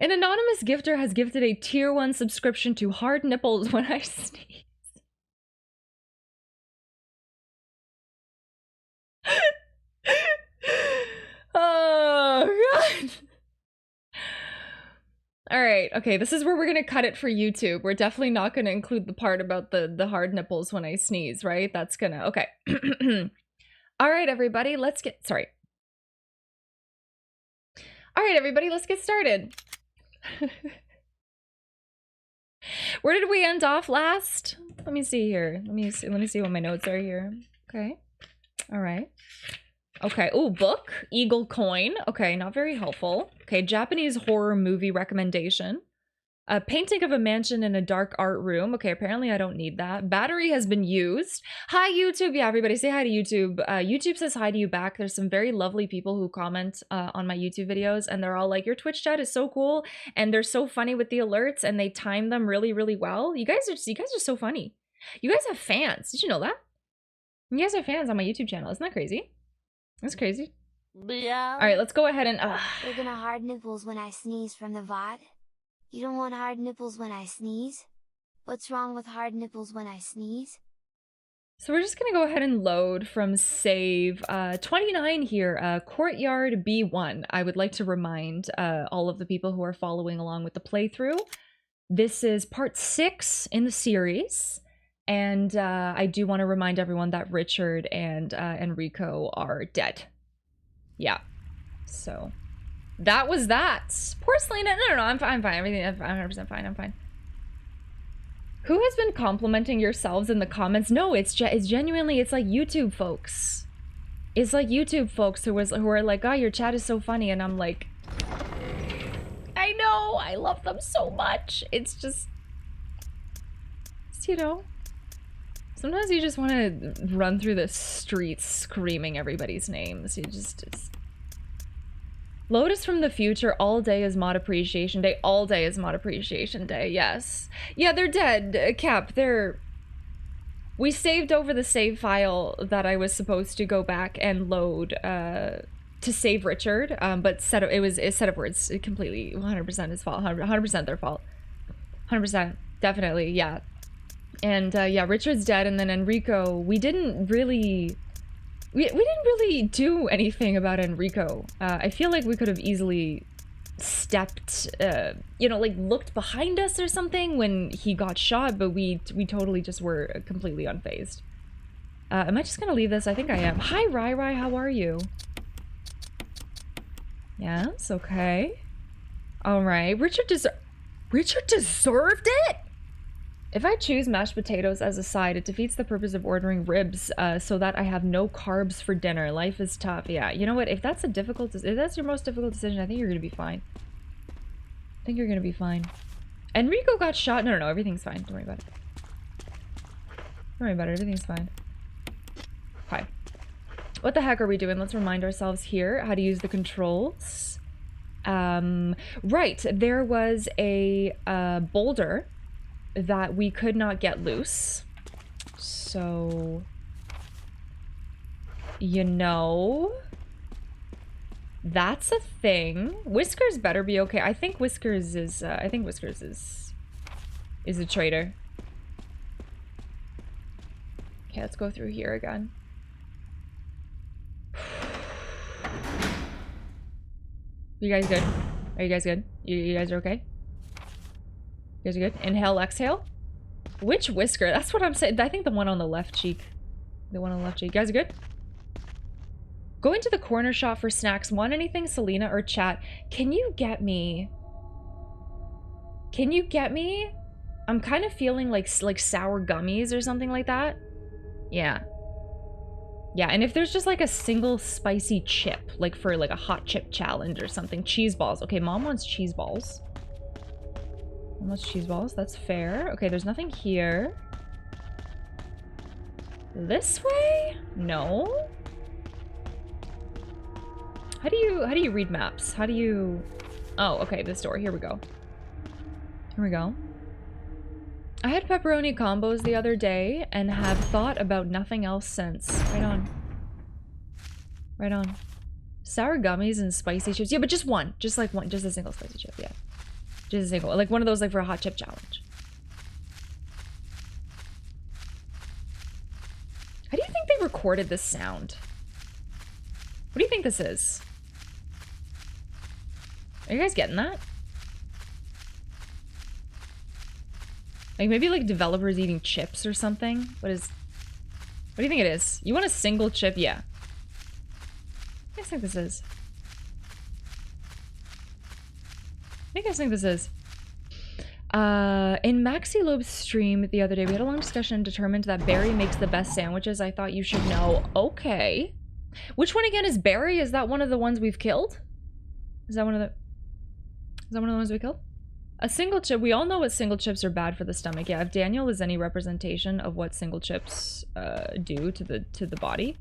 An anonymous gifter has gifted a tier 1 subscription to Hard Nipples When I Sneeze. Oh, God. All right, okay, this is where we're gonna cut it for YouTube. We're definitely not gonna include the part about the hard nipples when I sneeze, right? That's gonna, okay. All right, everybody, let's get, sorry. All right, everybody, let's get started. Where did we end off last? Let me see here. Let me see what my notes are here. Okay. All right. Okay. Oh, book. Eagle coin. Okay, not very helpful. Okay, Japanese horror movie recommendation. A painting of a mansion in a dark art room. Okay, apparently I don't need that. Battery has been used. Hi, YouTube. Yeah, everybody say hi to YouTube. YouTube says hi to you back. There's some very lovely people who comment on my YouTube videos, and they're all like, your Twitch chat is so cool, and they're so funny with the alerts, and they time them really, really well. You guys are so funny. You guys have fans. Did you know that? You guys have fans on my YouTube channel. Isn't that crazy? That's crazy. Yeah. All right, let's go ahead and... They're gonna hard nipples when I sneeze from the VOD? You don't want hard nipples when I sneeze? What's wrong with hard nipples when I sneeze? So we're just gonna go ahead and load from save 29 here, courtyard B1. I would like to remind all of the people who are following along with the playthrough. This is part 6 in the series, and I do want to remind everyone that Richard and Enrico are dead. Yeah, so that was that. Poor Celina. No, I'm fine. Everything, I'm 100% fine. I'm fine. Who has been complimenting yourselves in the comments? No, it's genuinely, it's like YouTube folks. It's like YouTube folks who are like, oh, your chat is so funny, and I'm like, I know, I love them so much. It's just, you know, sometimes you just want to run through the streets screaming everybody's names. You just, Lotus from the future, all day is mod appreciation day. All day is mod appreciation day, yes. Yeah, they're dead, Cap. We saved over the save file that I was supposed to go back and load to save Richard, but it's set of words completely 100% his fault, 100% their fault. 100%, definitely, yeah. And yeah, Richard's dead, and then Enrico, we didn't really do anything about Enrico. I feel like we could have easily stepped, you know, like looked behind us or something when he got shot, but we totally just were completely unfazed. Am I just gonna leave this? I think I am. Hi, Rai, how are you? Yes, okay. All right, Richard deserved it? If I choose mashed potatoes as a side, it defeats the purpose of ordering ribs so that I have no carbs for dinner. Life is tough. Yeah, you know what? If that's your most difficult decision, I think you're gonna be fine. I think you're gonna be fine. Enrico got shot. No, everything's fine. Don't worry about it. Don't worry about it. Everything's fine. Hi. What the heck are we doing? Let's remind ourselves here how to use the controls. Right. There was a boulder that we could not get loose, so you know, that's a thing. Whiskers better be okay. I think Whiskers is a traitor. Okay, let's go through here again. You guys good? Are you guys good? You guys are okay? You guys are good? Inhale, exhale. Which whisker? That's what I'm saying. I think the one on the left cheek. The one on the left cheek. You guys are good? Go into the corner shop for snacks. Want anything, Celina or chat? Can you get me? I'm kind of feeling like sour gummies or something like that. Yeah. Yeah, and if there's just like a single spicy chip, like for like a hot chip challenge or something. Cheese balls. Okay, mom wants cheese balls. Almost cheese balls, that's fair. Okay, there's nothing here. This way? No. How do you read maps? How do you... Oh, okay, this door. Here we go. Here we go. I had pepperoni combos the other day and have thought about nothing else since. Right on. Right on. Sour gummies and spicy chips. Yeah, but just one. Just like one. Just a single spicy chip, yeah. Just a single, like one of those like for a hot chip challenge. How do you think they recorded this sound? What do you think this is? Are you guys getting that? Like maybe like developers eating chips or something? What do you think it is? You want a single chip? Yeah. What do you guys think this is? What do you guys think this is? In Maxi Loeb's stream the other day, we had a long discussion and determined that Barry makes the best sandwiches. I thought you should know. Okay. Which one again is Barry? Is that one of the ones we've killed? Is that one of the ones we killed? A single chip. We all know what single chips are bad for the stomach. Yeah, if Daniel is any representation of what single chips do to the body.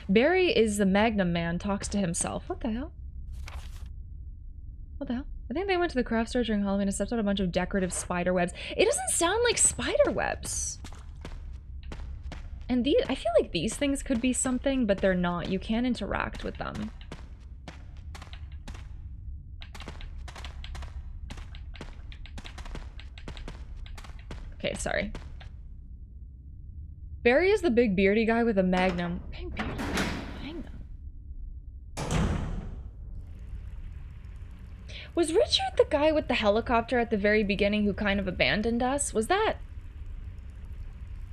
Barry is the Magnum man, talks to himself. What the hell? What the hell? I think they went to the craft store during Halloween and stepped on a bunch of decorative spider webs. It doesn't sound like spider webs. And I feel like these things could be something, but they're not. You can't interact with them. Okay, sorry. Barry is the big beardy guy with a magnum. Big beardy guy with a magnum. Was Richard the guy with the helicopter at the very beginning who kind of abandoned us? Was that...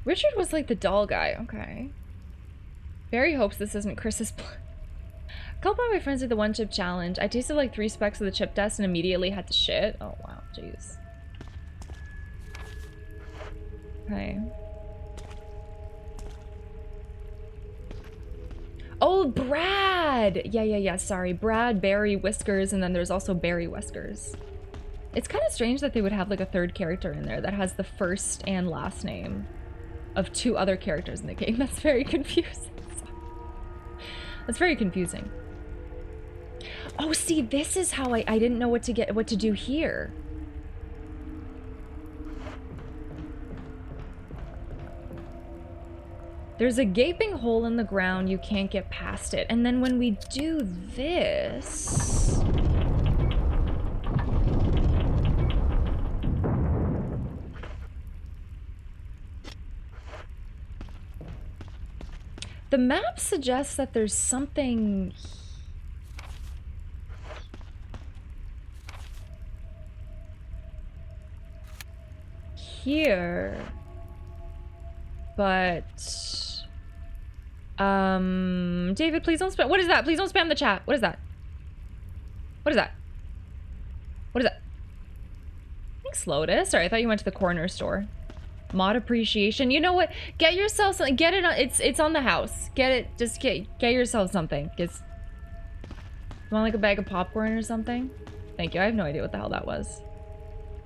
Richard was like the doll guy. Okay. Barry hopes this isn't Chris's plan. A couple of my friends did the one chip challenge. I tasted like 3 specks of the chip dust and immediately had to shit. Oh wow, jeez. Okay. Oh, Brad! Yeah, sorry. Brad, Barry, Whiskers, and then there's also Barry Whiskers. It's kind of strange that they would have like a third character in there that has the first and last name of 2 other characters in the game. That's very confusing. That's very confusing. Oh, see, this is how I didn't know what to do here. There's a gaping hole in the ground, you can't get past it. And then when we do this... The map suggests that there's something... here. But... David, please don't spam. What is that? Please don't spam the chat. What is that? What is that? What is that? Thanks, Lotus. Sorry, I thought you went to the corner store. Mod appreciation. You know what? Get yourself something. Get it on. It's on the house. Get it. Just get yourself something. You want like a bag of popcorn or something? Thank you. I have no idea what the hell that was.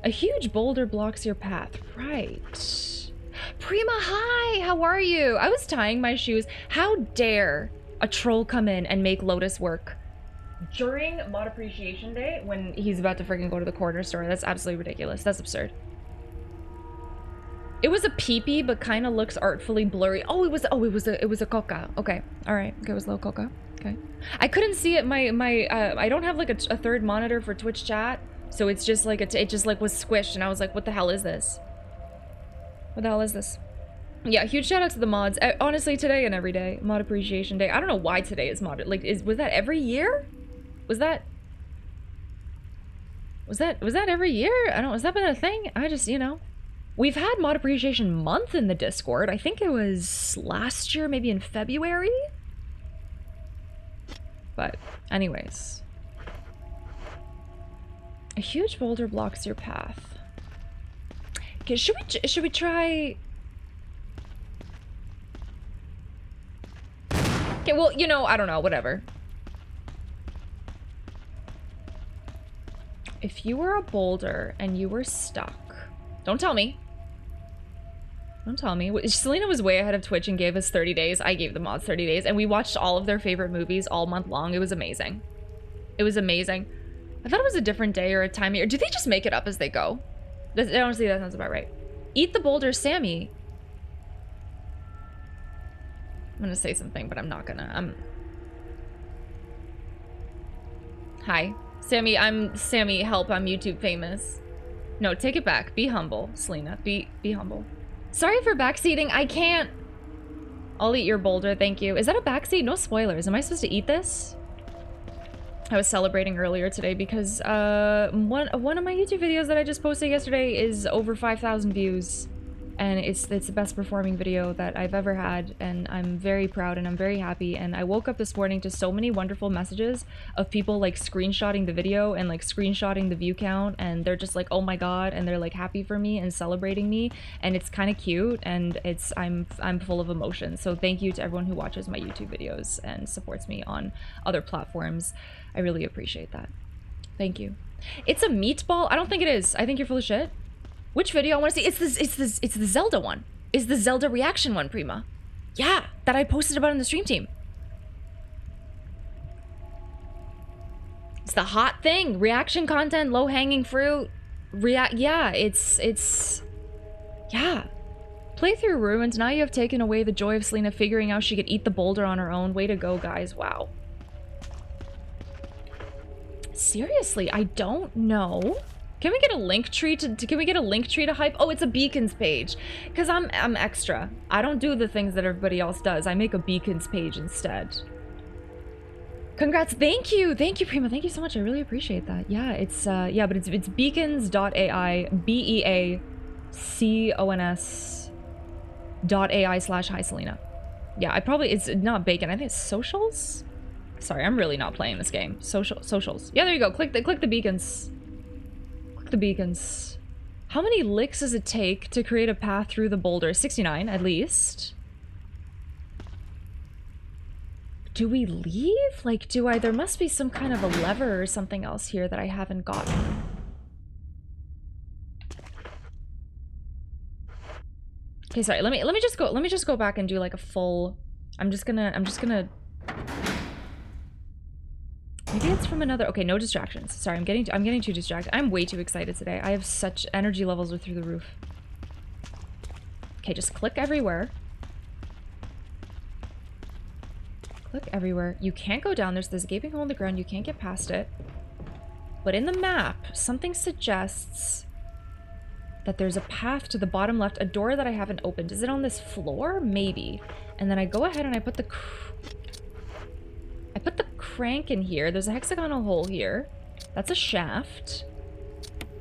A huge boulder blocks your path. Right. Prima, hi! How are you? I was tying my shoes. How dare a troll come in and make Lotus work during Mod Appreciation Day when he's about to freaking go to the corner store? That's absolutely ridiculous. That's absurd. It was a peepee, but kind of looks artfully blurry. Oh, it was a coca. Okay, all right. Okay, it was a little coca. Okay, I couldn't see it. I don't have like a third monitor for Twitch chat, so it's just like it just like was squished, and I was like, what the hell is this? What the hell is this? Yeah, huge shout out to the mods. Honestly, today and every day, Mod Appreciation Day. I don't know why today is mod. Like, was that every year? Was that every year? Has that been a thing? I just, you know. We've had Mod Appreciation Month in the Discord. I think it was last year, maybe in February. But, anyways. A huge boulder blocks your path. Okay, should we try... Okay, well, you know, I don't know, whatever. If you were a boulder and you were stuck... Don't tell me. Don't tell me. Celina was way ahead of Twitch and gave us 30 days. I gave the mods 30 days, and we watched all of their favorite movies all month long. It was amazing. It was amazing. I thought it was a different day or a time of year. Do they just make it up as they go? Honestly, that sounds about right. Eat the boulder, Sammy. I'm gonna say something, but I'm not gonna. Hi. Sammy, help, I'm YouTube famous. No, take it back. Be humble, Celina. Be humble. Sorry for backseating. I can't. I'll eat your boulder, thank you. Is that a backseat? No spoilers. Am I supposed to eat this? I was celebrating earlier today because one of my YouTube videos that I just posted yesterday is over 5,000 views. And it's the best performing video that I've ever had, and I'm very proud and I'm very happy. And I woke up this morning to so many wonderful messages of people like screenshotting the video and like screenshotting the view count, and they're just like, oh my god, and they're like happy for me and celebrating me, and it's kind of cute, and I'm full of emotion. So thank you to everyone who watches my YouTube videos and supports me on other platforms. I really appreciate that. Thank you. It's a meatball? I don't think it is. I think you're full of shit. Which video I want to see? It's the Zelda one. It's the Zelda reaction one, Prima. Yeah, that I posted about in the stream team. It's the hot thing. Reaction content, low-hanging fruit. Yeah, it's... Yeah. Playthrough ruined. Now you have taken away the joy of Celina figuring out she could eat the boulder on her own. Way to go, guys. Wow. Seriously, I don't know. Can we get a link tree to hype? Oh, it's a beacons page. Cause I'm extra. I don't do the things that everybody else does. I make a beacons page instead. Congrats. Thank you, Prima. Thank you so much. I really appreciate that. Yeah, it's yeah, but it's beacons.ai, beacons.ai/hi Celina. Yeah, it's not bacon. I think it's socials. Sorry, I'm really not playing this game. Socials. Yeah, there you go. Click the beacons. The beacons. How many licks does it take to create a path through the boulder? 69, at least. Do we leave? Like, there must be some kind of a lever or something else here that I haven't gotten. Okay, sorry, let me just go back and do like a full... I'm just gonna... Maybe it's from another... Okay, no distractions. Sorry, I'm getting too distracted. I'm way too excited today. I have such... Energy levels are through the roof. Okay, just click everywhere. Click everywhere. You can't go down. There's this gaping hole in the ground. You can't get past it. But in the map, something suggests that there's a path to the bottom left. A door that I haven't opened. Is it on this floor? Maybe. And then I go ahead and I put the crank in here. There's a hexagonal hole here. That's a shaft.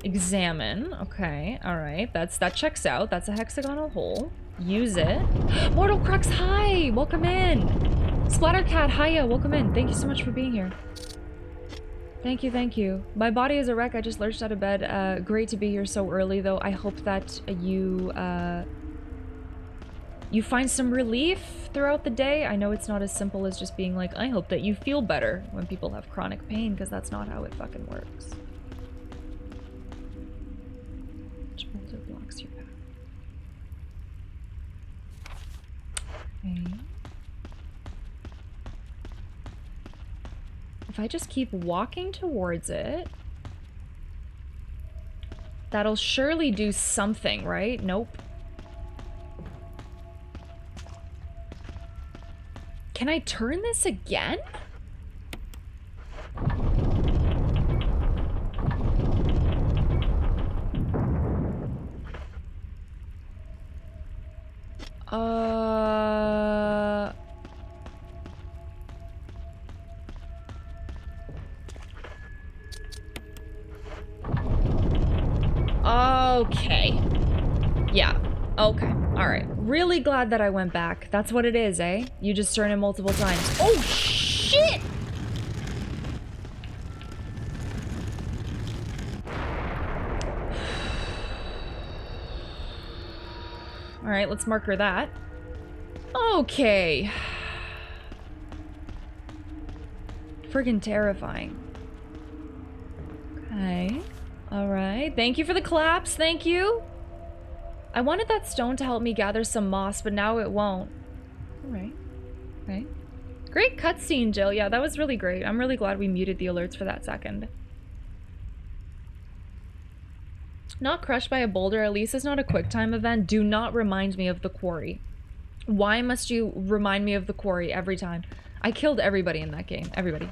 Examine. Okay, alright. That checks out. That's a hexagonal hole. Use it. Mortal Crux, hi! Welcome in! Splattercat, hiya! Welcome in. Thank you so much for being here. Thank you, thank you. My body is a wreck. I just lurched out of bed. Great to be here so early, though. I hope that you find some relief throughout the day. I know it's not as simple as just being like, I hope that you feel better when people have chronic pain, because that's not how it fucking works. Which boulder blocks your path? Okay. If I just keep walking towards it, that'll surely do something, right? Nope. Can I turn this again? Okay. Yeah. Okay. Alright. Really glad that I went back. That's what it is, eh? You just turn it multiple times. Oh, shit! Alright, let's marker that. Okay. Friggin' terrifying. Okay. Alright. Thank you for the claps. Thank you. I wanted that stone to help me gather some moss, but now it won't. Alright. Okay. Great cutscene, Jill. Yeah, that was really great. I'm really glad we muted the alerts for that second. Not crushed by a boulder, at least it's not a quick time event. Do not remind me of the quarry. Why must you remind me of the quarry every time? I killed everybody in that game. Everybody.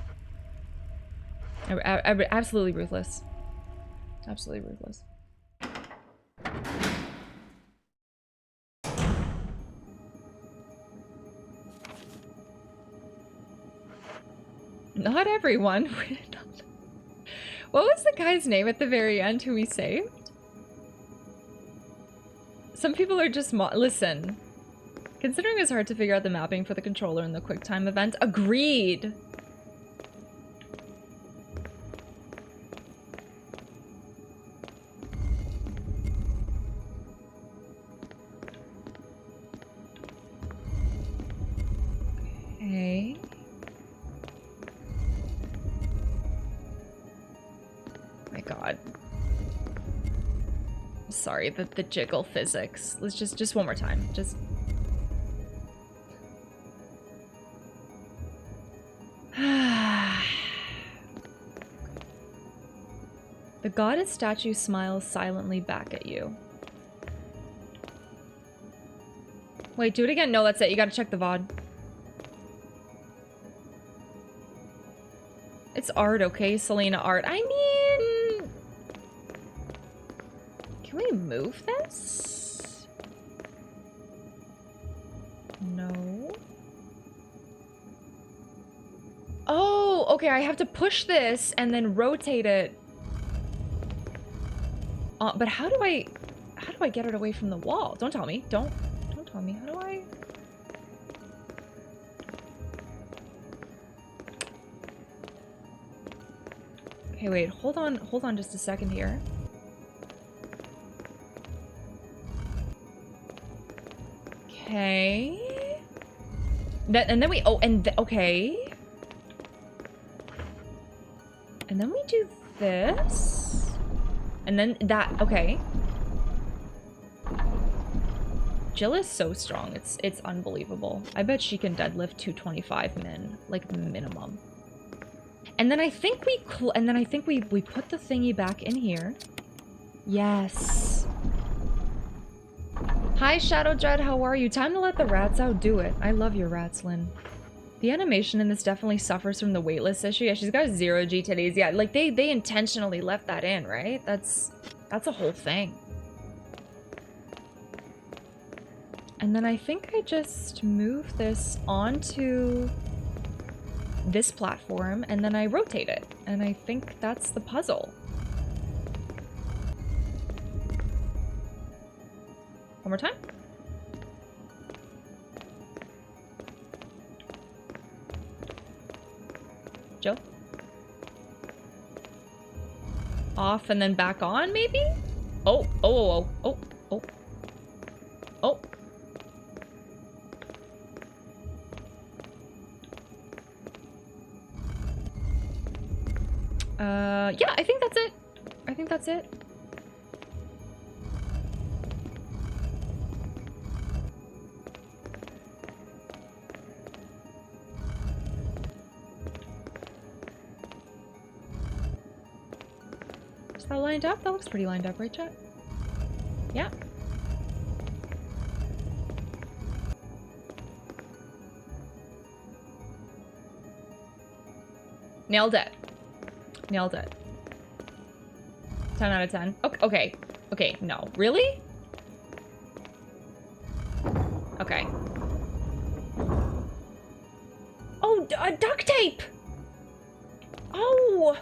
Absolutely ruthless. Absolutely ruthless. Not everyone. What was the guy's name at the very end who we saved? Some people are just listen. Considering it's hard to figure out the mapping for the controller in the QuickTime event, agreed! Okay. My god. Sorry, the jiggle physics. Let's just one more time. Just... The goddess statue smiles silently back at you. Wait, do it again? No, that's it. You gotta check the VOD. It's art, okay? Celina art. I mean... Can we move this? No. Oh, okay, I have to push this and then rotate it. But how do I get it away from the wall? Don't tell me. Don't tell me. How do I? Okay, wait. Hold on just a second here. Okay. And then we okay. And then we do this. And then that, okay. Jill is so strong. It's unbelievable. I bet she can deadlift 225 min, like minimum. And then I think we put the thingy back in here. Yes. Hi Shadow Dread, how are you? Time to let the rats out. Do it. I love your rats, Lynn. The animation in this definitely suffers from the waitlist issue. Yeah, she's got 0 G titties. Yeah, like they intentionally left that in, right? That's a whole thing. And then I think I just move this onto this platform and then I rotate it. And I think that's the puzzle. One more time. Jill? Off and then back on, maybe? Oh. Yeah, I think that's it. I think that's it. Is that lined up? That looks pretty lined up, right, chat? Yeah. Nailed it. Nailed it. 10 out of 10. Okay. Okay, no. Really? Okay. Oh, duct tape! Oh!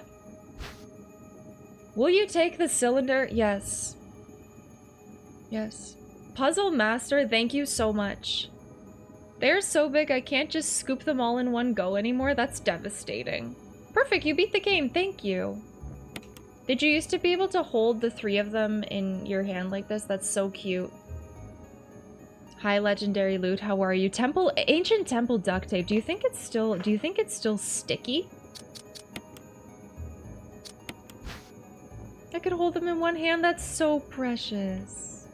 Will you take the cylinder? Yes. Yes. Puzzle Master, thank you so much. They're so big I can't just scoop them all in one go anymore. That's devastating. Perfect, you beat the game. Thank you. Did you used to be able to hold the 3 of them in your hand like this? That's so cute. Hi, Legendary Loot. How are you? Ancient temple duct tape. Do you think it's still sticky? I could hold them in one hand. That's so precious.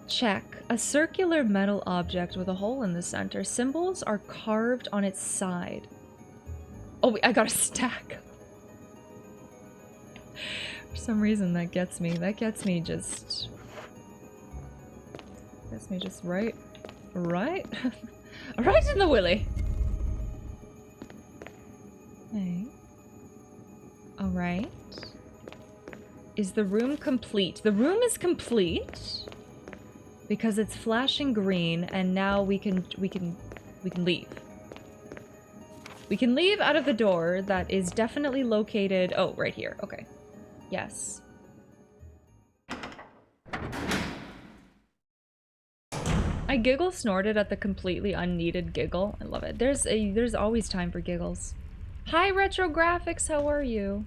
Check. A circular metal object with a hole in the center. Symbols are carved on its side. Oh, wait, I got a stack. For some reason, that gets me. That gets me just... right right in the willy. Okay. right. Is the room complete? The room is complete because it's flashing green, and now we can leave. We can leave out of the door that is definitely located. Oh, right here. Okay. Yes. I giggle snorted at the completely unneeded giggle. I love it. There's always time for giggles. Hi, Retro Graphics. How are you?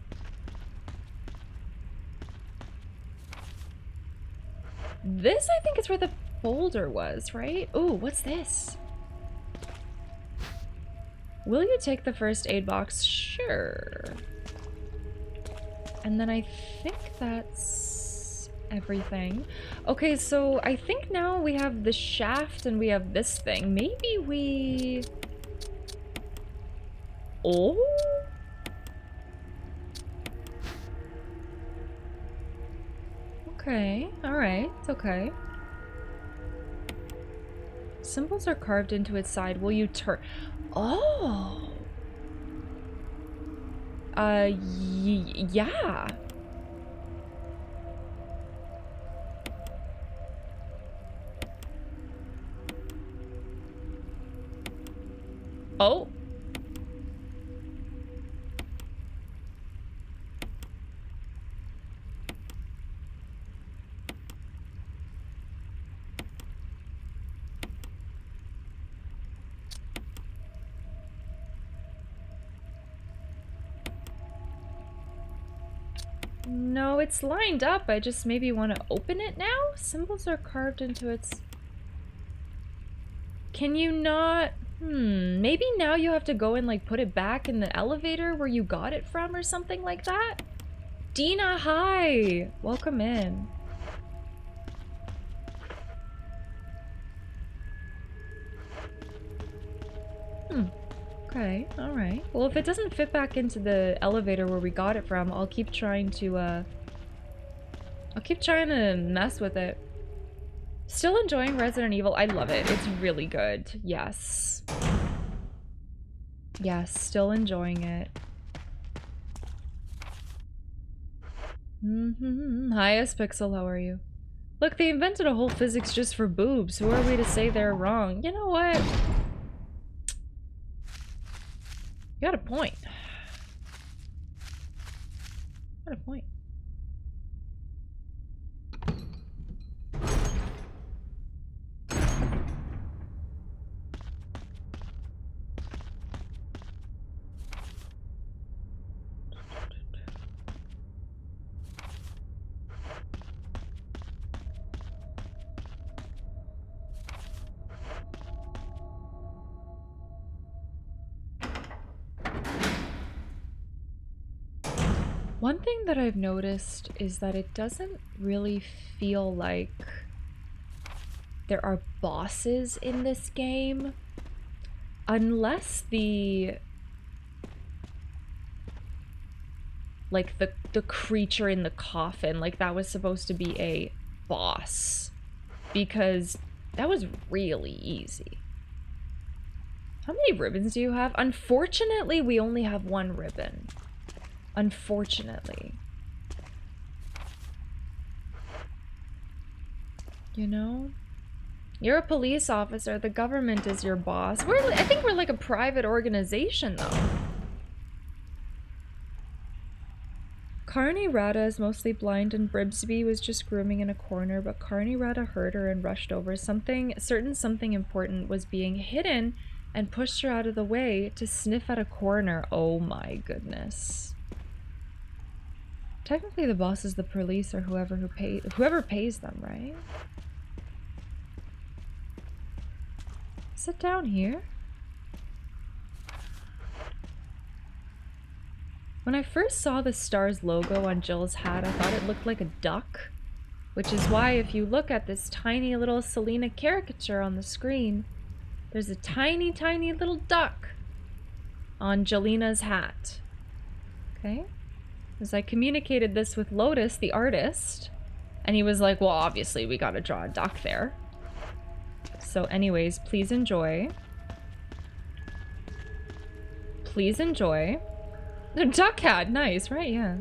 This, I think, is where the folder was, right? Ooh, what's this? Will you take the first aid box? Sure. And then I think that's everything. Okay, so I think now we have the shaft and we have this thing. Maybe we... Oh? Okay, alright, okay. Symbols are carved into its side. Will you turn... Oh! Yeah. Oh. No, it's lined up. I just maybe want to open it now? Symbols are carved into its... Can you not... maybe now you have to go and, like, put it back in the elevator where you got it from or something like that? Dina, hi! Welcome in. Okay, alright. Well, if it doesn't fit back into the elevator where we got it from, I'll keep trying to, I'll keep trying to mess with it. Still enjoying Resident Evil? I love it. It's really good. Yes. Yes, still enjoying it. Hi, S-Pixel, how are you? Look, they invented a whole physics just for boobs. Who are we to say they're wrong? You know what? You got a point. Got a point. One thing that I've noticed is that it doesn't really feel like there are bosses in this game unless the the creature in the coffin, like that was supposed to be a boss, because that was really easy. How many ribbons do you have? Unfortunately, we only have one ribbon. Unfortunately. You know? You're a police officer. The government is your boss. I think we're like a private organization, though. Carney Rada is mostly blind and Bribsby was just grooming in a corner, but Carney Rada heard her and rushed over. Something important was being hidden and pushed her out of the way to sniff at a corner. Oh my goodness. Technically, the boss is the police or whoever pays them, right? Sit down here. When I first saw the STARS logo on Jill's hat, I thought it looked like a duck, which is why if you look at this tiny little Celina caricature on the screen, there's a tiny, tiny little duck on Jelina's hat. Okay? As I communicated this with Lotus, the artist, and he was like, well, obviously we gotta draw a duck there. So anyways, please enjoy. Please enjoy. The duck hat, nice, right? Yeah.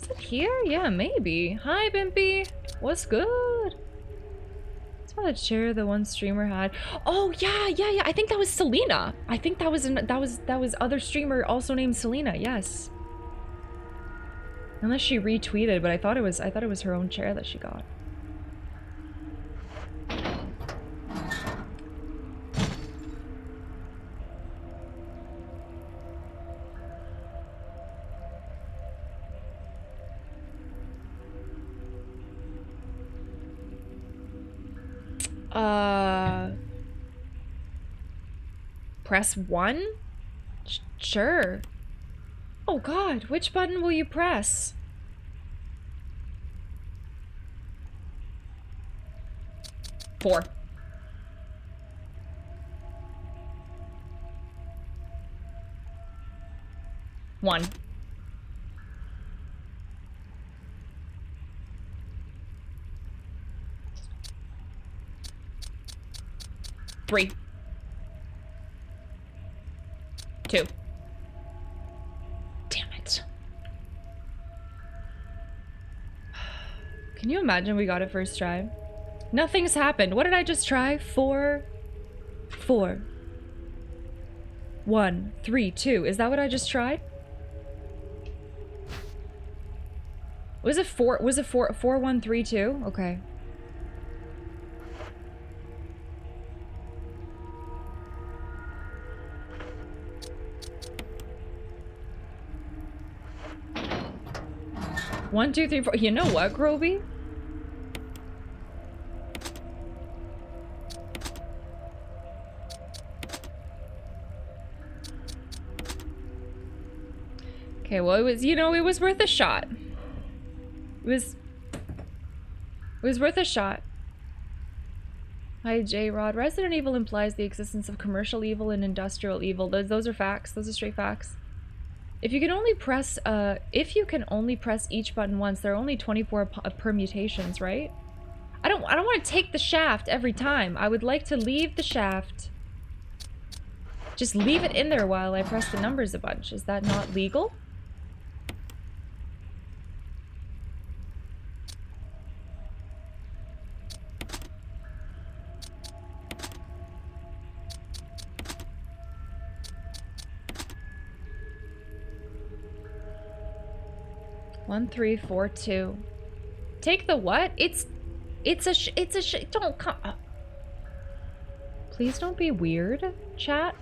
Is it here? Yeah, maybe. Hi, Bimpy. What's good? It's about the chair the one streamer had. Oh yeah, yeah, yeah. I think that was Celina. I think that was other streamer also named Celina. Yes. Unless she retweeted, but I thought it was her own chair that she got. Press 1? Sure. Oh god, which button will you press? Four. One. Three. Two. Damn it. Can you imagine we got it first try? Nothing's happened. What did I just try? 4. 4. 1, 3, 2. Is that what I just tried? Was it 4? Was it 4, 4, 1, 3, 2? Okay. One, two, three, four. You know what, Groby? Okay, well, it was, you know, it was worth a shot. It was worth a shot. Hi, J-Rod. Resident Evil implies the existence of commercial evil and industrial evil. Those are facts. Those are straight facts. If you can only press, each button once, there are only 24 permutations, right? I don't want to take the shaft every time. I would like to leave the shaft. Just leave it in there while I press the numbers a bunch. Is that not legal? One, 3, 4, 2. Take the what? It's a don't come. Please don't be weird, chat.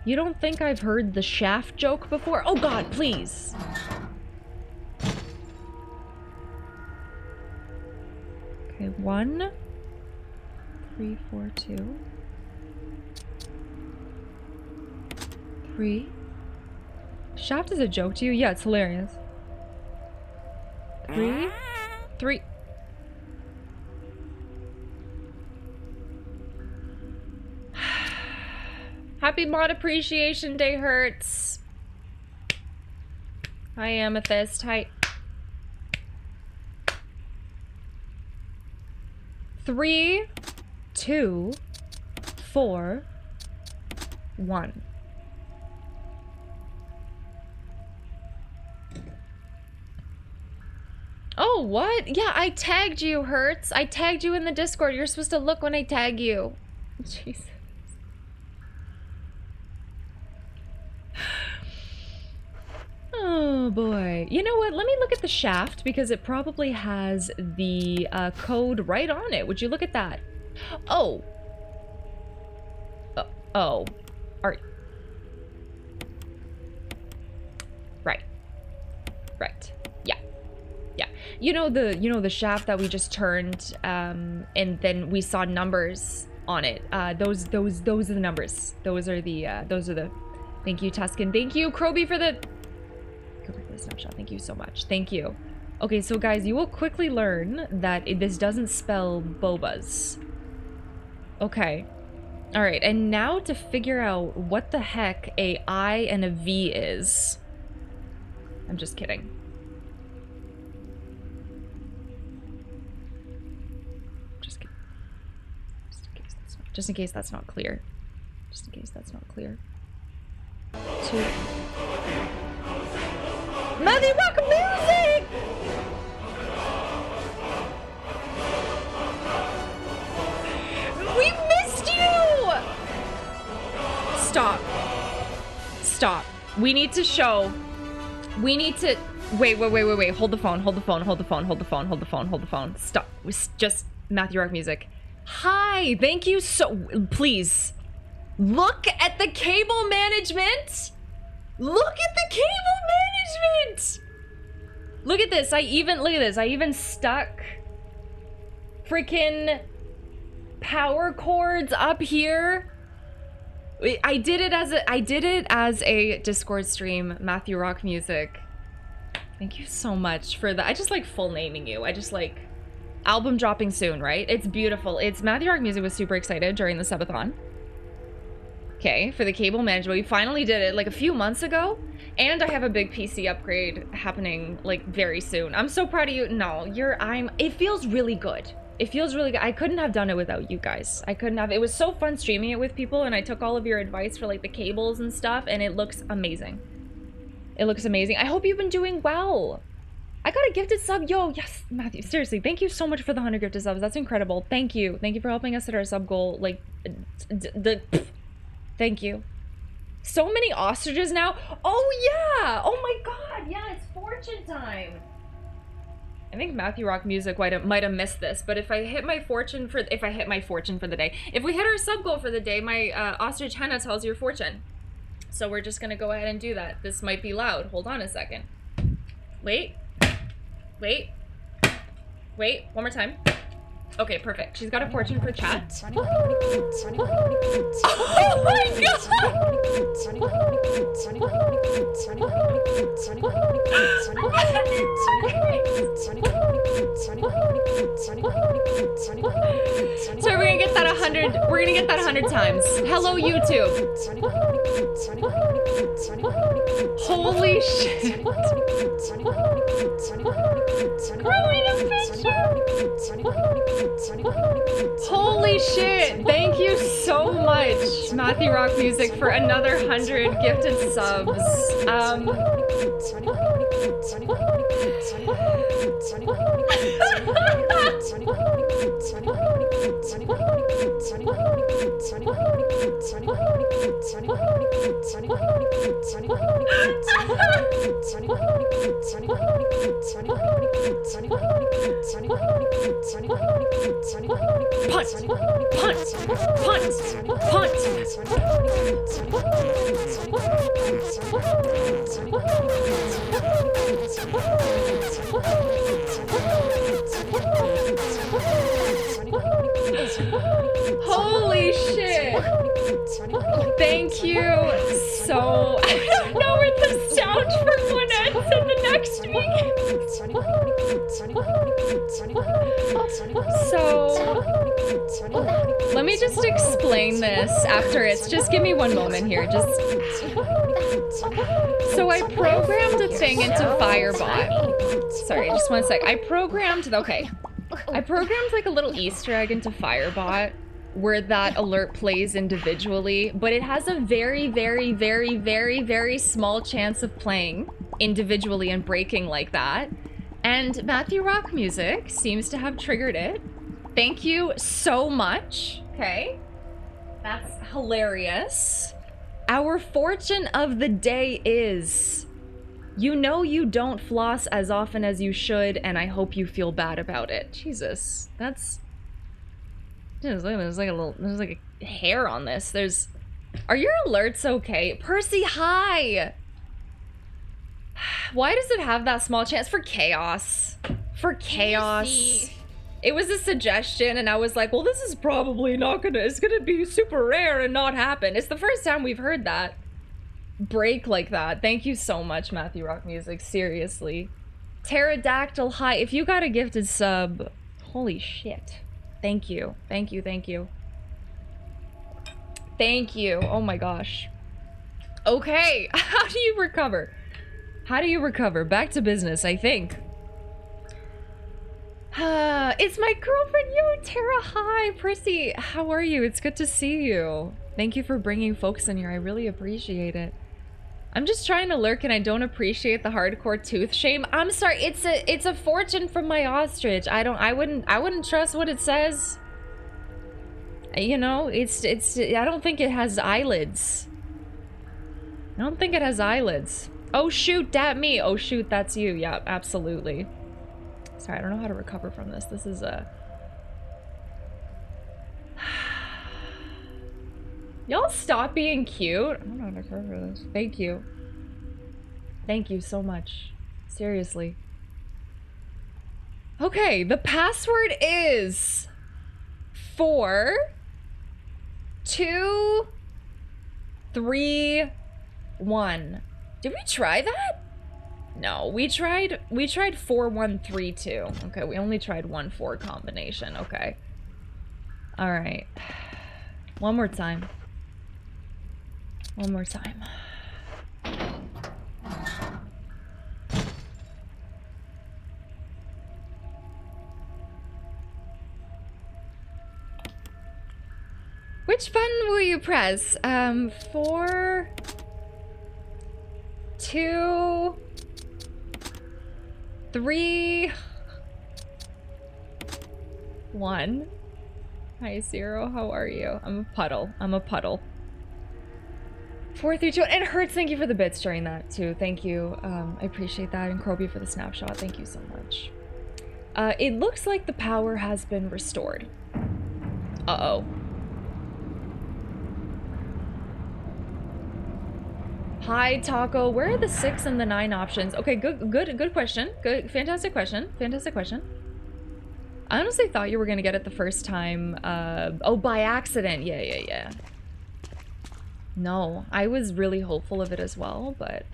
You don't think I've heard the shaft joke before? Oh god, please. Okay, 1, 3, 4, 2. 3. Shaft is a joke to you? Yeah, it's hilarious. 3. 3. Happy Mod Appreciation Day, Hertz. Hi, Amethyst. Hi. 3, 2, 4, 1. Oh, what? Yeah, I tagged you, Hertz. I tagged you in the Discord. You're supposed to look when I tag you. Jesus. Oh, boy. You know what? Let me look at the shaft, because it probably has the code right on it. Would you look at that? Oh. Oh. Right. Right. Yeah. Yeah. You know the shaft that we just turned, and then we saw numbers on it. Those are the numbers. Those are the. Thank you, Tuscan. Thank you, Kroby, for the snapshot. Thank you so much. Thank you. Okay, so guys, you will quickly learn that this doesn't spell bobas. Okay. All right, and now to figure out what the heck a I and a V is. I'm just kidding. Just in case that's not clear. just in case that's not clear. 2. Matthew Rock Music! We missed you! Stop. Stop. We need to show. We need to. Wait. Hold the phone. Stop. Just Matthew Rock Music. Hi. Thank you so. Please. Look at the cable management. Look at the cable management. Look at this. I even stuck freaking power cords up here. I did it as a Discord stream, Matthew Rock Music. Thank you so much for that. I just like full naming you. I just like album dropping soon, right? It's beautiful. It's Matthew Rock Music was super excited during the subathon. Okay, for the cable management. We finally did it like a few months ago. And I have a big PC upgrade happening like very soon. I'm so proud of you. No, it feels really good. It feels really good. I couldn't have done it without you guys. I couldn't have. It was so fun streaming it with people, and I took all of your advice for like the cables and stuff, and it looks amazing. It looks amazing. I hope you've been doing well. I got a gifted sub. Yo, yes, Matthew. Seriously, thank you so much for the 100 gifted subs. That's incredible. Thank you. Thank you for helping us hit our sub goal. Like, thank you. So many ostriches now. Oh yeah. Oh my god. Yeah, it's fortune time. I think Matthew Rock Music might have missed this, but if I hit my fortune for the day, if we hit our sub goal for the day, my ostrich henna tells your fortune. So we're just gonna go ahead and do that. This might be loud. Hold on a second. Wait, one more time. Okay, perfect. She's got a fortune for chat. Oh my god! So we're gonna get that 100. We're gonna get that 100 times. Hello, YouTube. Holy shit! Holy shit! Thank you so much, Matthew Rock Music, for another 100 gifted subs. Holy shit! Thank you so. I don't know where the sound for one ends and the next week. So let me just explain this after it's. Just give me one moment here. So I programmed a thing into Firebot. Sorry, just one sec. I programmed like a little Easter egg into Firebot where that alert plays individually, but it has a very, very, very, very, very small chance of playing individually and breaking like that. And Matthew Rock Music seems to have triggered it. Thank you so much. Okay. That's hilarious. Our fortune of the day is, you know you don't floss as often as you should, and I hope you feel bad about it. Jesus, that's... There's like a hair on this. Are your alerts okay? Percy, hi! Why does it have that small chance? For chaos. For chaos. Percy. It was a suggestion, and I was like, well, this is probably it's gonna be super rare and not happen. It's the first time we've heard that break like that. Thank you so much, Matthew Rock Music. Seriously. Pterodactyl, hi. If you got a gifted sub, holy shit. Thank you. Thank you. Thank you. Thank you. Oh my gosh. Okay. How do you recover? How do you recover? Back to business, I think. It's my girlfriend. Yo, Tara. Hi, Prissy. How are you? It's good to see you. Thank you for bringing folks in here. I really appreciate it. I'm just trying to lurk and I don't appreciate the hardcore tooth shame. I'm sorry. It's a fortune from my ostrich. I wouldn't trust what it says. You know, I don't think it has eyelids. I don't think it has eyelids. Oh shoot, that me. Oh shoot, that's you. Yeah, absolutely. Sorry, I don't know how to recover from this. This is a... Y'all stop being cute. I don't know how to recover this. Thank you. Thank you so much. Seriously. Okay, the password is 4, 2, 3, 1. Did we try that? No, we tried 4, 1, 3, 2. Okay, we only tried 1, 4 combination. Okay. All right. One more time. One more time. Which button will you press? 4, 2, 3, 1. Hi, Zero. How are you? I'm a puddle. I'm a puddle. 4, 3, 2. And it hurts. Thank you for the bits during that, too. Thank you. I appreciate that. And Krobia for the snapshot. Thank you so much. It looks like the power has been restored. Uh-oh. Hi, Taco. Where are the 6 and the 9 options? Okay, good question. Good, fantastic question. Fantastic question. I honestly thought you were gonna get it the first time. Oh, by accident. Yeah. No, I was really hopeful of it as well, but...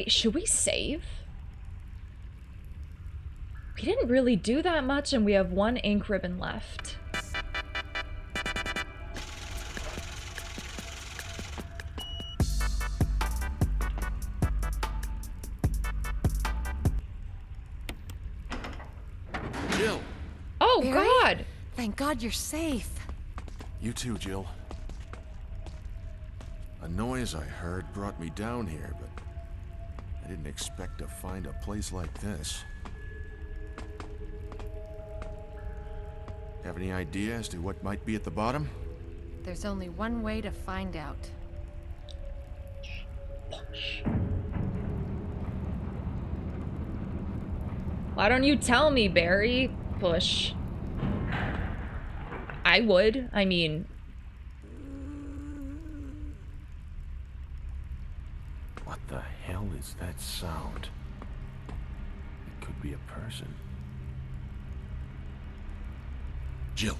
Should we save? We didn't really do that much, and we have 1 ink ribbon left. Jill! Oh, Barry? God! Thank God you're safe. You too, Jill. A noise I heard brought me down here, but I didn't expect to find a place like this. Have any idea as to what might be at the bottom? There's only one way to find out. Why don't you tell me, Barry? Push. I would. I mean... What the hell is that sound? It could be a person. Jill,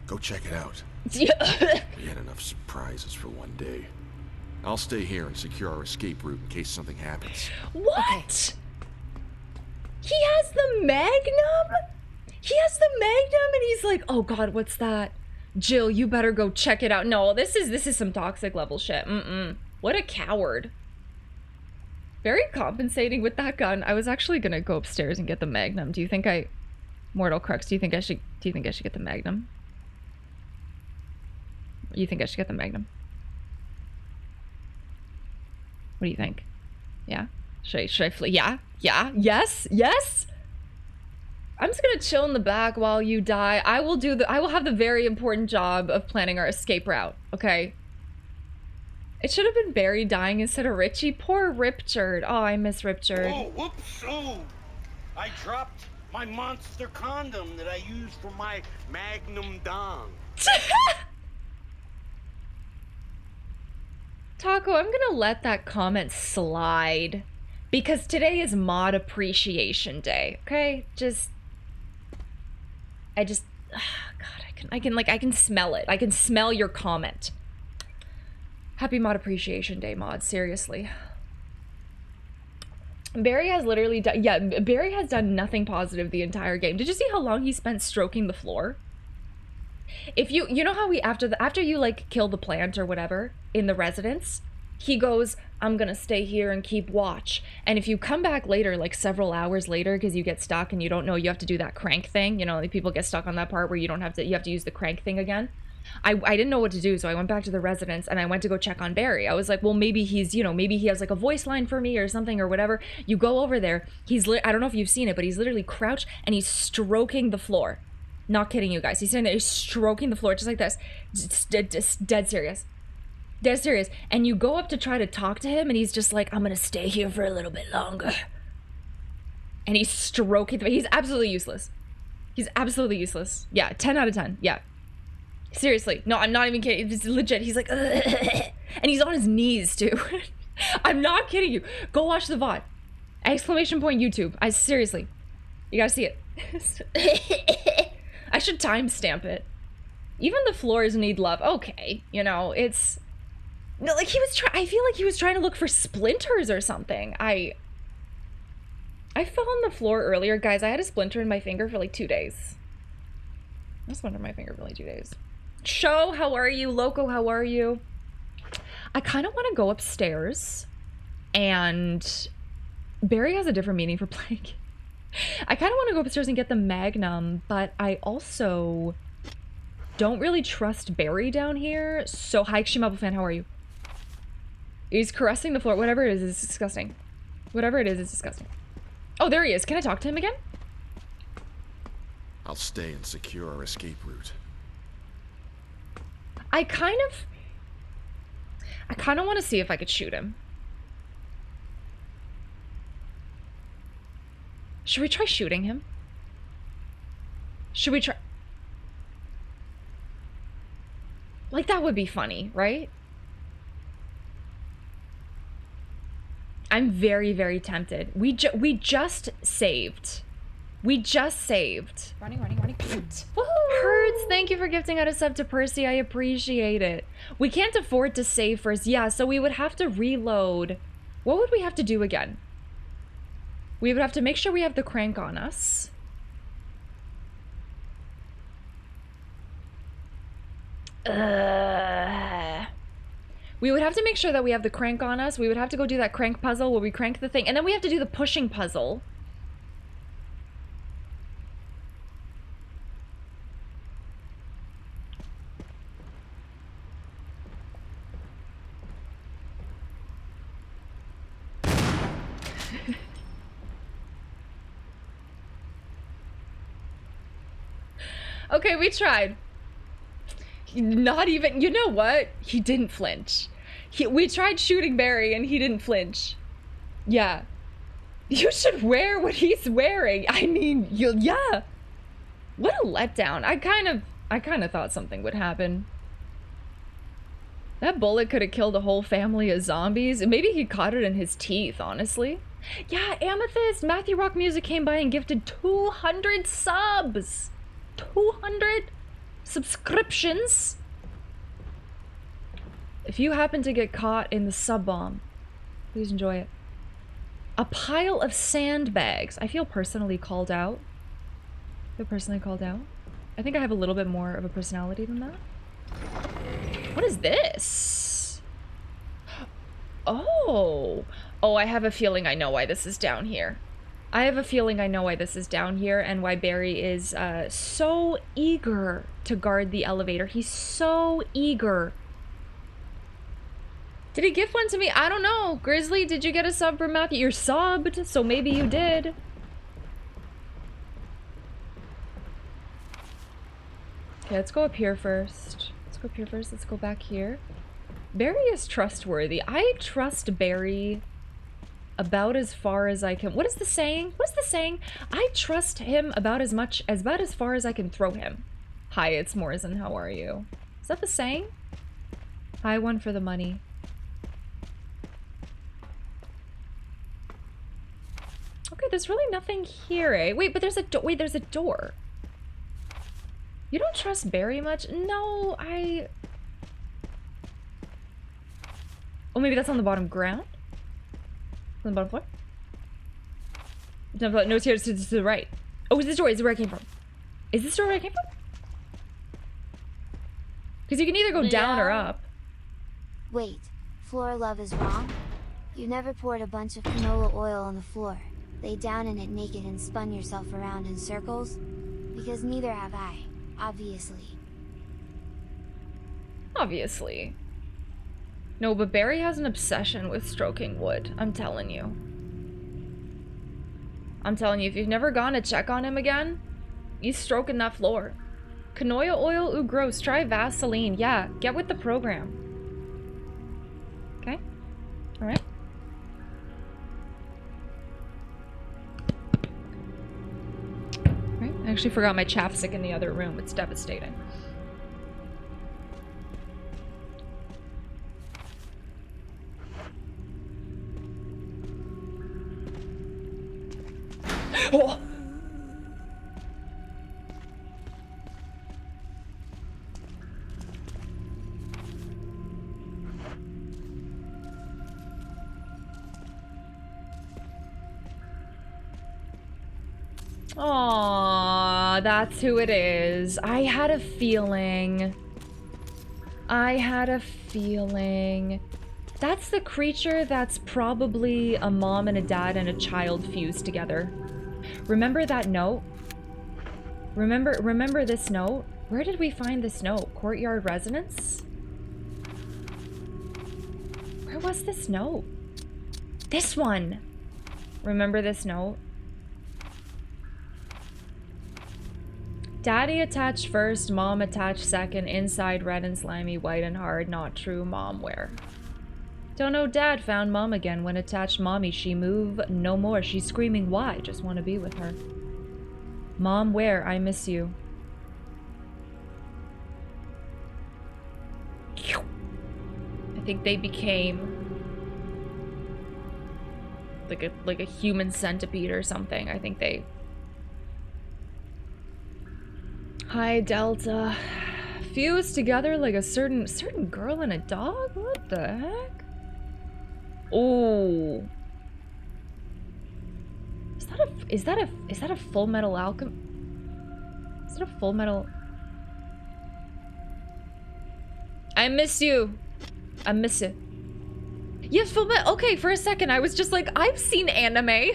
go check it out. We had enough surprises for one day. I'll stay here and secure our escape route in case something happens. What? He has the Magnum? He has the Magnum and he's like, oh God, what's that? Jill, you better go check it out. No, this is some toxic level shit. What a coward. Very compensating with that gun. I was actually gonna go upstairs and get the Magnum. Do you think Mortal Crux, do you think I should get the Magnum? You think I should get the Magnum? What do you think? Yeah? Should I flee? Yeah? Yes? I'm just gonna chill in the back while you die. I will have the very important job of planning our escape route, okay? It should have been Barry dying instead of Richie. Poor Ripchard. Oh, I miss Ripchard. Oh, whoops! Oh, I dropped my monster condom that I used for my Magnum dong. Taco, I'm gonna let that comment slide because today is Mod Appreciation Day. Okay, God, I can smell it. I can smell your comment. Happy Mod Appreciation Day, Mod. Seriously. Barry has literally done, yeah, Barry has done nothing positive the entire game. Did you see how long he spent stroking the floor? If you know how after you like kill the plant or whatever in the residence, he goes, I'm gonna stay here and keep watch. And if you come back later, like several hours later, because you get stuck and you don't know, you have to do that crank thing. You know, like people get stuck on that part where you have to use the crank thing again. I didn't know what to do, so I went back to the residence and I went to go check on Barry. I was like, well, maybe he's, you know, maybe he has like a voice line for me or something or whatever. You go over there. I don't know if you've seen it, but he's literally crouched and he's stroking the floor. Not kidding you guys. He's sitting there, he's stroking the floor just like this. Just dead serious. Dead serious. And you go up to try to talk to him and he's just like, I'm gonna stay here for a little bit longer. And he's stroking, he's absolutely useless. He's absolutely useless. Yeah, 10 out of 10. Yeah. Seriously. No, I'm not even kidding. It's legit. He's like, ugh. And he's on his knees too. I'm not kidding you. Go watch the VOD. Exclamation point YouTube. I seriously. You gotta see it. I should timestamp it. Even the floors need love. Okay. You know, it's... No, like he was I feel like he was trying to look for splinters or something. I fell on the floor earlier. Guys, I had a splinter in my finger for like 2 days. I splintered my finger for like 2 days. Show, how are you? Loco, how are you? I kind of want to go upstairs and Barry has a different meaning for playing. I kind of want to go upstairs and get the Magnum, but I also don't really trust Barry down here. So, hi, Shimabo fan, how are you? He's caressing the floor. Whatever it is, it's disgusting. Whatever it is, it's disgusting. Oh, there he is. Can I talk to him again? I'll stay and secure our escape route. I kind of want to see if I could shoot him. Should we try shooting him? Should we try? Like, that would be funny, right? I'm very, very tempted. We just saved. We just saved. Running. Woohoo! Hertz, thank you for gifting out a sub to Percy. I appreciate it. We can't afford to save first. Yeah, so we would have to reload. What would we have to do again? We would have to make sure we have the crank on us. We would have to make sure that we have the crank on us. We would have to go do that crank puzzle where we crank the thing. And then we have to do the pushing puzzle. Okay, we tried. Not even, you know what? He didn't flinch. We tried shooting Barry and he didn't flinch. Yeah. You should wear what he's wearing. I mean, yeah. What a letdown. I kind of thought something would happen. That bullet could have killed a whole family of zombies. Maybe he caught it in his teeth, honestly. Yeah, Amethyst. Matthew Rock Music came by and gifted 200 subs. 200 subscriptions. If you happen to get caught in the sub bomb, please enjoy it. A pile of sandbags. I feel personally called out. I think I have a little bit more of a personality than that. What is this? Oh, I have a feeling I know why this is down here. And why Barry is so eager to guard the elevator. He's so eager. Did he gift one to me? I don't know. Grizzly, did you get a sub from Matthew? You're subbed, so maybe you did. Okay, let's go up here first. Let's go back here. Barry is trustworthy. I trust Barry about as far as I can. What is the saying? I trust him about as far as I can throw him. Hi, it's Morrison. How are you? Is that the saying? Hi, one for the money. Okay, there's really nothing here, eh? Wait, but there's a door. You don't trust Barry much? No, Oh, maybe that's on the bottom ground? On the bottom floor? No, it's here to the right. Oh, is this door? Is this where I came from? Because you can either go down or up. Wait, floor love is wrong? You never poured a bunch of canola oil on the floor, lay down in it naked and spun yourself around in circles? Because neither have I, obviously. Obviously. No, but Barry has an obsession with stroking wood. I'm telling you. I'm telling you, if you've never gone to check on him again, he's stroking that floor. Canola oil? Ooh, gross. Try Vaseline. Yeah, get with the program. Okay. Alright. Right. I actually forgot my chapstick in the other room. It's devastating. Oh! Aww, that's who it is. I had a feeling. That's the creature that's probably a mom and a dad and a child fused together. Remember that note? Remember this note? Where did we find this note? Courtyard residence? Where was this note? This one! Remember this note? Daddy attached first, mom attached second, inside red and slimy, white and hard, not true, mom where? Don't know, dad found mom again. When attached mommy, she move no more. She's screaming, why? Just want to be with her. Mom where? I miss you. I think they became like a human centipede or something. I think they... Hi, Delta. Fused together like a certain girl and a dog? What the heck? Oh. Is that a Full Metal Alchemist? Is it a Full Metal? I miss you. I miss it. Yes, Full Metal. Okay, for a second I was just like, I've seen anime.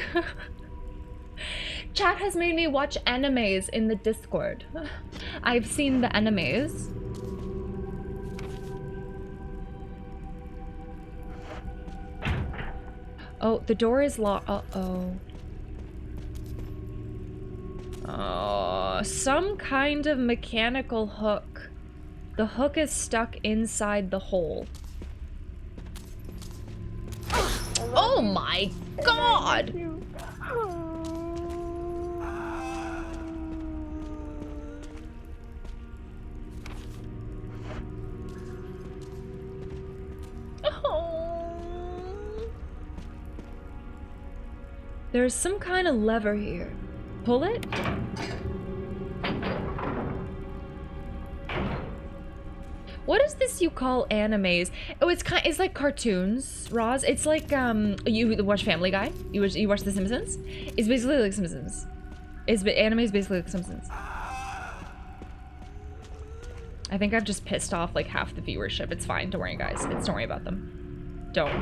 Chat has made me watch animes in the Discord. I've seen the animes. Oh, the door is locked. Uh-oh. Oh, some kind of mechanical hook. The hook is stuck inside the hole. Oh my god! There's some kind of lever here. Pull it? What is this you call animes? Oh, it's like cartoons, Roz. It's like you watch Family Guy. You watch The Simpsons. It's basically like Simpsons. Anime is basically like Simpsons. I think I've just pissed off like half the viewership. It's fine. Don't worry, guys. Don't worry about them. Don't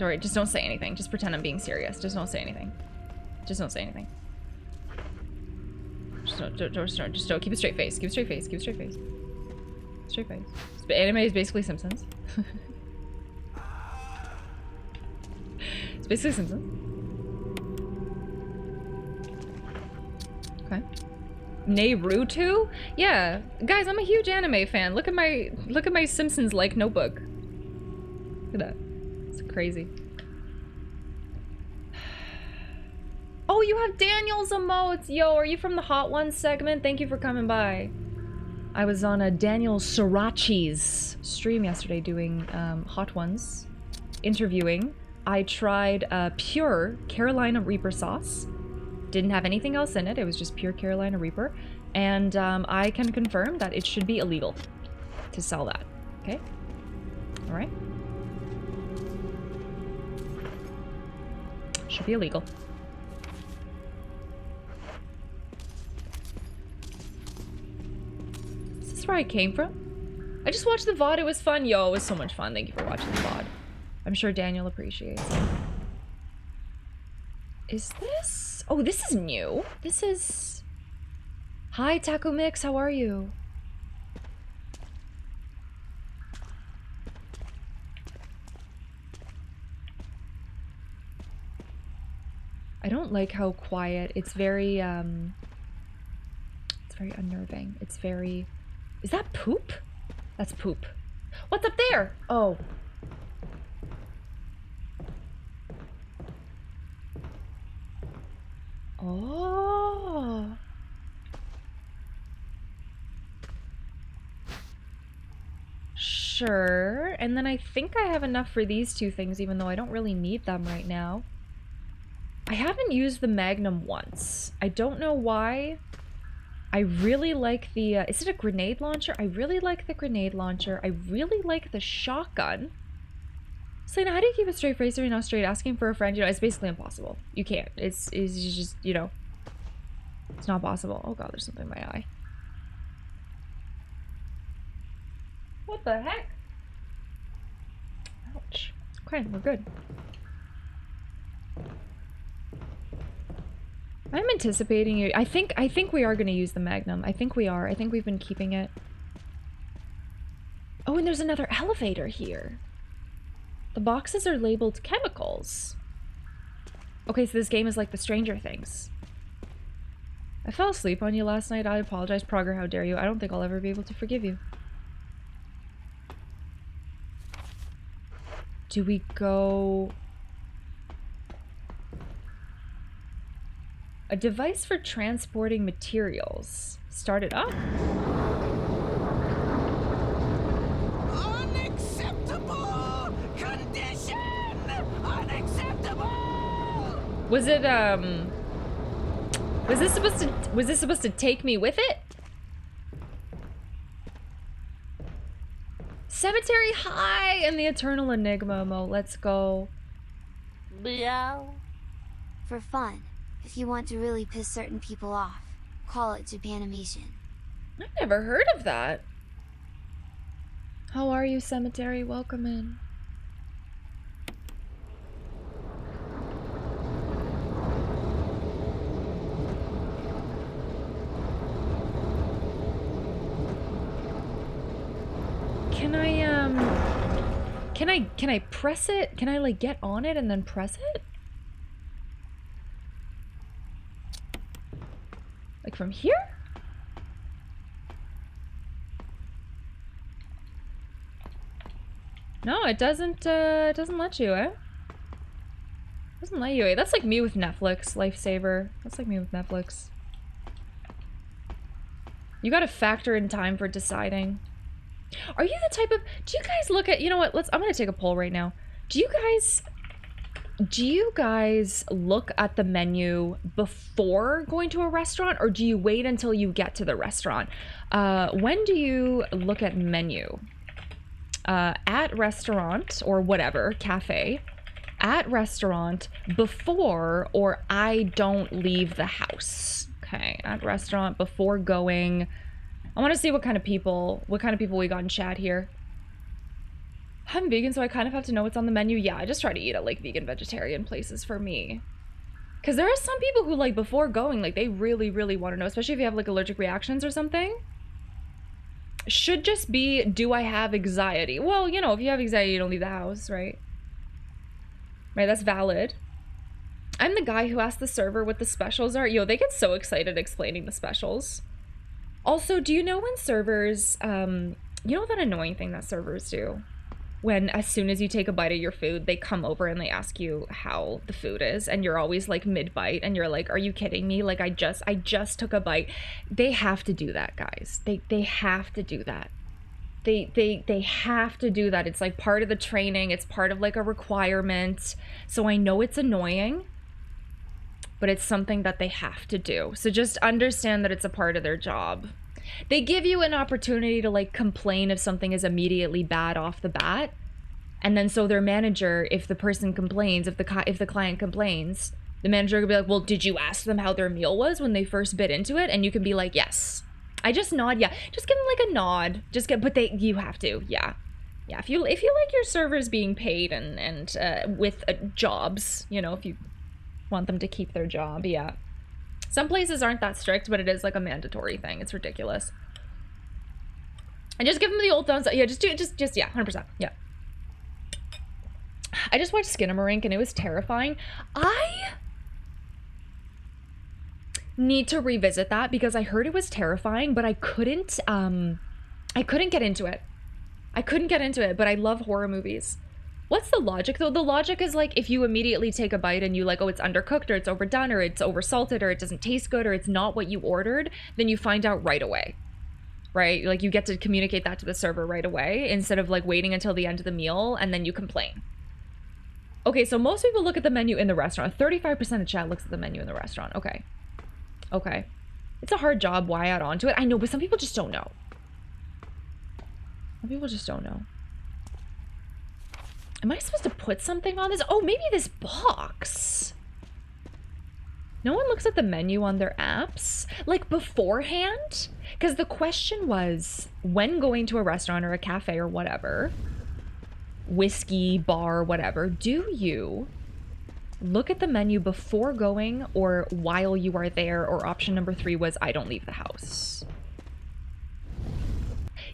worry. Just don't say anything. Just pretend I'm being serious. Just don't say anything. Just don't say anything. Just don't. Keep a straight face. Keep a straight face. Keep a straight face. Straight face. But anime is basically Simpsons. It's basically Simpsons. Okay. Naruto? Yeah. Guys, I'm a huge anime fan. Look at my Simpsons-like notebook. Look at that. It's crazy. Oh, you have Daniel's emotes! Yo, are you from the Hot Ones segment? Thank you for coming by. I was on a Daniel Srirachi's stream yesterday doing Hot Ones, interviewing. I tried pure Carolina Reaper sauce. Didn't have anything else in it. It was just pure Carolina Reaper. And I can confirm that it should be illegal to sell that. Okay? All right? Should be illegal. Is this where I came from? I just watched the VOD. It was fun. Yo, it was so much fun. Thank you for watching the VOD. I'm sure Daniel appreciates it. Is this? Oh, this is new. This is... Hi, Taco Mix. How are you? I don't like how quiet. It's very unnerving. It's very... Is that poop? That's poop. What's up there? Oh. Oh. Sure. And then I think I have enough for these two things, even though I don't really need them right now. I haven't used the Magnum once. I don't know why. I really like the... is it a grenade launcher? I really like the grenade launcher. I really like the shotgun. Celina, how do you keep a straight face or you're not straight? Asking for a friend, you know, it's basically impossible. You can't. It's just, you know... It's not possible. Oh god, there's something in my eye. What the heck? Ouch. Okay, we're good. I'm anticipating you. I think we are going to use the Magnum. I think we are. I think we've been keeping it. Oh, and there's another elevator here. The boxes are labeled chemicals. Okay, so this game is like the Stranger Things. I fell asleep on you last night. I apologize. Progress, how dare you? I don't think I'll ever be able to forgive you. Do we go... A device for transporting materials. Start it up. Unacceptable condition! Unacceptable! Was it, was this supposed to take me with it? Cemetery High and the Eternal Enigma, Mo. Let's go. Meow. For fun, if you want to really piss certain people off, call it Japanimation. I've never heard of that. How are you, Cemetery? Welcome in. Can I press it? Can I like get on it and then press it? Like from here? No, it doesn't let you, eh? Doesn't let you, eh? That's like me with Netflix, lifesaver. That's like me with Netflix. You gotta factor in time for deciding. Are you the type of... Do you guys look at... You know what? I'm gonna take a poll right now. Do you guys look at the menu before going to a restaurant, or do you wait until you get to the restaurant? When do you look at menu? At restaurant, or whatever, cafe. At restaurant, before, or I don't leave the house. Okay, at restaurant, before going... I want to see what kind of people we got in chat here. I'm vegan, so I kind of have to know what's on the menu. Yeah, I just try to eat at like vegan vegetarian places for me. Because there are some people who like before going, like they really, really want to know, especially if you have like allergic reactions or something. Should just be, do I have anxiety? Well, you know, if you have anxiety, you don't leave the house, right? Right, that's valid. I'm the guy who asked the server what the specials are. Yo, they get so excited explaining the specials. Also, do you know when servers, you know that annoying thing that servers do? When as soon as you take a bite of your food, they come over and they ask you how the food is, and you're always like mid-bite and you're like, are you kidding me? Like I just took a bite. They have to do that, guys. They have to do that. They have to do that. It's like part of the training. It's part of like a requirement. So I know it's annoying, but it's something that they have to do. So just understand that it's a part of their job. They give you an opportunity to like complain if something is immediately bad off the bat. And then so their manager, if the person complains, if the client complains, the manager will be like, well, did you ask them how their meal was when they first bit into it? And you can be like, yes. I just nod, yeah. Just give them like a nod. You have to, yeah. Yeah, if you like your servers being paid and with jobs, you know, if you want them to keep their job, yeah. Some places aren't that strict, but it is like a mandatory thing. It's ridiculous. And just give them the old thumbs up. Yeah, just yeah, 100%. Yeah. I just watched Skinamarink and it was terrifying. need to revisit that because I heard it was terrifying, but I couldn't get into it. I couldn't get into it, but I love horror movies. What's the logic though? The logic is like if you immediately take a bite and you like, oh, it's undercooked or it's overdone or it's oversalted or it doesn't taste good or it's not what you ordered, then you find out right away, right? Like you get to communicate that to the server right away instead of like waiting until the end of the meal and then you complain. Okay, so most people look at the menu in the restaurant. 35% of chat looks at the menu in the restaurant. Okay. Okay. It's a hard job. Why add on to it? I know, but some people just don't know. Some people just don't know. Am I supposed to put something on this? Oh, maybe this box. No one looks at the menu on their apps, like beforehand? Because the question was, when going to a restaurant or a cafe or whatever, whiskey, bar, whatever, do you look at the menu before going or while you are there? Or option number 3 was, I don't leave the house.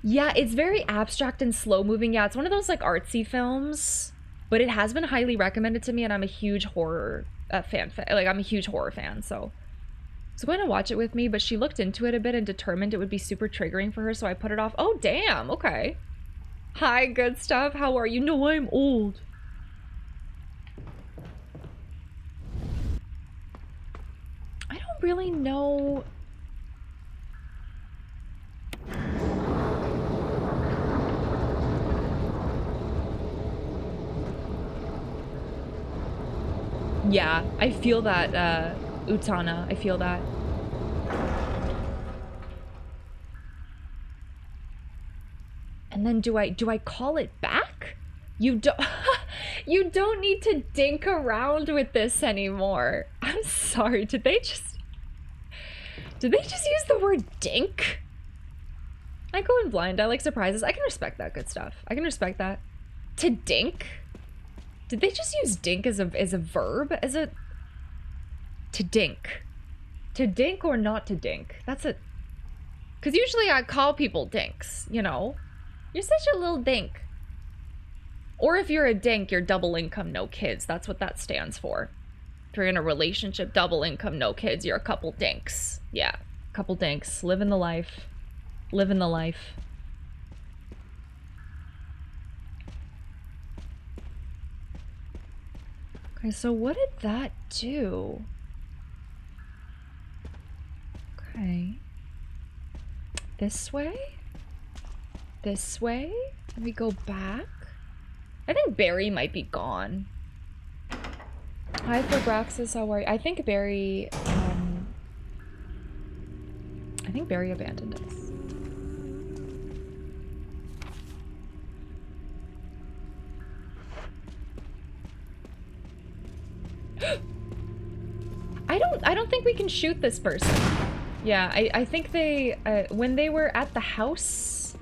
Yeah, it's very abstract and slow moving. Yeah, it's one of those like artsy films, but it has been highly recommended to me and I'm a huge horror fan. Like I'm a huge horror fan, so I was going to watch it with me, but she looked into it a bit and determined it would be super triggering for her, so I put it off. Oh, damn. Okay. Hi, good stuff. How are you? No, I'm old. I don't really know. Yeah, I feel that, Utana. I feel that. And then do I call it back? You don't you don't need to dink around with this anymore. I'm sorry, did they just use the word dink? I go in blind. I like surprises. I can respect that good stuff. I can respect that. To dink? Did they just use dink as a verb? To dink. To dink or not to dink? That's a... Because usually I call people dinks, you know? You're such a little dink. Or if you're a dink, you're double income, no kids. That's what that stands for. If you're in a relationship, double income, no kids, you're a couple dinks. Yeah, couple dinks. Living the life. Living the life. Okay, so what did that do? Okay. This way? This way? Can we go back? I think Barry might be gone. Hi, Fabraxis, how are you? I think Barry abandoned us. I don't think we can shoot this person. Yeah, I think they, when they were at the house,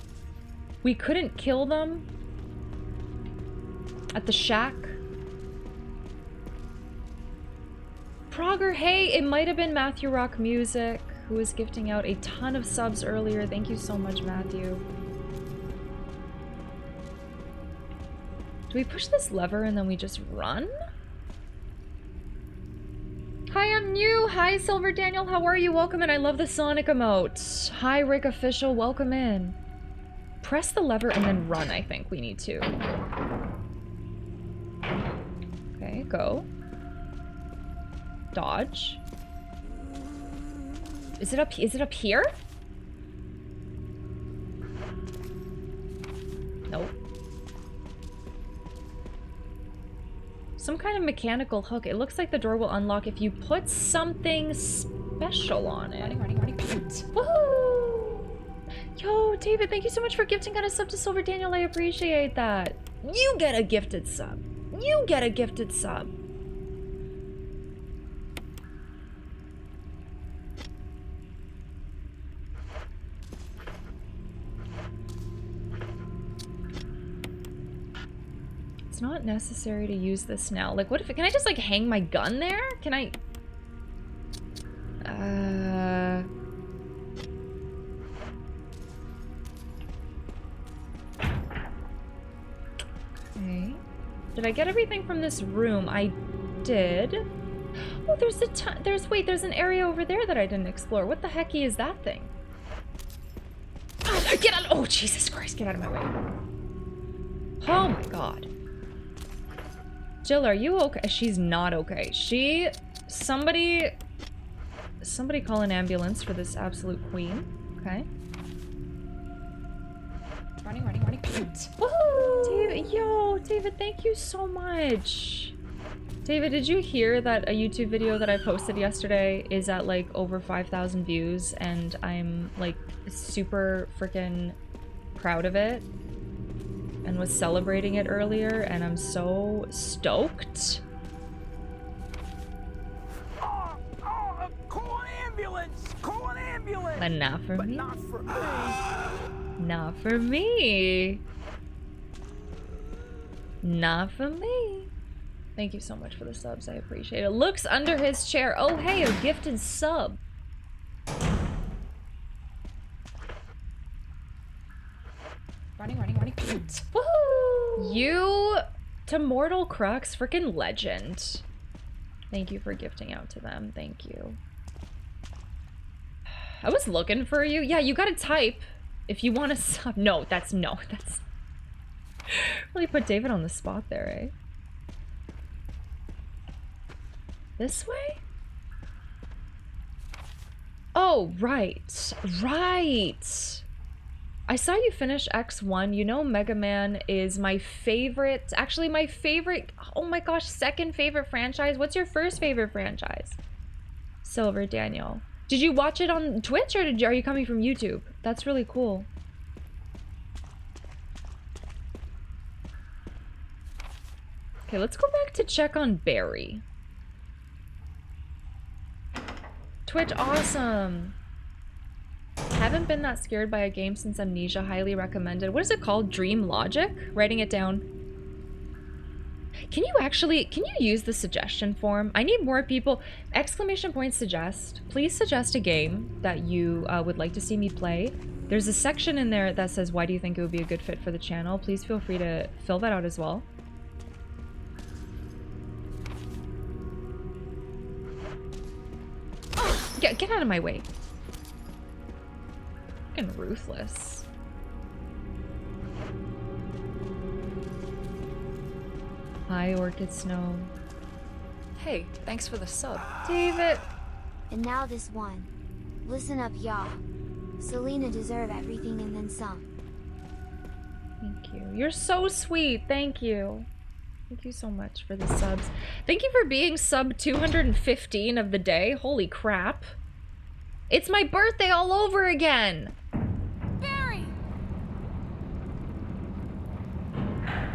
we couldn't kill them. At the shack. Progger, hey, it might have been Matthew Rock Music, who was gifting out a ton of subs earlier. Thank you so much, Matthew. Do we push this lever and then we just run? Hi, I'm new. Hi, Silver Daniel. How are you? Welcome in. I love the Sonic emote. Hi, Rick Official. Welcome in. Press the lever and then run, I think we need to. Okay, go. Dodge. Is it up here? Nope. Some kind of mechanical hook. It looks like the door will unlock if you put something special on it. Woohoo! Yo, David, thank you so much for gifting out a sub to Silver Daniel. I appreciate that. You get a gifted sub. You get a gifted sub. It's not necessary to use this now. Like, what if... Can I just, like, hang my gun there? Can I... Okay. Did I get everything from this room? I did. Oh, there's a ton. There's an area over there that I didn't explore. What the hecky is that thing? Get out! Oh, Jesus Christ! Get out of my way! Oh my God. Jill, are you okay? She's not okay. Somebody call an ambulance for this absolute queen. Okay. Running. Woohoo! David, thank you so much. David, did you hear that a YouTube video that I posted yesterday is at like over 5,000 views and I'm like super freaking proud of it and was celebrating it earlier and I'm so stoked. Call an ambulance! Call an ambulance! But not for me. Not for me. Not for me. Not for me. Thank you so much for the subs. I appreciate it. Looks under his chair. Oh, hey, a gifted sub. Running. Woohoo! You to Mortal Crux, freaking legend. Thank you for gifting out to them. Thank you. I was looking for you. Yeah, you gotta type if you want to sub. No, that's really put David on the spot there, eh? This way? Oh, right. I saw you finish X1. You know Mega Man is my favorite, actually my favorite, oh my gosh, second favorite franchise. What's your first favorite franchise? Silver Daniel. Did you watch it on Twitch or are you coming from YouTube? That's really cool. Okay, let's go back to check on Barry. Twitch, awesome. Haven't been that scared by a game since Amnesia. Highly recommended. What is it called? Dream Logic? Writing it down. Can you use the suggestion form? I need more people. Exclamation point suggest. Please suggest a game that you would like to see me play. There's a section in there that says, why do you think it would be a good fit for the channel? Please feel free to fill that out as well. Get out of my way. Fucking ruthless. Hi, Orchid Snow. Hey, thanks for the sub. David! And now this one. Listen up, y'all. Celina deserve everything and then some. Thank you. You're so sweet. Thank you. Thank you so much for the subs. Thank you for being sub 215 of the day. Holy crap. It's my birthday all over again. Barry!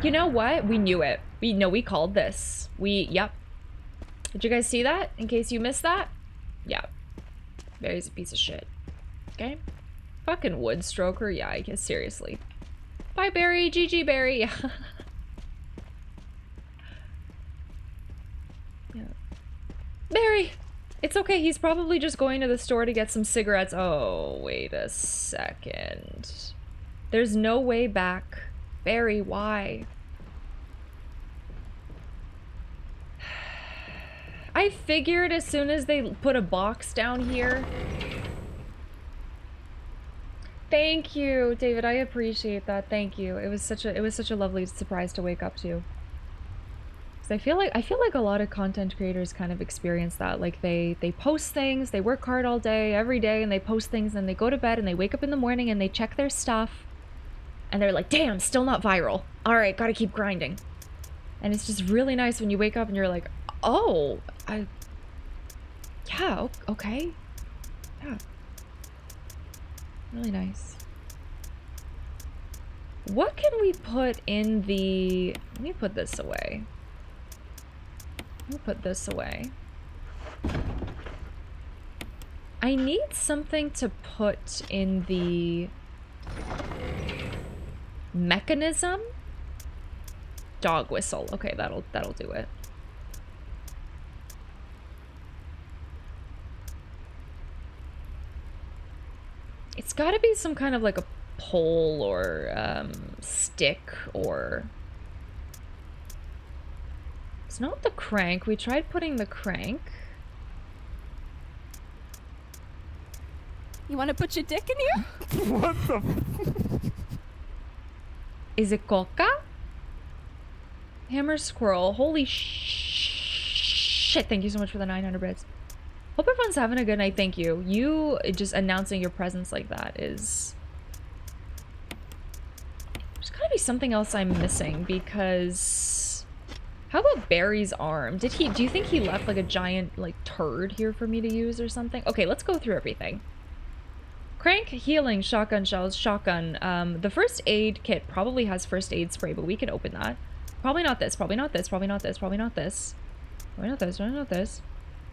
You know what? We knew it. We called this. Yep. Did you guys see that? In case you missed that? Yeah. Barry's a piece of shit. Okay? Fucking Woodstroker. Yeah, I guess seriously. Bye, Barry. GG, Barry. Yeah. Barry! It's okay, he's probably just going to the store to get some cigarettes. Oh, wait a second. There's no way back. Barry, why? I figured as soon as they put a box down here. Thank you, David. I appreciate that. Thank you. It was such a lovely surprise to wake up to. I feel like a lot of content creators kind of experience that. Like they post things, they work hard all day, every day, and they post things, and they go to bed and they wake up in the morning and they check their stuff and they're like, damn, still not viral. All right, gotta keep grinding. And it's just really nice when you wake up and you're like, oh, yeah, okay. Yeah. Really nice. What can we put in the... Let me put this away. I need something to put in the mechanism. Dog whistle. Okay, that'll do it. It's got to be some kind of like a pole or stick or It's not the crank. We tried putting the crank. You want to put your dick in here? What the? Is it coca? Hammer squirrel. Holy shit. Thank you so much for the 900 bits. Hope everyone's having a good night. Thank you. You just announcing your presence like that is... There's gotta be something else I'm missing because... How about Barry's arm? Do you think he left like a giant like turd here for me to use or something? Okay, let's go through everything. Crank, healing, shotgun shells, shotgun. The first aid kit probably has first aid spray, but we can open that. Probably not this, probably not this, probably not this, probably not this. Probably not this, probably not this.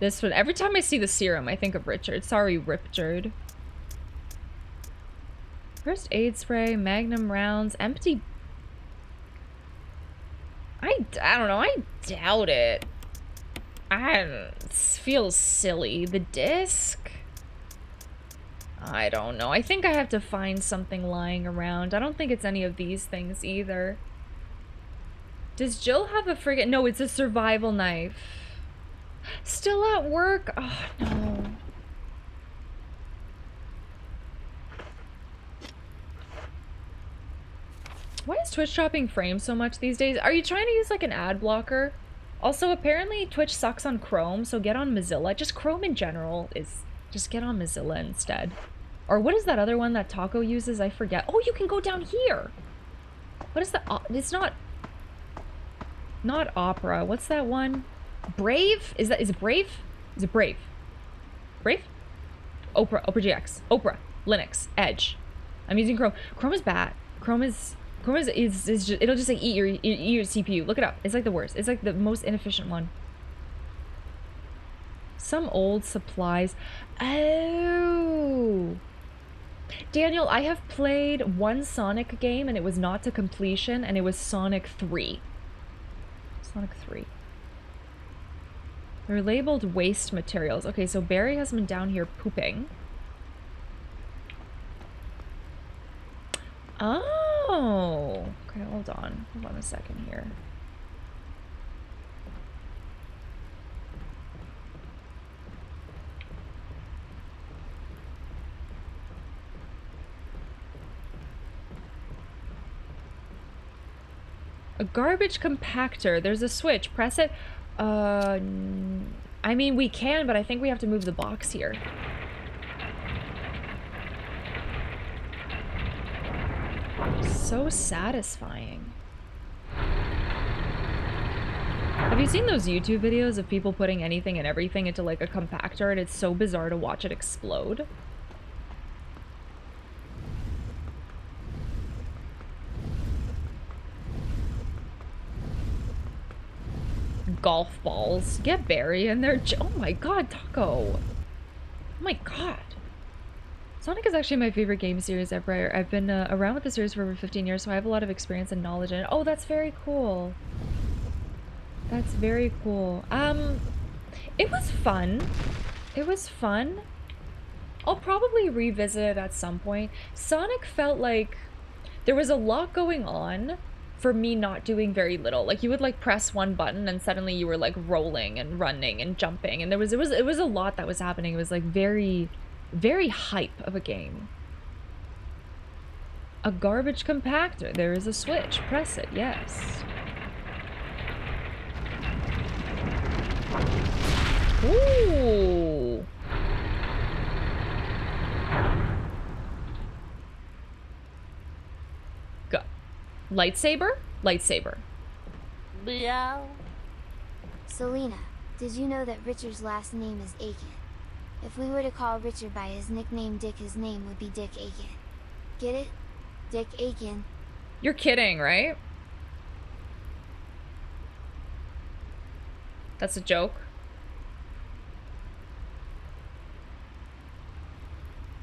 This one. Every time I see the serum, I think of Richard. Sorry, Richard. First aid spray, magnum rounds, empty... I don't know, I doubt it. It feels silly. The disc? I don't know. I think I have to find something lying around. I don't think it's any of these things either. Does Jill have a friggin... No, it's a survival knife. Still at work? Oh, no. Why is Twitch dropping frames so much these days? Are you trying to use like an ad blocker? Also, apparently Twitch sucks on Chrome, so get on Mozilla. Just Chrome in general is... Just get on Mozilla instead. Or what is that other one that Taco uses? I forget. Oh, you can go down here! What is that? It's not... Not Opera. What's that one? Brave? Is it Brave? Is it Brave? Brave? Opera GX. Opera. Linux. Edge. I'm using Chrome. Chrome is bad. Chrome is just, it'll just like eat your CPU. Look it up. It's like the worst. It's like the most inefficient one. Some old supplies. Oh. Daniel, I have played one Sonic game and it was not to completion and it was Sonic 3. Sonic 3. They're labeled waste materials. Okay, so Barry has been down here pooping. Oh. Okay, hold on. Hold on a second here. A garbage compactor. There's a switch. Press it. I mean, we can, but I think we have to move the box here. So satisfying. Have you seen those YouTube videos of people putting anything and everything into like a compactor and it's so bizarre to watch it explode? Golf balls. Get Barry in there. Oh my god, Taco. Oh my god. Sonic is actually my favorite game series ever. I've been around with the series for over 15 years, so I have a lot of experience and knowledge in it. Oh, that's very cool. That's very cool. It was fun. It was fun. I'll probably revisit it at some point. Sonic felt like there was a lot going on for me not doing very little. Like you would like press one button and suddenly you were like rolling and running and jumping, and it was a lot that was happening. It was like very hype of a game. A garbage compactor. There is a switch. Press it. Yes. Ooh. Go. Lightsaber? Lightsaber. Meow. Celina, did you know that Richard's last name is Aiken? If we were to call Richard by his nickname Dick, his name would be Dick Aiken. Get it? Dick Aiken. You're kidding, right? That's a joke.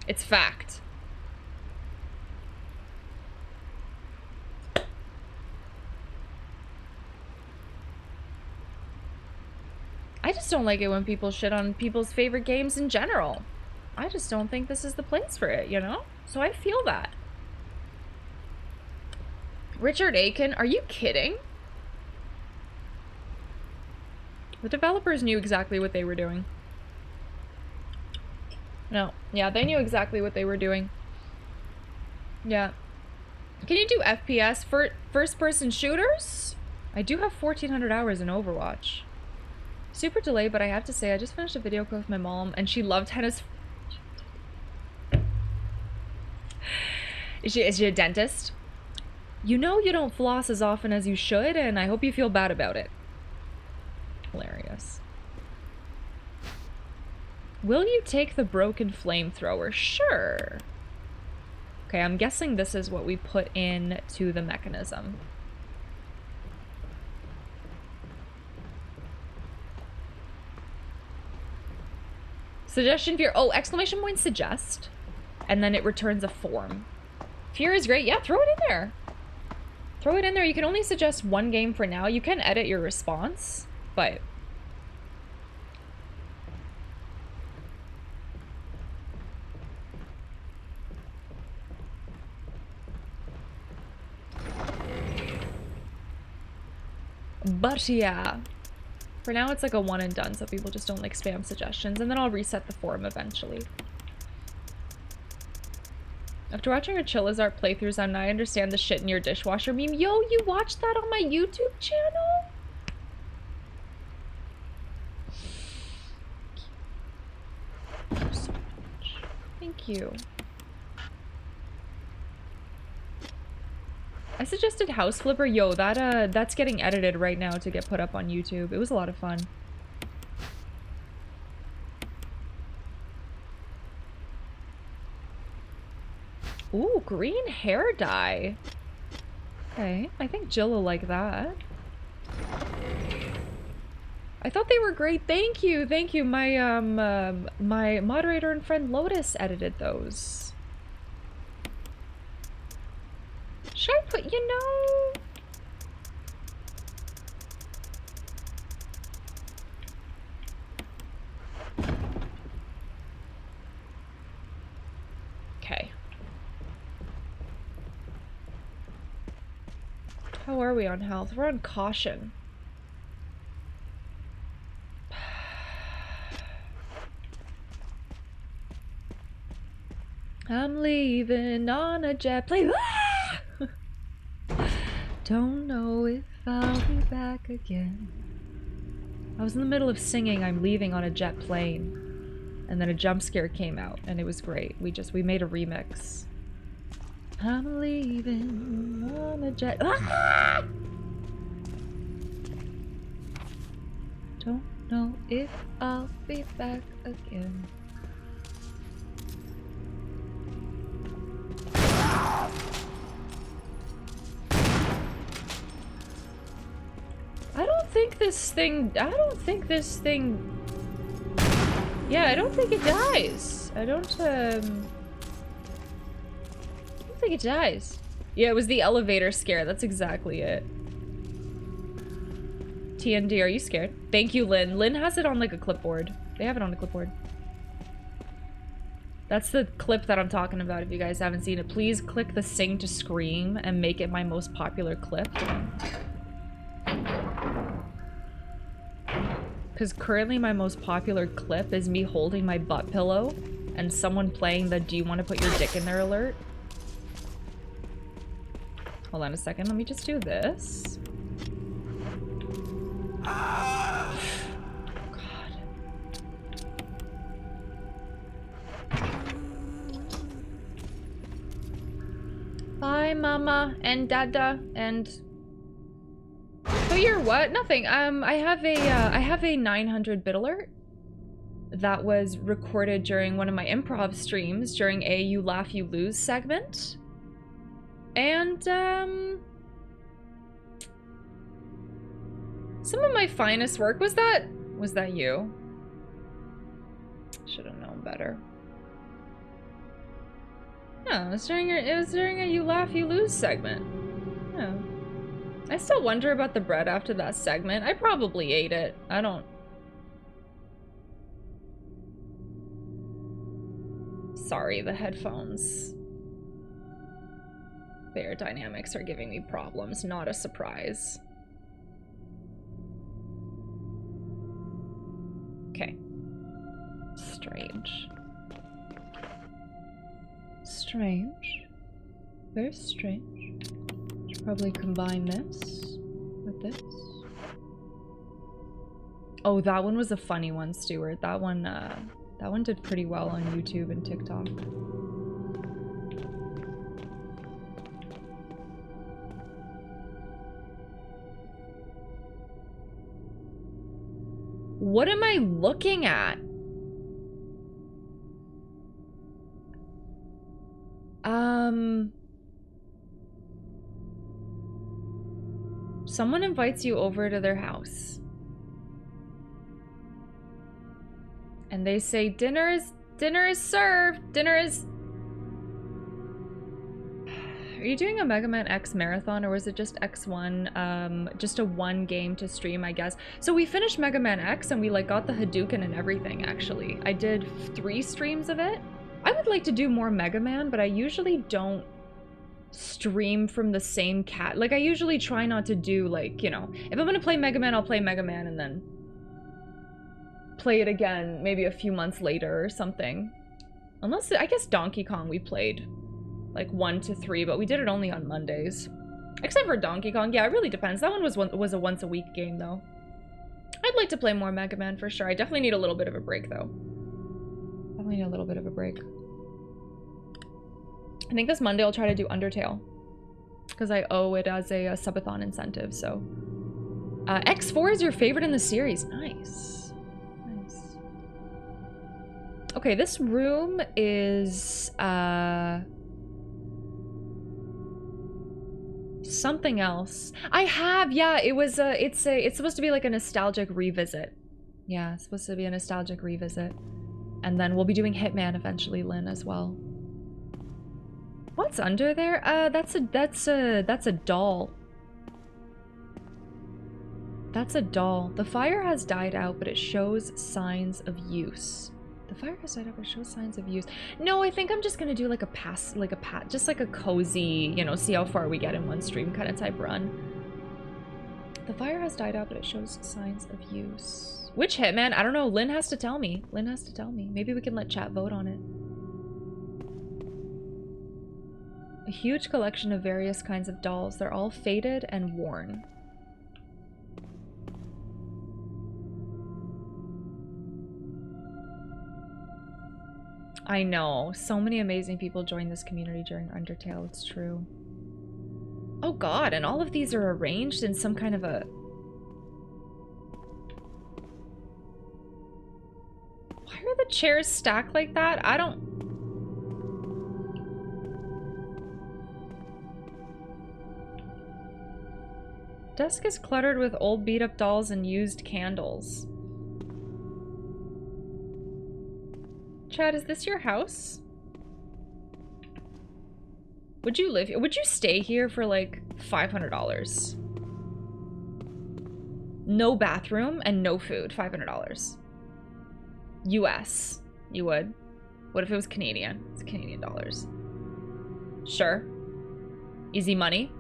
It's fact. I just don't like it when people shit on people's favorite games in general. I just don't think this is the place for it, you know? So I feel that. Richard Aiken, are you kidding? The developers knew exactly what they were doing. No, yeah, they knew exactly what they were doing. Yeah. Can you do FPS for first-person shooters? I do have 1,400 hours in Overwatch. Super delayed, but I have to say, I just finished a video call with my mom, and she loved tennis. Is she a dentist? You know you don't floss as often as you should, and I hope you feel bad about it. Hilarious. Will you take the broken flamethrower? Sure. Okay, I'm guessing this is what we put in to the mechanism. Suggestion fear. Oh, exclamation point suggest. And then it returns a form. Fear is great. Yeah, throw it in there. Throw it in there. You can only suggest one game for now. You can edit your response, but... But yeah, for now it's like a one and done, so people just don't like spam suggestions, and then I'll reset the form eventually. After watching your Chillazart playthroughs on I understand the shit in your dishwasher meme. Yo, you watched that on my YouTube channel? Thank you so much. Thank you. I suggested House Flipper. Yo, that's getting edited right now to get put up on YouTube. It was a lot of fun. Ooh, green hair dye. Okay, I think Jill will like that. I thought they were great. Thank you, thank you. My my moderator and friend Lotus edited those. Should I put, you know? Okay. How are we on health? We're on caution. I'm leaving on a jet plane. Don't know if I'll be back again. I was in the middle of singing I'm leaving on a jet plane, and then a jump scare came out, and it was great. We made a remix. I'm leaving on a jet. Ah! Don't know if I'll be back again. I don't think this thing, yeah, I don't think it dies. I don't think it dies. Yeah, it was the elevator scare. That's exactly it. TND, are you scared? Thank you, Lynn. Lynn has it on like a clipboard. They have it on a clipboard. That's the clip that I'm talking about. If you guys haven't seen it, please click the sing to scream and make it my most popular clip. Because currently my most popular clip is me holding my butt pillow and someone playing the "Do you want to put your dick in there" alert. Hold on a second, let me just do this. Oh, God. Bye, Mama and Dada and... So you're what? Nothing. I have a 900 bit alert that was recorded during one of my improv streams during a You Laugh You Lose segment. And some of my finest work was that you? Should have known better. No, it was during a You Laugh You Lose segment. No. I still wonder about the bread after that segment. I probably ate it. I don't... Sorry, the headphones. Their dynamics are giving me problems. Not a surprise. Okay. Strange. Strange. Very strange. Should probably combine this with this. Oh, that one was a funny one, Stuart. That one did pretty well on YouTube and TikTok. What am I looking at? Someone invites you over to their house. And they say dinner is served. Dinner is... Are you doing a Mega Man X marathon, or was it just X1? Just a one game to stream, I guess. So we finished Mega Man X and we like got the Hadouken and everything, actually. I did 3 streams of it. I would like to do more Mega Man, but I usually don't stream from the same cat. Like, I usually try not to do, like, you know, if I'm gonna play Mega Man, I'll play Mega Man and then play it again maybe a few months later or something. Unless, I guess Donkey Kong we played like 1 to 3, but we did it only on Mondays. Except for Donkey Kong. Yeah, it really depends. That one was a once a week game though. I'd like to play more Mega Man for sure. I definitely need a little bit of a break though. Definitely need a little bit of a break. I think this Monday I'll try to do Undertale, because I owe it as a subathon incentive. So X4 is your favorite in the series. Nice. Nice. Okay, this room is something else. I have, yeah, it was it's supposed to be like a nostalgic revisit. Yeah, it's supposed to be a nostalgic revisit. And then we'll be doing Hitman eventually, Lynn, as well. What's under there? That's a doll. That's a doll. The fire has died out, but it shows signs of use. The fire has died out, but it shows signs of use. No, I think I'm just gonna do like a just like a cozy, you know, see how far we get in one stream kind of type run. The fire has died out, but it shows signs of use. Which Hitman? I don't know. Lynn has to tell me. Lynn has to tell me. Maybe we can let chat vote on it. A huge collection of various kinds of dolls. They're all faded and worn. I know. So many amazing people joined this community during Undertale. It's true. Oh god, and all of these are arranged in some kind of a... Why are the chairs stacked like that? I don't... Desk is cluttered with old beat-up dolls and used candles. Chad, is this your house? Would you live here? Would you stay here for like $500? No bathroom and no food. $500. US. You would? What if it was Canadian? It's Canadian dollars. Sure. Easy money.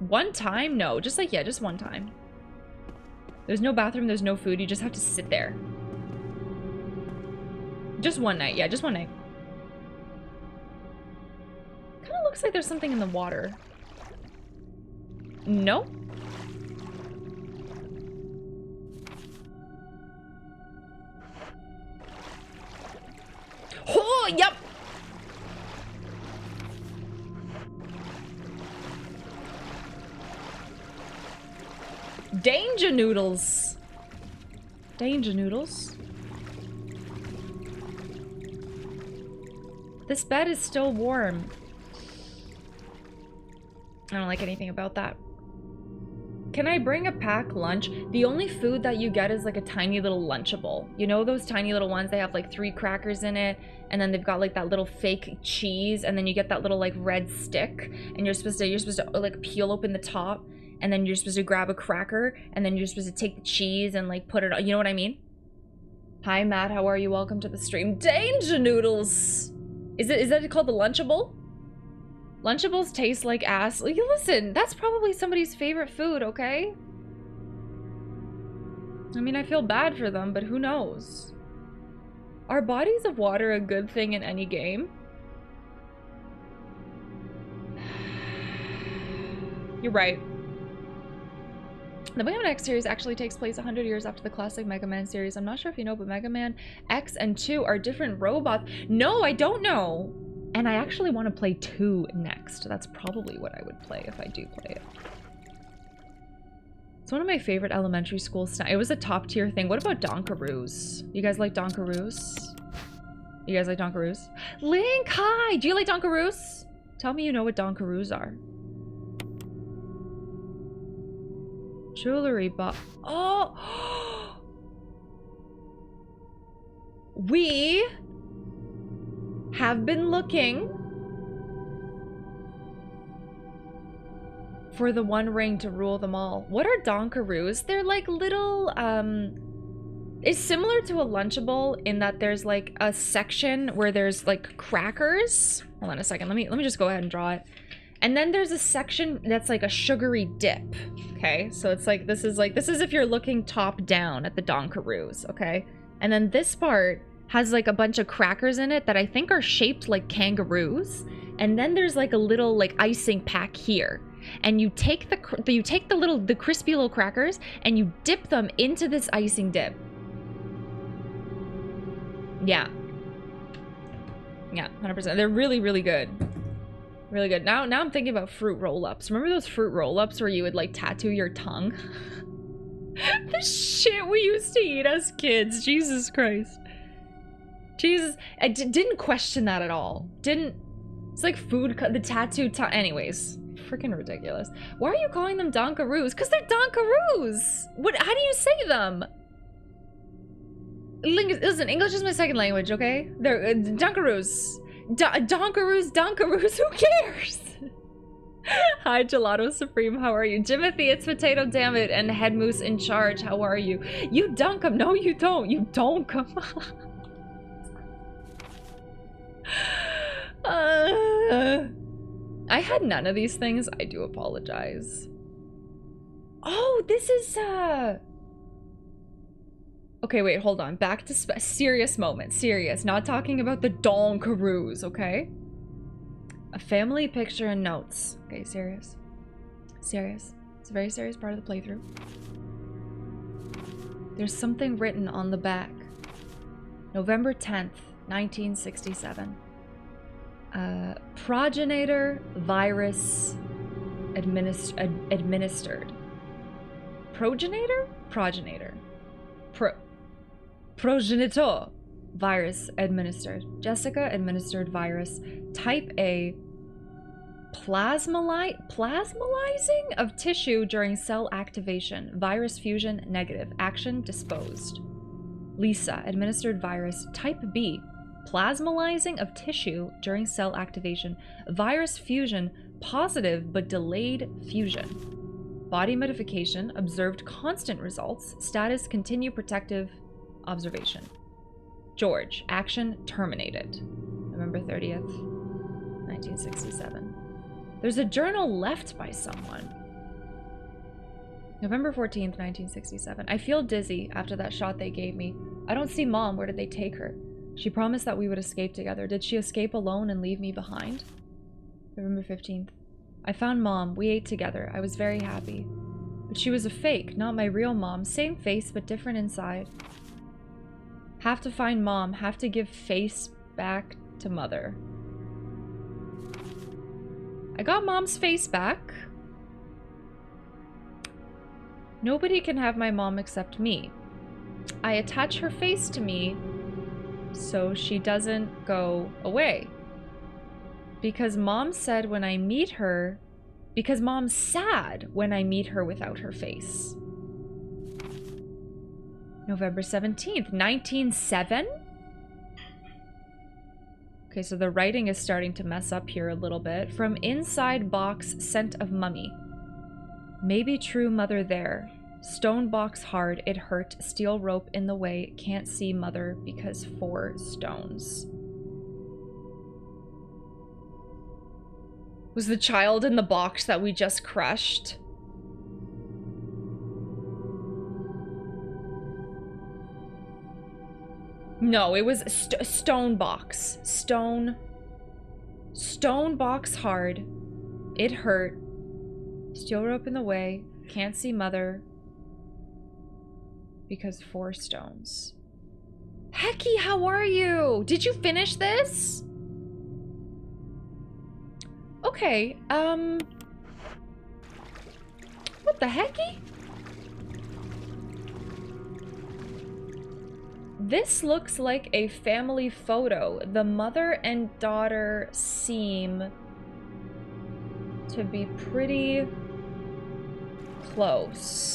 One time? No. Just like, yeah, just one time. There's no bathroom, there's no food. You just have to sit there. Just one night. Yeah, just one night. Kind of looks like there's something in the water. No? Oh, yep. Danger noodles. Danger noodles. This bed is still warm. I don't like anything about that. Can I bring a pack lunch? The only food that you get is like a tiny little Lunchable. You know those tiny little ones? They have like 3 crackers in it, and then they've got like that little fake cheese, and then you get that little like red stick, and you're supposed to like peel open the top, and then you're supposed to grab a cracker, and then you're supposed to take the cheese and like put it on. You know what I mean? Hi Matt, how are you? Welcome to the stream. Danger noodles. Is that called the Lunchable? Lunchables taste like ass. Listen, that's probably somebody's favorite food, okay? I mean, I feel bad for them, but who knows? Are bodies of water a good thing in any game? You're right. The Mega Man X series actually takes place 100 years after the classic Mega Man series. I'm not sure if you know, but Mega Man X and 2 are different robots. No, I don't know. And I actually want to play 2 next. That's probably what I would play if I do play it. It's one of my favorite elementary school snacks. It was a top tier thing. What about Donkaroos? You guys like Donkaroos? You guys like Donkaroos? Link, hi! Do you like Donkaroos? Tell me you know what Donkaroos are. Jewelry box. Oh! We have been looking for the one ring to rule them all. What are Donkaroos? They're like little, it's similar to a Lunchable in that there's like a section where there's like crackers. Hold on a second. Let me just go ahead and draw it. And then there's a section that's like a sugary dip. Okay, so it's like this is if you're looking top down at the Donkaroos, okay? And then this part has like a bunch of crackers in it that I think are shaped like kangaroos. And then there's like a little like icing pack here. And you take the crispy little crackers and you dip them into this icing dip. Yeah. Yeah, 100%. They're really, really good. Really good. Now I'm thinking about fruit roll-ups. Remember those fruit roll-ups where you would like tattoo your tongue? The shit we used to eat as kids. Jesus Christ. Jesus. I didn't question that at all. It's like food, the tattoo tongue. Anyways. Freaking ridiculous. Why are you calling them Donkaroos? Because they're Donkaroos. How do you say them? Listen, English is my second language, okay? They're Donkaroos. Donkaroos, who cares? Hi, Gelato Supreme, how are you? Jimothy, it's Potato Dammit, and Head Moose in charge, how are you? You dunk 'em. No, you don't. You dunk 'em. I had none of these things. I do apologize. Oh, this is, okay, wait, hold on. Back to serious moment. Serious. Not talking about the Donkaroos, okay? A family picture and notes. Okay, serious. Serious. It's a very serious part of the playthrough. There's something written on the back. November 10th, 1967. Progenitor virus administered. Progenitor? Progenitor. Progenitor virus administered. Jessica administered virus. Type A. Plasmalizing of tissue during cell activation. Virus fusion negative. Action disposed. Lisa administered virus. Type B. Plasmalizing of tissue during cell activation. Virus fusion positive but delayed fusion. Body modification observed constant results. Status continue protective observation. George, action terminated. November 30th, 1967. There's a journal left by someone. November 14th, 1967. I feel dizzy after that shot they gave me. I don't see Mom. Where did they take her? She promised that we would escape together. Did she escape alone and leave me behind? November 15th. I found Mom. We ate together. I was very happy. But she was a fake, not my real mom. Same face, but different inside. Have to find Mom. Have to give face back to Mother. I got Mom's face back. Nobody can have my mom except me. I attach her face to me so she doesn't go away. Because Mom said when I meet her, because Mom's sad when I meet her without her face. November 17th, 1907? Okay, so the writing is starting to mess up here a little bit. From inside box, scent of mummy. Maybe true mother there. Stone box hard, it hurt. Steel rope in the way. Can't see mother because 4 stones. Was the child in the box that we just crushed? No, it was stone box. Stone box hard. It hurt. Steel rope in the way. Can't see mother. Because 4 stones. Hecky, how are you? Did you finish this? Okay, what the hecky? This looks like a family photo. The mother and daughter seem to be pretty close.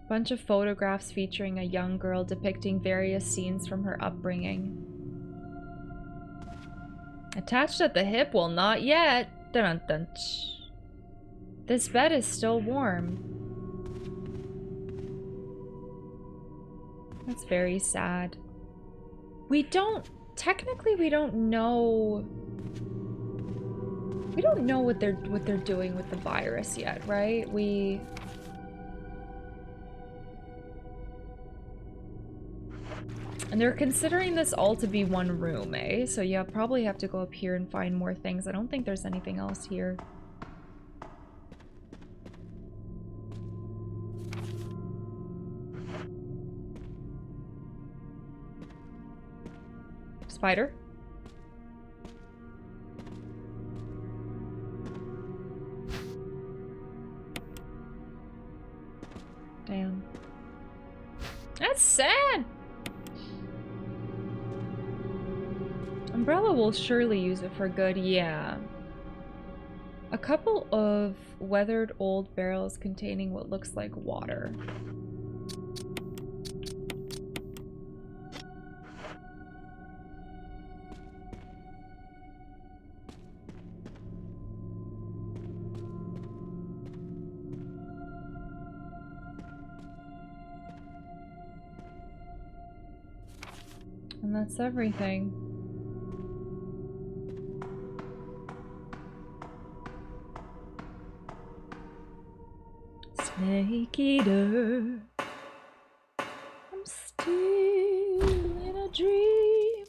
Bunch of photographs featuring a young girl depicting various scenes from her upbringing. Attached at the hip? Well, not yet. Dun -dun -dun. This bed is still warm. That's very sad. Technically we don't know what they're doing with the virus yet, right? And they're considering this all to be one room, eh? So yeah, probably have to go up here and find more things. I don't think there's anything else here. Spider? Damn. That's sad! Umbrella will surely use it for good, yeah. A couple of weathered old barrels containing what looks like water. And that's everything. Snake eater, I'm still in a dream.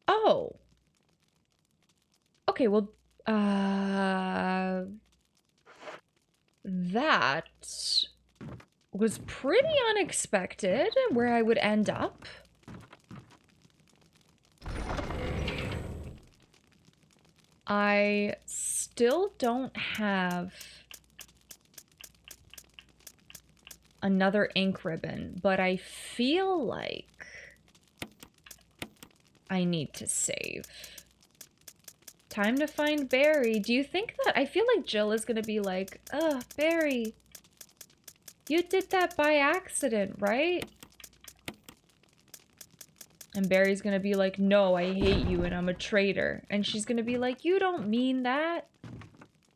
Oh. Okay, well, that was pretty unexpected where I would end up. I still don't have another ink ribbon, but I feel like I need to save. Time to find Barry. Do you think that... I feel like Jill is gonna be like, ugh, Barry, you did that by accident, right? And Barry's gonna be like, no, I hate you and I'm a traitor. And she's gonna be like, you don't mean that.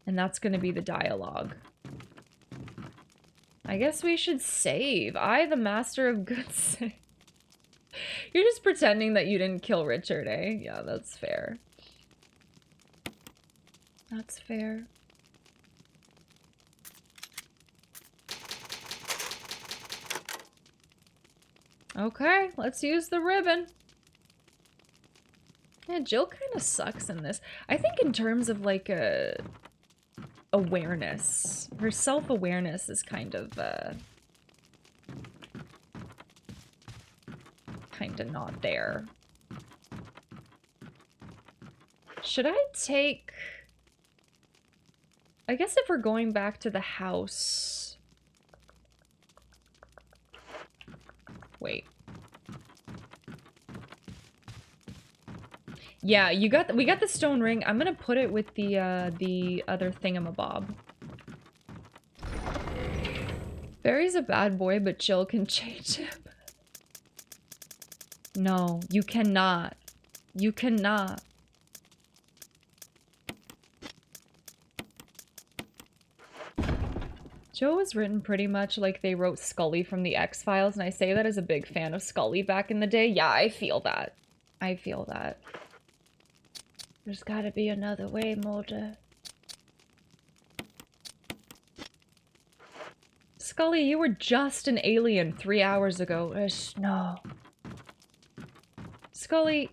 And that's gonna be the dialogue. I guess we should save. I, the master of good save. You're just pretending that you didn't kill Richard, eh? Yeah, that's fair. That's fair. Okay, let's use the ribbon. Yeah, Jill kind of sucks in this. I think in terms of like awareness, her self-awareness is kind of not there. Should I take... I guess if we're going back to the house... Wait. Yeah, we got the stone ring. I'm gonna put it with the other thingamabob. Barry's a bad boy, but Jill can change him. No, you cannot. You cannot. Joe was written pretty much like they wrote Scully from the X-Files, and I say that as a big fan of Scully back in the day. Yeah, I feel that. I feel that. There's gotta be another way, Mulder. Scully, you were just an alien 3 hours ago. No. Scully,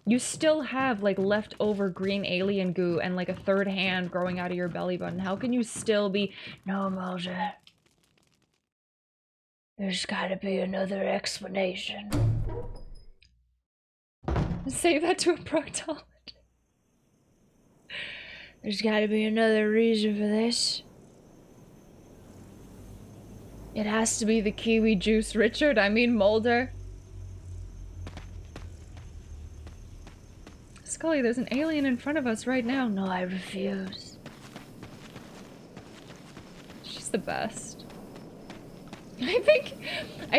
you still have, like, leftover green alien goo and, like, a third hand growing out of your belly button. How can you still be... No, Mulder. There's gotta be another explanation. Say that to a proctologist. There's gotta be another reason for this. It has to be the kiwi juice, Richard. I mean, Mulder. Scully, there's an alien in front of us right now. No, I refuse. She's the best. I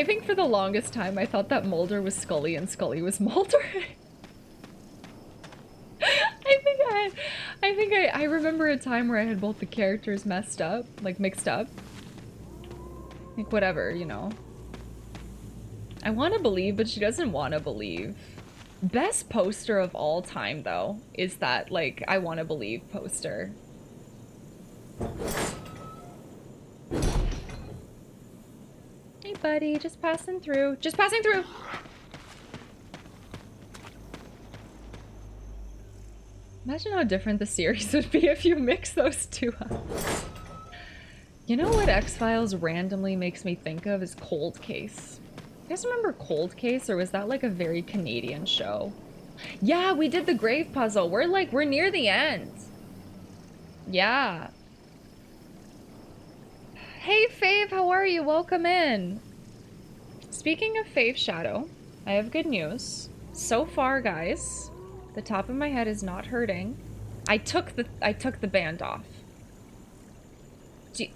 think for the longest time I thought that Mulder was Scully and Scully was Mulder. I remember a time where I had both the characters messed up, like mixed up. Like whatever, you know. I want to believe, but she doesn't want to believe. Best poster of all time, though, is that, like, I want to believe poster. Hey, buddy, just passing through. Just passing through! Imagine how different the series would be if you mix those two up. You know what X-Files randomly makes me think of is Cold Case. You guys remember Cold Case, or was that like a very Canadian show? Yeah, we did the grave puzzle. We're near the end. Yeah. Hey, Fave, how are you? Welcome in. Speaking of Fave Shadow, I have good news. So far, guys, the top of my head is not hurting. I took the band off.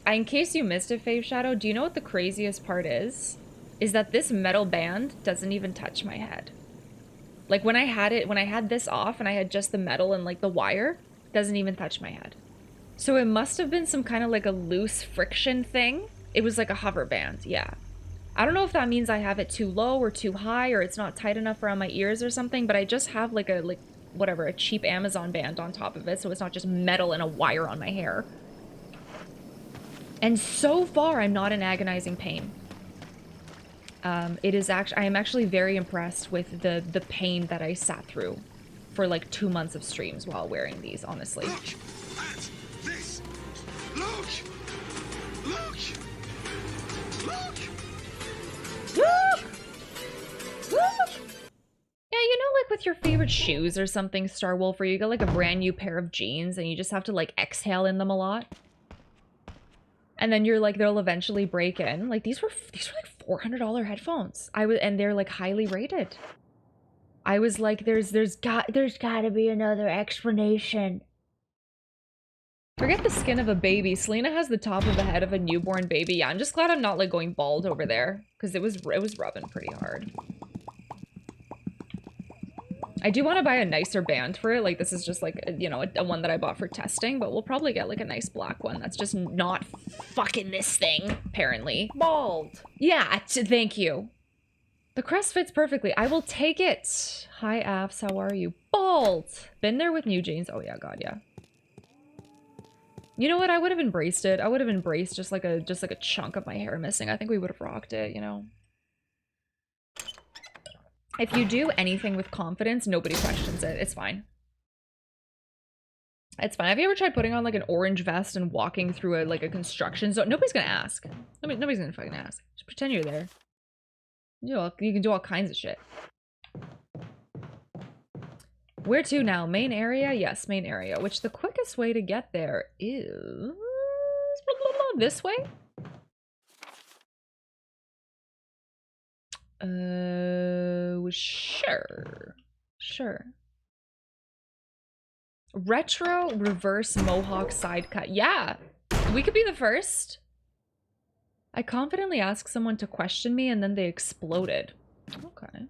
In case you missed it, Fave Shadow, do you know what the craziest part is? Is that this metal band doesn't even touch my head. Like when I had this off and I had just the metal and like the wire, doesn't even touch my head. So it must have been some kind of like a loose friction thing. It was like a hover band, yeah. I don't know if that means I have it too low or too high or it's not tight enough around my ears or something, but I just have like a, whatever, a cheap Amazon band on top of it, so it's not just metal and a wire on my hair. And so far, I'm not in agonizing pain. I am actually very impressed with the pain that I sat through for like 2 months of streams while wearing these, honestly. Look at this! Look! Look! Look! Look! Look! Yeah, you know, like with your favorite shoes or something, Starwolf, where you get like a brand new pair of jeans and you just have to like exhale in them a lot. And then you're like, they'll eventually break in. Like these were like $400 headphones. And they're like highly rated. I was like, there's gotta be another explanation. Forget the skin of a baby. Celina has the top of the head of a newborn baby. Yeah, I'm just glad I'm not like going bald over there, because it was rubbing pretty hard. I do want to buy a nicer band for it. Like, this is just like, you know, a one that I bought for testing, but we'll probably get like a nice black one that's just not fucking this thing, apparently. Bald. Yeah, thank you. The crest fits perfectly. I will take it. Hi, Afs. How are you? Bald. Been there with new jeans. Oh, yeah, God, yeah. You know what? I would have embraced it. I would have embraced just like a chunk of my hair missing. I think we would have rocked it, you know? If you do anything with confidence, nobody questions it. It's fine. It's fine. Have you ever tried putting on like an orange vest and walking through a construction zone? Nobody's gonna ask. Nobody's gonna fucking ask. Just pretend you're there. You can do all kinds of shit. Where to now? Main area? Yes, main area. Which the quickest way to get there is this way? Sure. Sure. Retro reverse mohawk side cut. Yeah, we could be the first. I confidently asked someone to question me and then they exploded. Okay.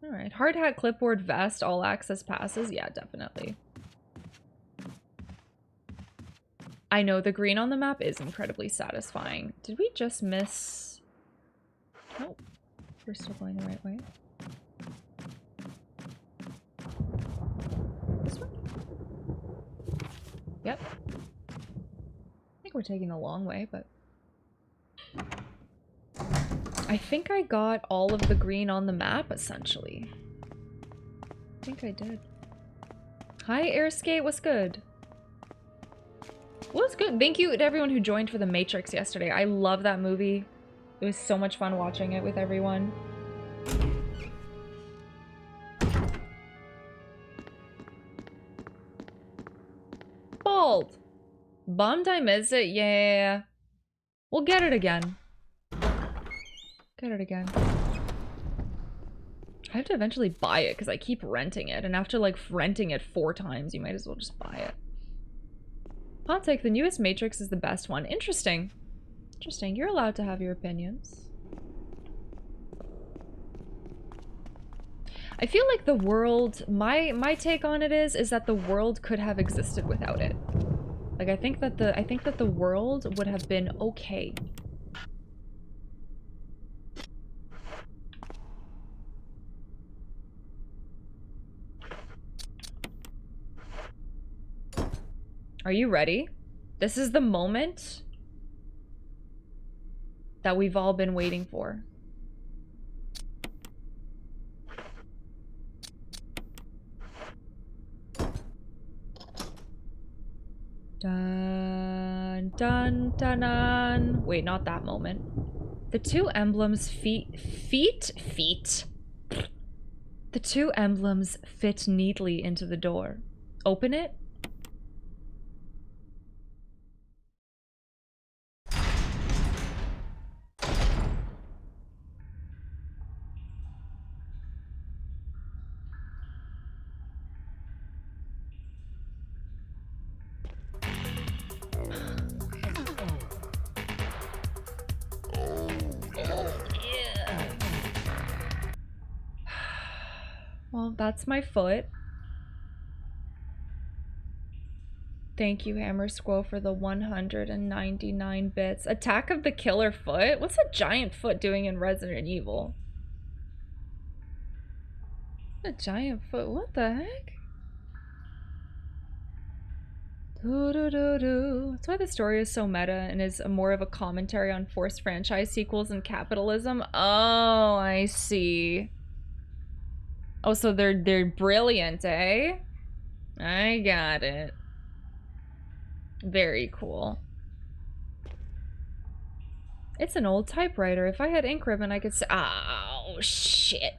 All right. Hard hat, clipboard, vest, all access passes. Yeah, definitely. I know the green on the map is incredibly satisfying. Did we just miss... Nope. We're still going the right way. This one? Yep. I think we're taking the long way, but... I think I got all of the green on the map, essentially. I think I did. Hi, Airskate, what's good? What's good? Thank you to everyone who joined for The Matrix yesterday. I love that movie. It was so much fun watching it with everyone. Bald! Bummed I missed it? Yeah. We'll get it again. Get it again. I have to eventually buy it because I keep renting it. And after like renting it 4 times, you might as well just buy it. Hot take, the newest Matrix is the best one. Interesting. Interesting. You're allowed to have your opinions. I feel like the world, my take on it is that the world could have existed without it. Like I think that the world would have been okay. Are you ready? This is the moment that we've all been waiting for. Dun dun dun dun. Wait, not that moment. The 2 emblems feet. The 2 emblems fit neatly into the door. Open it. Well, that's my foot. Thank you, Hammer Squirrel, for the 199 bits. Attack of the Killer Foot? What's a giant foot doing in Resident Evil? A giant foot? What the heck? That's why the story is so meta and is more of a commentary on forced franchise sequels and capitalism. Oh, I see. Oh, so they're brilliant, eh? I got it. Very cool. It's an old typewriter. If I had ink ribbon, I could oh, shit.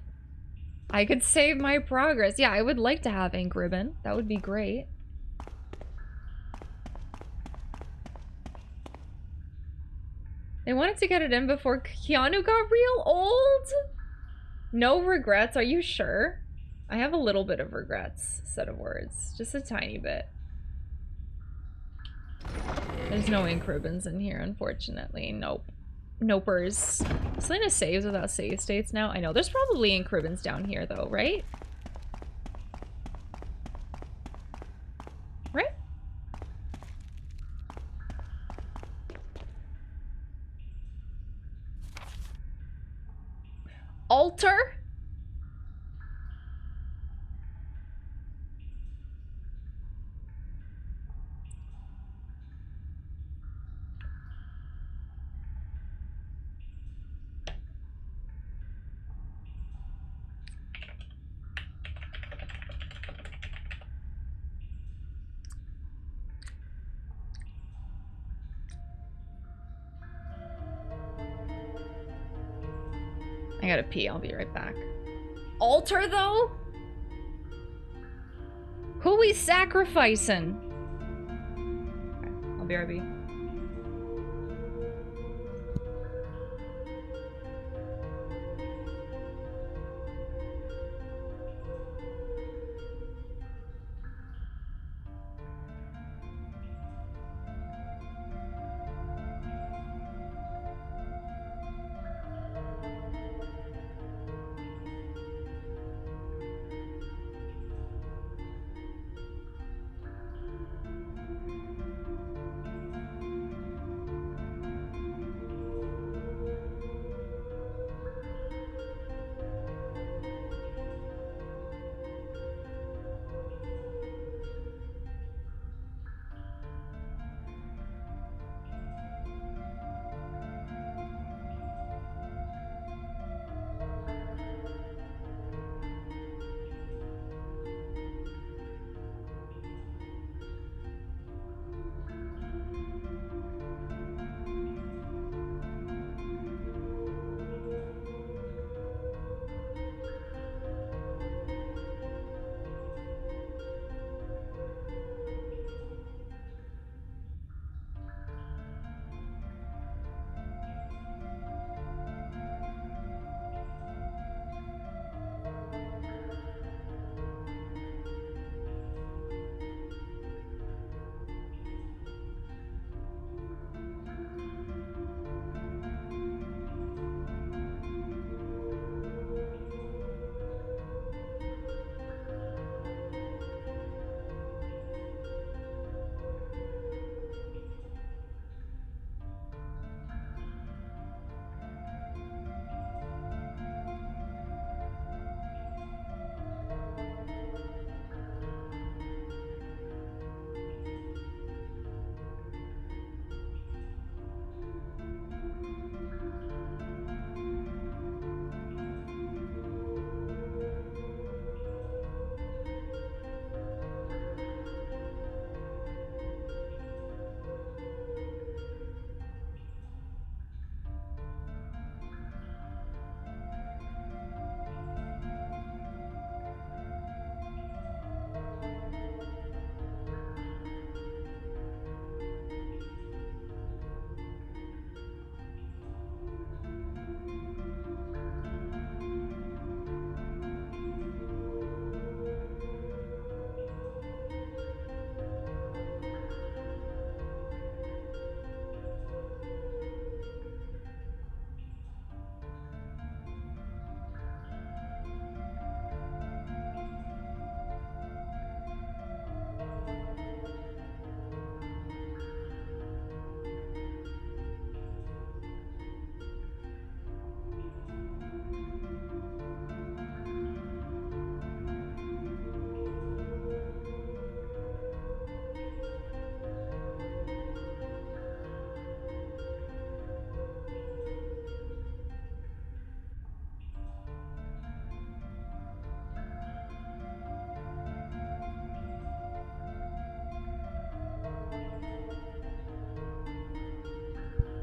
I could save my progress. Yeah, I would like to have ink ribbon. That would be great. They wanted to get it in before Keanu got real old? No regrets, are you sure? I have a little bit of regrets, set of words. Just a tiny bit. There's no ink ribbons in here, unfortunately. Nope. Nopers. Celina saves without save states now. I know. There's probably ink ribbons down here, though, right? Right? Altar? I gotta pee, I'll be right back. Altar, though? Who we sacrificing? Okay, I'll be right back.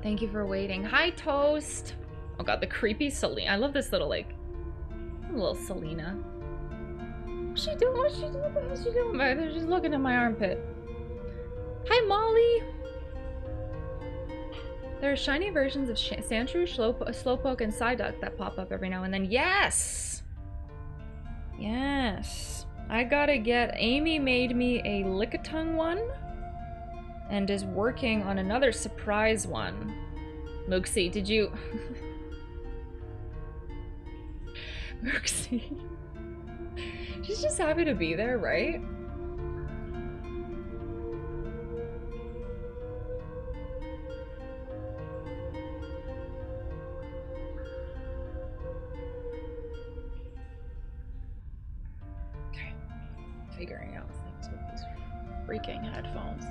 Thank you for waiting. Hi, Toast. Oh god, the creepy Celina. I love this little, like, little Celina. What's she doing? What's she doing? What the hell's she doing back there? She's looking at my armpit. Hi, Molly. There are shiny versions of Sandshrew, Slowpoke, and Psyduck that pop up every now and then. Yes! Yes. I gotta get... Amy made me a Lickitung one. And is working on another surprise one. Mooksy, did you... Mooksy. She's just happy to be there, right? Okay. Figuring out things with these freaking headphones.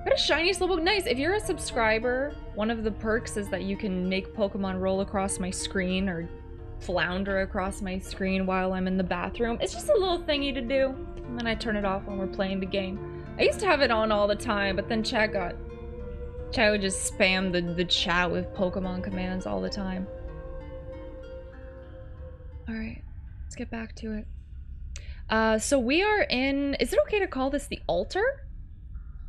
What a shiny Slowpoke. Nice. If you're a subscriber, one of the perks is that you can make Pokemon roll across my screen or flounder across my screen while I'm in the bathroom. It's just a little thingy to do. And then I turn it off when we're playing the game. I used to have it on all the time, but then Chat would just spam the chat with Pokemon commands all the time. Alright. Let's get back to it. So we are in... Is it okay to call this the altar?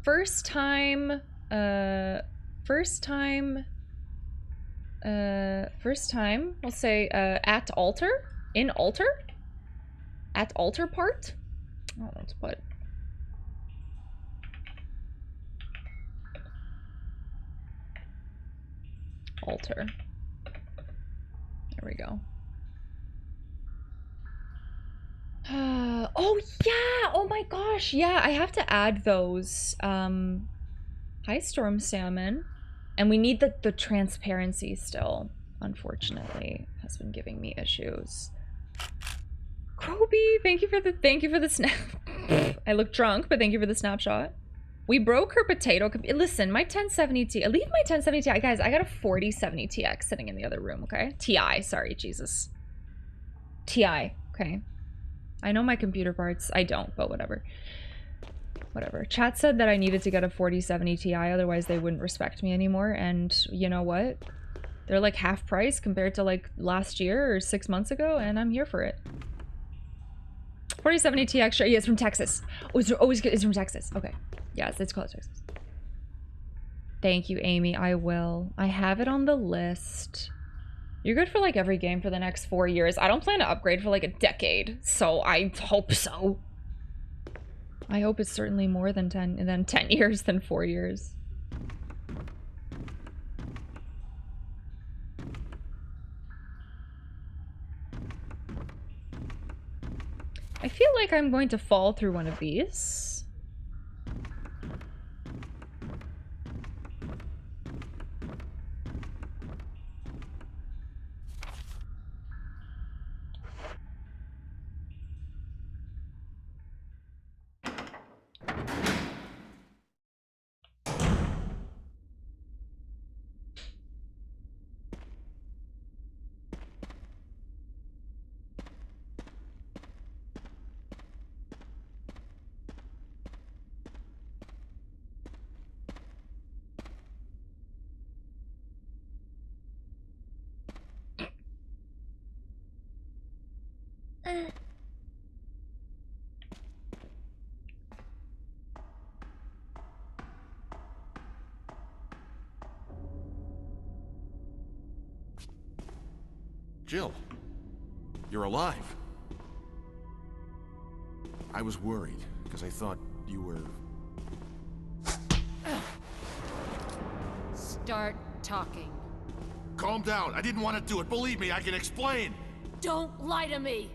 First time, we'll say, at altar? In altar? At altar part? I don't know what to put. Altar. There we go. Oh yeah! Oh my gosh, yeah, I have to add those. Hi, Storm Salmon. And we need the transparency still, unfortunately. Has been giving me issues. Kroby, thank you for the snap. I look drunk, but thank you for the snapshot. We broke her potato. Listen, my 1070 Ti. Leave my 1070 Ti. Guys, I got a 4070 TX sitting in the other room, okay? Ti, sorry, Jesus. Ti, okay. I know my computer parts. I don't, but whatever. Whatever. Chat said that I needed to get a 4070 Ti, otherwise they wouldn't respect me anymore. And you know what? They're like half price compared to like last year or 6 months ago, and I'm here for it. 4070 Ti extra. Yeah, it's from Texas. Oh, it's from Texas. Okay. Yes, it's called Texas. Thank you, Amy. I will. I have it on the list. You're good for like every game for the next 4 years. I don't plan to upgrade for like a decade, so I hope so. I hope it's certainly more than 10 years than 4 years. I feel like I'm going to fall through one of these. Jill, you're alive. I was worried, because I thought you were... Start talking. Calm down. I didn't want to do it. Believe me, I can explain. Don't lie to me!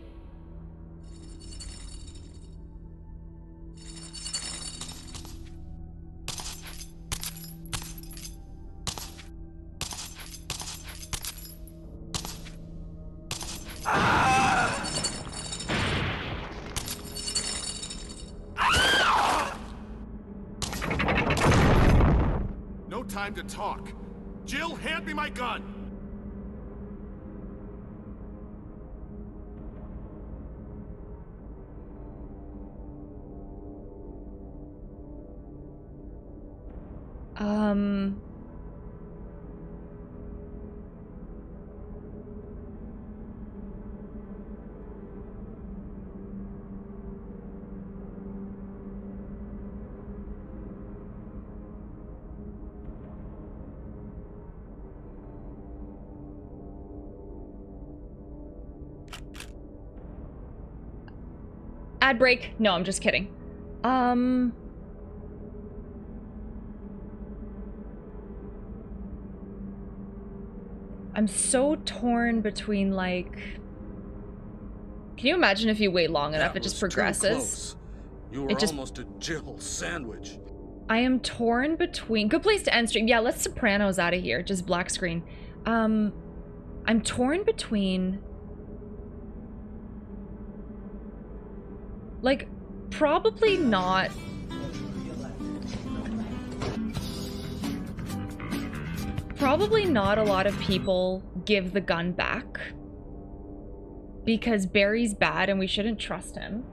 No time to talk. Jill, hand me my gun! Ad break. No, I'm just kidding. I'm so torn between, like... Can you imagine if you wait long enough, it just progresses? You were almost a Jill sandwich. I am torn between... Good place to end stream. Yeah, let's Sopranos out of here. Just black screen. I'm torn between... Like, probably not... Probably not a lot of people give the gun back. Because Barry's bad and we shouldn't trust him.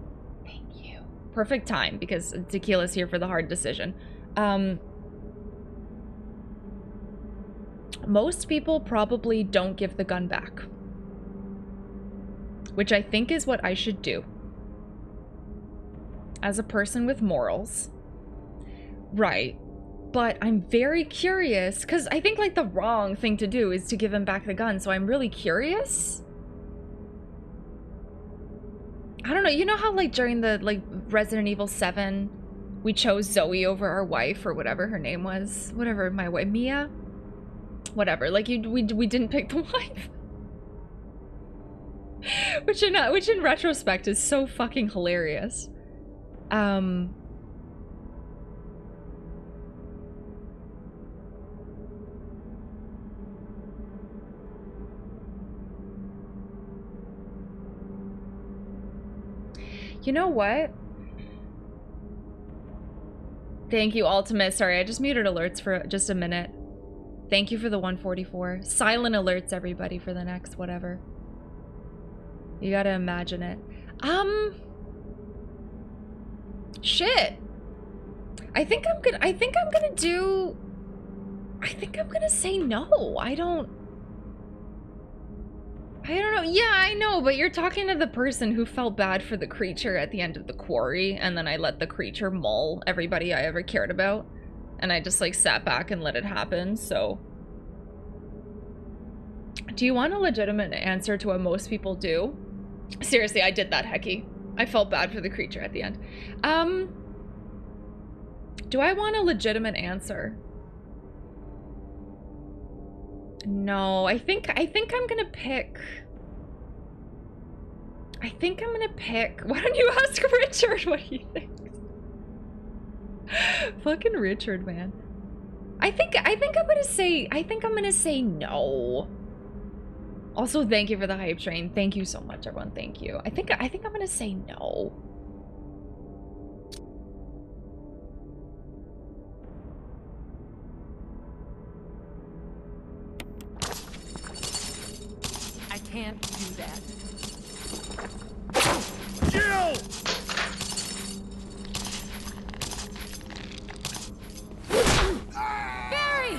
Thank you. Perfect time, because Tequila's here for the hard decision. Most people probably don't give the gun back. Which I think is what I should do. As a person with morals. Right. But I'm very curious, because I think, like, the wrong thing to do is to give him back the gun, so I'm really curious. I don't know, you know how, like, during the, like, Resident Evil 7, we chose Zoe over our wife, or whatever her name was? Whatever, my wife, Mia? Whatever, like, we didn't pick the wife. Which in retrospect is so fucking hilarious. You know what? Thank you, Ultimate. Sorry, I just muted alerts for just a minute. Thank you for the 144. Silent alerts, everybody, for the next whatever. You gotta imagine it. Shit. I think I'm gonna say no. I don't know. Yeah, I know, but you're talking to the person who felt bad for the creature at the end of the quarry, and then I let the creature maul everybody I ever cared about. And I just, like, sat back and let it happen, so... Do you want a legitimate answer to what most people do? Seriously, I did that, Hecky. I felt bad for the creature at the end. Do I want a legitimate answer? No, I think I'm gonna pick... Why don't you ask Richard what he thinks? Fucking Richard, man. I think I'm gonna say no. Also, thank you for the hype train. Thank you so much, everyone. Thank you. I think I'm gonna say no. I can't do that. Jill! Barry!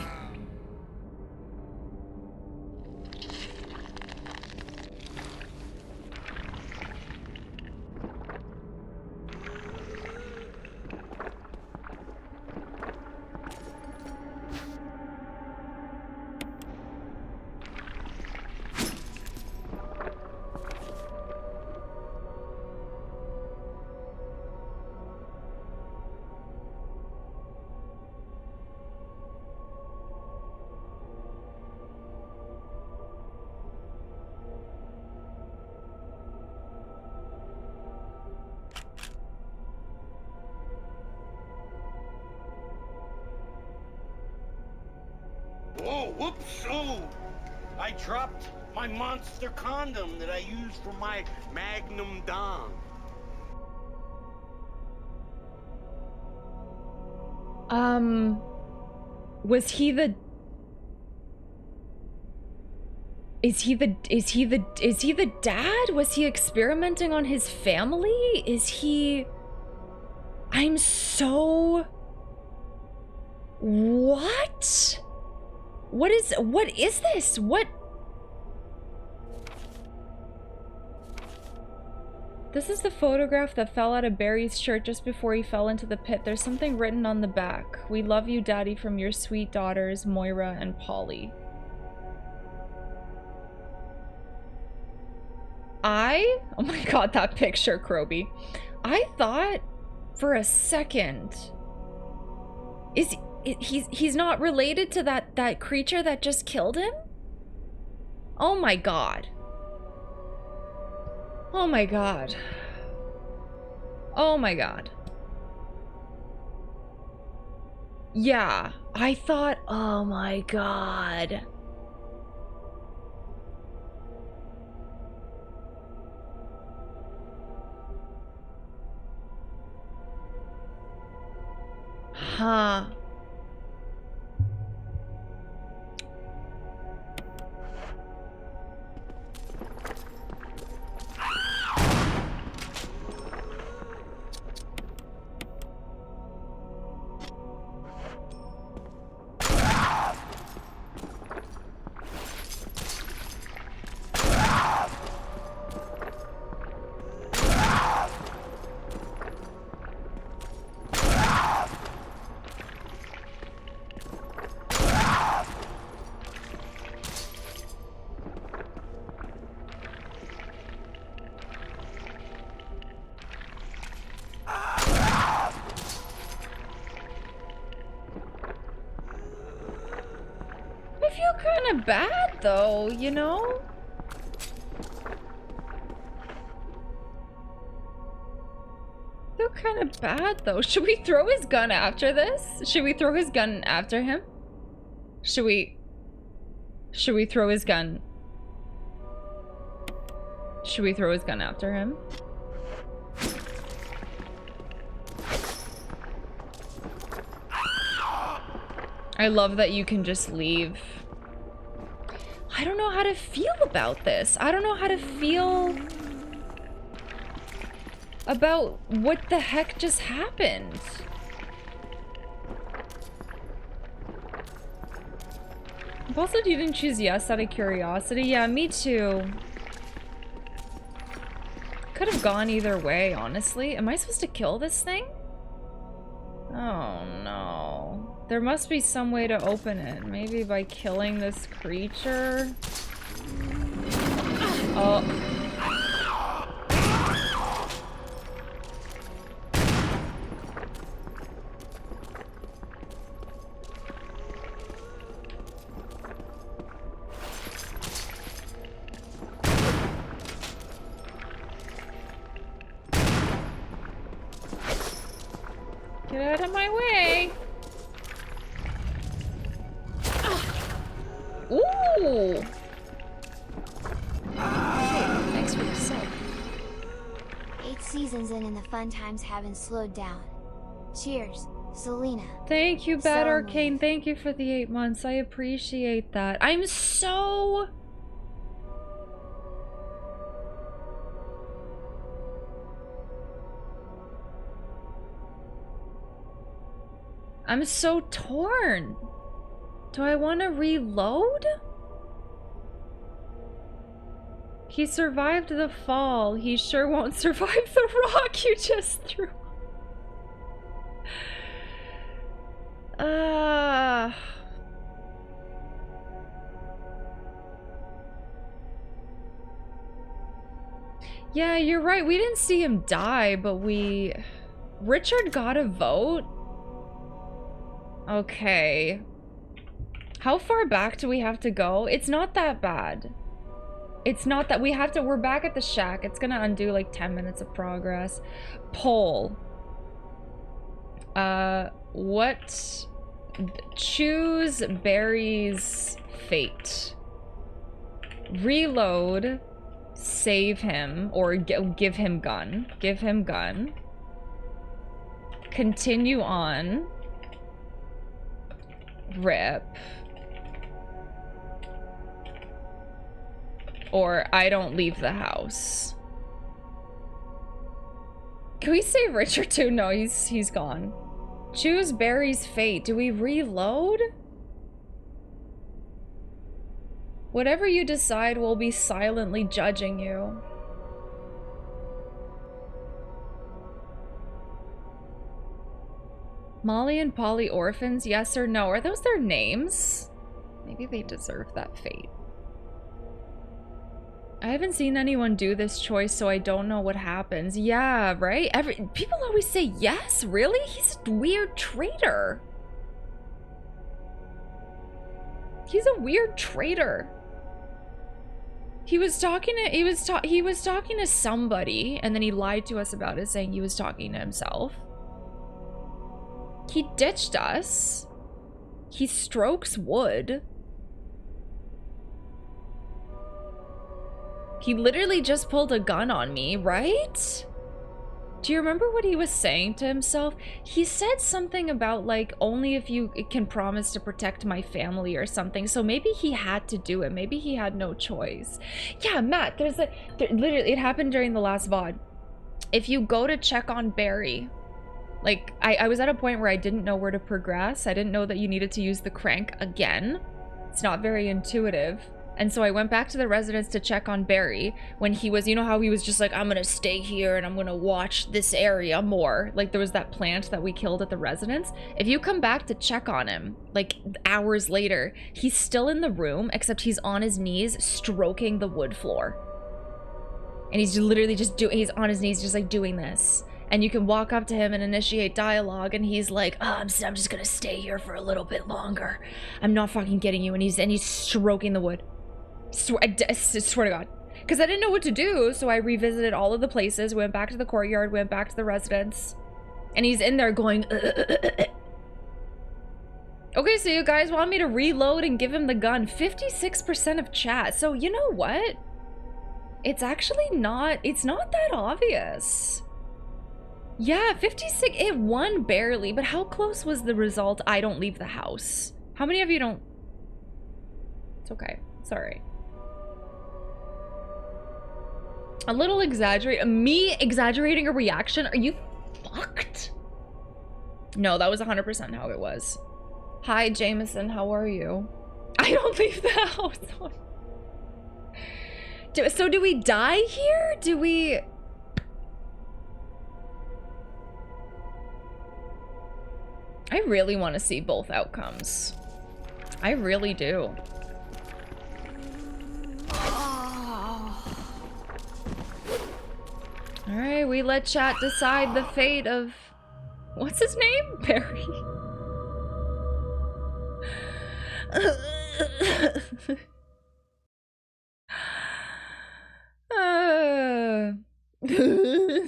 Whoa, whoops, oh! I dropped my monster condom that I used for my Magnum Dom. Was he the... Is he the dad? Was he experimenting on his family? Is he... I'm so... What? What is this? What? This is the photograph that fell out of Barry's shirt just before he fell into the pit. There's something written on the back. We love you, Daddy, from your sweet daughters, Moira and Polly. Oh my god, that picture, Kroby. I thought for a second, he's not related to that creature that just killed him? Oh my god. Oh my god. Oh my god. Yeah, I thought, oh my god. Huh. Kind of bad though, you know? Feel kind of bad though. Should we throw his gun after this? Should we throw his gun after him? Should we throw his gun? Should we throw his gun after him? I love that you can just leave. I don't know how to feel about this. I don't know how to feel about what the heck just happened. Also, you didn't choose yes out of curiosity. Yeah, me too. Could have gone either way, honestly. Am I supposed to kill this thing? Oh no. There must be some way to open it. Maybe by killing this creature? Oh. Get out of my way! Ooh! Hey, thanks for the sub. 8 seasons in and the fun times haven't slowed down. Cheers, Celina. Thank you, Bad So Arcane. Thank you for the 8 months. I appreciate that. I'm so... I'm so torn. Do I want to reload? He survived the fall. He sure won't survive the rock you just threw. Yeah, you're right. We didn't see him die, but we... Richard got a vote? Okay. How far back do we have to go? It's not that bad. It's not that we have to... We're back at the shack. It's gonna undo like 10 minutes of progress. Poll. What... Choose Barry's fate. Reload. Save him. Or give him gun. Give him gun. Continue on. Rip. Or I don't leave the house. Can we save Richard too? No, he's gone. Choose Barry's fate. Do we reload? Whatever you decide, we'll be silently judging you. Molly and Polly orphans, yes or no? Are those their names? Maybe they deserve that fate. I haven't seen anyone do this choice, so I don't know what happens. Yeah, right? People always say yes, really? He's a weird traitor. He's a weird traitor. He was talking to somebody, and then he lied to us about it, saying he was talking to himself. He ditched us. He strokes wood. He literally just pulled a gun on me, right? Do you remember what he was saying to himself? He said something about, like, only if you can promise to protect my family or something. So maybe he had to do it. Maybe he had no choice. Yeah, Matt, literally, it happened during the last VOD. If you go to check on Barry, like, I was at a point where I didn't know where to progress. I didn't know that you needed to use the crank again. It's not very intuitive. And so I went back to the residence to check on Barry when he was, you know how he was just like, I'm gonna stay here and I'm gonna watch this area more. Like, there was that plant that we killed at the residence. If you come back to check on him, like hours later, he's still in the room, except he's on his knees stroking the wood floor. And he's literally just he's on his knees just like doing this. And you can walk up to him and initiate dialogue, and he's like, oh, I'm just gonna stay here for a little bit longer. I'm not fucking kidding you. And he's stroking the wood. I swear to God. Because I didn't know what to do, so I revisited all of the places, went back to the courtyard, went back to the residence. And he's in there going, Okay, so you guys want me to reload and give him the gun. 56% of chat. So you know what? It's actually not, it's not that obvious. Yeah, 56, it won barely, but how close was the result? I don't leave the house. How many of you don't? It's okay, sorry. A little me exaggerating a reaction? Are you fucked? No, that was 100% how it was. Hi, Jameson, how are you? I don't leave the house. So do we die here? Do we... I really want to see both outcomes. I really do. Alright, we let chat decide the fate of... What's his name? Barry.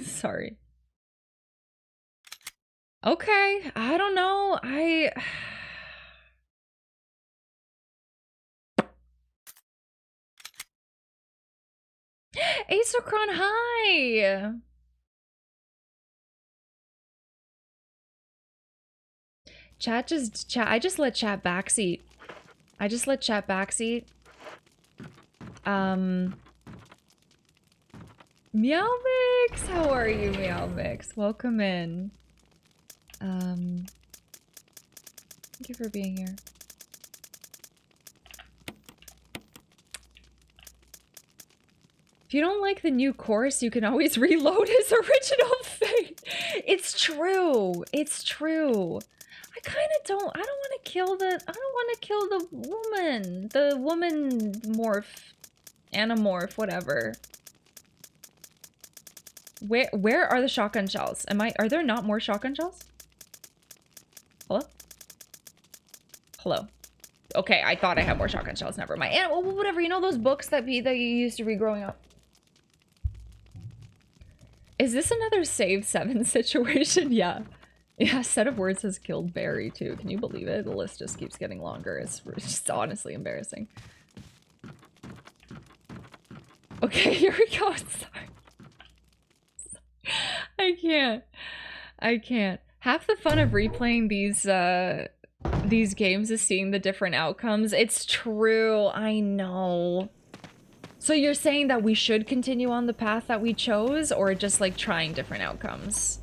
Sorry. Okay, I don't know. Asocron, hi! I just let chat backseat. I just let chat backseat. Meow Mix! How are you, Meow Mix? Welcome in. Thank you for being here. If you don't like the new course, you can always reload his original fate. It's true. It's true. I kind of don't. I don't want to kill the. I don't want to kill the woman. The woman morph, anamorph, whatever. Where are the shotgun shells? Are there not more shotgun shells? Hello? Hello. Okay, I thought I had more shotgun shells. Never mind. And whatever. You know those books that you used to read growing up. Is this another save 7 situation? Yeah. Yeah, set of words has killed Barry too. Can you believe it? The list just keeps getting longer. It's just honestly embarrassing. Okay, here we go. Sorry. I can't. Half the fun of replaying these games is seeing the different outcomes. It's true. I know. So you're saying that we should continue on the path that we chose, or just like trying different outcomes?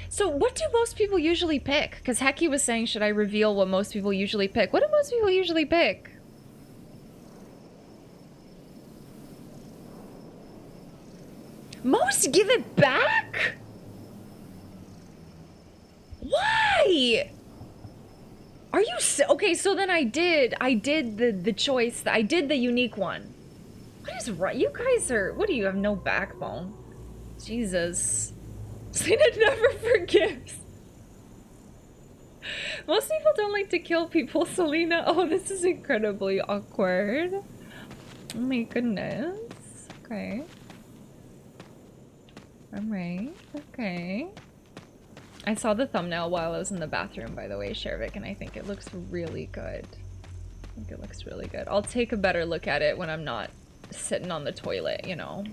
So what do most people usually pick? Because Heki was saying, should I reveal what most people usually pick? What do most people usually pick? Most give it back? Why? Are you okay? So then I did the choice. I did the unique one. What is right? You guys are. What do you have? No backbone. Jesus. Celina never forgives. Most people don't like to kill people, Celina. Oh, this is incredibly awkward. Oh my goodness. Okay. Alright. Okay. I saw the thumbnail while I was in the bathroom, by the way, Shervik, and I think it looks really good. I think it looks really good. I'll take a better look at it when I'm not sitting on the toilet, you know.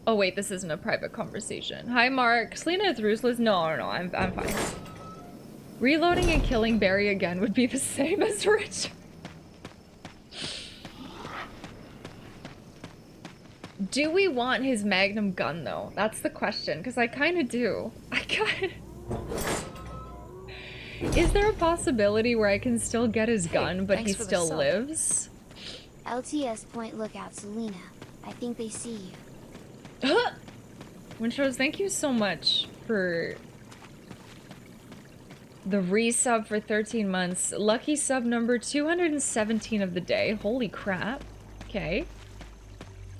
Oh wait, this isn't a private conversation. Hi, Mark. Celina is ruthless. No, I'm fine. Reloading and killing Barry again would be the same as Rich. Do we want his magnum gun though? That's the question, because I kind of do. Is there a possibility where I can still get his gun, but he still lives? LTS point lookout, Celina. I think they see you. Winchos, thank you so much for the resub for 13 months. Lucky sub number 217 of the day. Holy crap. Okay.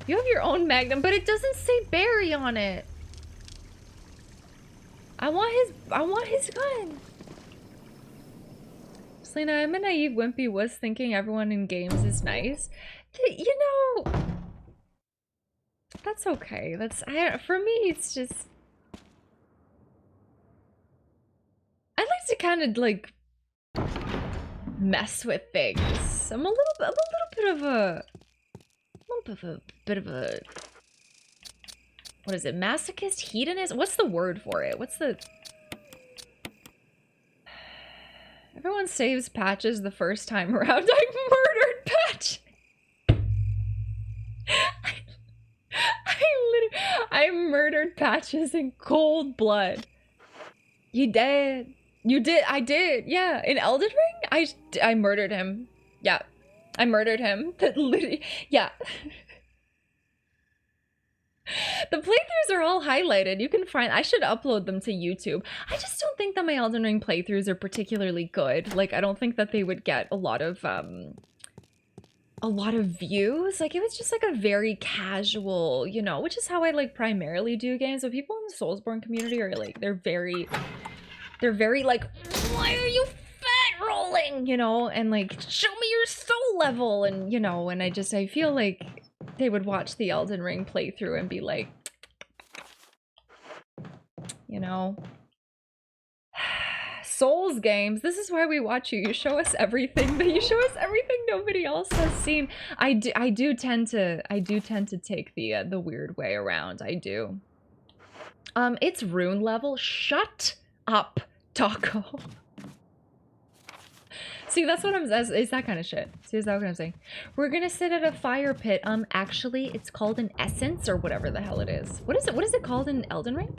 You have your own magnum, but it doesn't say Barry on it. I want his gun. Celina, I'm a naive wimpy wuss thinking everyone in games is nice. You know, that's okay. For me, it's just, I like to kind of like mess with things. I'm a little bit of a what is it? Masochist? Hedonist? What's the word for it? Everyone saves Patches the first time around. I murdered Patch. I murdered Patches in cold blood. You did. You did. I did. Yeah. In Elden Ring, I murdered him. Yeah. I murdered him. That literally. Yeah. The playthroughs are all highlighted. You can find. I should upload them to YouTube. I just don't think that my Elden Ring playthroughs are particularly good. Like, I don't think that they would get a lot of views. Like, it was just like a very casual, you know, which is how I like primarily do games. But people in the Soulsborne community are like, they're very like, why are you fat rolling, you know, and like, show me your soul level, and you know, and I feel like they would watch the Elden Ring playthrough and be like, you know, Souls games, this is why we watch you. You show us everything, but you show us everything nobody else has seen. I do tend to take the weird way around. I do. It's rune level. Shut up, Taco. See, that's what it's that kind of shit. See, is that what I'm saying? We're gonna sit at a fire pit. Actually, it's called an essence or whatever the hell it is. What is it? What is it called in Elden Ring?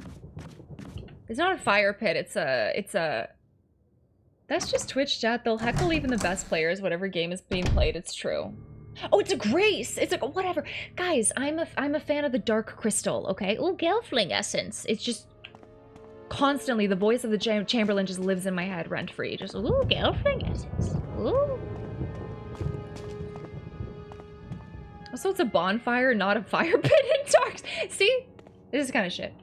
It's not a fire pit. It's a. That's just Twitch chat. They'll heckle even the best players, whatever game is being played. It's true. Oh, it's a grace. It's like whatever. Guys, I'm a fan of the Dark Crystal. Okay, ooh, Gelfling essence. It's just. Constantly, the voice of the Chamberlain just lives in my head rent-free. Just, ooh, Gelfling essence. Ooh. Also, it's a bonfire, not a fire pit in Darks. See? This is kind of shit.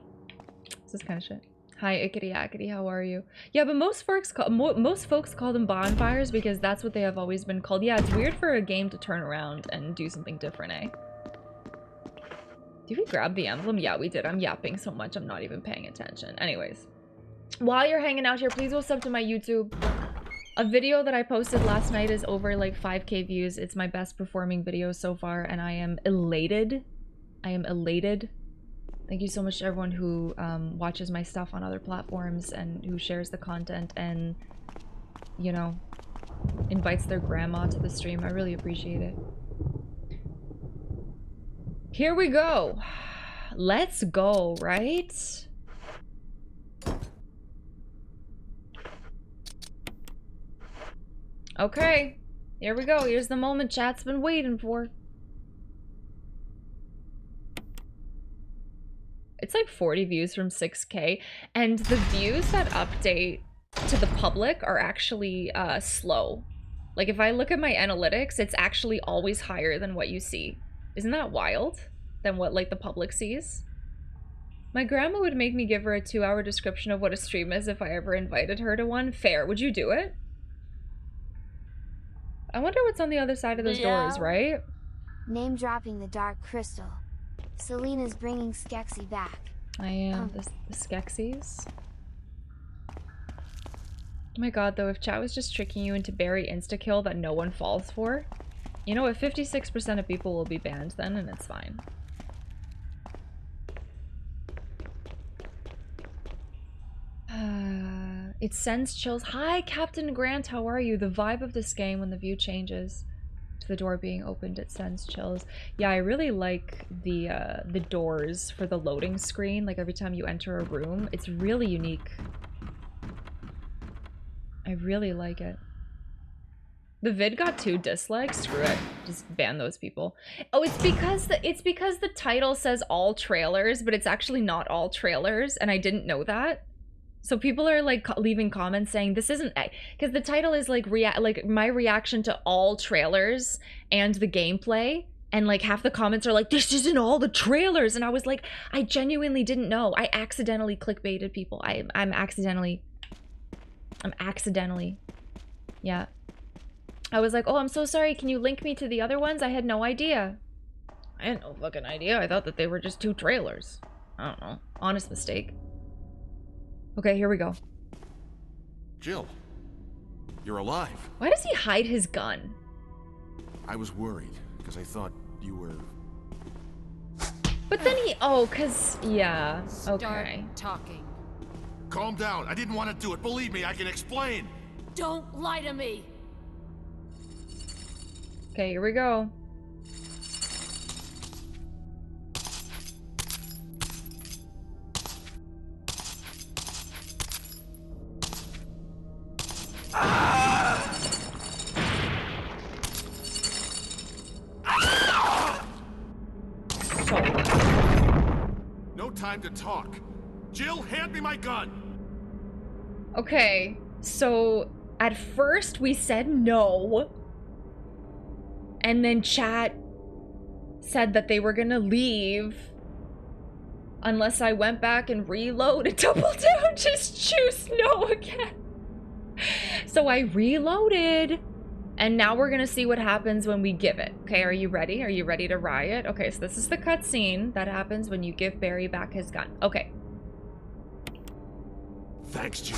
This is kind of shit. Hi, Ickety Ackety, how are you? Yeah, but most folks call them bonfires because that's what they have always been called. Yeah, it's weird for a game to turn around and do something different, eh? Did we grab the emblem? Yeah, we did. I'm yapping so much, I'm not even paying attention. Anyways, while you're hanging out here, please go sub to my YouTube. A video that I posted last night is over like 5K views. It's my best performing video so far, and I am elated. I am elated. Thank you so much to everyone who watches my stuff on other platforms and who shares the content and, you know, invites their grandma to the stream. I really appreciate it. Here we go. Let's go, right? Okay, here we go. Here's the moment chat's been waiting for. It's like 40 views from 6K, and the views that update to the public are actually slow. Like if I look at my analytics, it's actually always higher than what you see. Isn't that wild? Than what like the public sees? My grandma would make me give her a 2-hour description of what a stream is if I ever invited her to one. Fair. Would you do it? I wonder what's on the other side of those doors, right? Name dropping the Dark Crystal. Celina's bringing Skeksis back. I am. The Skeksis. Oh my god, though, if chat was just tricking you into Barry insta-kill that no one falls for, you know, if 56% of people will be banned then, and it's fine. It sends chills. Hi, Captain Grant, how are you? The vibe of this game when the view changes to the door being opened, it sends chills. Yeah, I really like the doors for the loading screen. Like every time you enter a room, it's really unique. I really like it. The vid got 2 dislikes. Screw it. Just ban those people. Oh, it's because the title says all trailers, but it's actually not all trailers, and I didn't know that. So people are like leaving comments saying this isn't, because the title is like my reaction to all trailers and the gameplay, and like half the comments are like this isn't all the trailers, and I was like, I genuinely didn't know. I accidentally clickbaited people. I'm accidentally, yeah. I was like, oh, I'm so sorry, can you link me to the other ones? I had no idea. I had no fucking idea. I thought that they were just 2 trailers. I don't know. Honest mistake. Okay, here we go. Jill, you're alive. Why does he hide his gun? I was worried, because I thought you were... But then he... Oh, because... Yeah. Start Okay. talking. Calm down. I didn't want to do it. Believe me, I can explain. Don't lie to me. Okay, here we go. No time to talk. Jill, hand me my gun. Okay, so at first we said no. And then chat said that they were gonna leave unless I went back and reloaded. Double down, just choose no again. So I reloaded, and now we're gonna see what happens when we give it. Okay, are you ready? Are you ready to riot? Okay, so this is the cutscene that happens when you give Barry back his gun. Okay. Thanks, Jill.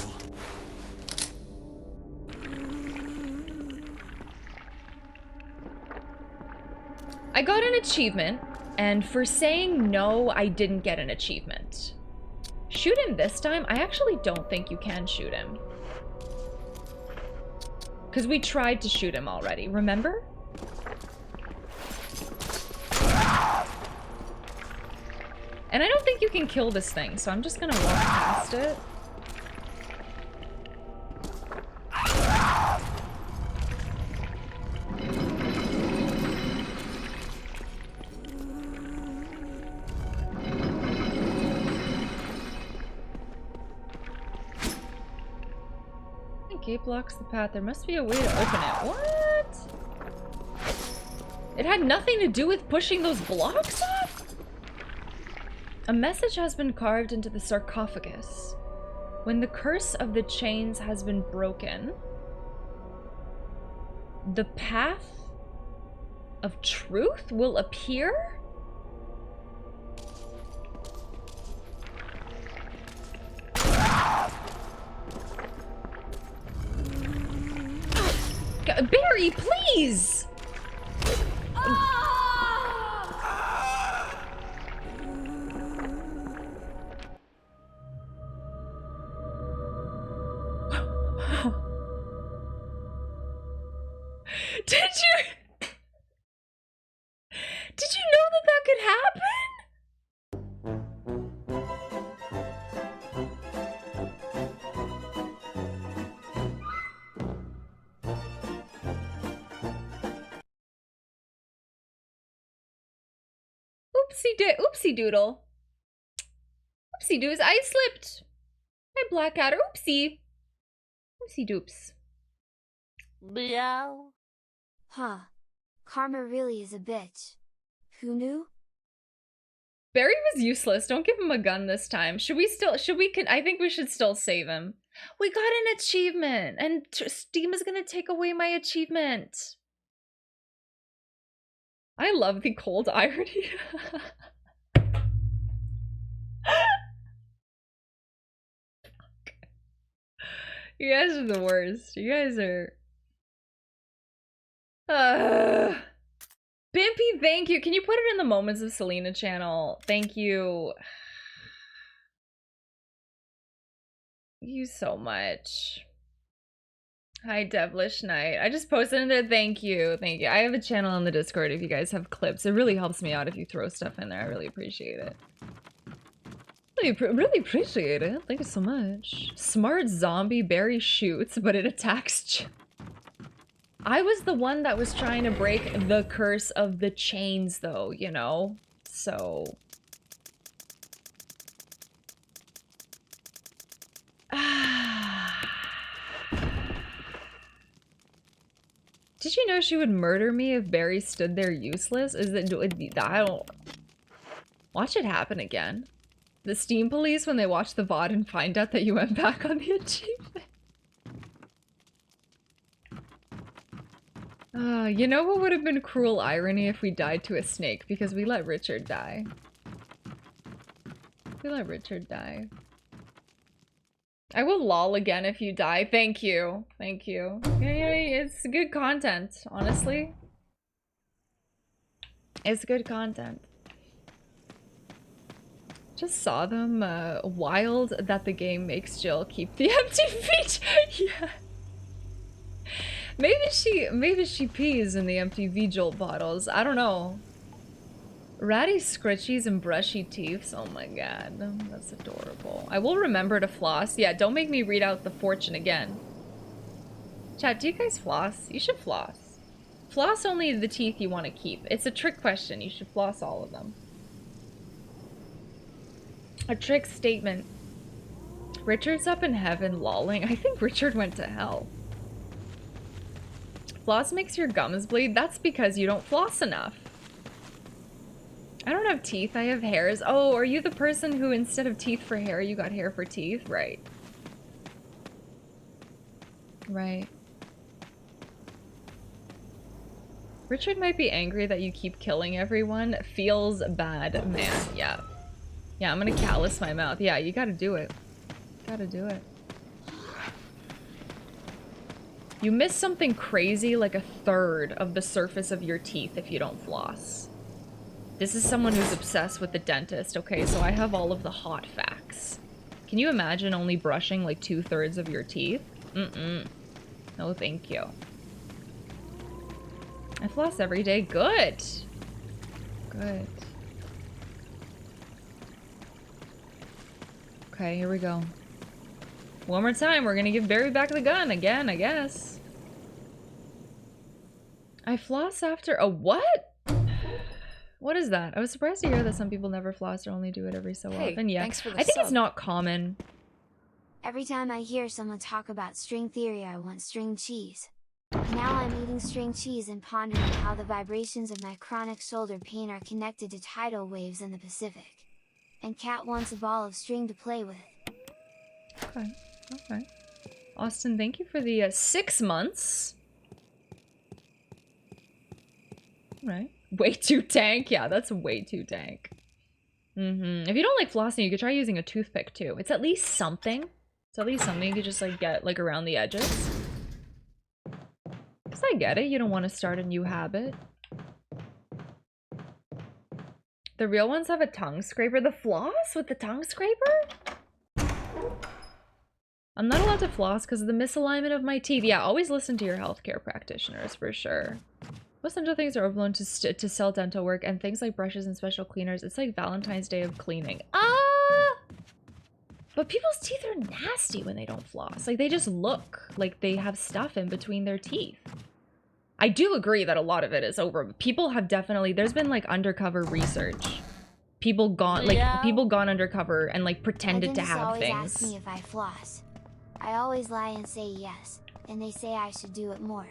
I got an achievement, and for saying no, I didn't get an achievement. Shoot him this time? I actually don't think you can shoot him. Because we tried to shoot him already, remember? And I don't think you can kill this thing, so I'm just gonna walk past it. Gate blocks the path. There must be a way to open it. What? It had nothing to do with pushing those blocks off? A message has been carved into the sarcophagus. When the curse of the chains has been broken, the path of truth will appear? Barry, please! Did you know that that could happen? Oopsie doodle. Oopsie doos, I slipped. My Blackadder, oopsie. Oopsie doops. Meow. Huh. Karma really is a bitch. Who knew? Barry was useless. Don't give him a gun this time. I think we should still save him. We got an achievement, and Steam is gonna take away my achievement. I love the cold irony. You guys are the worst. You guys are... Bimpy, thank you. Can you put it in the Moments of Celina channel? Thank you. You so much. Hi, Devilish Knight. I just posted in there. Thank you. Thank you. I have a channel on the Discord if you guys have clips. It really helps me out if you throw stuff in there. I really appreciate it. Really appreciate it. Thank you so much. Smart zombie Barry shoots, but it attacks. I was the one that was trying to break the curse of the chains, though, you know? So... Did you know she would murder me if Barry stood there useless? I don't... Watch it happen again. The Steam police, when they watch the VOD and find out that you went back on the achievement. You know what would have been cruel irony if we died to a snake? Because we let Richard die. We let Richard die. I will lol again if you die. Thank you. Thank you. Yeah, it's good content, honestly. It's good content. Just saw them. Wild that the game makes Jill keep the empty feet. Yeah. Maybe she pees in the empty V-Jolt bottles. I don't know. Ratty scritchies and brushy teeth. Oh my god. That's adorable. I will remember to floss. Yeah, don't make me read out the fortune again. Chat, do you guys floss? You should floss. Floss only the teeth you want to keep. It's a trick question. You should floss all of them. A trick statement. Richard's up in heaven lolling. I think Richard went to hell. Floss makes your gums bleed. That's because you don't floss enough. I don't have teeth, I have hairs. Oh, are you the person who instead of teeth for hair, you got hair for teeth? Right. Right. Richard might be angry that you keep killing everyone. Feels bad, man. Yeah. Yeah, I'm gonna callus my mouth. Yeah, you gotta do it. Gotta do it. You miss something crazy like 1/3 of the surface of your teeth if you don't floss. This is someone who's obsessed with the dentist. Okay, so I have all of the hot facts. Can you imagine only brushing like 2/3 of your teeth? No, thank you. I floss every day. Good. Good. Okay, here we go. One more time, we're gonna give Barry back the gun again, I guess. I floss after a what? What is that? I was surprised to hear that some people never floss or only do it every so often. Yeah, thanks for the I think sub. it's not common. Every time I hear someone talk about string theory, I want string cheese. Now I'm eating string cheese and pondering how the vibrations of my chronic shoulder pain are connected to tidal waves in the Pacific. And Cat wants a ball of string to play with. Okay, okay. Austin, thank you for the 6 months. All right. Way too tank? Yeah, that's way too tank. If you don't like flossing, you could try using a toothpick too. It's at least something. It's at least something you could just like get like around the edges. Cause I get it, you don't want to start a new habit. The real ones have a tongue scraper. The floss with the tongue scraper? I'm not allowed to floss because of the misalignment of my teeth. Yeah, always listen to your healthcare practitioners for sure. Most dental things are overblown to sell dental work, and things like brushes and special cleaners. It's like Valentine's Day of cleaning. But people's teeth are nasty when they don't floss. Like, they just look like they have stuff in between their teeth. I do agree that a lot of it is over. People have definitely... There's been, like, undercover research. People gone undercover and, like, pretended to have things. Ask me if I floss. I always lie and say yes, and they say I should do it more.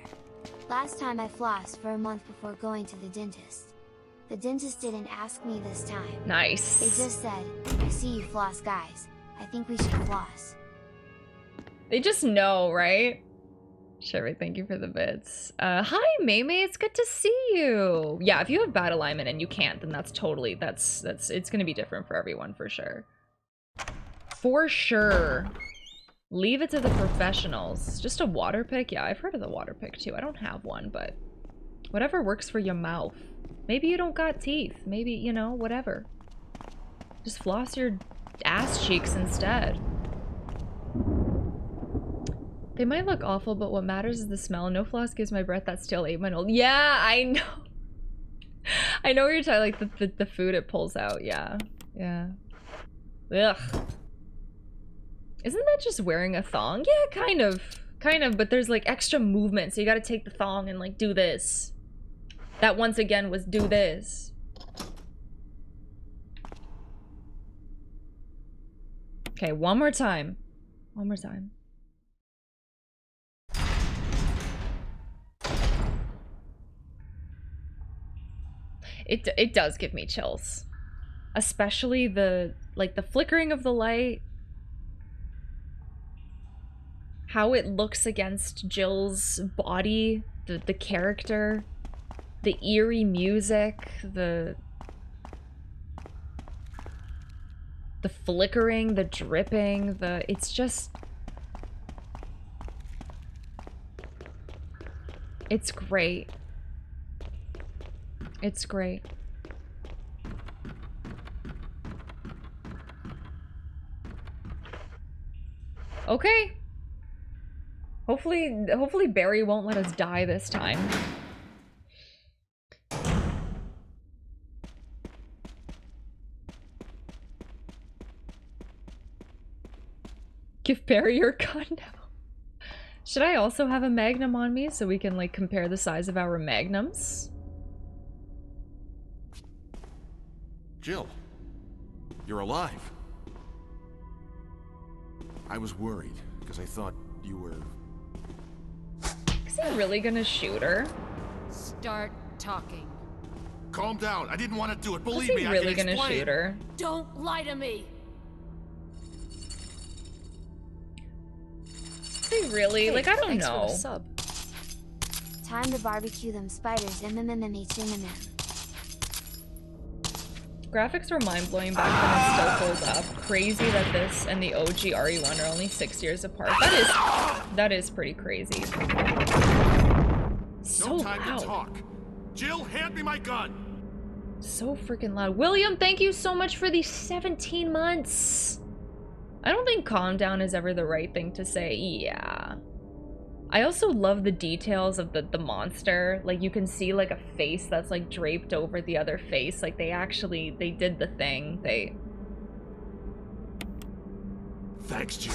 Last time I flossed for a month before going to the dentist. The dentist didn't ask me this time. Nice. They just said, I see you floss, guys. I think we should floss. They just know, right? Sherry, thank you for the bits. Hi, Maymay, it's good to see you. Yeah, if you have bad alignment and you can't, then that's totally, it's gonna be different for everyone, for sure. For sure. Leave it to the professionals. Just a water pick? Yeah, I've heard of the water pick too. I don't have one, but whatever works for your mouth. Maybe you don't got teeth. Maybe, you know, whatever. Just floss your ass cheeks instead. They might look awful, but what matters is the smell. No floss gives my breath that still 8-month-old. Yeah, I know. I know what you're talking, like the food it pulls out. Yeah. Yeah. Ugh. Isn't that just wearing a thong? Yeah, kind of. Kind of, but there's like extra movement, so you gotta take the thong and like do this. That once again was do this. Okay, one more time. One more time. It does give me chills. Especially the flickering of the light. How it looks against Jill's body, the character, the eerie music, the flickering, the dripping, it's just, it's great. It's great. Okay. Hopefully Barry won't let us die this time. Give Barry your gun now. Should I also have a magnum on me so we can like compare the size of our magnums? Jill, you're alive. I was worried because I thought you were... Is he really gonna shoot her? Start talking. Calm down. I didn't want to do it. Believe Is me, he I really can gonna explain. shoot her? Don't lie to me. Is he really? Hey, like, I don't thanks know. For the sub. Time to barbecue them spiders. MMMMHMMM. Graphics were mind-blowing back then and still hold up. Crazy that this and the OG RE1 are only 6 years apart. That is pretty crazy. So No time loud. to talk. Jill, hand me my gun. So freaking loud. William, thank you so much for the 17 months. I don't think calm down is ever the right thing to say. Yeah. I also love the details of the monster. Like, you can see, like, a face that's, like, draped over the other face. Like, they did the thing. Thanks, Jill.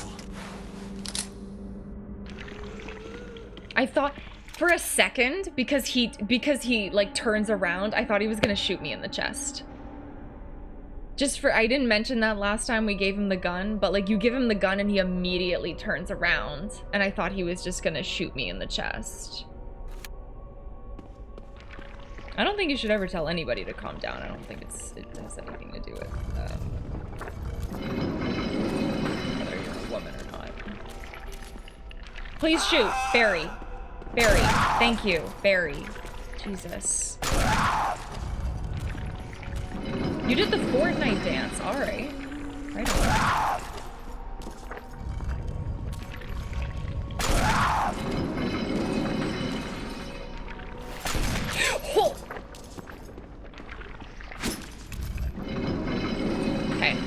I thought, for a second, because he, like, turns around, I thought he was gonna shoot me in the chest. I didn't mention that last time we gave him the gun, but, like, you give him the gun and he immediately turns around, and I thought he was just gonna shoot me in the chest. I don't think you should ever tell anybody to calm down. I don't think it has anything to do with, whether you're a woman or not. Please shoot! Barry. Barry. Thank you. Barry. Jesus. You did the Fortnite dance. Alright. Right on. Oh! Okay.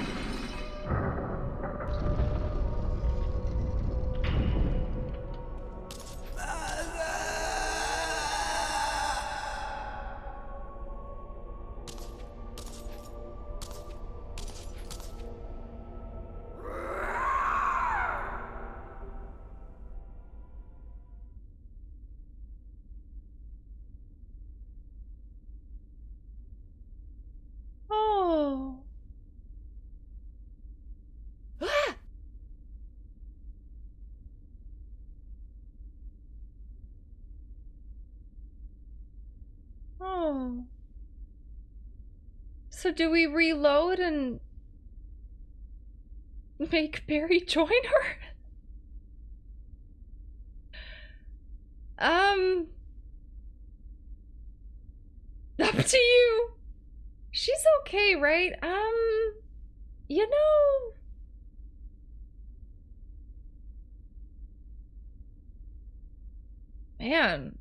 know. So do we reload and make Barry join her? Up to you. She's okay, right? You know... Man,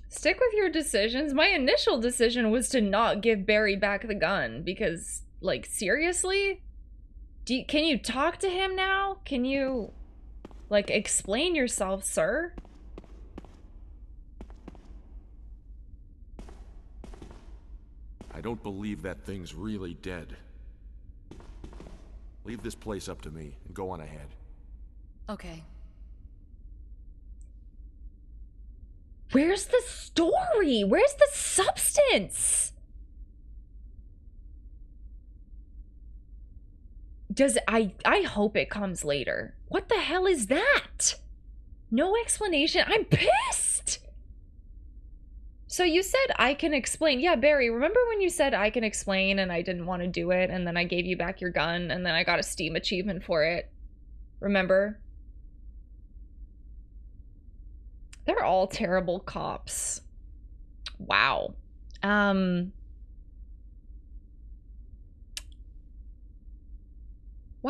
stick with your decisions. My initial decision was to not give Barry back the gun because, like, seriously? Can you talk to him now? Can you, like, explain yourself, sir? I don't believe that thing's really dead. Leave this place up to me and go on ahead. Okay. Where's the story? Where's the substance? I hope it comes later. What the hell is that? No explanation. I'm pissed. So you said I can explain. Yeah, Barry, remember when you said I can explain and I didn't want to do it and then I gave you back your gun and then I got a Steam achievement for it? Remember? They're all terrible cops. Wow. Why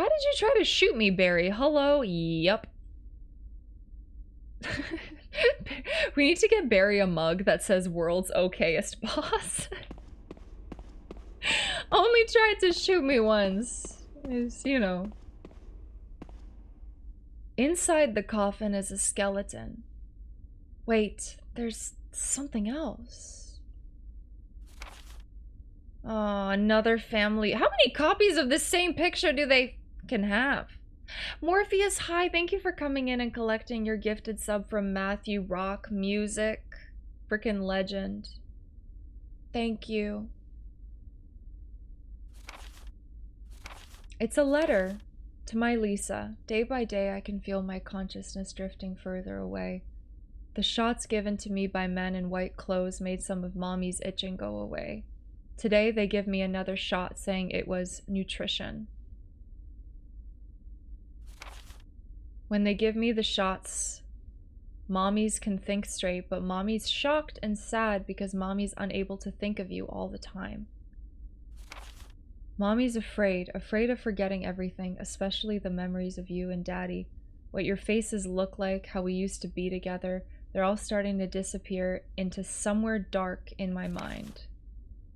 did you try to shoot me, Barry? Hello? Yup. We need to get Barry a mug that says world's okayest boss. Only tried to shoot me once. Is, you know. Inside the coffin is a skeleton. Wait, there's something else. Oh, another family. How many copies of this same picture do they can have? Morpheus, hi, thank you for coming in and collecting your gifted sub from Matthew Rock Music. Frickin' legend. Thank you. It's a letter to my Lisa. Day by day, I can feel my consciousness drifting further away. The shots given to me by men in white clothes made some of Mommy's itching go away. Today, they give me another shot saying it was nutrition. When they give me the shots, Mommies can think straight, but Mommy's shocked and sad because Mommy's unable to think of you all the time. Mommy's afraid of forgetting everything, especially the memories of you and Daddy. What your faces look like, how we used to be together, they're all starting to disappear into somewhere dark in my mind.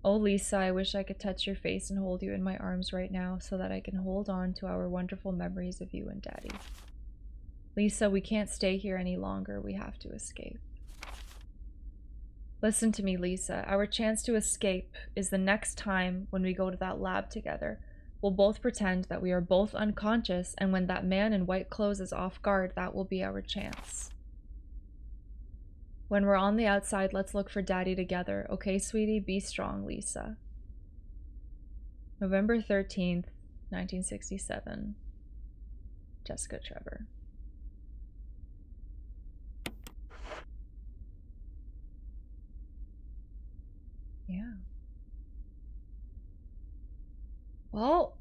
Oh, Lisa, I wish I could touch your face and hold you in my arms right now so that I can hold on to our wonderful memories of you and Daddy. Lisa, we can't stay here any longer. We have to escape. Listen to me, Lisa. Our chance to escape is the next time when we go to that lab together. We'll both pretend that we are both unconscious, and when that man in white clothes is off guard, that will be our chance. When we're on the outside, let's look for Daddy together. Okay, sweetie? Be strong, Lisa. November 13th, 1967. Jessica Trevor. Yeah. Well,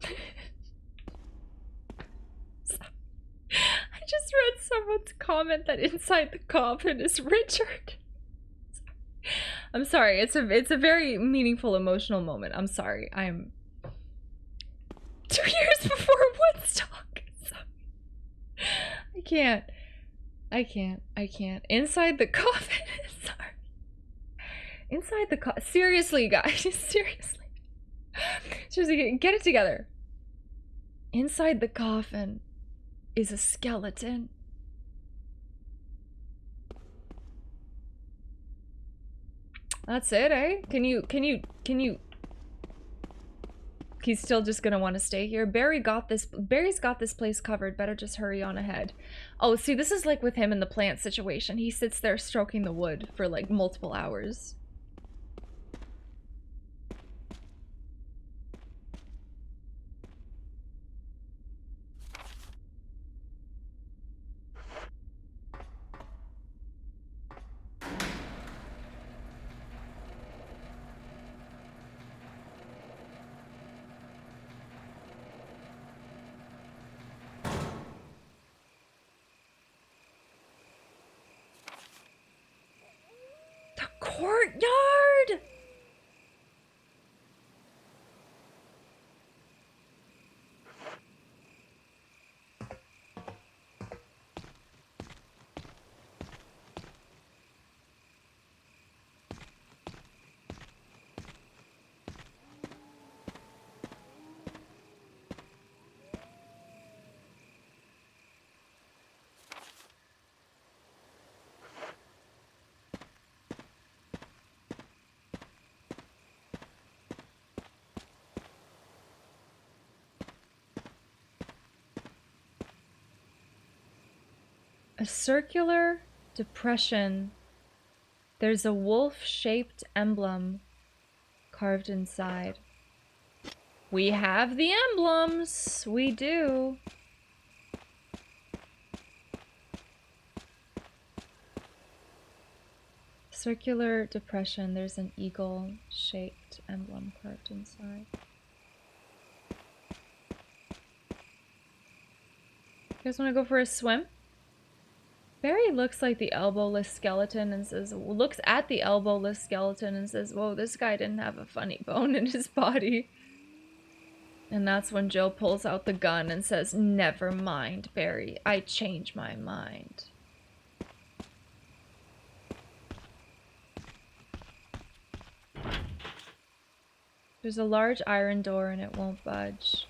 I just read someone's comment that inside the coffin is Richard. I'm sorry. It's a very meaningful, emotional moment. I'm sorry. I'm 2 years before Woodstock. I can't. Inside the coffin. Sorry. Inside the coffin. Seriously, guys. Seriously. Seriously, get it together. Inside the coffin is a skeleton. That's it, eh? Can you... He's still just gonna want to stay here. Barry's got this place covered. Better just hurry on ahead. Oh, see, this is like with him in the plant situation. He sits there stroking the wood for like multiple hours. courtyard! A circular depression. There's a wolf-shaped emblem carved inside. We have the emblems! We do. Circular depression. There's an eagle-shaped emblem carved inside. You guys want to go for a swim? Barry looks like the elbowless skeleton and says, looks at the elbowless skeleton and says, whoa, this guy didn't have a funny bone in his body. And that's when Jill pulls out the gun and says, never mind, Barry, I change my mind. There's a large iron door and it won't budge.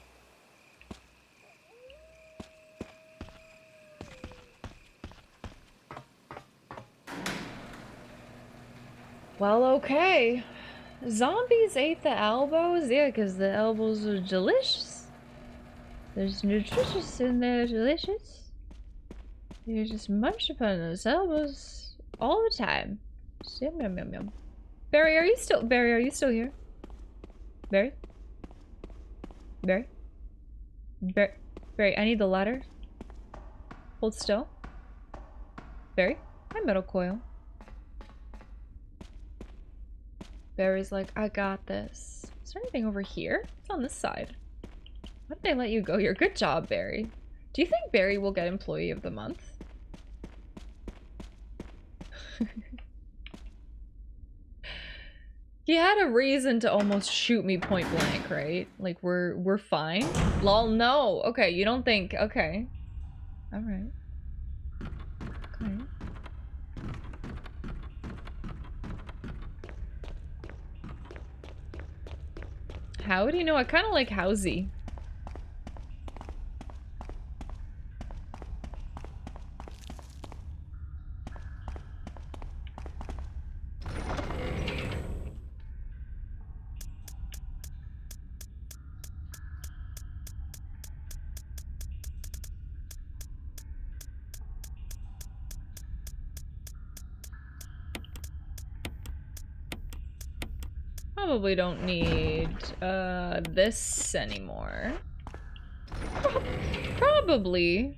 Well, okay. Zombies ate the elbows? Yeah, because the elbows are delicious. There's nutritious in there, delicious. You just munch upon those elbows all the time. Just yum yum yum yum. Barry, are you still here? Barry? Barry? Barry, I need the ladder. Hold still. Barry? Hi, metal coil. Barry's like, I got this. Is there anything over here? It's on this side. Why did they let you go here? Good job, Barry. Do you think Barry will get Employee of the Month? He had a reason to almost shoot me point blank, right? Like, we're fine? Lol, no. Okay, you don't think... Okay. Alright. Okay. How do you know? I kind of like Housey. Probably don't need this anymore. Probably.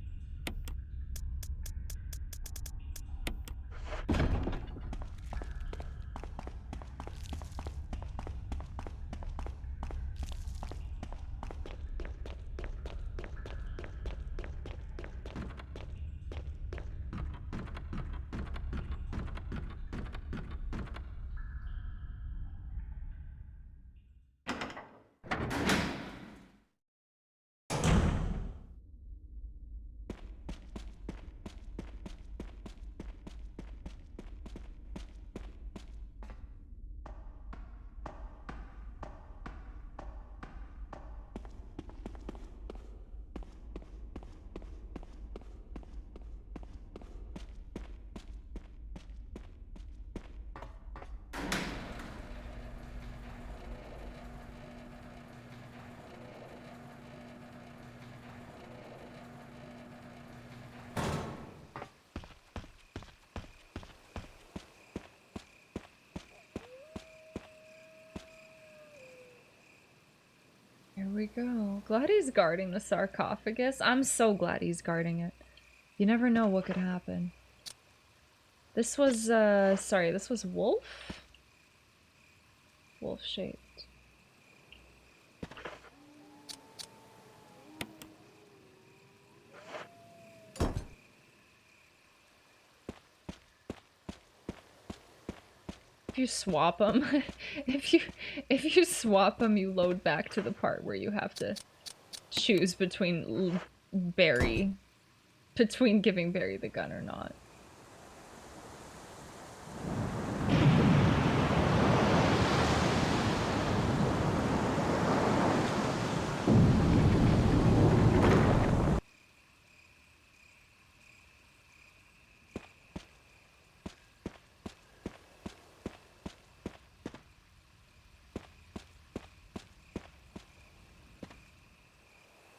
Here we go. Glad he's guarding the sarcophagus. I'm so glad he's guarding it. You never know what could happen. This was, sorry, this was wolf? Wolf-shaped. if you swap them, if you swap them, you load back to the part where you have to choose between giving Barry the gun or not.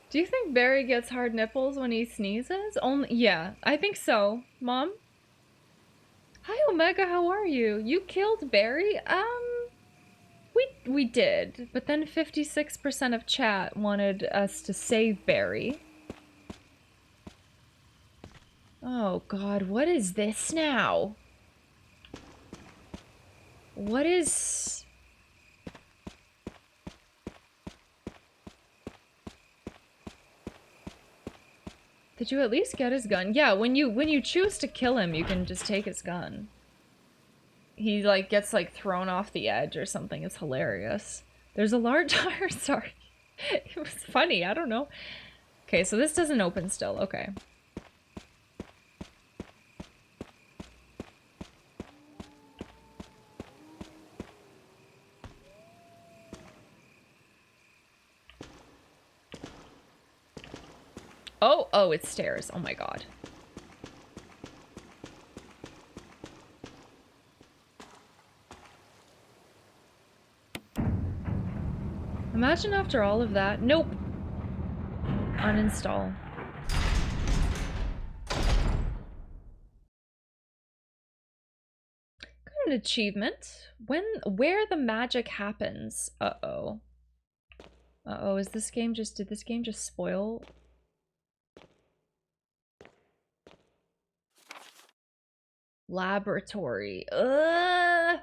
Do you think Barry gets hard nipples when he sneezes? Only, yeah, I think so. Mom? Hi, Omega, how are you? You killed Barry? We did, but then 56% of chat wanted us to save Barry. Oh god, what is this now? What is... Did you at least get his gun? Yeah, when you choose to kill him, you can just take his gun. He, like, gets, like, thrown off the edge or something. It's hilarious. There's a large tire, sorry. It was funny, I don't know. Okay, so this doesn't open still, okay. Oh, it's stairs. Oh my god. Imagine after all of that. Nope. Uninstall. Got an achievement. Where the magic happens. Uh-oh. Uh-oh, did this game just spoil? Laboratory. Ugh!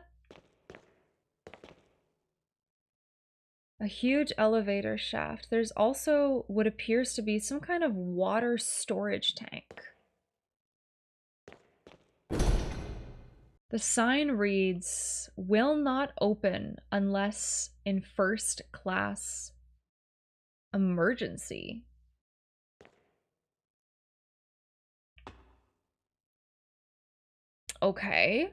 A huge elevator shaft. There's also what appears to be some kind of water storage tank. The sign reads, "Will not open unless in first class emergency." Okay.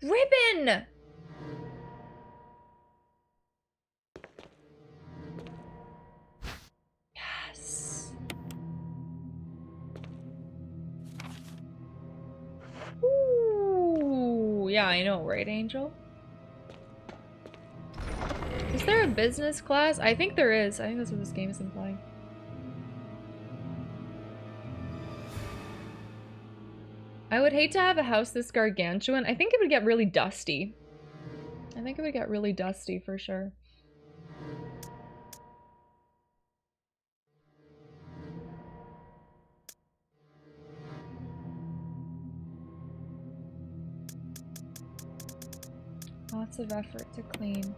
Ribbon! Yes. Ooh, yeah, I know, right, Angel? Is there a business class? I think there is. I think that's what this game is implying. I would hate to have a house this gargantuan. I think it would get really dusty. I think it would get really dusty for sure. Lots of effort to clean.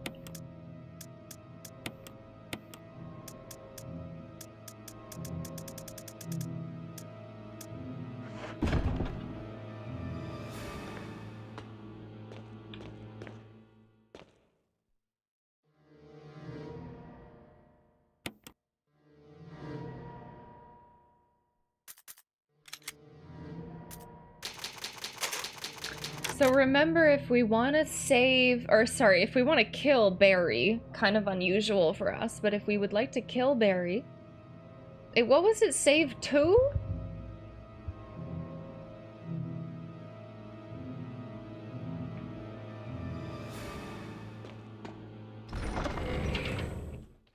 So remember, if we want to save, or sorry, if we want to kill Barry, kind of unusual for us, but if we would like to kill Barry, what was it, save 2?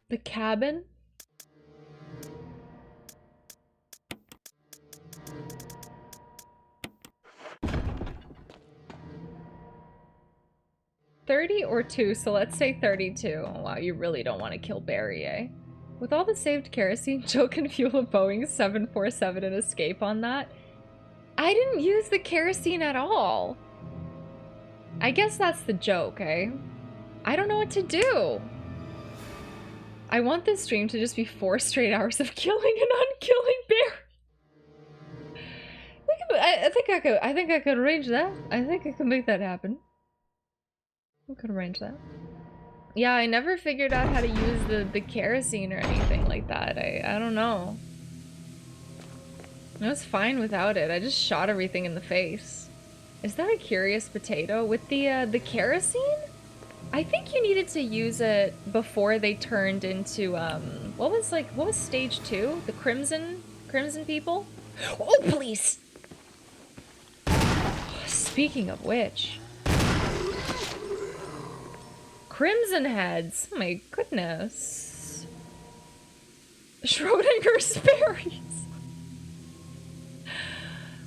The cabin? $30 or $2, so let's say 32. Oh, wow, you really don't want to kill Barry, eh? With all the saved kerosene, Jill can fuel a Boeing 747 and escape on that. I didn't use the kerosene at all. I guess that's the joke, eh? I don't know what to do. I want this stream to just be 4 straight hours of killing and unkilling Barry. I think I could. I think I could arrange that. I think I could make that happen. I could arrange that. Yeah, I never figured out how to use the kerosene or anything like that. I don't know. I was fine without it. I just shot everything in the face. Is that a curious potato with the kerosene? I think you needed to use it before they turned into what was stage 2? The crimson people? Oh, please. Speaking of which, crimson heads. Oh my goodness. Schrodinger's berries.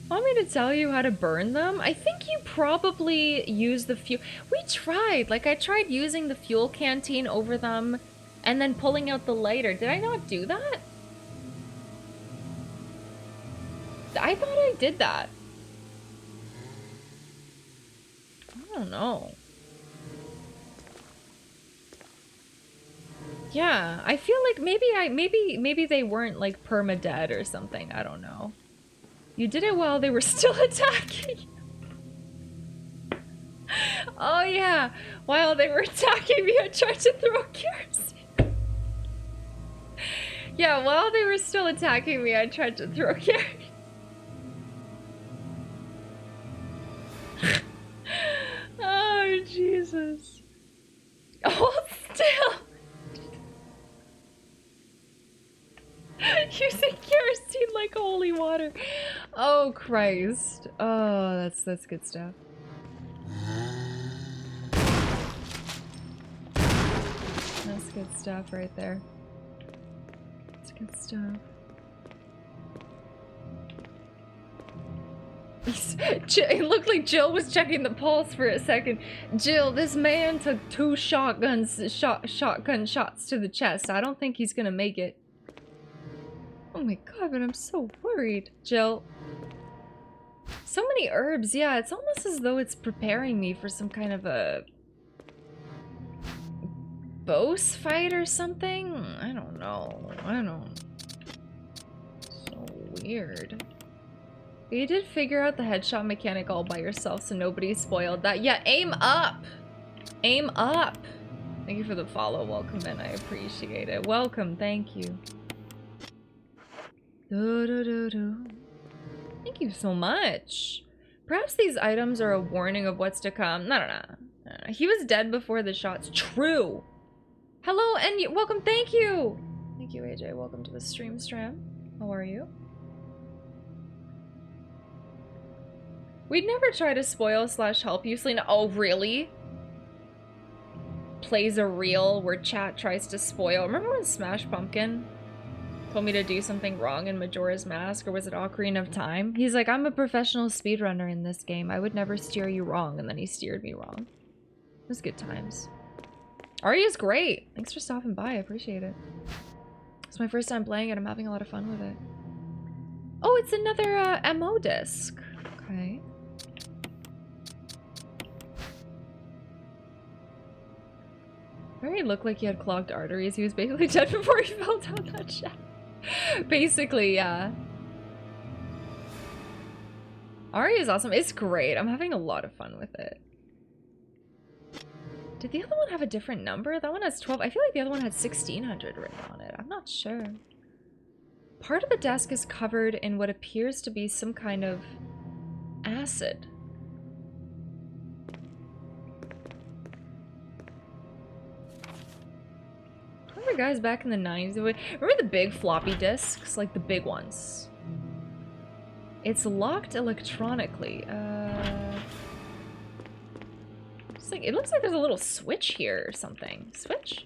Want me to tell you how to burn them? I think you probably use the fuel. We tried. Like, I tried using the fuel canteen over them and then pulling out the lighter. Did I not do that? I thought I did that. I don't know. Yeah, I feel like maybe they weren't like perma-dead or something. I don't know. You did it while they were still attacking. Oh yeah, while they were attacking me, I tried to throw kerosene. Yeah, while they were still attacking me, I tried to throw kerosene. Oh Jesus. Oh, still. Using kerosene like holy water. Oh Christ. Oh, that's good stuff. That's good stuff right there. That's good stuff. It looked like Jill was checking the pulse for a second. Jill, this man took 2 shotgun shots to the chest. I don't think he's gonna make it. Oh my god, but I'm so worried. Jill. So many herbs. Yeah, it's almost as though it's preparing me for some kind of a boss fight or something? I don't know. So weird. You did figure out the headshot mechanic all by yourself, so nobody spoiled that. Yeah, aim up! Aim up! Thank you for the follow. Welcome in. I appreciate it. Welcome. Thank you. Thank you so much. Perhaps these items are a warning of what's to come. No. He was dead before the shots. True. Hello, and welcome. Thank you. Thank you, AJ. Welcome to the stream. How are you? We'd never try to spoil / help you, Celina. Oh, really? Plays a reel where chat tries to spoil. Remember when Smash Pumpkin told me to do something wrong in Majora's Mask, or was it Ocarina of Time? He's like, I'm a professional speedrunner in this game. I would never steer you wrong, and then he steered me wrong. It was good times. Arya's great. Thanks for stopping by. I appreciate it. It's my first time playing it. I'm having a lot of fun with it. Oh, it's another MO disc. Okay. He looked like he had clogged arteries. He was basically dead before he fell down that shaft. Basically, yeah. Ari is awesome. It's great. I'm having a lot of fun with it. Did the other one have a different number? That one has 12. I feel like the other one had 1600 written on it. I'm not sure. Part of the desk is covered in what appears to be some kind of acid. Remember guys back in the 90s? Remember the big floppy disks? Like the big ones. It's locked electronically. It's like, it looks like there's a little switch here or something. Switch?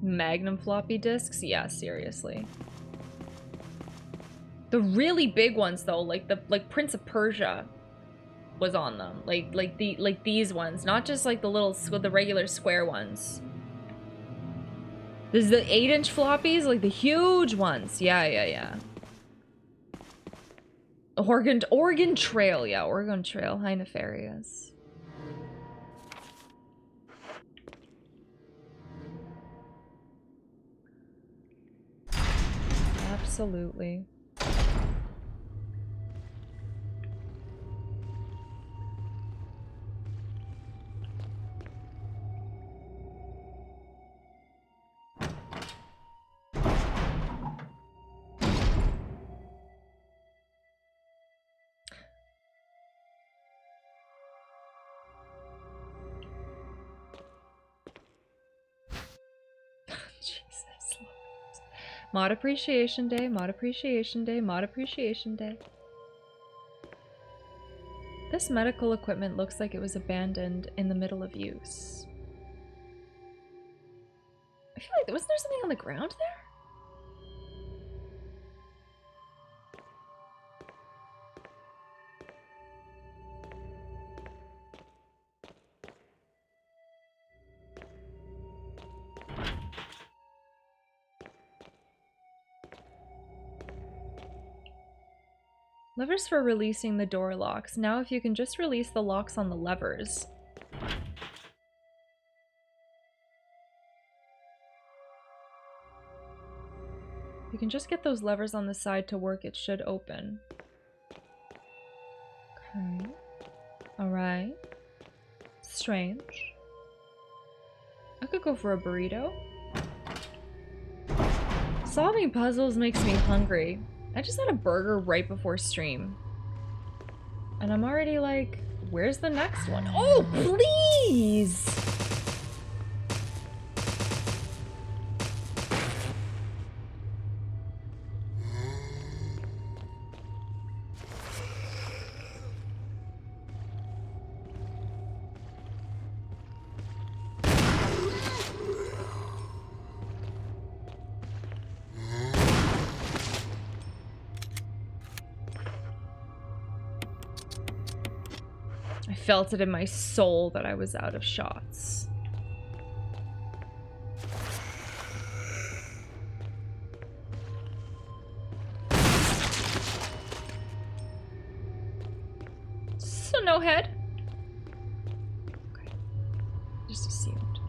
Magnum floppy disks? Yeah, seriously. The really big ones though, like Prince of Persia was on them. Like these ones, not just like the regular square ones. This is the 8-inch floppies, like the huge ones. Yeah. Oregon Trail, yeah, Oregon Trail, High Nefarious. Absolutely. Jesus. Mod Appreciation Day, Mod Appreciation Day, Mod Appreciation Day. This medical equipment looks like it was abandoned in the middle of use. I feel like, wasn't there something on the ground there? Levers for releasing the door locks. Now if you can just release the locks on the levers. You can just get those levers on the side to work, it should open. Okay. Alright. Strange. I could go for a burrito. Solving puzzles makes me hungry. I just had a burger right before stream. And I'm already like, where's the next one? Oh, please! I felt it in my soul that I was out of shots. So no head? Okay. Just assumed.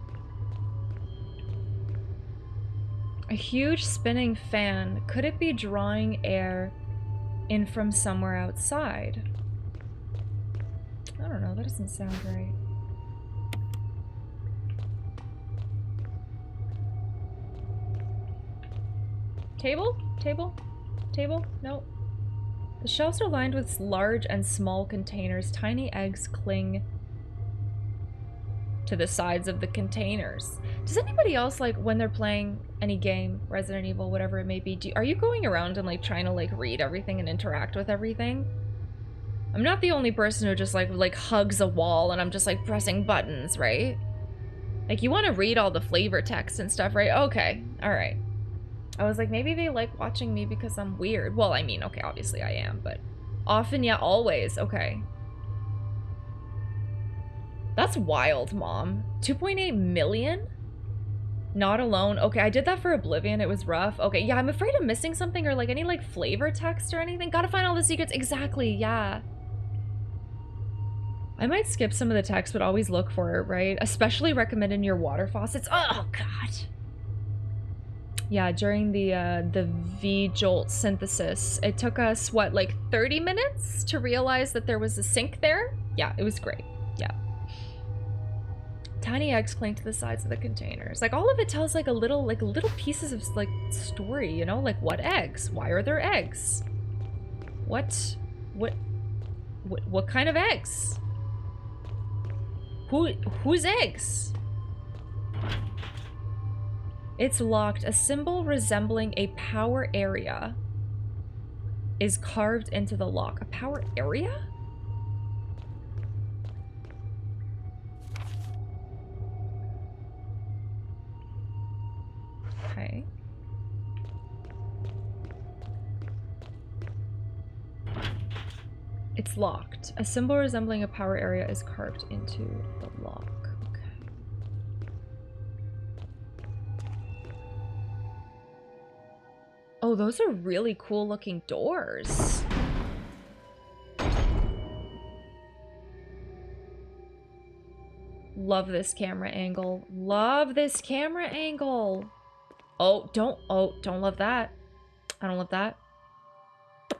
A huge spinning fan. Could it be drawing air in from somewhere outside? I don't know, that doesn't sound right. Table? Table? Table? No. The shelves are lined with large and small containers. Tiny eggs cling to the sides of the containers. Does anybody else, like, when they're playing any game, Resident Evil, whatever it may be, are you going around and, like, trying to, like, read everything and interact with everything? I'm not the only person who just like hugs a wall and I'm just like pressing buttons, right? Like, you want to read all the flavor text and stuff, right? Okay, all right. I was like, maybe they like watching me because I'm weird. Well, I mean, okay, obviously I am, but often, yeah, always. Okay. That's wild, Mom. 2.8 million? Not alone. Okay, I did that for Oblivion. It was rough. Okay, yeah, I'm afraid I'm missing something or like any like flavor text or anything. Gotta find all the secrets. Exactly, yeah. I might skip some of the text, but always look for it, right? Especially recommended near water faucets. Oh, God. Yeah, during the V-Jolt synthesis, it took us, what, like 30 minutes to realize that there was a sink there? Yeah, it was great. Yeah. Tiny eggs cling to the sides of the containers. Like, all of it tells, like, little pieces of, like, story, you know? Like, what eggs? Why are there eggs? What kind of eggs? Whose eggs? It's locked. A symbol resembling a power area is carved into the lock. A power area? Okay. It's locked. A symbol resembling a power area is carved into the lock. Okay. Oh, those are really cool looking doors. Love this camera angle. Love this camera angle. Oh, don't love that. I don't want that.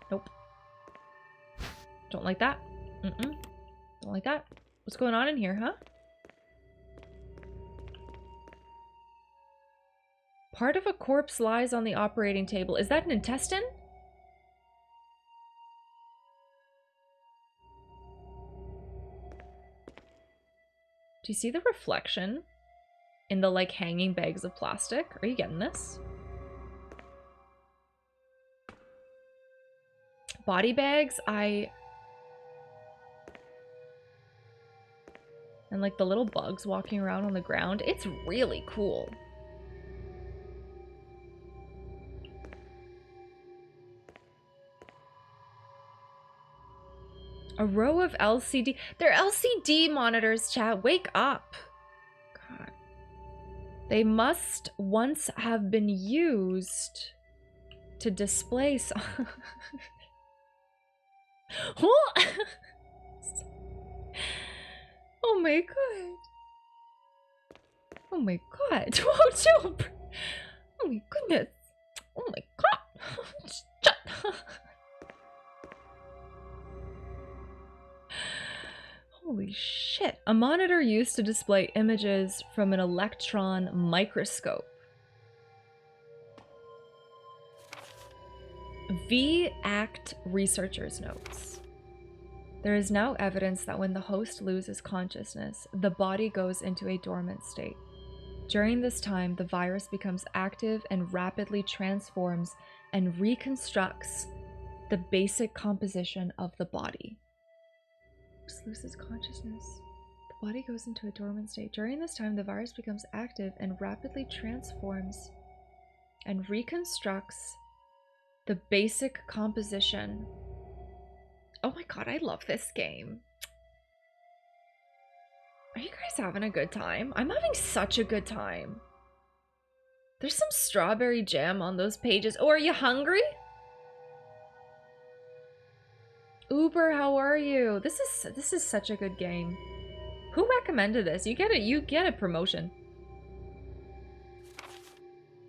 Nope. Don't like that. Don't like that. What's going on in here, huh? Part of a corpse lies on the operating table. Is that an intestine? Do you see the reflection in the, like, hanging bags of plastic? Are you getting this? Body bags, and like the little bugs walking around on the ground. It's really cool. A row of LCD. They're LCD monitors, chat. Wake up. God. They must once have been used to display some... Oh my god. Oh my god. Oh, chill. Oh my goodness. Oh my god. Shut. Holy shit. A monitor used to display images from an electron microscope. V-Act researchers' notes. There is now evidence that when the host loses consciousness, the body goes into a dormant state. During this time, the virus becomes active and rapidly transforms and reconstructs the basic composition of the body. Just loses consciousness. The body goes into a dormant state. During this time, the virus becomes active and rapidly transforms and reconstructs the basic composition. Oh my god, I love this game. Are you guys having a good time? I'm having such a good time. There's some strawberry jam on those pages. Oh, are you hungry? Uber, how are you? This is such a good game. Who recommended this? You get a promotion.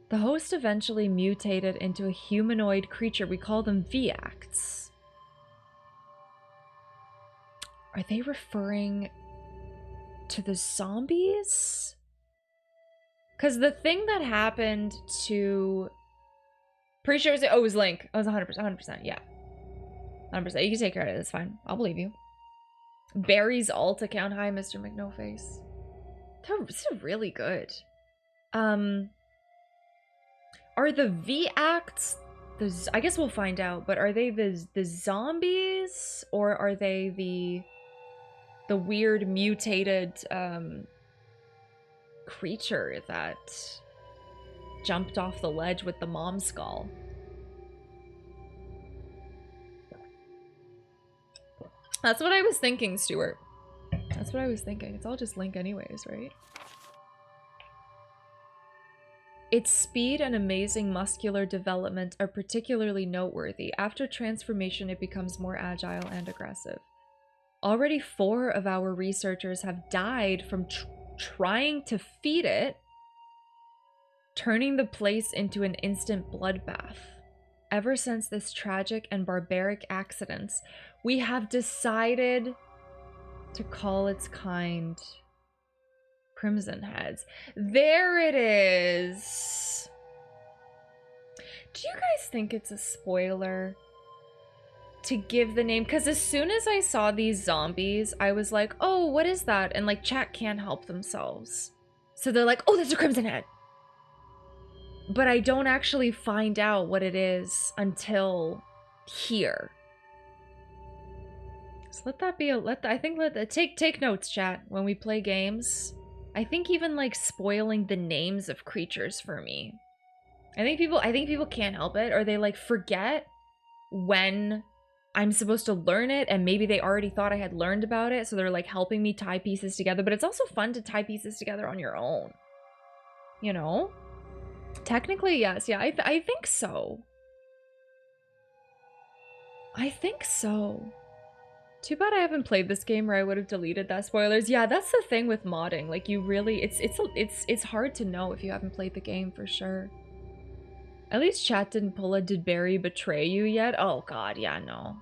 The host eventually mutated into a humanoid creature. We call them V-Acts. Are they referring to the zombies? Because the thing that happened to... Pretty sure it was Link. It was 100%, yeah. 100%. You can take credit. It's fine. I'll believe you. Barry's alt account. Hi, Mr. McNoface. This is really good. Are the V-Acts... I guess we'll find out, but are they the zombies? Or are they the weird mutated creature that jumped off the ledge with the mom skull? That's what I was thinking, Stuart. That's what I was thinking. It's all just Link anyways, right? Its speed and amazing muscular development are particularly noteworthy. After transformation, it becomes more agile and aggressive. Already 4 of our researchers have died from trying to feed it, turning the place into an instant bloodbath. Ever since this tragic and barbaric accident, we have decided to call its kind Crimson Heads. There it is. Do you guys think it's a spoiler to give the name? Because as soon as I saw these zombies, I was like, oh, what is that? And like chat can't help themselves. So they're like, oh, that's a Crimson Head. But I don't actually find out what it is until here. So let that be a take notes, chat, when we play games. I think even like spoiling the names of creatures for me. I think people can't help it, or they like forget when I'm supposed to learn it, and maybe they already thought I had learned about it, so they're like helping me tie pieces together. But it's also fun to tie pieces together on your own. You know? Technically, yes. Yeah, I think so. I think so. Too bad I haven't played this game, or I would have deleted that spoilers. Yeah, that's the thing with modding. Like, you really, it's hard to know if you haven't played the game for sure. At least chat didn't pull a "did Barry betray you" yet. Oh god, yeah, no.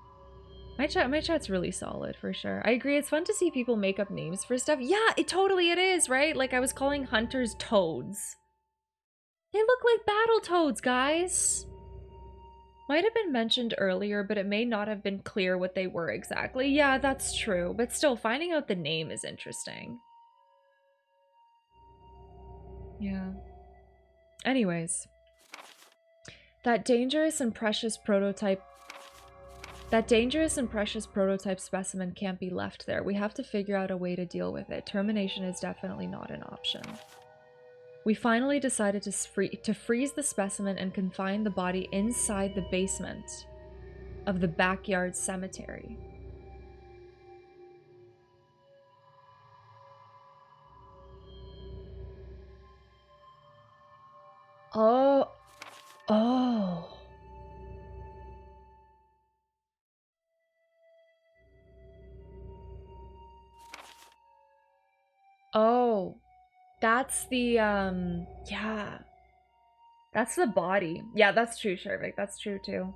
My chat's really solid for sure. I agree, it's fun to see people make up names for stuff. Yeah, it is, right? Like I was calling hunters toads. They look like battle toads, guys. Might have been mentioned earlier, but it may not have been clear what they were exactly. Yeah, that's true, but still, finding out the name is interesting. Yeah. Anyways. That dangerous and precious prototype specimen can't be left there. We have to figure out a way to deal with it. Termination is definitely not an option. We finally decided to freeze the specimen and confine the body inside the basement of the backyard cemetery. Oh. Oh. Oh. That's the, yeah. That's the body. Yeah, that's true, Shervik. That's true, too.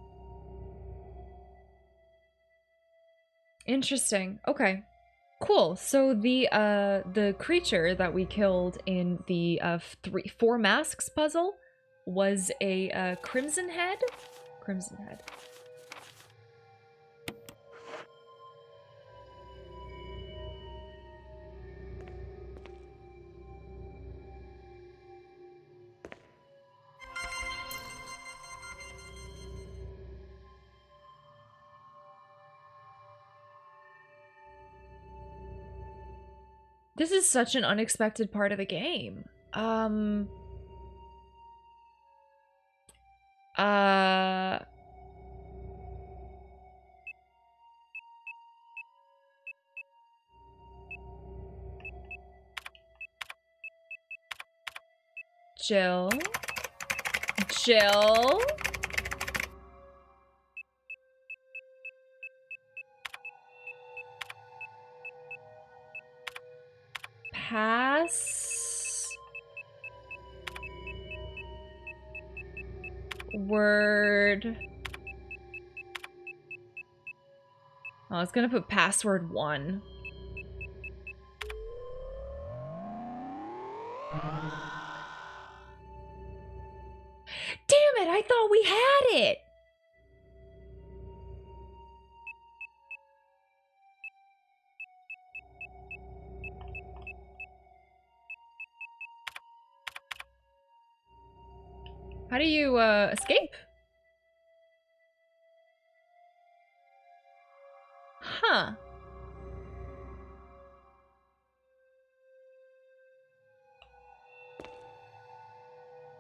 Interesting. Okay. Cool. So the creature that we killed in the 4 masks puzzle was a crimson head. Crimson head. This is such an unexpected part of the game. Jill? Jill? Pass word. Oh, I was gonna put password 1. Damn it, I thought we had it. How do you escape? Huh.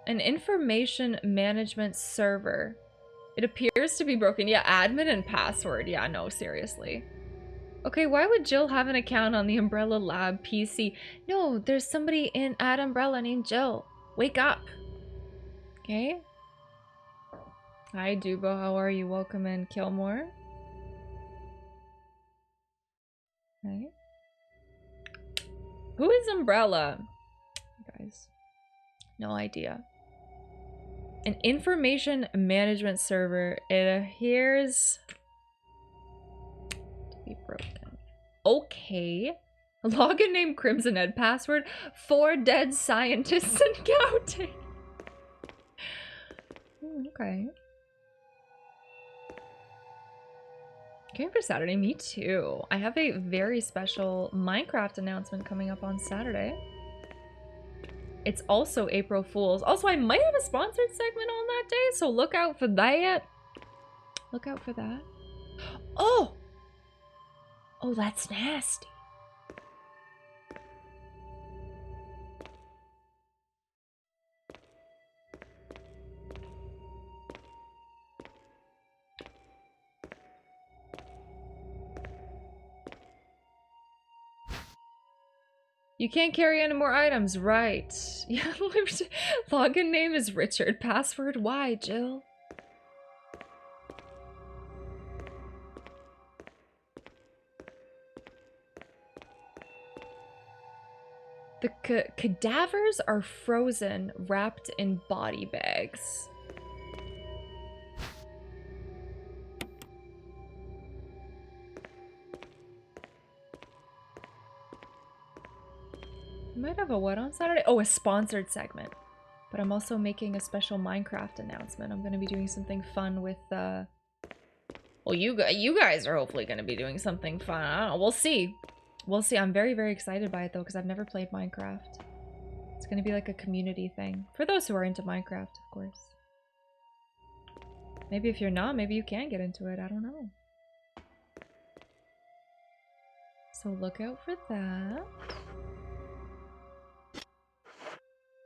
An information management server. It appears to be broken. Yeah, admin and password. Yeah, no, seriously. Okay, why would Jill have an account on the Umbrella Lab PC? No, there's somebody at Umbrella named Jill. Wake up. Okay. Hi, Dubo. How are you? Welcome in, Kilmore. Okay. Who is Umbrella? Guys, no idea. An information management server. It appears to be broken. Okay. A login name Crimson Head. Password 4 dead scientists and counting. Okay. Game for Saturday, me too. I have a very special Minecraft announcement coming up on Saturday. It's also April Fool's. Also, I might have a sponsored segment on that day, so look out for that. Look out for that. Oh! Oh, that's nasty. You can't carry any more items, right? Yeah, login name is Richard. Password why, Jill? The cadavers are frozen, wrapped in body bags. Might have a what on Saturday? Oh, a sponsored segment. But I'm also making a special Minecraft announcement. I'm going to be doing something fun with, well, you guys are hopefully going to be doing something fun. I don't know. We'll see. We'll see. I'm very, very excited by it, though, because I've never played Minecraft. It's going to be like a community thing. For those who are into Minecraft, of course. Maybe if you're not, maybe you can get into it. I don't know. So look out for that. Did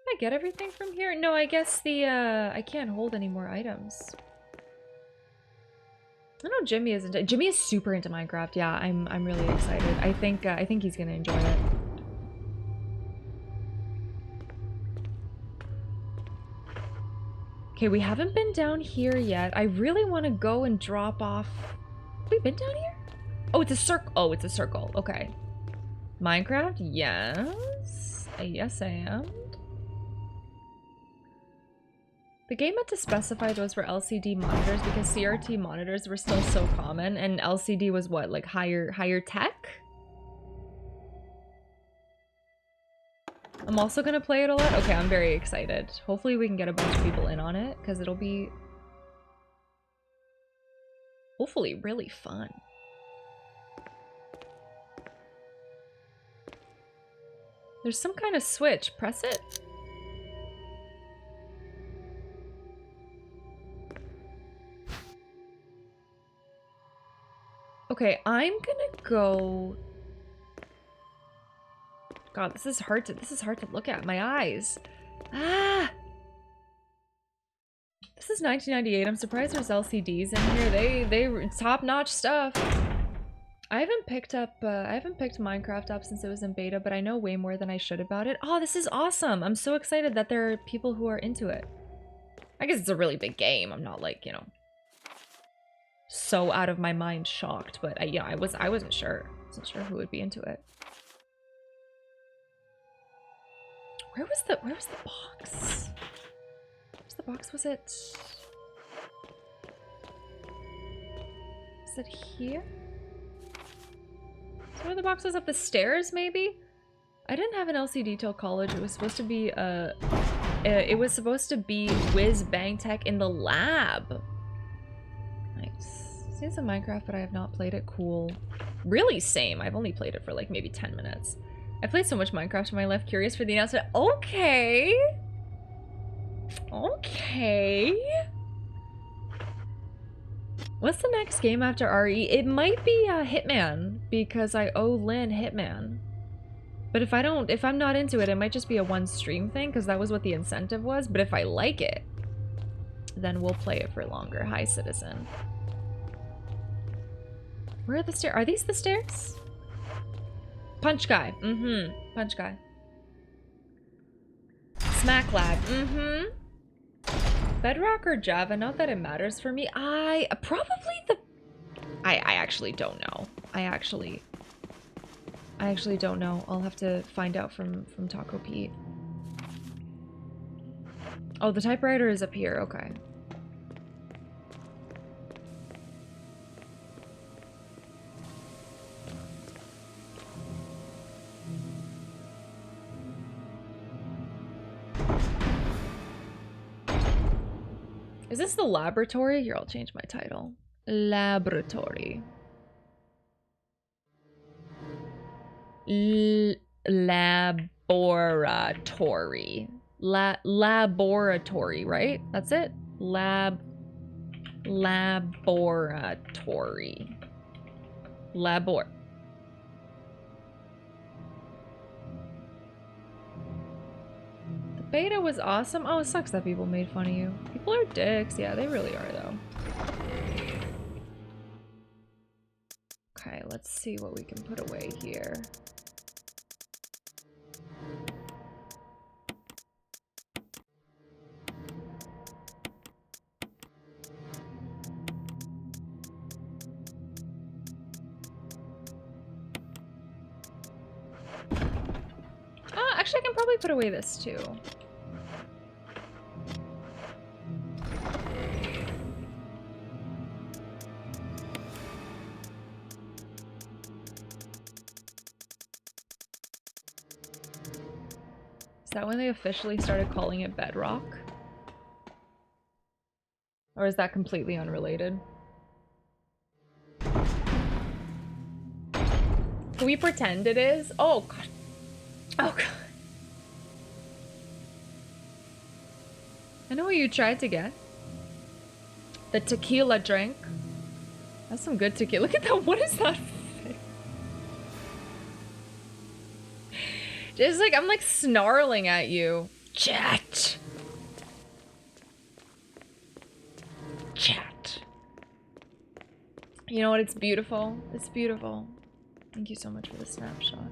I get everything from here? No, I guess the, I can't hold any more items. I know Jimmy is into, Jimmy is super into Minecraft. Yeah, I'm really excited. I think he's gonna enjoy it. Okay, we haven't been down here yet. I really want to go and drop off. Have we been down here? Oh, it's a circle. Oh, it's a circle. Okay. Minecraft? Yes. Yes, I am. The game had to specify those were LCD monitors because CRT monitors were still so common, and LCD was what, like higher tech? I'm also gonna play it a lot. Okay, I'm very excited. Hopefully we can get a bunch of people in on it, because it'll be hopefully really fun. There's some kind of switch. Press it. Okay, I'm gonna go. God, this is hard to look at. My eyes. Ah! This is 1998. I'm surprised there's LCDs in here. They top-notch stuff. I haven't picked Minecraft up since it was in beta, but I know way more than I should about it. Oh, this is awesome. I'm so excited that there are people who are into it. I guess it's a really big game. I'm not like, you know, so out of my mind shocked, but yeah, I wasn't sure. I wasn't sure who would be into it. Where was the box? Where's the box? Was it here? So where the box was, up the stairs, maybe? I didn't have an LCD till college. It was supposed to be whiz bang tech in the lab. Nice. Seen some Minecraft, but I have not played it. Cool. Really same. I've only played it for like maybe 10 minutes. I played so much Minecraft in my life. Curious for the announcement. Okay. Okay. What's the next game after RE? It might be Hitman, because I owe Lynn Hitman. But if I'm not into it, it might just be a one stream thing, because that was what the incentive was. But if I like it, then we'll play it for longer. Hi, Citizen. Where are the stairs? Are these the stairs? Punch guy. Mm-hmm. Punch guy. Smack lab. Mm-hmm. Bedrock or Java? Not that it matters for me. I actually don't know. I actually don't know. I'll have to find out from Taco Pete. Oh, the typewriter is up here. Okay. Is this the laboratory? Here, I'll change my title. Laboratory. Laboratory. Laboratory, right? That's it? Laboratory. Beta was awesome. Oh, it sucks that people made fun of you. People are dicks. Yeah, they really are, though. Okay, let's see what we can put away here. Actually, I can probably put away this, too. that when they officially started calling it Bedrock? Or is that completely unrelated? Can we pretend it is? Oh god. Oh god. I know what you tried to get. The tequila drink. That's some good tequila. Look at that. What is that? Just like, I'm like snarling at you. Chat. Chat. You know what? It's beautiful. It's beautiful. Thank you so much for the snapshot.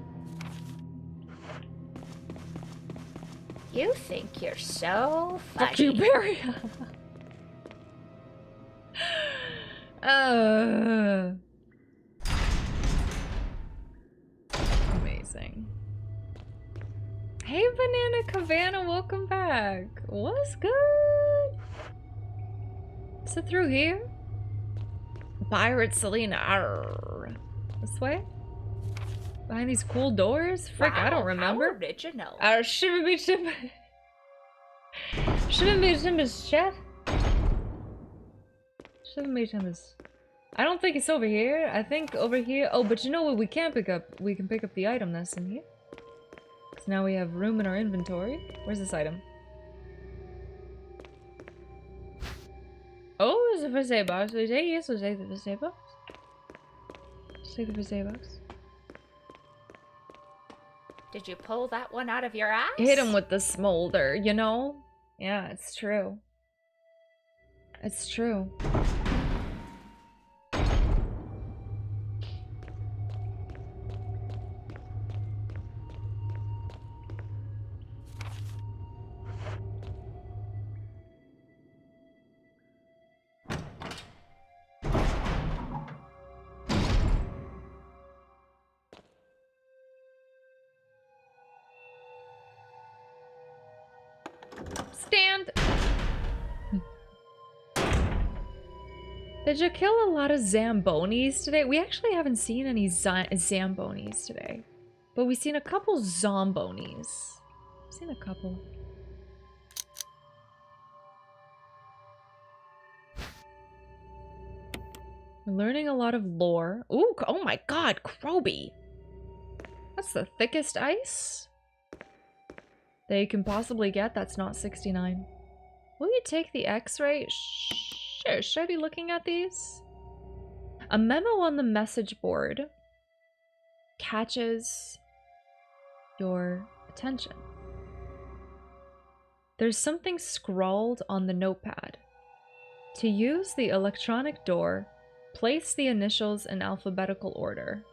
You think you're so funny. Fuck you, Barry. Amazing. Hey, Banana Cabana, welcome back. What's good? Is it through here? Pirate Celina. Arr. This way? Behind these cool doors? Frick, Wow, I don't remember. How original. Our shibby shib. Shibby shibby chat. Shibby shibby. I don't think it's over here. I think over here. Oh, but you know what? We can pick up. We can pick up the item that's in here. Because now we have room in our inventory. Where's this item? Oh, it's a first aid box. We take yes, we'll take the first aid box. Let's take the first aid box. Did you pull that one out of your ass? Hit him with the smolder, you know? Yeah, it's true. It's true. Stand! Did you kill a lot of Zambonis today? We actually haven't seen any Zambonis today. But we've seen a couple Zombonis. We've seen a couple. We're learning a lot of lore. Ooh, oh my god, Kroby! That's the thickest ice that you can possibly get. That's not 69. Will you take the x-ray? Sure. Should I be looking at these? A memo on the message board catches your attention. There's something scrawled on the notepad. To use the electronic door, place the initials in alphabetical order.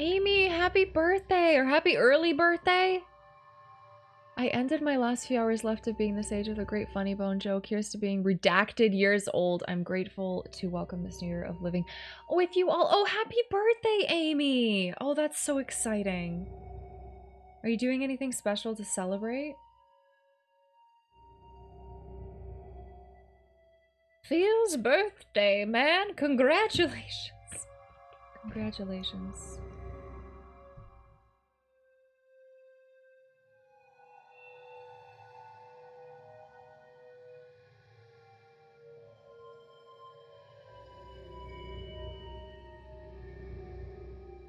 Amy, happy birthday, or happy early birthday. I ended my last few hours left of being this age with a great funny bone joke. Here's to being redacted years old. I'm grateful to welcome this new year of living with you all. Oh, happy birthday, Amy. Oh, that's so exciting. Are you doing anything special to celebrate? Phil's birthday, man. Congratulations. Congratulations.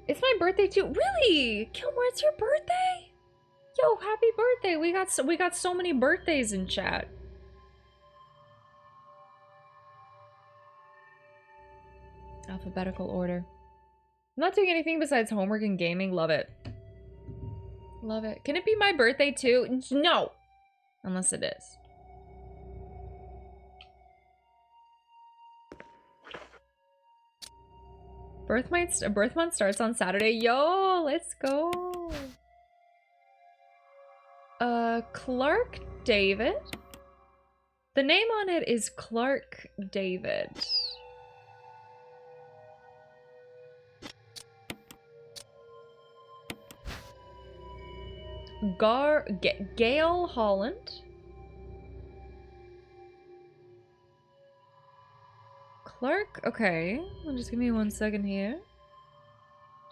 It's my birthday too. Really? Kilmore, it's your birthday? Yo, happy birthday. We got so many birthdays in chat. Alphabetical order. I'm not doing anything besides homework and gaming. Love it. Love it. Can it be my birthday too? No. Unless it is. Birth month starts on Saturday. Yo, let's go. Clark David. The name on it is Clark David. Gail Holland. Clark? Okay. Well, just give me 1 second here.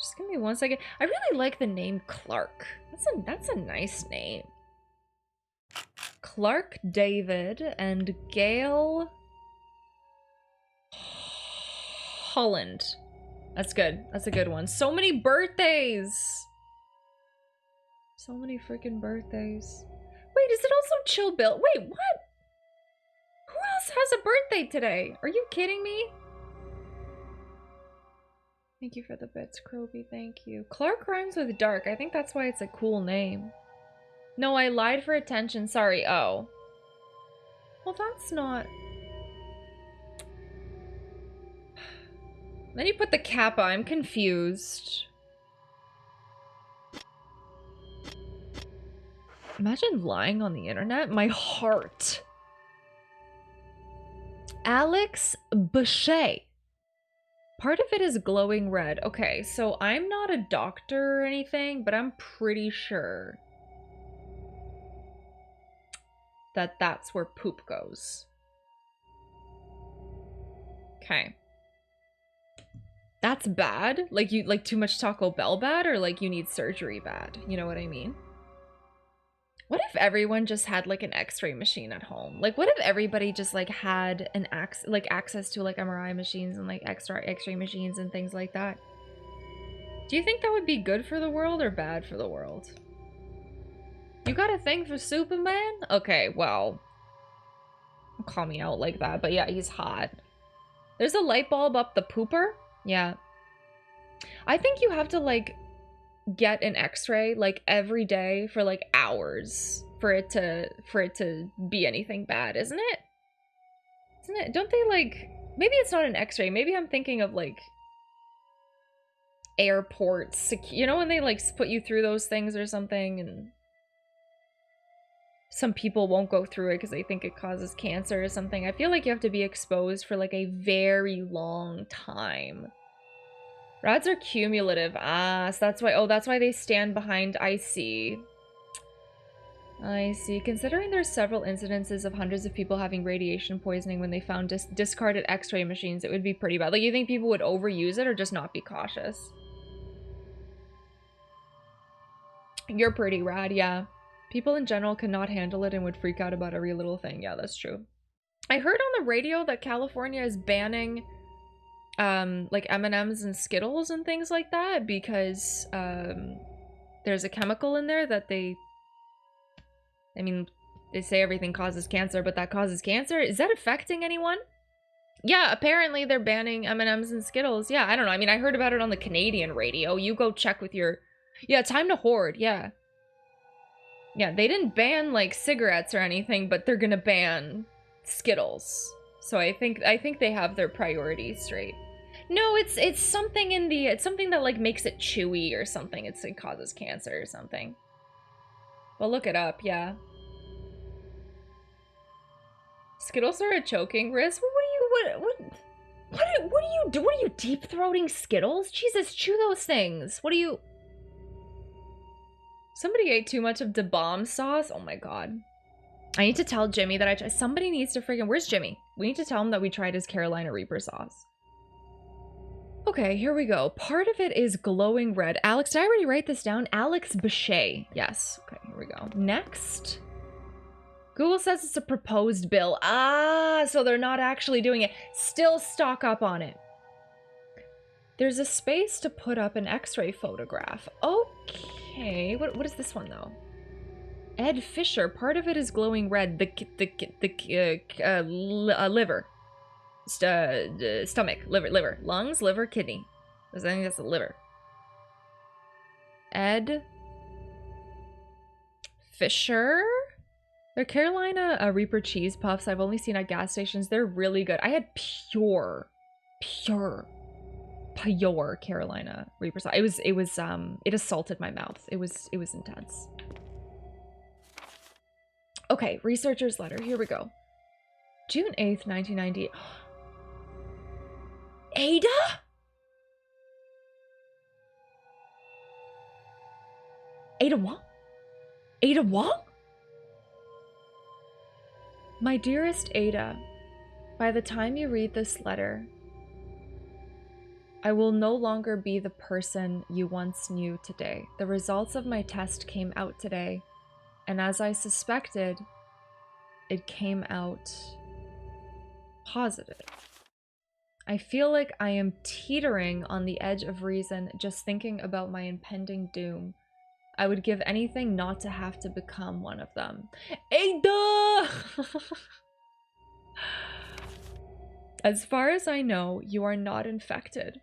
Just give me 1 second. I really like the name Clark. That's a nice name. Clark David and Gail Holland. That's good. That's a good one. So many birthdays. So many freaking birthdays. Wait, is it also Chill Bill? Wait, what? Who else has a birthday today? Are you kidding me? Thank you for the bits, Kroby. Thank you. Clark rhymes with dark. I think that's why it's a cool name. No, I lied for attention. Sorry. Oh. Well, that's not... Then you put the kappa. I'm confused. Imagine lying on the internet. My heart. Alex Boucher. Part of it is glowing red. Okay, so I'm not a doctor or anything, but I'm pretty sure that that's where poop goes. Okay. That's bad? Like you like too much Taco Bell bad, or like you need surgery bad? You know what I mean? What if everyone just had like an x-ray machine at home? Like what if everybody just like had an access to like MRI machines and like x-ray machines and things like that? Do you think that would be good for the world or bad for the world? You got a thing for Superman? Okay, well, don't call me out like that, but yeah, he's hot. There's a light bulb up the pooper? Yeah. I think you have to like get an x-ray like every day for like hours for it to be anything bad, isn't it? Isn't it? Don't they like, maybe it's not an x-ray, maybe I'm thinking of like airports, you know, when they like put you through those things or something, and some people won't go through it because they think it causes cancer or something. I feel like you have to be exposed for like a very long time. Rads are cumulative. Ah, so that's why. Oh, that's why they stand behind. I see. I see. Considering there's several incidences of hundreds of people having radiation poisoning when they found discarded x-ray machines, it would be pretty bad. Like, you think people would overuse it or just not be cautious? You're pretty rad, yeah. People in general cannot handle it and would freak out about every little thing. Yeah, that's true. I heard on the radio that California is banning like M&Ms and Skittles and things like that because there's a chemical in there that they say everything causes cancer, but that causes cancer. Is that affecting anyone? Yeah, apparently they're banning M&Ms and Skittles. Yeah, I don't know. I mean, I heard about it on the Canadian radio. You go check with your... Yeah, time to hoard. Yeah. Yeah, they didn't ban like cigarettes or anything, but they're gonna ban Skittles. So I think they have their priorities straight. No, it's something in the... It's something that, like, makes it chewy or something. It causes cancer or something. Well, look it up, yeah. Skittles are a choking risk? What are you deep-throating Skittles? Jesus, chew those things. What are you... Somebody ate too much of the bomb sauce? Oh my god. I need to tell Jimmy that I tried... Somebody needs to freaking... Where's Jimmy? We need to tell him that we tried his Carolina Reaper sauce. Okay, here we go. Part of it is glowing red. Alex, did I already write this down? Alex Boucher. Yes. Okay, here we go. Next. Google says it's a proposed bill. Ah, so they're not actually doing it. Still stock up on it. There's a space to put up an x-ray photograph. Okay. What is this one, though? Ed Fisher. Part of it is glowing red. Liver. Stomach, liver, lungs, liver, kidney. I think that's the liver. Ed Fisher. They're Carolina Reaper cheese puffs. I've only seen at gas stations. They're really good. I had pure Carolina Reaper sauce. It assaulted my mouth. It was intense. Okay, researcher's letter. Here we go. June 8th, 1998. Ada? Ada Wong? Ada Wong? My dearest Ada, by the time you read this letter, I will no longer be the person you once knew today. The results of my test came out today, and as I suspected, it came out positive. I feel like I am teetering on the edge of reason just thinking about my impending doom. I would give anything not to have to become one of them. Ada! As far as I know, you are not infected.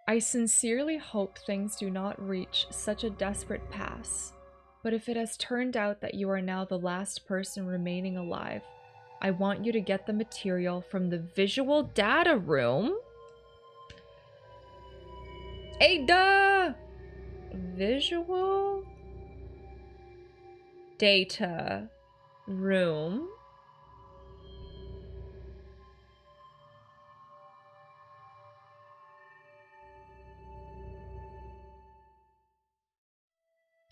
I sincerely hope things do not reach such a desperate pass. But if it has turned out that you are now the last person remaining alive, I want you to get the material from the visual data room. Ada! Visual data room.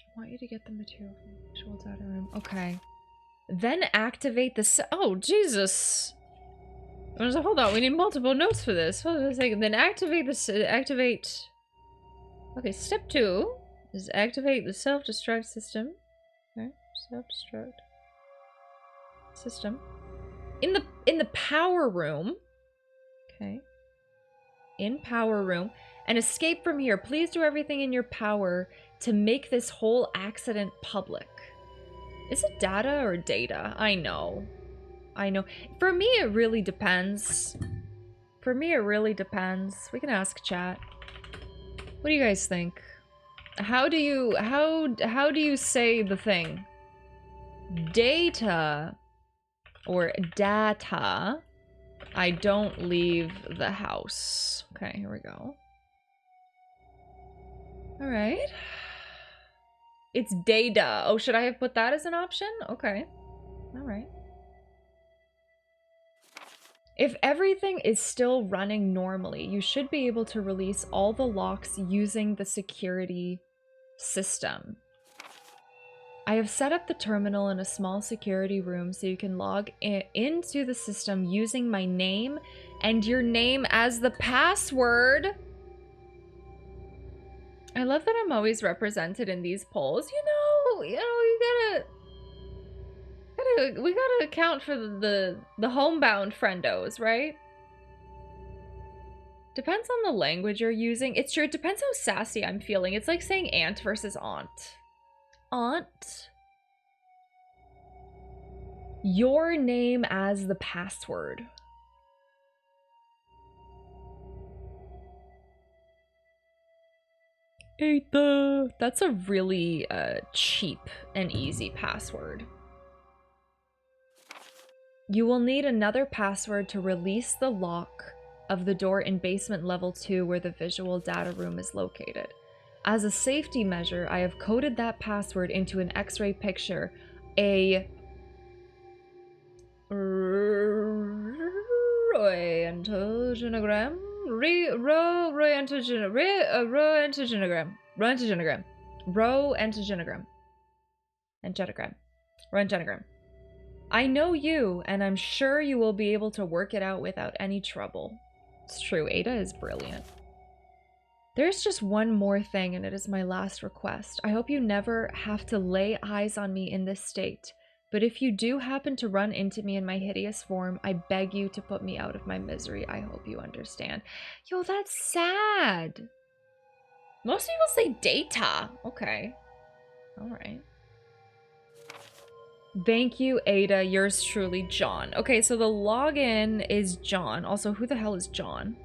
I want you to get the material from the visual data room. Okay. Then activate the oh, Jesus. Hold on, we need multiple notes for this. Hold on a second. Then activate the activate. Okay, step 2 is activate the self-destruct system. Okay, self-destruct system. In the power room. Okay. In power room. And escape from here. Please do everything in your power to make this whole accident public. Is it data or data? I know. I know. For me, it really depends. For me, it really depends. We can ask chat. What do you guys think? How do you say the thing? Data or data. I don't leave the house. Okay, here we go. All right. It's data. Oh, should I have put that as an option? Okay. All right. If everything is still running normally, you should be able to release all the locks using the security system. I have set up the terminal in a small security room so you can log into the system using my name and your name as the password. I love that I'm always represented in these polls. We gotta account for the homebound friendos, right? Depends on the language you're using. It's true, it depends how sassy I'm feeling. It's like saying aunt versus aunt. Aunt. Your name as the password. Ada. That's a really cheap and easy password. You will need another password to release the lock of the door in basement level 2 where the visual data room is located. As a safety measure, I have coded that password into an X-ray picture, a Roy antigenogram, Röntgenogram. I know you, and I'm sure you will be able to work it out without any trouble. It's true, Ada is brilliant. There's just one more thing, and it is my last request. I hope you never have to lay eyes on me in this state, but if you do happen to run into me in my hideous form, I beg you to put me out of my misery. I hope you understand. Yo, that's sad. Most people say data. Okay. All right. Thank you, Ada. Yours truly, John. Okay, so the login is John. Also, who the hell is John?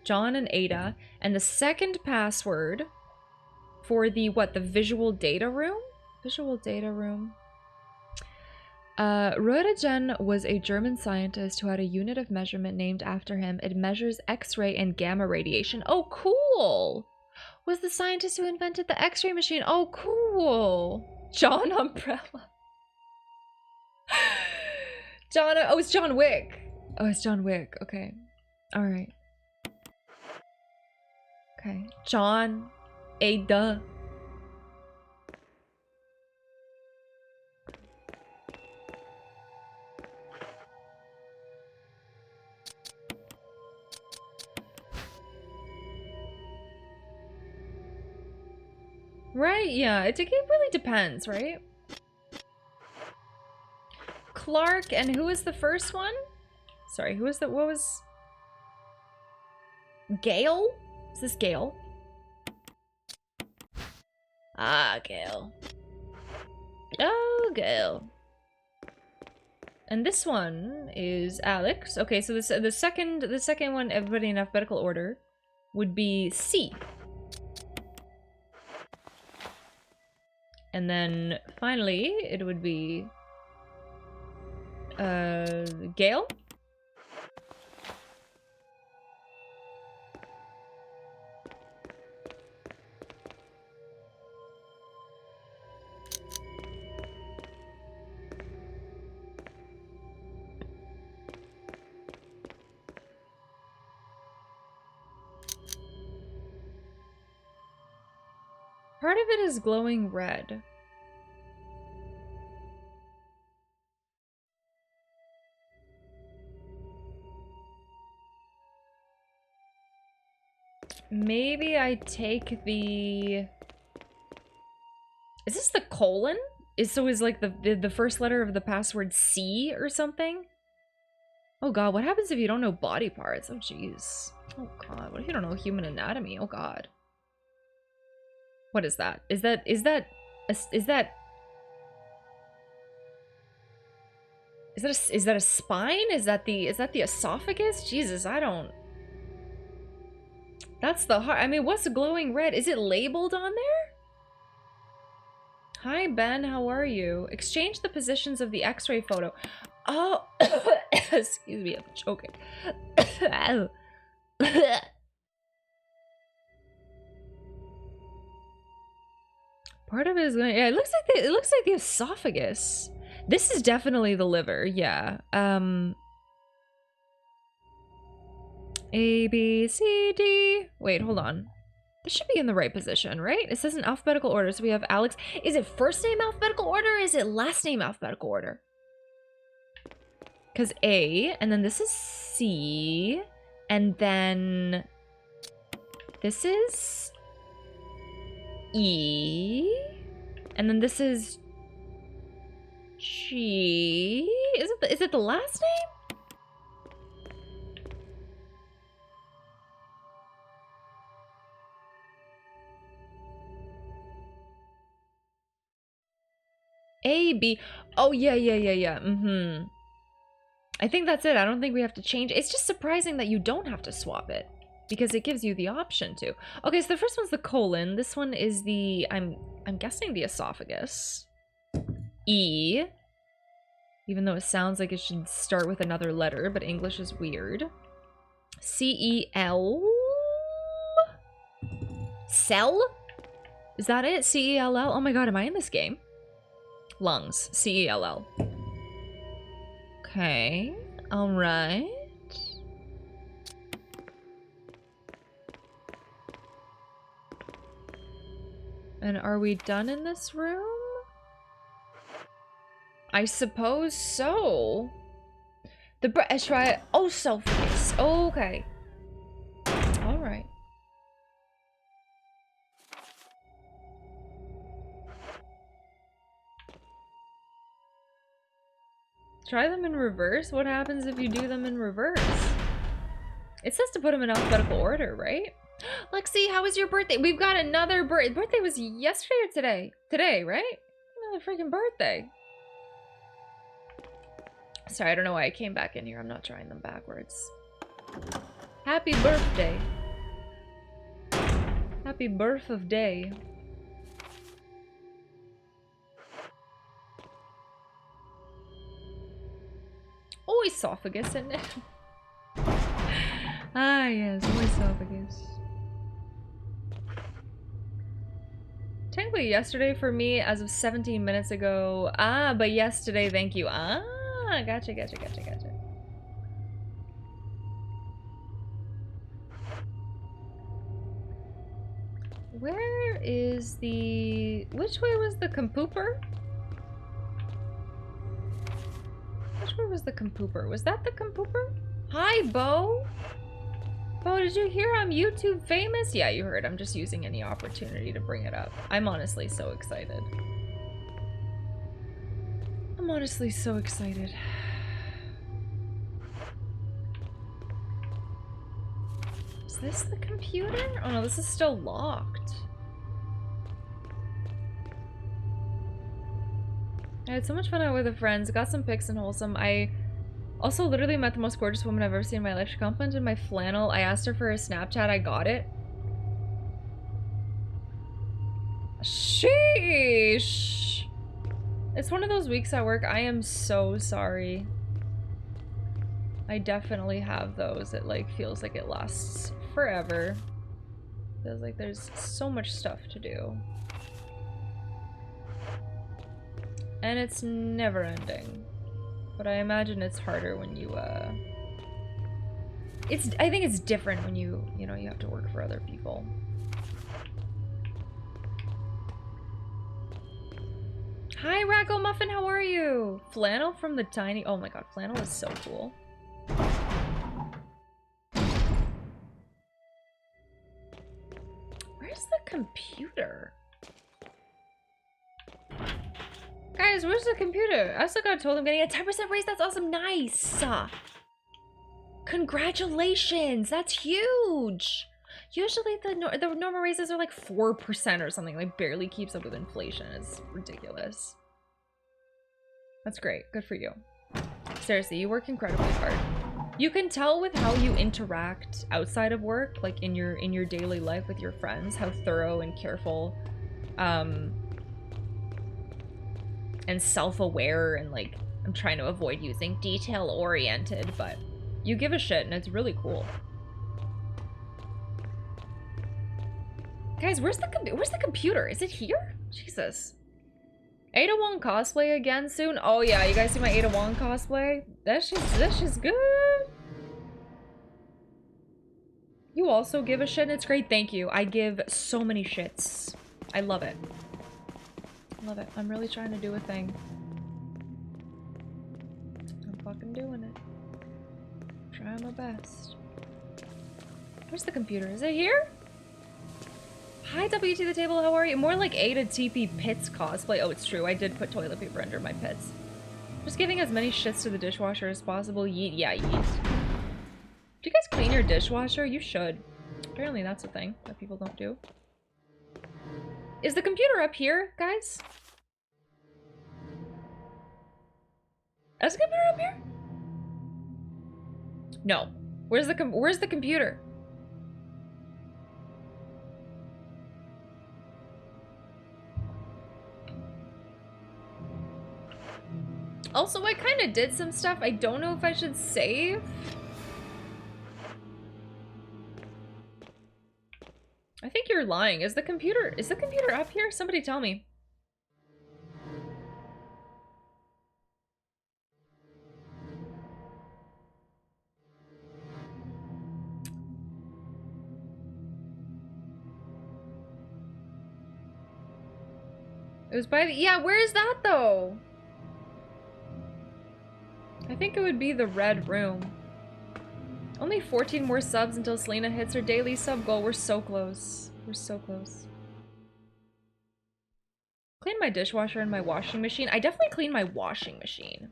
John and Ada. And the second password for the, what, the visual data room? Visual data room. Röntgen was a German scientist who had a unit of measurement named after him. It measures X-ray and gamma radiation. Oh, cool! Was the scientist who invented the X-ray machine. Oh, cool! John Umbrella. John, oh, it's John Wick. Oh, it's John Wick. Okay. All right. Okay. John, Ada. Right, yeah, it really depends, right? Clark, and who was the first one? Sorry, who was the, what was... Gale? Is this Gale? Ah, Gale. Oh, Gale. And this one is Alex. Okay, so this the second one, everybody in alphabetical order, would be C. And then finally, it would be Gale. Part of it is glowing red. Maybe I take the... Is this the colon? Is like the first letter of the password C or something? Oh god, what happens if you don't know body parts? Oh jeez. Oh god, what if you don't know human anatomy? Oh god. What is that? Is that a spine? Is that the esophagus? Jesus, I don't... That's the heart. I mean, what's glowing red? Is it labeled on there? Hi, Ben. How are you? Exchange the positions of the X-ray photo. Oh, excuse me. I'm choking. Part of it is going. Yeah, it looks like the esophagus. This is definitely the liver. Yeah. A, B, C, D. Wait, hold on. This should be in the right position, right? It says in alphabetical order, so we have Alex. Is it first name alphabetical order, or is it last name alphabetical order? Because A, and then this is C, and then this is E, and then this is G. Is it the last name? A, B. Oh, yeah. Mm-hmm. I think that's it. I don't think we have to change. It's just surprising that you don't have to swap it, because it gives you the option to. Okay, so the first one's the colon. This one is the, I'm guessing the esophagus. E. Even though it sounds like it should start with another letter, but English is weird. C-E-L? Cell? Is that it? C-E-L-L? Oh my god, am I in this game? Lungs. C-E-L-L. Okay. Alright. And are we done in this room? I suppose so. The try. Oh, self-face. Okay. Alright. Try them in reverse? What happens if you do them in reverse? It says to put them in alphabetical order, right? Lexi, how was your birthday? We've got another birthday. Birthday was yesterday or today? Today, right? Another freaking birthday. Sorry, I don't know why I came back in here. I'm not trying them backwards. Happy birthday. Happy birth of day. Oh, esophagus in it. Ah, yes, oh, esophagus. Technically yesterday for me, as of 17 minutes ago. Ah, but yesterday, thank you. Ah, gotcha. Where is the... Which way was the compooper? Which way was the compooper? Was that the compooper? Hi, Bo! Oh, did you hear I'm YouTube famous? Yeah, you heard. I'm just using any opportunity to bring it up. I'm honestly so excited. I'm honestly so excited. Is this the computer? Oh no, this is still locked. I had so much fun out with the friends. Got some pics and wholesome. I also literally met the most gorgeous woman I've ever seen in my life. She complimented my flannel. I asked her for a Snapchat. I got it. Sheesh. It's one of those weeks at work. I am so sorry. I definitely have those. It like feels like it lasts forever. Feels like there's so much stuff to do. And it's never ending. But I imagine it's harder when you, I think it's different when you know, you have to work for other people. Hi, Racco Muffin, how are you? Flannel from the tiny... Oh my god, flannel is so cool. Where's the computer? Guys, where's the computer? I also got told I'm getting a 10% raise. That's awesome. Nice. Congratulations. That's huge. Usually the normal raises are like 4% or something. Like barely keeps up with inflation. It's ridiculous. That's great. Good for you. Seriously, you work incredibly hard. You can tell with how you interact outside of work, like in your daily life with your friends, how thorough and careful and self-aware, and like, I'm trying to avoid using detail-oriented, but you give a shit and it's really cool. Guys, where's the computer? Is it here? Jesus. Ada Wong cosplay again soon? Oh yeah, you guys see my Ada Wong cosplay? That shit's good. You also give a shit and it's great. Thank you. I give so many shits. I love it. Love it. I'm really trying to do a thing. I'm fucking doing it. Trying my best. Where's the computer? Is it here? Hi, WT the table. How are you? More like Ada TP Pits cosplay. Oh, it's true. I did put toilet paper under my pits. Just giving as many shits to the dishwasher as possible. Yeet. Yeah, yeet. Do you guys clean your dishwasher? You should. Apparently that's a thing that people don't do. Is the computer up here, guys? Is the computer up here? No. Where's the computer? Also, I kind of did some stuff. I don't know if I should save. I think you're lying. Is the computer up here? Somebody tell me. It was by the... Yeah, where is that though? I think it would be the red room. Only 14 more subs until Celina hits her daily sub goal. We're so close. We're so close. Clean my dishwasher and my washing machine. I definitely clean my washing machine.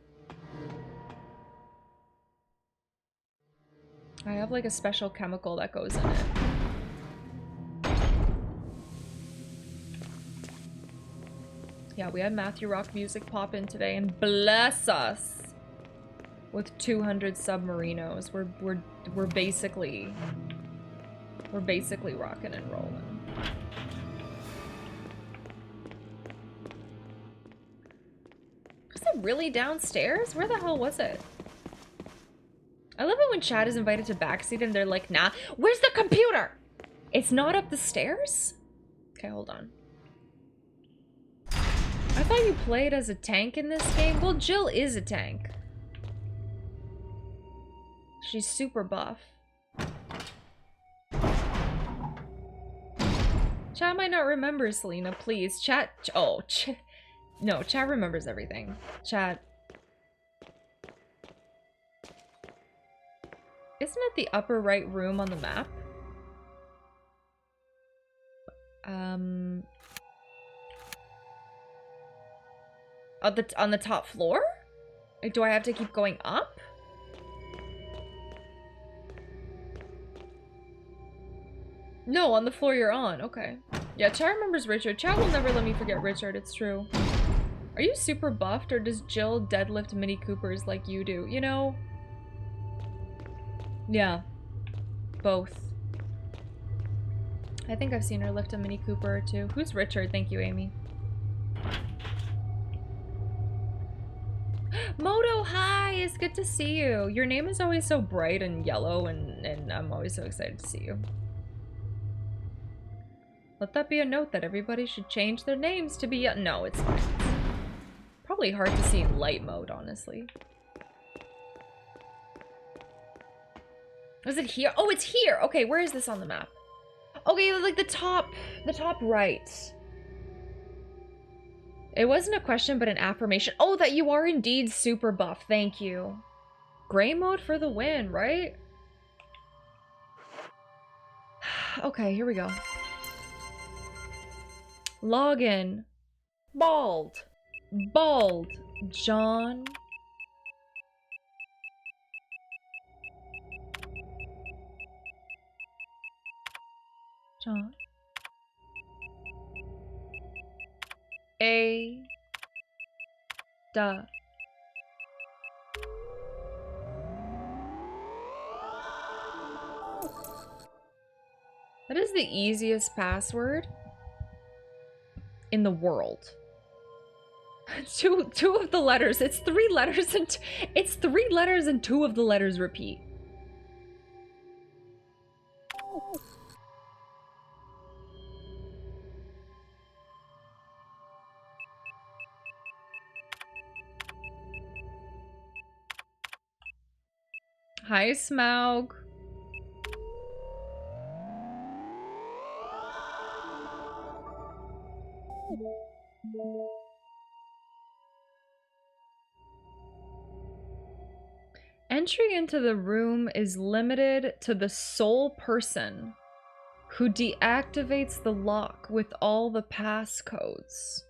I have like a special chemical that goes in it. Yeah, we had Matthew Rock music pop in today, and bless us with 200 submarinos. We're basically rocking and rolling. Was it really downstairs? Where the hell was it? I love it when Chad is invited to backseat and they're like, nah, where's the computer? It's not up the stairs? Okay, hold on. I thought you played as a tank in this game. Well, Jill is a tank. She's super buff. Chat might not remember, Celina. Please, chat. Oh, no, chat remembers everything. Chat. Isn't it the upper right room on the map? On the top floor? Do I have to keep going up? No, on the floor you're on. Okay. Yeah, Chad remembers Richard. Chad will never let me forget Richard. It's true. Are you super buffed, or does Jill deadlift Mini Coopers like you do? You know? Yeah. Both. I think I've seen her lift a Mini Cooper or two. Who's Richard? Thank you, Amy. Moto, hi! It's good to see you. Your name is always so bright and yellow, and I'm always so excited to see you. Let that be a note that everybody should change their names to be... No, it's fine. Probably hard to see in light mode, honestly. Was it here? Oh, it's here! Okay, where is this on the map? Okay, like the top right. It wasn't a question, but an affirmation. Oh, that you are indeed super buff. Thank you. Gray mode for the win, right? Okay, here we go. Login. Bald. Bald. John. John. A. Duh. That is the easiest password in the world. Two of the letters. It's 3 letters and it's 3 letters and 2 of the letters repeat. Hi, Smaug. Entry into the room is limited to the sole person who deactivates the lock with all the passcodes.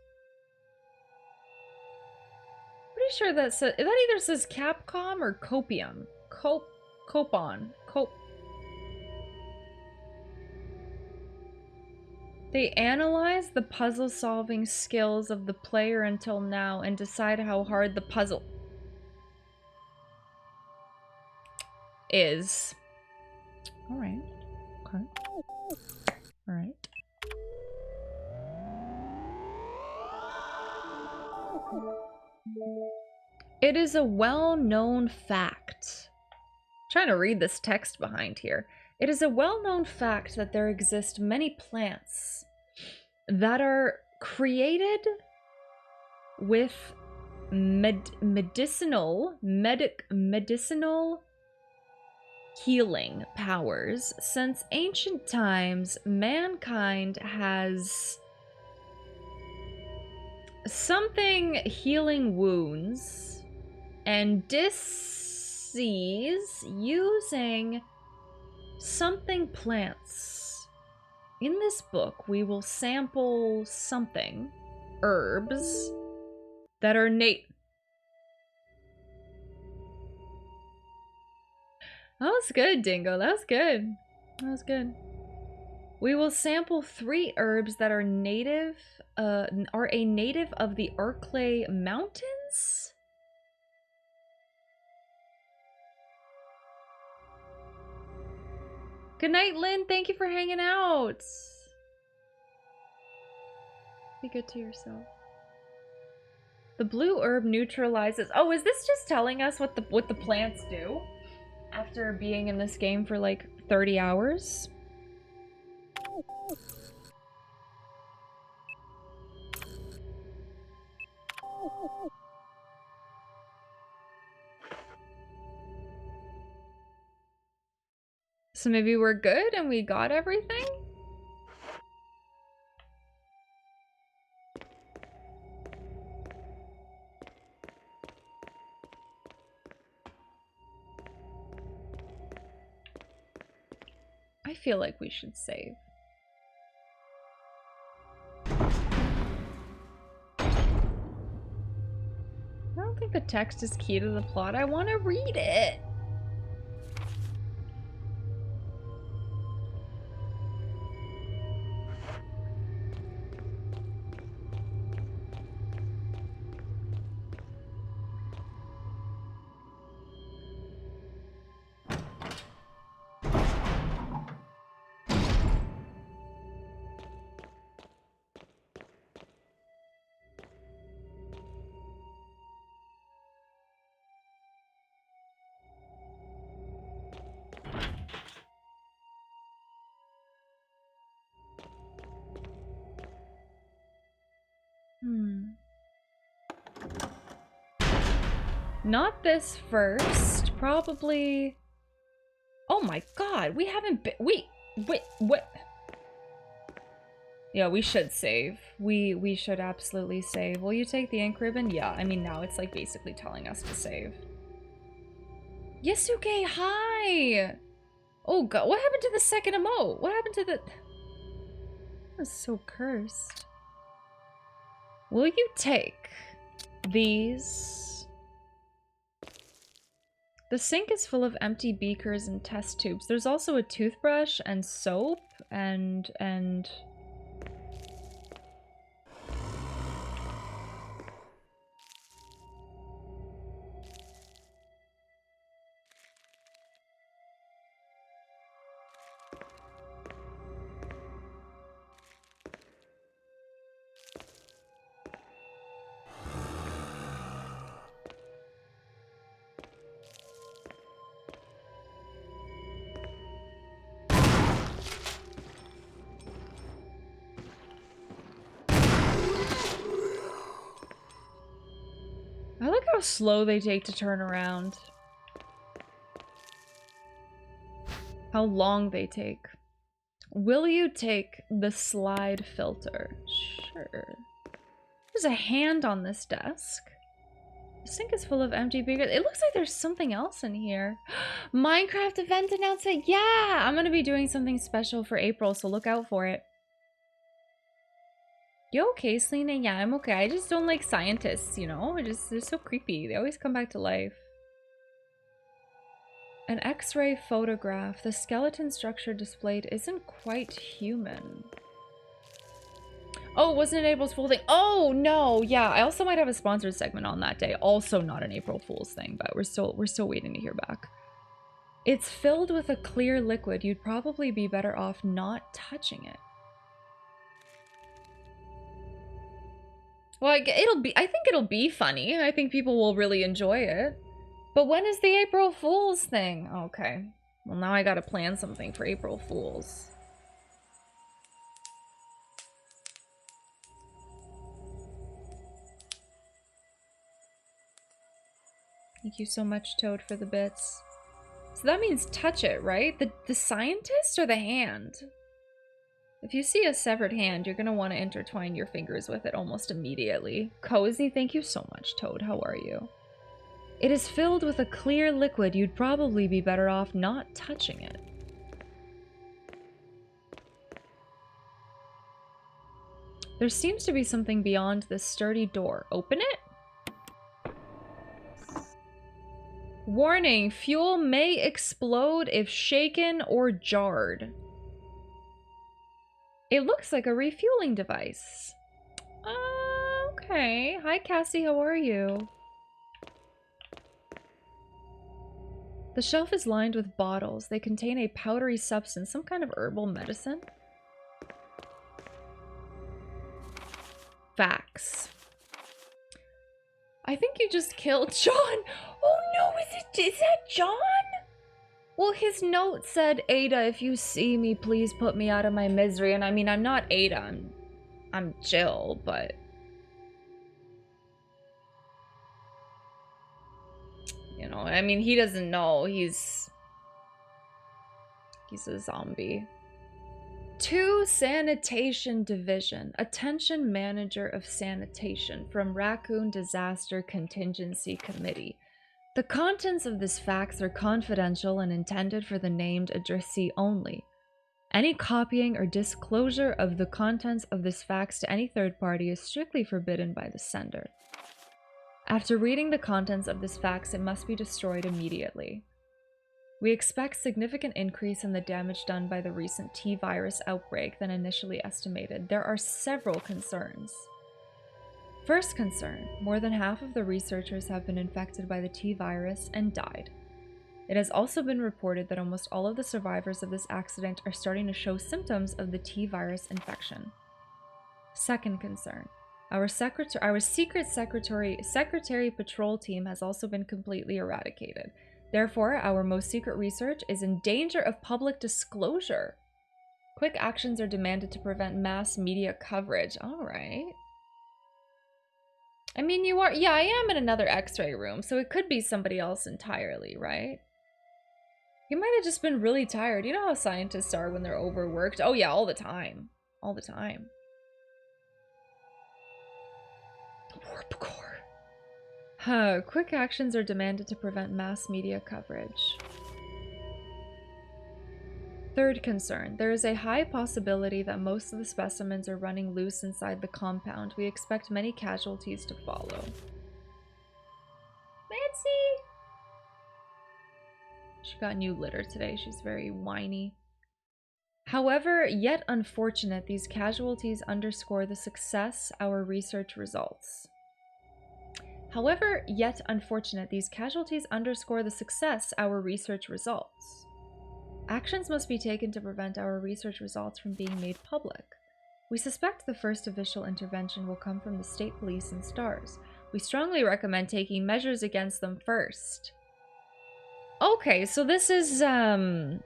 Pretty sure that says, that either says Capcom or Copium. Copon. They analyze the puzzle-solving skills of the player until now and decide how hard the puzzle is. Alright. Okay. Alright. It is a well-known fact. I'm trying to read this text behind here. It is a well-known fact that there exist many plants that are created with medicinal healing powers. Since ancient times, mankind has something healing wounds and disease using something plants. In this book, we will sample something, herbs, that are That was good, Dingo. That was good. That was good. We will sample 3 herbs that are a native of the Arklay Mountains? Good night, Lynn. Thank you for hanging out. Be good to yourself. The blue herb neutralizes... Oh, is this just telling us what the plants do? After being in this game for like 30 hours? So maybe we're good and we got everything? I feel like we should save. I don't think the text is key to the plot. I want to read it. Not this first. Probably... Oh my god, we haven't been... Wait, what? Yeah, we should save. We should absolutely save. Will you take the ink ribbon? Yeah, I mean, now it's like basically telling us to save. Yasuke, hi! Oh god, what happened to the second emote? What happened to the... That's so cursed. Will you take these? The sink is full of empty beakers and test tubes. There's also a toothbrush and soap and... I like how slow they take to turn around. How long they take. Will you take the slide filter? Sure. There's a hand on this desk. The sink is full of empty beakers. It looks like there's something else in here. Minecraft event announcement. Yeah, I'm gonna be doing something special for April, so look out for it. You okay, Celina? Yeah, I'm okay. I just don't like scientists, you know? They're so creepy. They always come back to life. An X-ray photograph. The skeleton structure displayed isn't quite human. Oh, wasn't it April's Fool's thing? Oh, no. Yeah, I also might have a sponsored segment on that day. Also not an April Fool's thing, but we're still waiting to hear back. It's filled with a clear liquid. You'd probably be better off not touching it. Well, I think it'll be funny. I think people will really enjoy it. But when is the April Fool's thing? Okay. Well, now I gotta plan something for April Fool's. Thank you so much, Toad, for the bits. So that means touch it, right? The scientist or the hand? If you see a severed hand, you're going to want to intertwine your fingers with it almost immediately. Cozy, thank you so much, Toad. How are you? It is filled with a clear liquid. You'd probably be better off not touching it. There seems to be something beyond this sturdy door. Open it? Warning, fuel may explode if shaken or jarred. It looks like a refueling device. Okay. Hi, Cassie. How are you? The shelf is lined with bottles. They contain a powdery substance, some kind of herbal medicine. Facts. I think you just killed John. Oh no, is that John? Well, his note said, Ada, if you see me, please put me out of my misery. And I mean, I'm not Ada, I'm Jill, but... You know, I mean, he doesn't know. He's a zombie. 2 Sanitation Division. Attention Manager of Sanitation from Raccoon Disaster Contingency Committee. The contents of this fax are confidential and intended for the named addressee only. Any copying or disclosure of the contents of this fax to any third party is strictly forbidden by the sender. After reading the contents of this fax, it must be destroyed immediately. We expect significant increase in the damage done by the recent T-virus outbreak than initially estimated. There are several concerns. First concern, more than half of the researchers have been infected by the T-virus and died. It has also been reported that almost all of the survivors of this accident are starting to show symptoms of the T-virus infection. Second concern, our secret secretary patrol team has also been completely eradicated. Therefore, our most secret research is in danger of public disclosure. Quick actions are demanded to prevent mass media coverage. All right. I mean, you are, yeah, I am in another x-ray room, so it could be somebody else entirely, right? You might have just been really tired. You know how scientists are when they're overworked? Oh yeah, all the time. All the time. Warp core. Quick actions are demanded to prevent mass media coverage. Third concern. There is a high possibility that most of the specimens are running loose inside the compound. We expect many casualties to follow. Fancy! She got new litter today. She's very whiny. However, yet unfortunate, these casualties underscore the success our research results. However, yet unfortunate, these casualties underscore the success our research results. Actions must be taken to prevent our research results from being made public. We suspect the first official intervention will come from the state police and STARS. We strongly recommend taking measures against them first. Okay, so this is, I'm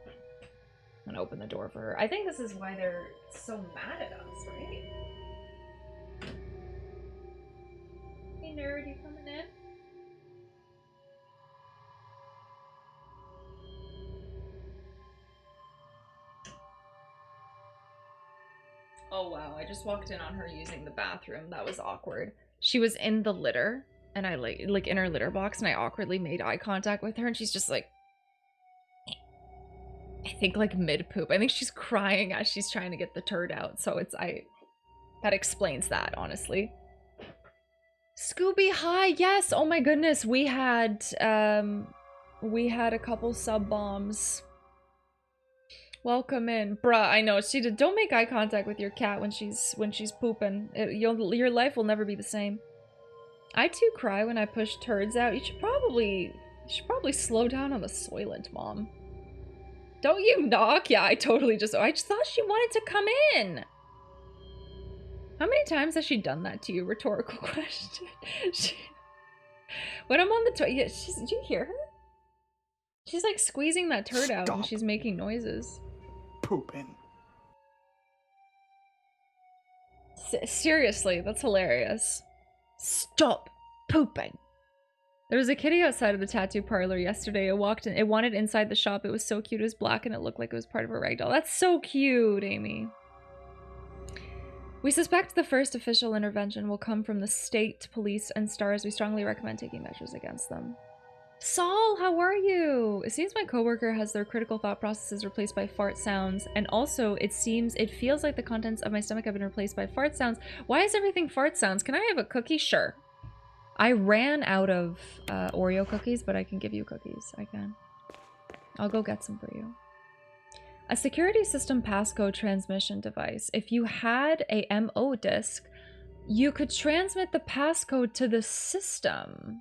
gonna open the door for her. I think this is why they're so mad at us, right? Hey nerd, you coming in? Oh wow, I just walked in on her using the bathroom. That was awkward. She was in the litter, and I like in her litter box, and I awkwardly made eye contact with her, and she's just like, I think like mid-poop. I think she's crying as she's trying to get the turd out, so that explains that, honestly. Scooby, hi, yes, oh my goodness, we had a couple sub-bombs. Welcome in. Bruh, I know, she did. Don't make eye contact with your cat when she's pooping. Your life will never be the same. I too cry when I push turds out. You should probably slow down on the Soylent, Mom. Don't you knock? Yeah, I just thought she wanted to come in. How many times has she done that to you? Rhetorical question. When I'm on the toilet, yeah, did you hear her? She's like squeezing that turd out and she's making noises. Pooping. Seriously, that's hilarious. Stop pooping. There was a kitty outside of the tattoo parlor yesterday. I walked in. It wanted inside the shop. It was so cute. It was black and it looked like it was part of a ragdoll. That's so cute, Amy. We suspect the first official intervention will come from the state police and STARS. We strongly recommend taking measures against them. Saul, how are you? It seems my coworker has their critical thought processes replaced by fart sounds, and also it feels like the contents of my stomach have been replaced by fart sounds. Why is everything fart sounds? Can I have a cookie? Sure. I ran out of Oreo cookies, but I can give you cookies. I can. I'll go get some for you. A security system passcode transmission device. If you had a MO disk, you could transmit the passcode to the system.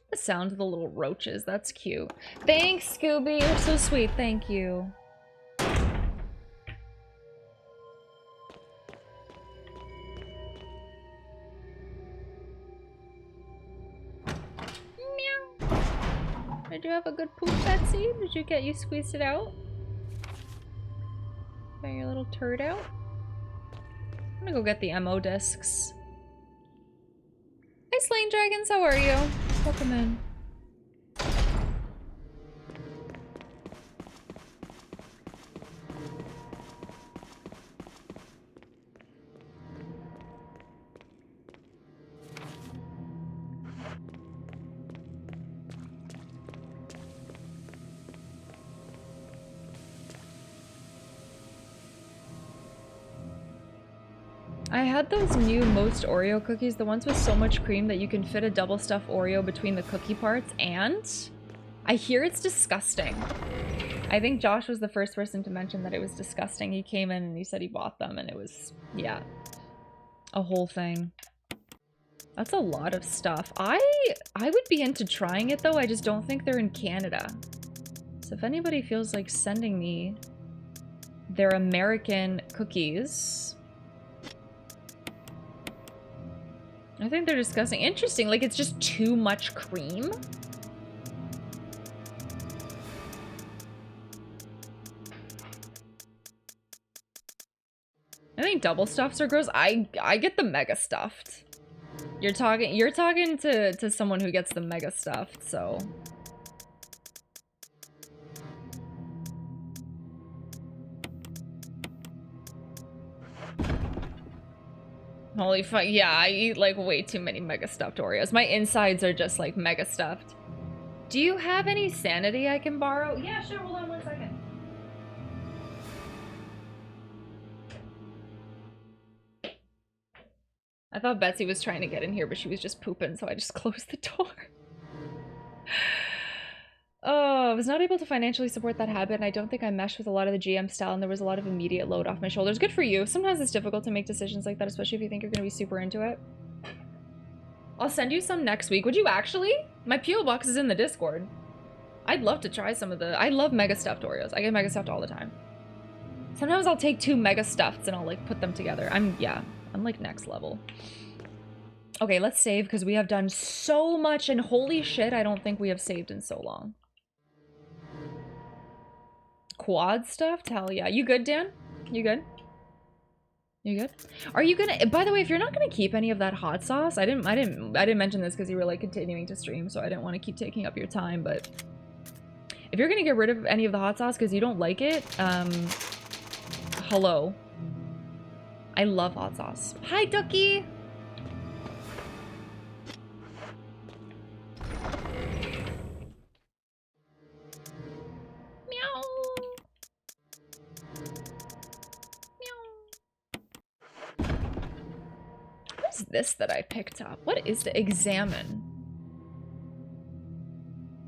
The sound of the little roaches, that's cute. Thanks, Scooby, you're so sweet, thank you. Meow. Did you have a good poop, Betsy? Did you squeezed it out? Got your little turd out? I'm gonna go get the MO discs. Hi, Slain Dragons, how are you? Welcome in. I had those new Most Oreo cookies, the ones with so much cream that you can fit a double stuffed Oreo between the cookie parts, and I hear it's disgusting. I think Josh was the first person to mention that it was disgusting. He came in and he said he bought them and it was, yeah, a whole thing. That's a lot of stuff. I would be into trying it though, I just don't think they're in Canada. So if anybody feels like sending me their American cookies. I think they're disgusting. Interesting, like it's just too much cream. I think double stuffs are gross. I get the mega stuffed. You're talking to someone who gets the mega stuffed, so. Holy fuck, yeah, I eat like way too many mega stuffed Oreos. My insides are just like mega stuffed. Do you have any sanity I can borrow? Yeah, sure, hold on 1 second. I thought Betsy was trying to get in here, but she was just pooping, so I just closed the door. Oh, I was not able to financially support that habit, and I don't think I meshed with a lot of the GM style, and there was a lot of immediate load off my shoulders. Good for you. Sometimes it's difficult to make decisions like that, especially if you think you're going to be super into it. I'll send you some next week. Would you actually? My P.O. box is in the Discord. I'd love to try some of the... I love mega stuffed Oreos. I get mega stuffed all the time. Sometimes I'll take 2 mega stuffeds and I'll like put them together. I'm like next level. Okay, let's save because we have done so much, and holy shit, I don't think we have saved in so long. Quad stuffed? Hell yeah. You good, Dan? You good? You good? Are you gonna, by the way, if you're not gonna keep any of that hot sauce, I didn't mention this because you were like continuing to stream, so I didn't want to keep taking up your time, but if you're gonna get rid of any of the hot sauce because you don't like it, hello. I love hot sauce. Hi, Ducky! Meow! What is this that I picked up? What is the examine?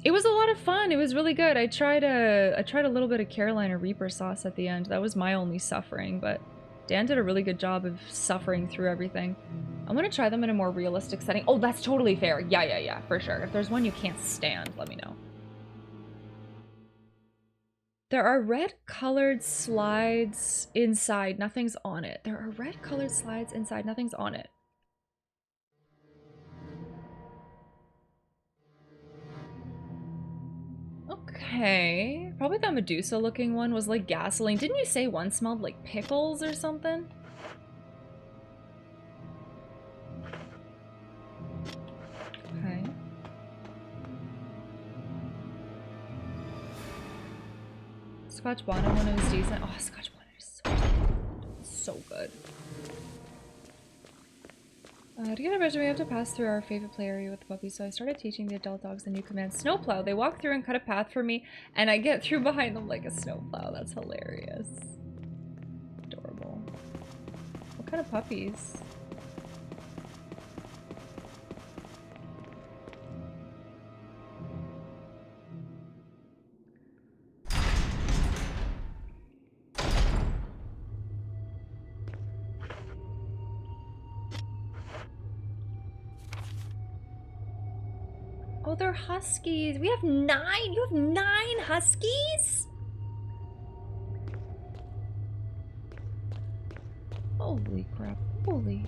It was a lot of fun. It was really good. I tried a little bit of Carolina Reaper sauce at the end. That was my only suffering, but Dan did a really good job of suffering through everything. I'm gonna try them in a more realistic setting. Oh, that's totally fair. Yeah, for sure. If there's one you can't stand, let me know. There are red colored slides inside, nothing's on it. There are red colored slides inside, nothing's on it. Okay, probably that Medusa looking one was like gasoline. Didn't you say one smelled like pickles or something? Okay. Scotch bonnet one was decent. Oh, Scotch bonnet is so good. To get a regimen, we have to pass through our favorite play area with the puppies, so I started teaching the adult dogs the new command, snowplow. They walk through and cut a path for me, and I get through behind them like a snowplow. That's hilarious. Adorable. What kind of puppies? Oh, they're huskies. We have 9. You have 9 huskies? Holy crap. Holy.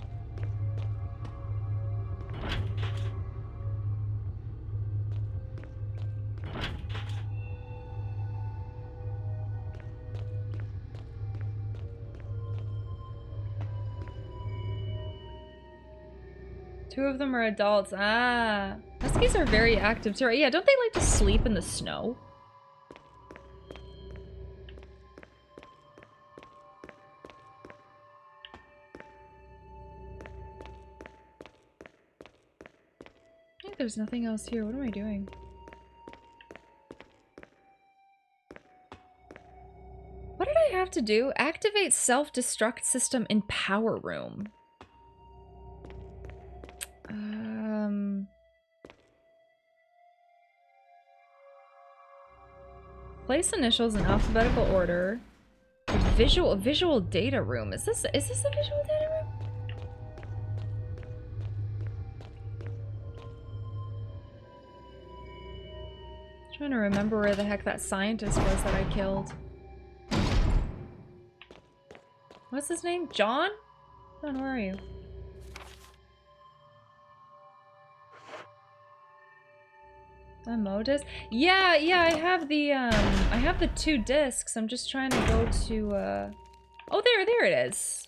Two of them are adults. Ah. Huskies are very active too. Yeah, don't they like to sleep in the snow? I think there's nothing else here. What am I doing? What did I have to do? Activate self-destruct system in power room. Place initials in alphabetical order. Visual data room. Is this a visual data room? Trying to remember where the heck that scientist was that I killed. What's his name? John? John, where are you? Modus? Yeah, I have the 2 discs. I'm just trying to go to oh, there it is.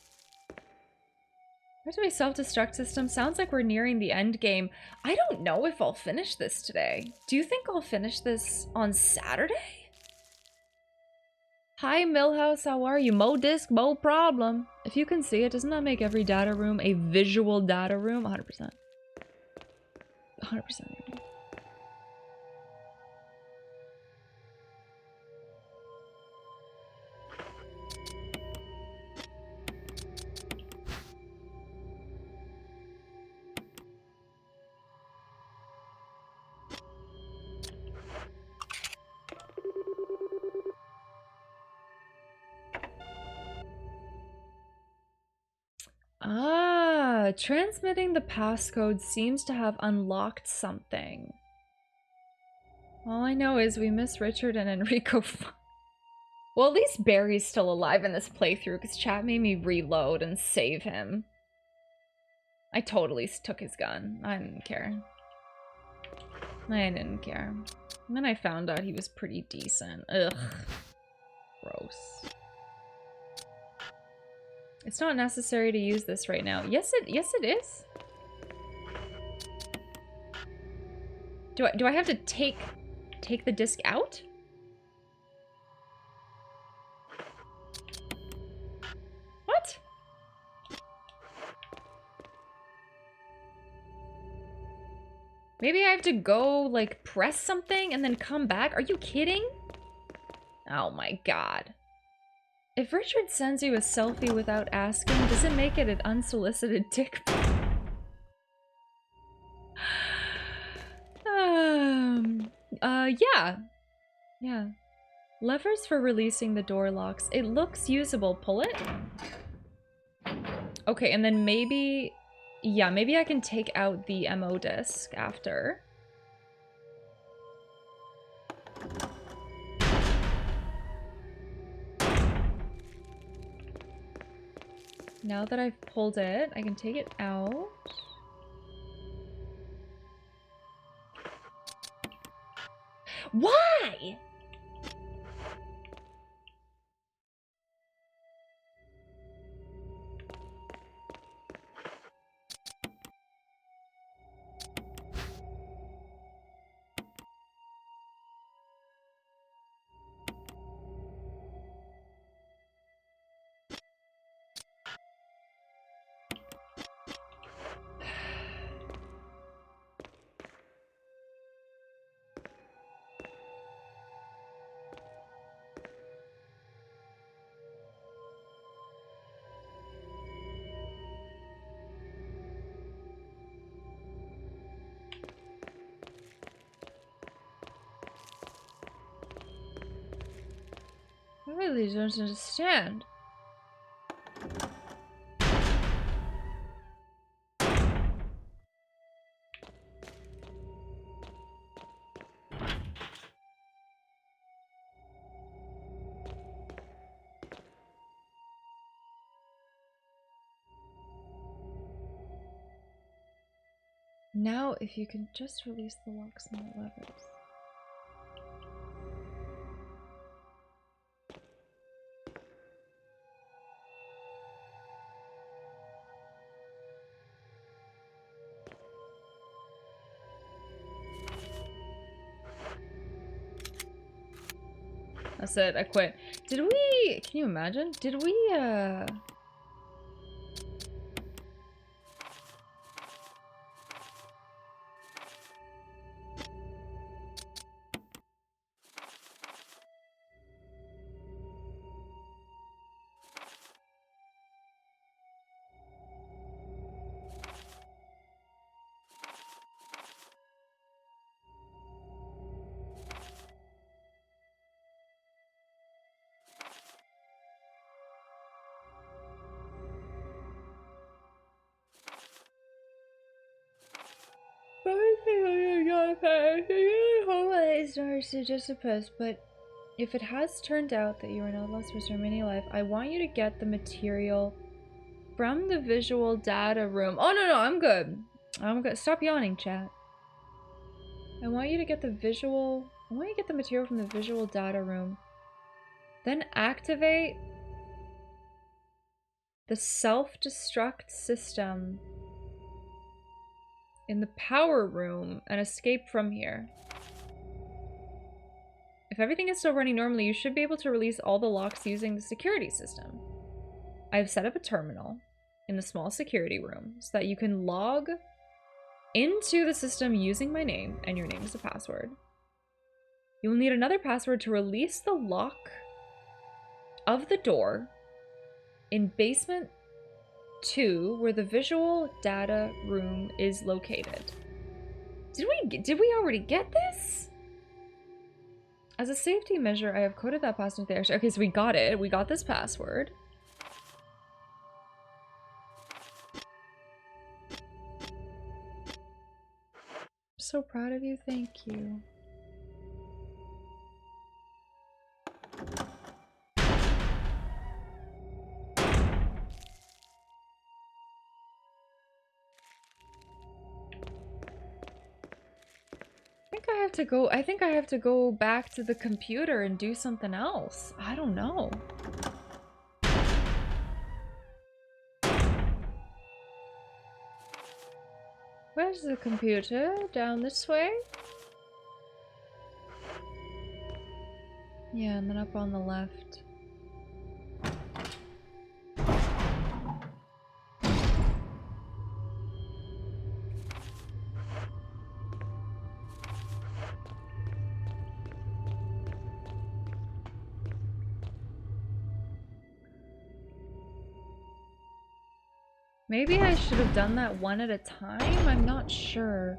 Where's my self-destruct system? Sounds like we're nearing the end game. I don't know if I'll finish this today. Do you think I'll finish this on Saturday? Hi, Millhouse, how are you? Mo disc, mo problem. If you can see it, doesn't that make every data room a visual data room? 100%. 100%. Ah, transmitting the passcode seems to have unlocked something. All I know is we miss Richard and Enrico. Well, at least Barry's still alive in this playthrough because chat made me reload and save him. I totally took his gun. I didn't care. I didn't care. And then I found out he was pretty decent. Ugh. Gross. It's not necessary to use this right now. Yes, it is. Do I have to take the disc out? What? Maybe I have to go like press something and then come back? Are you kidding? Oh my god. If Richard sends you a selfie without asking, does it make it an unsolicited dick pic? Yeah. Yeah. Levers for releasing the door locks. It looks usable. Pull it? Okay, and then maybe... Yeah, maybe I can take out the MO disc after. Now that I've pulled it, I can take it out. Why? I really don't understand. Now, if you can just release the locks and the levers. That's it, I quit. Did we... Can you imagine? Did we, It's not just a puss, but if it has turned out that you are not the last person remaining alive, I want you to get the material from the visual data room. Oh, no, I'm good. I'm good. Stop yawning, chat. I want you to get the material from the visual data room. Then activate the self-destruct system in the power room and escape from here. If everything is still running normally, you should be able to release all the locks using the security system. I have set up a terminal in the small security room so that you can log into the system using my name and your name as a password. You will need another password to release the lock of the door in basement 2, where the visual data room is located. Did we already get this? As a safety measure, I have coded that password there. Okay, so we got it. We got this password. So proud of you. Thank you. I think I have to go back to the computer and do something else. I don't know. Where's the computer? Down this way? Yeah, and then up on the left. Maybe I should have done that one at a time? I'm not sure.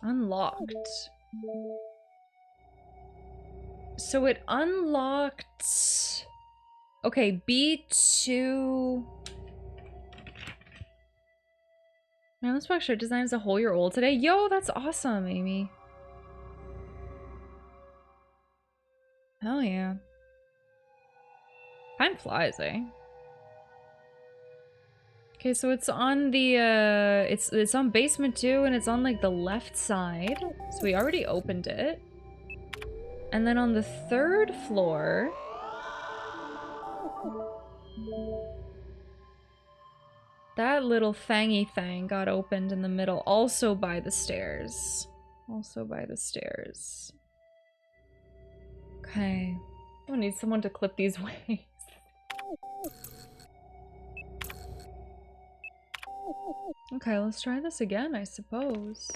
Unlocked. So it unlocked... Okay, B2... Man, this box shirt design is a whole year old today. Yo, that's awesome, Amy. Hell yeah. Time flies, eh? Okay, so it's on the, it's on basement 2, and it's on, like, the left side. So we already opened it. And then on the 3rd floor... That little thingy thing got opened in the middle, also by the stairs. Also by the stairs. Okay. I need someone to clip these waves. Okay, let's try this again, I suppose.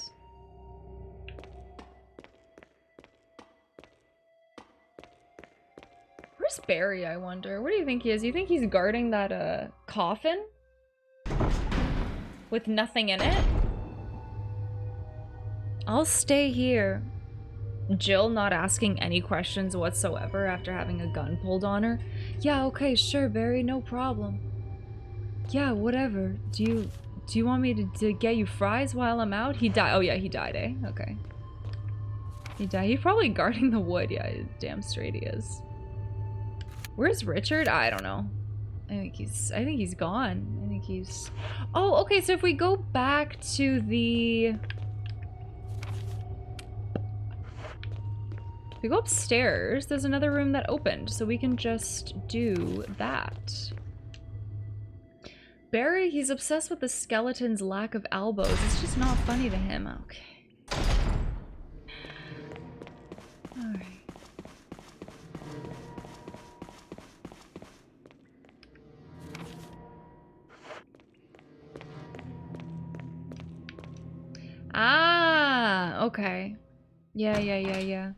Where's Barry, I wonder? Where do you think he is? You think he's guarding that, coffin? With nothing in it? I'll stay here. Jill not asking any questions whatsoever after having a gun pulled on her. Yeah, okay, sure, Barry, no problem. Yeah, whatever. Do you want me to get you fries while I'm out? He died. Oh yeah, he died, eh? Okay. He died. He's probably guarding the wood. Yeah, damn straight he is. Where's Richard? I don't know. I think he's gone. I think he's... Oh, okay, so if we go back to the... If we go upstairs, there's another room that opened, so we can just do that. Barry, he's obsessed with the skeleton's lack of elbows. It's just not funny to him. Okay. Okay. Yeah.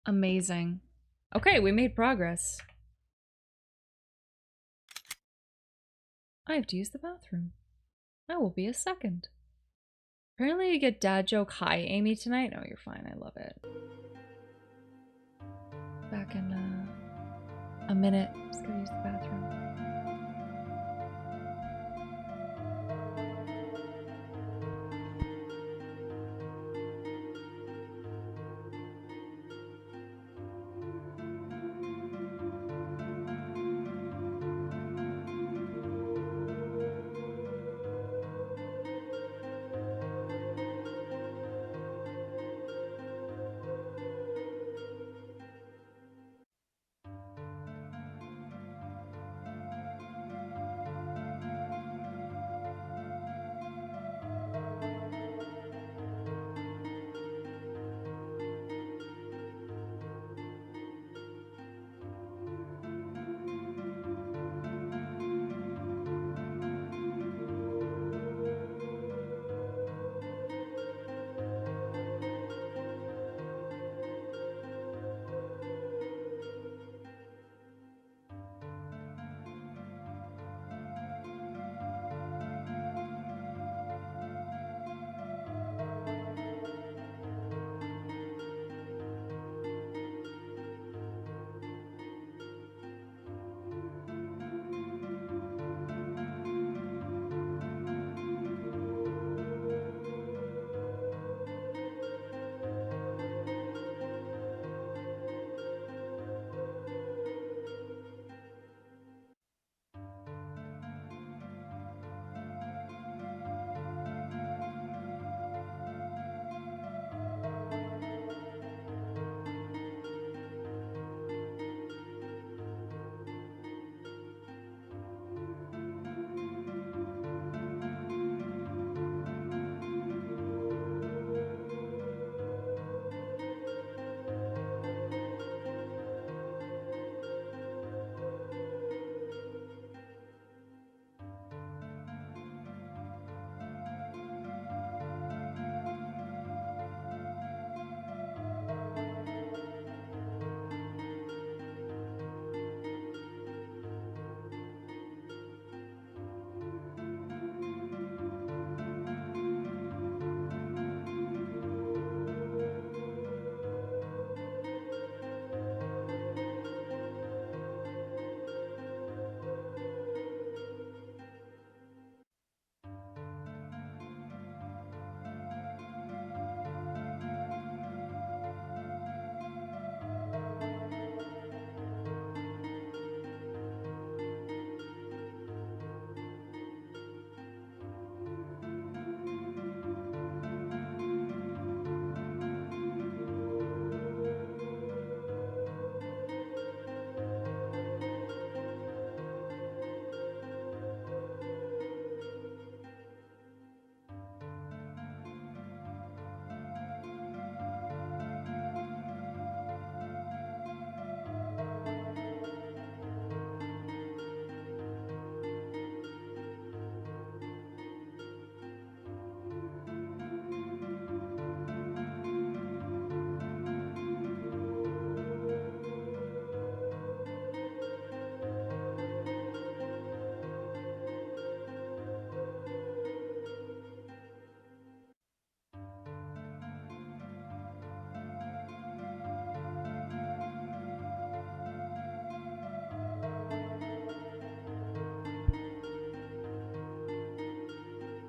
Amazing. Okay, we made progress. I have to use the bathroom. I will be a second. Apparently you get dad joke hi Amy tonight. No, you're fine. I love it. Back in a minute. Just gotta use the bathroom.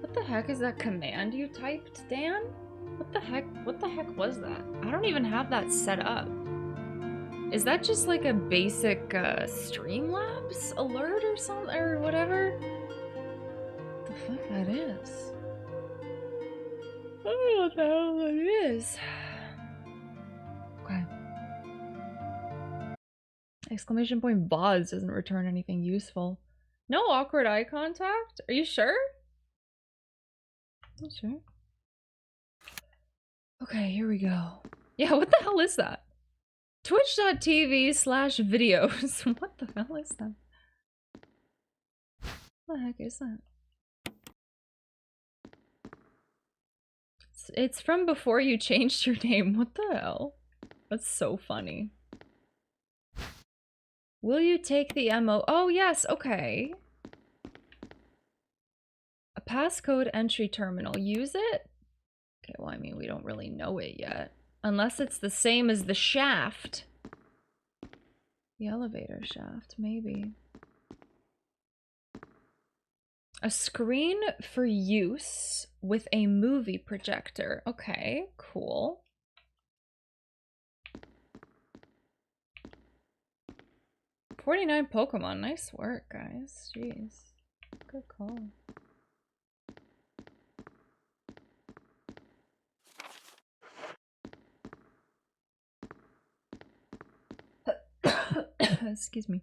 What the heck is that command you typed, Dan? What the heck was that? I don't even have that set up. Is that just like a basic Streamlabs alert or something or whatever? What the fuck that is? I don't know what the hell that is. Okay. Exclamation point VODs doesn't return anything useful. No awkward eye contact? Are you sure? You sure? Okay, here we go. Yeah, what the hell is that? Twitch.tv/videos. What the hell is that? What the heck is that? It's from before you changed your name. What the hell? That's so funny. Will you take the MO? Oh, yes. Okay. A passcode entry terminal. Use it? Okay, well, I mean, we don't really know it yet. Unless it's the same as the shaft. The elevator shaft, maybe. A screen for use with a movie projector. Okay, cool. $49 Pokemon. Nice work, guys. Jeez. Good call. Excuse me.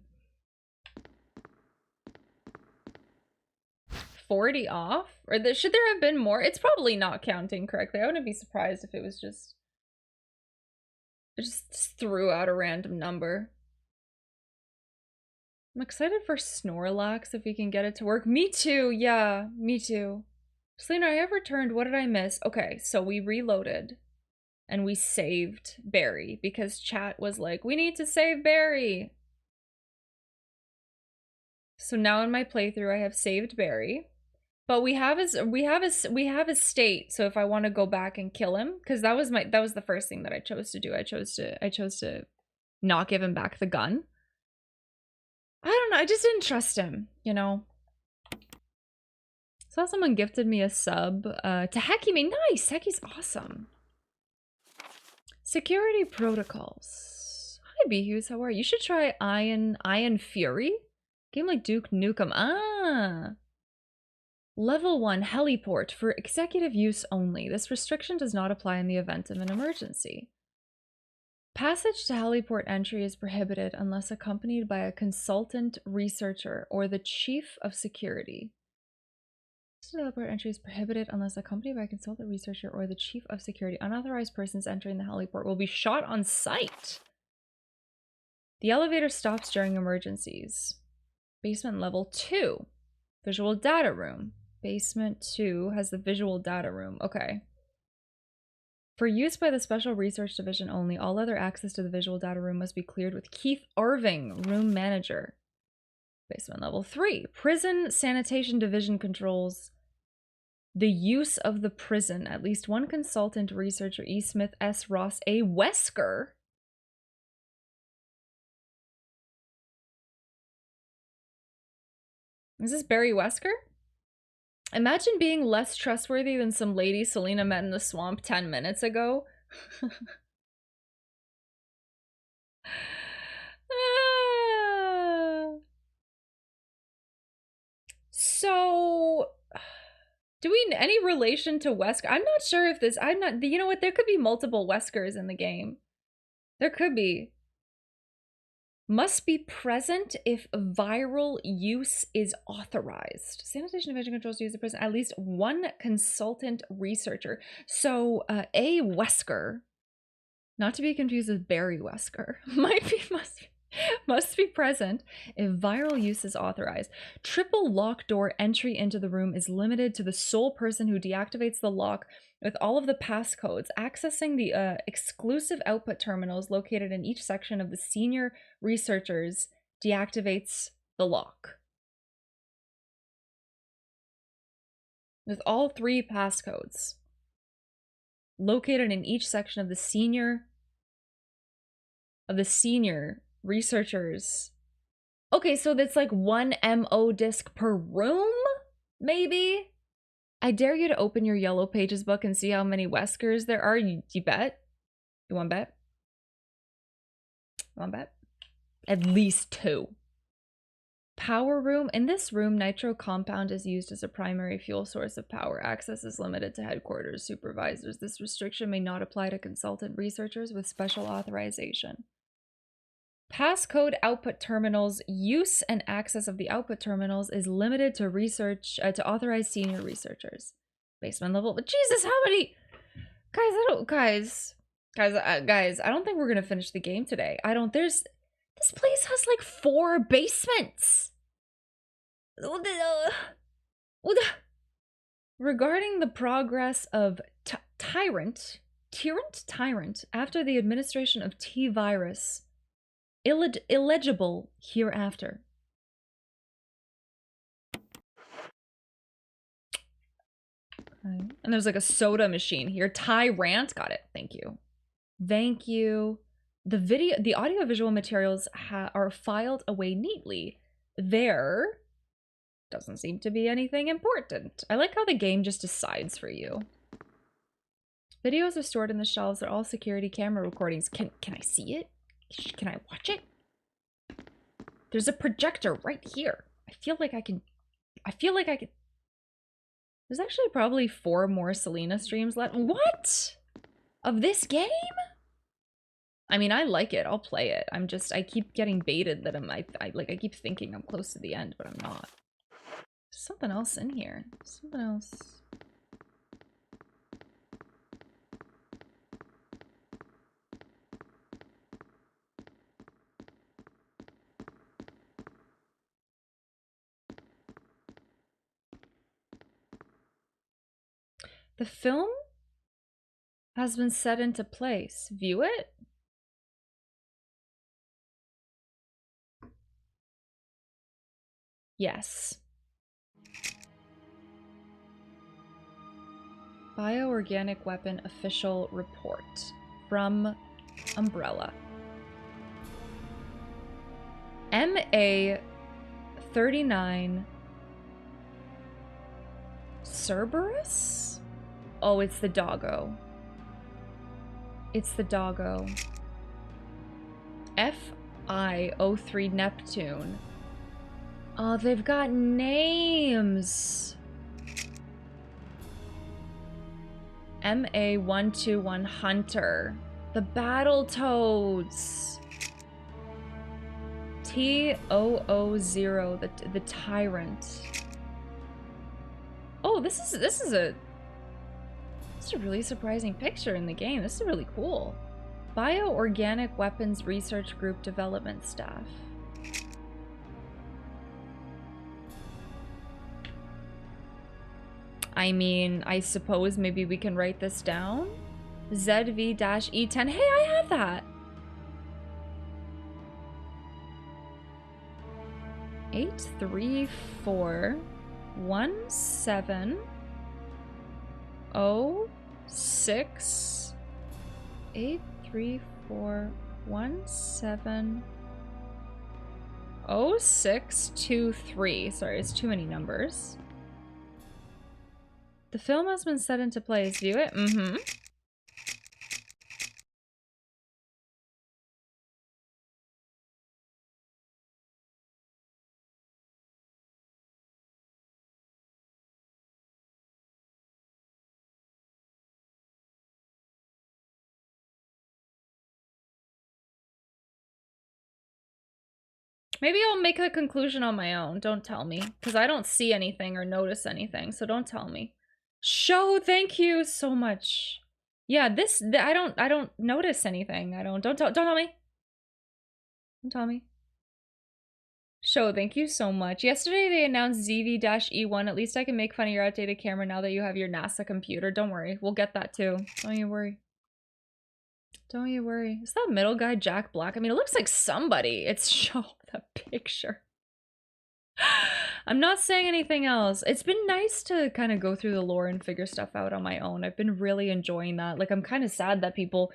40 off? Or should there have been more? It's probably not counting correctly. I wouldn't be surprised if it was just threw out a random number. I'm excited for Snorlax if we can get it to work. Me too, yeah, me too. Celina, I have returned. What did I miss? Okay, so we reloaded. And we saved Barry because chat was like, we need to save Barry. So now in my playthrough, I have saved Barry. But we have his state. So if I want to go back and kill him, because that was the first thing that I chose to do. I chose to not give him back the gun. I don't know. I just didn't trust him, you know. Saw someone gifted me a sub to Hekime. Nice. Heki's awesome. Security protocols. Hi, Behus. How are you? You should try Iron Fury. Game like Duke Nukem. Ah. Level 1 heliport for executive use only. This restriction does not apply in the event of an emergency. Passage to heliport entry is prohibited unless accompanied by a consultant researcher or the chief of security. Heliport entry is prohibited unless accompanied by a consultant researcher or the chief of security. Unauthorized persons entering the heliport will be shot on sight. The elevator stops during emergencies. Basement level 2. Visual data room. Basement 2 has the visual data room. Okay. For use by the Special Research Division only, all other access to the visual data room must be cleared with Keith Irving, room manager. Basement level 3. Prison Sanitation Division controls the use of the prison. At least one consultant researcher, E. Smith, S. Ross, A. Wesker. Is this Barry Wesker? Imagine being less trustworthy than some lady Celina met in the swamp 10 minutes ago. So, do we any relation to Wesker? I'm not sure if this, you know what, there could be multiple Weskers in the game. There could be. Must be present if viral use is authorized. Sanitation Division controls use of prison. At least one consultant researcher. So, A. Wesker, not to be confused with Barry Wesker, must be present if viral use is authorized. Triple lock door entry into the room is limited to the sole person who deactivates the lock with all of the passcodes. Accessing the exclusive output terminals located in each section of the senior researchers deactivates the lock. With all 3 passcodes located in each section of the senior researchers. Okay, so that's like 1 MO disc per room, maybe? I dare you to open your Yellow Pages book and see how many Weskers there are. You bet? You want to bet? You want to bet? At least 2. Power room. In this room, nitro compound is used as a primary fuel source of power. Access is limited to headquarters supervisors. This restriction may not apply to consultant researchers with special authorization. Passcode output terminals. Use and access of the output terminals is limited to to authorized senior researchers. Basement level. But Jesus, how many? Guys, I don't think we're gonna finish the game today. This place has like 4 basements. Regarding the progress of Tyrant, after the administration of T-virus, illegible hereafter. Okay. And there's like a soda machine here. Tyrant, got it. Thank you. Thank you. The audiovisual materials are filed away neatly. There doesn't seem to be anything important. I like how the game just decides for you. Videos are stored in the shelves. They're all security camera recordings. Can I see it? Can I watch it? There's a projector right here. I feel like I could. There's actually probably 4 more Celina streams left. What? Of this game? I mean, I like it. I'll play it. I keep getting baited that I keep thinking I'm close to the end, but I'm not. There's something else in here. Something else. The film has been set into place. View it? Yes. Bioorganic weapon official report from Umbrella. MA39 Cerberus? Oh, it's the doggo. It's the doggo. FI03 Neptune. Oh, they've got names. MA121 Hunter. The Battletoads. T000 the Tyrant. Oh, this is a really surprising picture in the game. This is really cool. Bioorganic Weapons Research Group Development Staff. I mean, I suppose maybe we can write this down. ZV-E10. Hey, I have that. 8341706 834170623. Sorry, it's too many numbers. The film has been set into place. View it? Mm-hmm. Maybe I'll make the conclusion on my own. Don't tell me. Because I don't see anything or notice anything, so don't tell me. Show, thank you so much. Yeah, I don't notice anything. Don't tell me. Don't tell me. Show, thank you so much. Yesterday they announced ZV-E1. At least I can make fun of your outdated camera now that you have your NASA computer. Don't worry, we'll get that too. Don't you worry. Don't you worry. Is that middle guy Jack Black? I mean, it looks like somebody. It's show the picture. I'm not saying anything else. It's been nice to kind of go through the lore and figure stuff out on my own. I've been really enjoying that. Like, I'm kind of sad that people,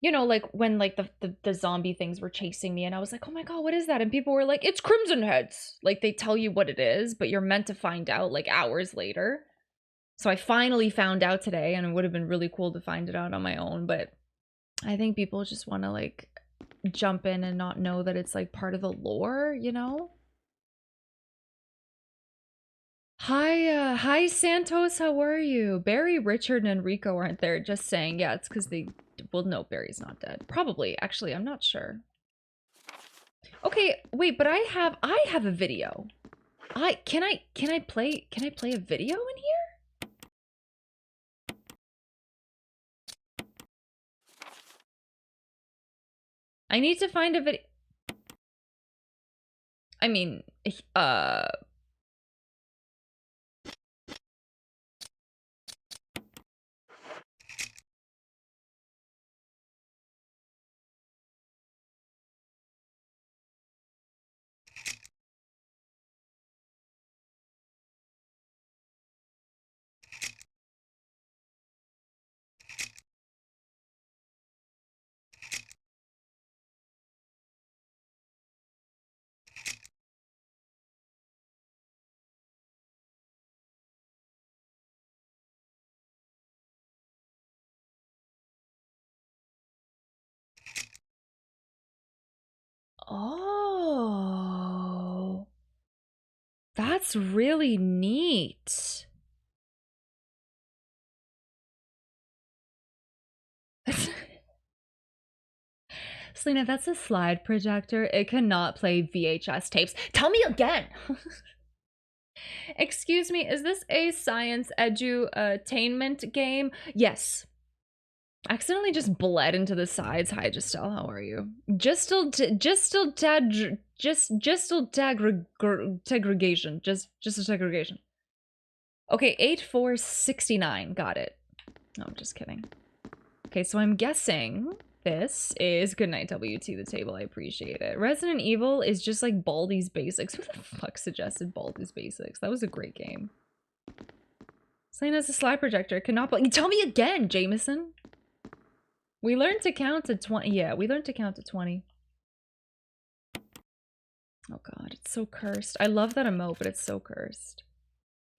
you know, like when like the zombie things were chasing me and I was like, oh my god, what is that? And people were like, it's Crimson Heads. Like, they tell you what it is, but you're meant to find out like hours later. So I finally found out today, and it would have been really cool to find it out on my own, but I think people just want to like jump in and not know that it's like part of the lore, you know? Hi Santos, how are you? Barry, Richard, and Enrico aren't there. Just saying. Yeah, it's because they, well, no, Barry's not dead. Probably, actually, I'm not sure. Okay, wait, but I have a video. Can I play a video in here? I need to find a video. I mean, Oh. That's really neat. Celina, that's a slide projector. It cannot play VHS tapes. Tell me again. Excuse me, is this a science edutainment game? Yes. Accidentally just bled into the sides. Hi, Justel, how are you? Justel segregation. Just a segregation. Okay, 8469. Got it. No, I'm just kidding. Okay, so I'm guessing this is Goodnight WT the table. I appreciate it. Resident Evil is just like Baldi's Basics. Who the fuck suggested Baldi's Basics? That was a great game. Celina's a slide projector. Cannot play. Tell me again, Jameson. We learned to count to 20. Yeah, we learned to count to 20. Oh god, it's so cursed. I love that emote, but it's so cursed.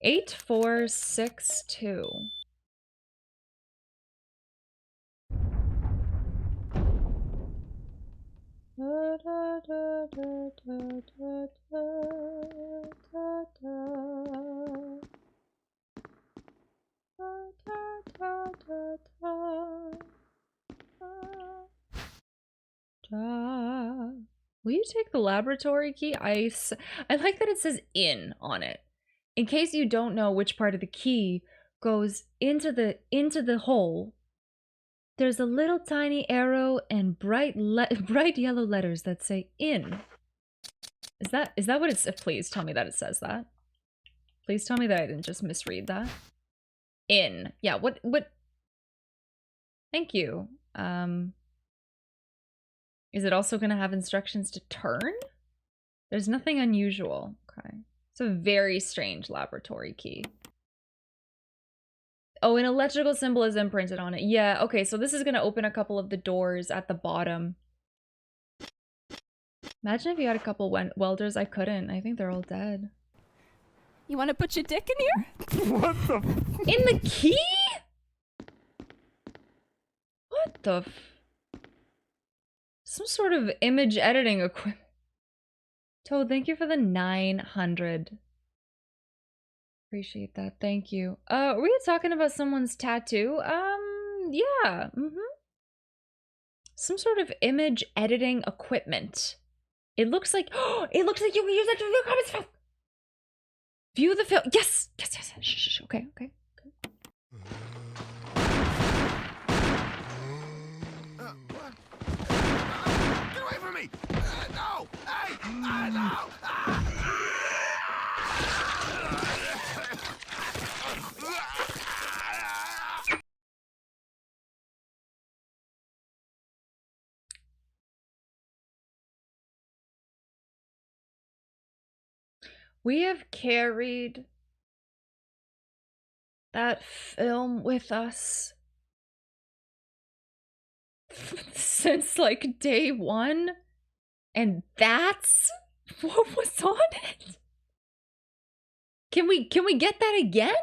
8462. Will you take the laboratory key? I like that it says in on it. In case you don't know which part of the key goes into the hole, there's a little tiny arrow and bright yellow letters that say in. Is that what it says? Please tell me that it says that. Please tell me that I didn't just misread that. In. Yeah, what? Thank you. Is it also going to have instructions to turn? There's nothing unusual. Okay. It's a very strange laboratory key. Oh, an electrical symbol is imprinted on it. Yeah, okay, so this is going to open a couple of the doors at the bottom. Imagine if you had a couple welders. I couldn't. I think they're all dead. You want to put your dick in here? What the? In the key? What the? Some sort of image editing equipment. Toad, thank you for the 900. Appreciate that. Thank you. Were we talking about someone's tattoo? Yeah. Some sort of image editing equipment. It looks like it looks like you can use that to view comments film. View the film. Yes. Yes. Shh. Okay. Get away from me! No! Hey! No! We have carried that film with us since like day one, and that's what was on it. Can we get that again?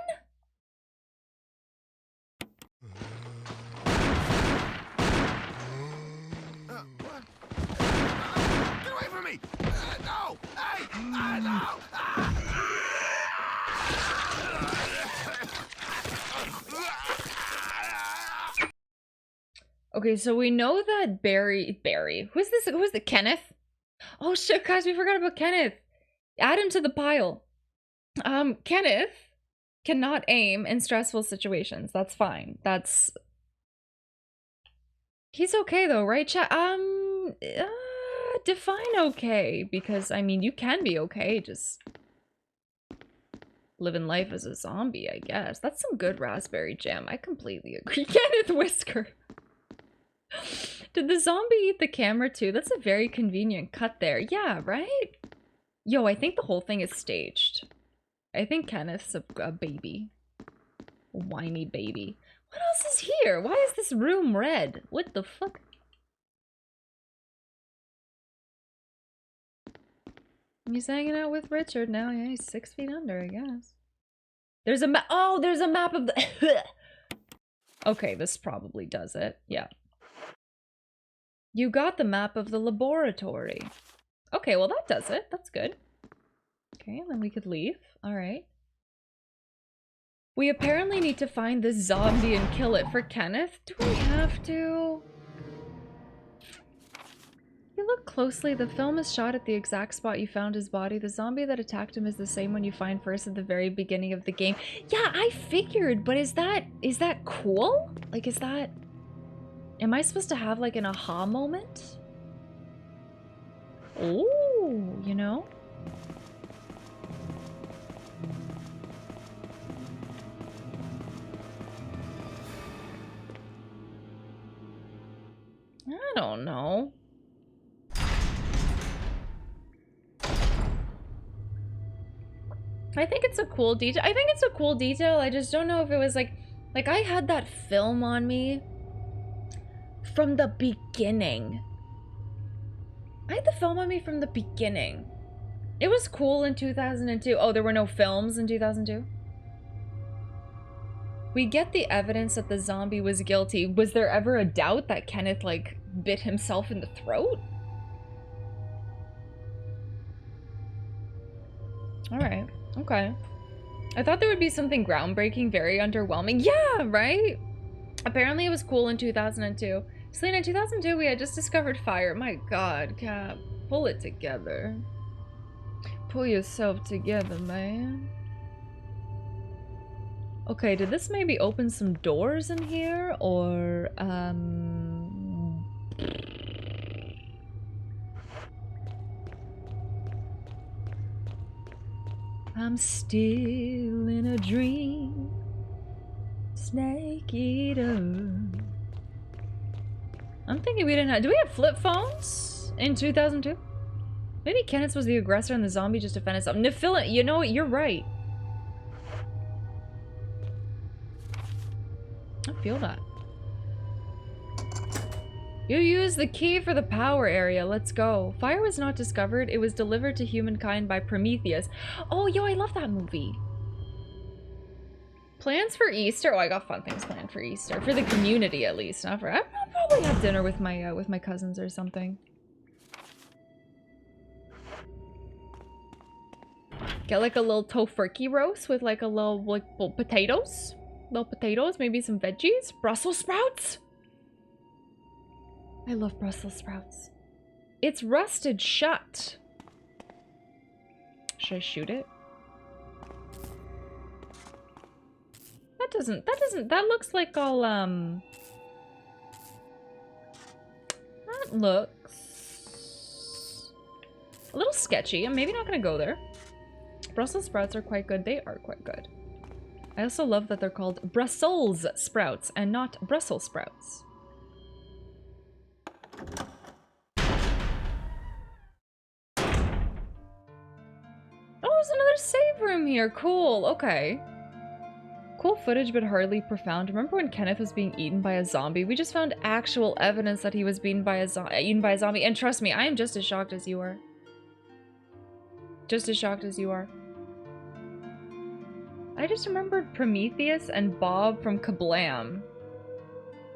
Get away from me! No! Hey! No! Okay, so we know that Barry, who's this? Who's the Kenneth? Oh shit, guys, we forgot about Kenneth. Add him to the pile. Kenneth cannot aim in stressful situations. That's fine. He's okay though, right, chat? Define okay, because I mean, you can be okay, just living life as a zombie, I guess. That's some good raspberry jam. I completely agree. Kenneth Whisker. Did the zombie eat the camera too? That's a very convenient cut there. Yeah, right? Yo, I think the whole thing is staged. I think Kenneth's a baby. A whiny baby. What else is here? Why is this room red? What the fuck? He's hanging out with Richard now. Yeah, he's 6 feet under, I guess. There's a map. Oh, there's a map of the... Okay, this probably does it. Yeah. You got the map of the laboratory. Okay, well that does it. That's good. Okay, then we could leave. Alright. We apparently need to find this zombie and kill it for Kenneth. Do we have to? If you look closely, the film is shot at the exact spot you found his body. The zombie that attacked him is the same one you find first at the very beginning of the game. Yeah, I figured, but is that cool? Like, is that... Am I supposed to have, like, an aha moment? Ooh, you know? I don't know. I think it's a cool detail. I think it's a cool detail. I just don't know if it was like I had that film on me from the beginning. I had the film on me from the beginning. It was cool in 2002. Oh, there were no films in 2002? We get the evidence that the zombie was guilty. Was there ever a doubt that Kenneth, like, bit himself in the throat? Alright. Okay. I thought there would be something groundbreaking, very underwhelming. Yeah, right? Apparently it was cool in 2002. Celina, in 2002 we had just discovered fire. My god, Cap. Pull it together. Pull yourself together, man. Okay, did this maybe open some doors in here? Or, I'm still in a dream. Snake eater. I'm thinking we didn't have... Do we have flip phones in 2002? Maybe Kenneth was the aggressor and the zombie just defended himself. Nephila, you know what? You're right. I feel that. You use the key for the power area. Let's go. Fire was not discovered. It was delivered to humankind by Prometheus. Oh, yo, I love that movie. Plans for Easter? Oh, I got fun things planned for Easter. For the community, at least. Not for... I'll probably have dinner with my cousins or something. Get like a little tofurkey roast with like a little potatoes. Little potatoes, maybe some veggies. Brussels sprouts. I love Brussels sprouts. It's rusted shut. Should I shoot it? That looks like all, that looks a little sketchy. I'm maybe not gonna go there. Brussels sprouts are quite good. They are quite good. I also love that they're called Brussels sprouts and not Brussels sprouts. Oh, there's another save room here. Cool. Okay. Cool footage, but hardly profound. Remember when Kenneth was being eaten by a zombie? We just found actual evidence that he was eaten by a zombie. And trust me, I am just as shocked as you are. Just as shocked as you are. I just remembered Prometheus and Bob from Kablam.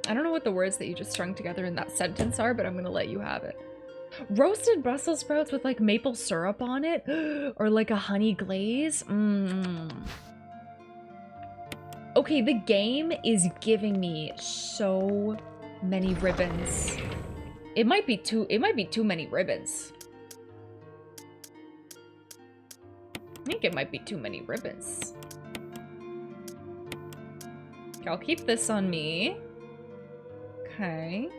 I don't know what the words that you just strung together in that sentence are, but I'm gonna let you have it. Roasted Brussels sprouts with like maple syrup on it? Or like a honey glaze? Okay, the game is giving me so many ribbons. It might be too many ribbons. I think it might be too many ribbons. Okay, I'll keep this on me. Okay.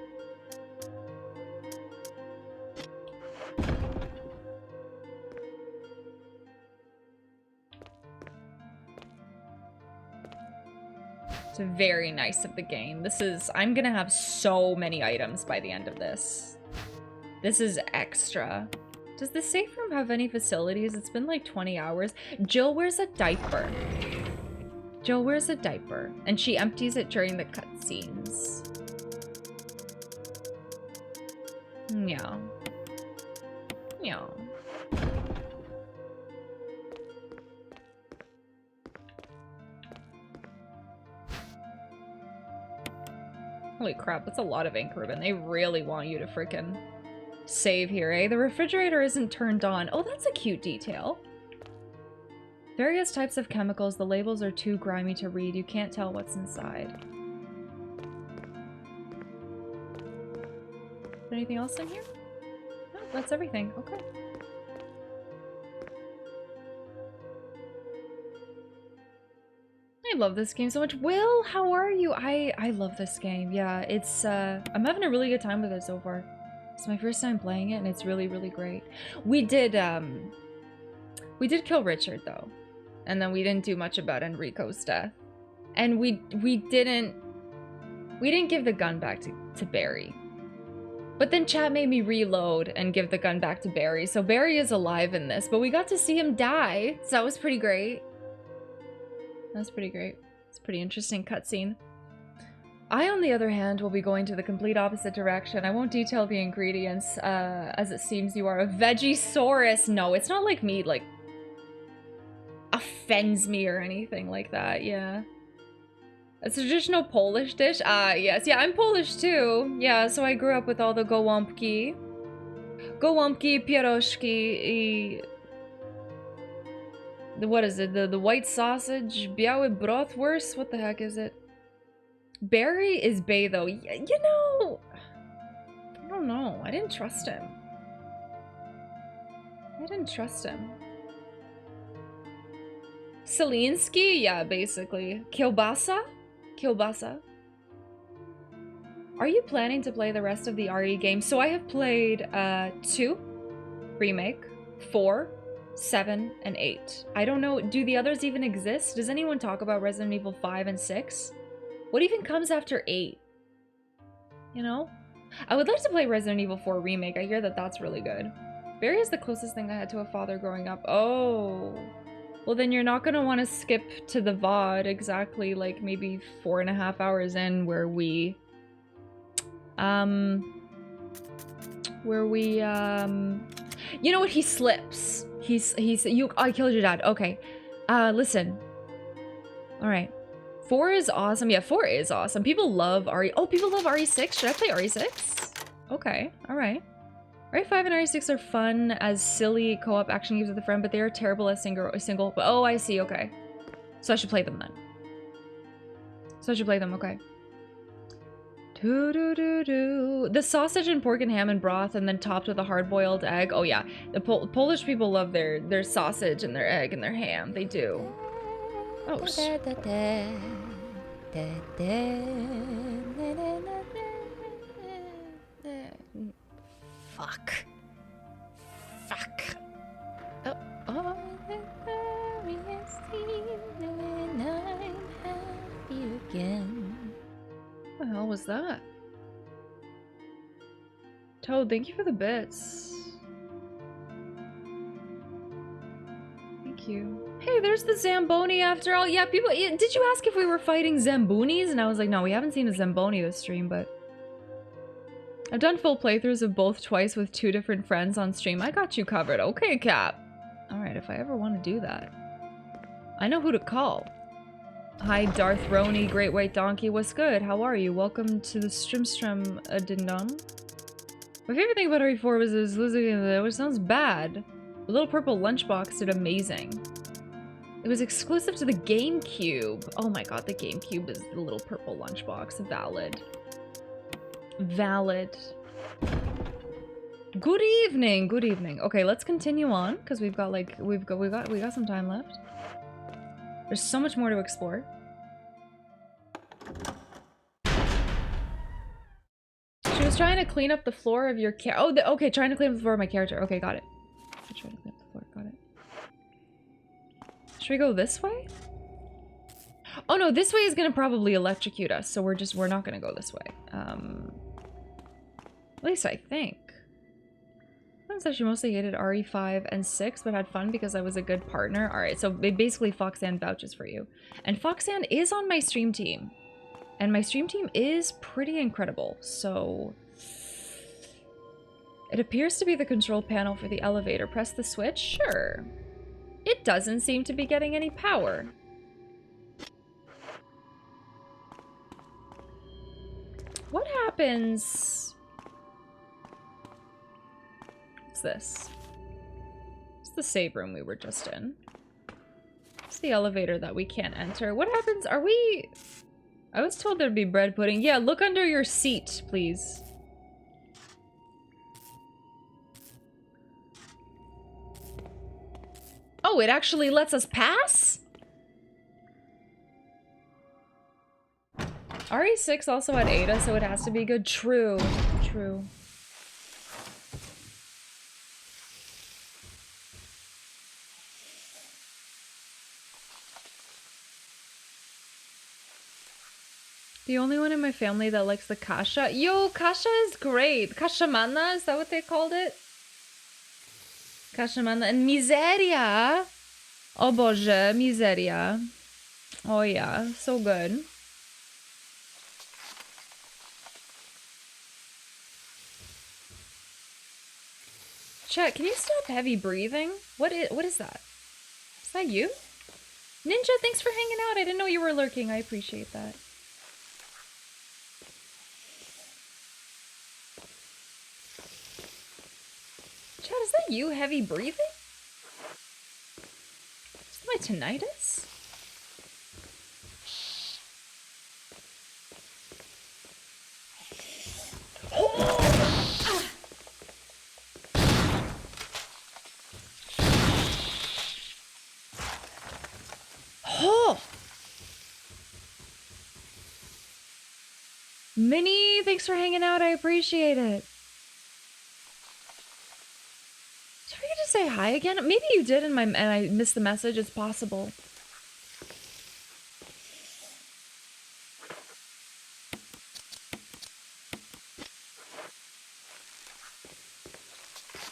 It's very nice of the game. This is... I'm gonna have so many items by the end of this. This is extra. Does the safe room have any facilities? It's been like 20 hours. Jill wears a diaper. Jill wears a diaper. And she empties it during the cutscenes. Yeah. Yeah. Holy crap, that's a lot of ink ribbon. They really want you to frickin' save here, eh? The refrigerator isn't turned on. Oh, that's a cute detail. Various types of chemicals. The labels are too grimy to read. You can't tell what's inside. Anything else in here? No, that's everything. Okay. I love this game so much. Will, how are you? I love this game. Yeah, it's I'm having a really good time with it so far. It's my first time playing it and it's really, really great. We did kill Richard though. And then we didn't do much about Enrico's death. And we didn't give the gun back to Barry. But then chat made me reload and give the gun back to Barry. So Barry is alive in this, but we got to see him die. So that was pretty great. That was pretty great. It's a pretty interesting cutscene. I, on the other hand, will be going to the complete opposite direction. I won't detail the ingredients, as it seems you are a Vegisaurus. No, it's not like meat, like, offends me or anything like that, yeah. A traditional Polish dish? Yes. Yeah, I'm Polish too. Yeah, so I grew up with all the gołąbki. Gołąbki, pierożki, what is it? The white sausage? Biały brothwurst? What the heck is it? Barry is Bay though. You know, I don't know. I didn't trust him. Celinsky? Yeah, basically. Kielbasa? Are you planning to play the rest of the RE games? So I have played 2, Remake, 4, 7, and 8. I don't know, do the others even exist? Does anyone talk about Resident Evil 5 and 6? What even comes after 8? You know? I would like to play Resident Evil 4 Remake. I hear that that's really good. Barry is the closest thing I had to a father growing up. Oh. Well, then you're not gonna want to skip to the VOD exactly, like, maybe 4.5 hours in where we... You know what? He slips. I killed your dad. Okay. Listen. Alright. 4 is awesome. Yeah, 4 is awesome. People love RE. Oh, people love RE6? Should I play RE6? Okay. Alright. RE5 and RE6 are fun as silly co-op action games with a friend, but they are terrible as single. Oh, I see. Okay. So I should play them then. Okay. The sausage and pork and ham and broth, and then topped with a hard-boiled egg. Oh yeah, the Polish people love their sausage and their egg and their ham. They do. Oh. Fuck. Oh. What the hell was that? Toad, thank you for the bits. Thank you. Hey, there's the Zamboni after all. Yeah, people, did you ask if we were fighting Zambonis? And I was like, no, we haven't seen a Zamboni this stream, but... I've done full playthroughs of both twice with 2 different friends on stream. I got you covered. Okay, Cap. Alright, if I ever want to do that. I know who to call. Hi, Darth Roni, Great White Donkey. What's good? How are you? Welcome to the Strimstrom Addendum. My favorite thing about RE4 was it was losing the, which sounds bad. The little purple lunchbox did amazing. It was exclusive to the GameCube. Oh my god, the GameCube is the little purple lunchbox. Valid. Good evening. Okay, let's continue on because we've got like we got some time left. There's so much more to explore. She was trying to clean up the floor of your okay, trying to clean up the floor of my character. Okay, got it. Trying to clean up the floor, got it. Should we go this way? Oh no, this way is gonna probably electrocute us, so we're not gonna go this way. At least I think. I said she mostly hated RE5 and 6, but had fun because I was a good partner. Alright, so basically Foxanne vouches for you. And Foxanne is on my stream team. And my stream team is pretty incredible, so... It appears to be the control panel for the elevator. Press the switch? Sure. It doesn't seem to be getting any power. What happens... What's this? It's the save room we were just in. It's the elevator that we can't enter. What happens? Are we... I was told there'd be bread pudding. Yeah, look under your seat, please. Oh, it actually lets us pass? RE6 also had Ada, so it has to be good. True. True. The only one in my family that likes the kasha. Yo, kasha is great. Kashamana, is that what they called it? Kashamana. And miseria. Oh boże, miseria. Oh yeah, so good. Chat, can you stop heavy breathing? What is that? Is that you? Ninja, thanks for hanging out. I didn't know you were lurking. I appreciate that. Chat, is that you heavy breathing? Is that my tinnitus? Oh! Minnie, thanks for hanging out. I appreciate it. Did I forget to say hi again? Maybe you did and I missed the message. It's possible.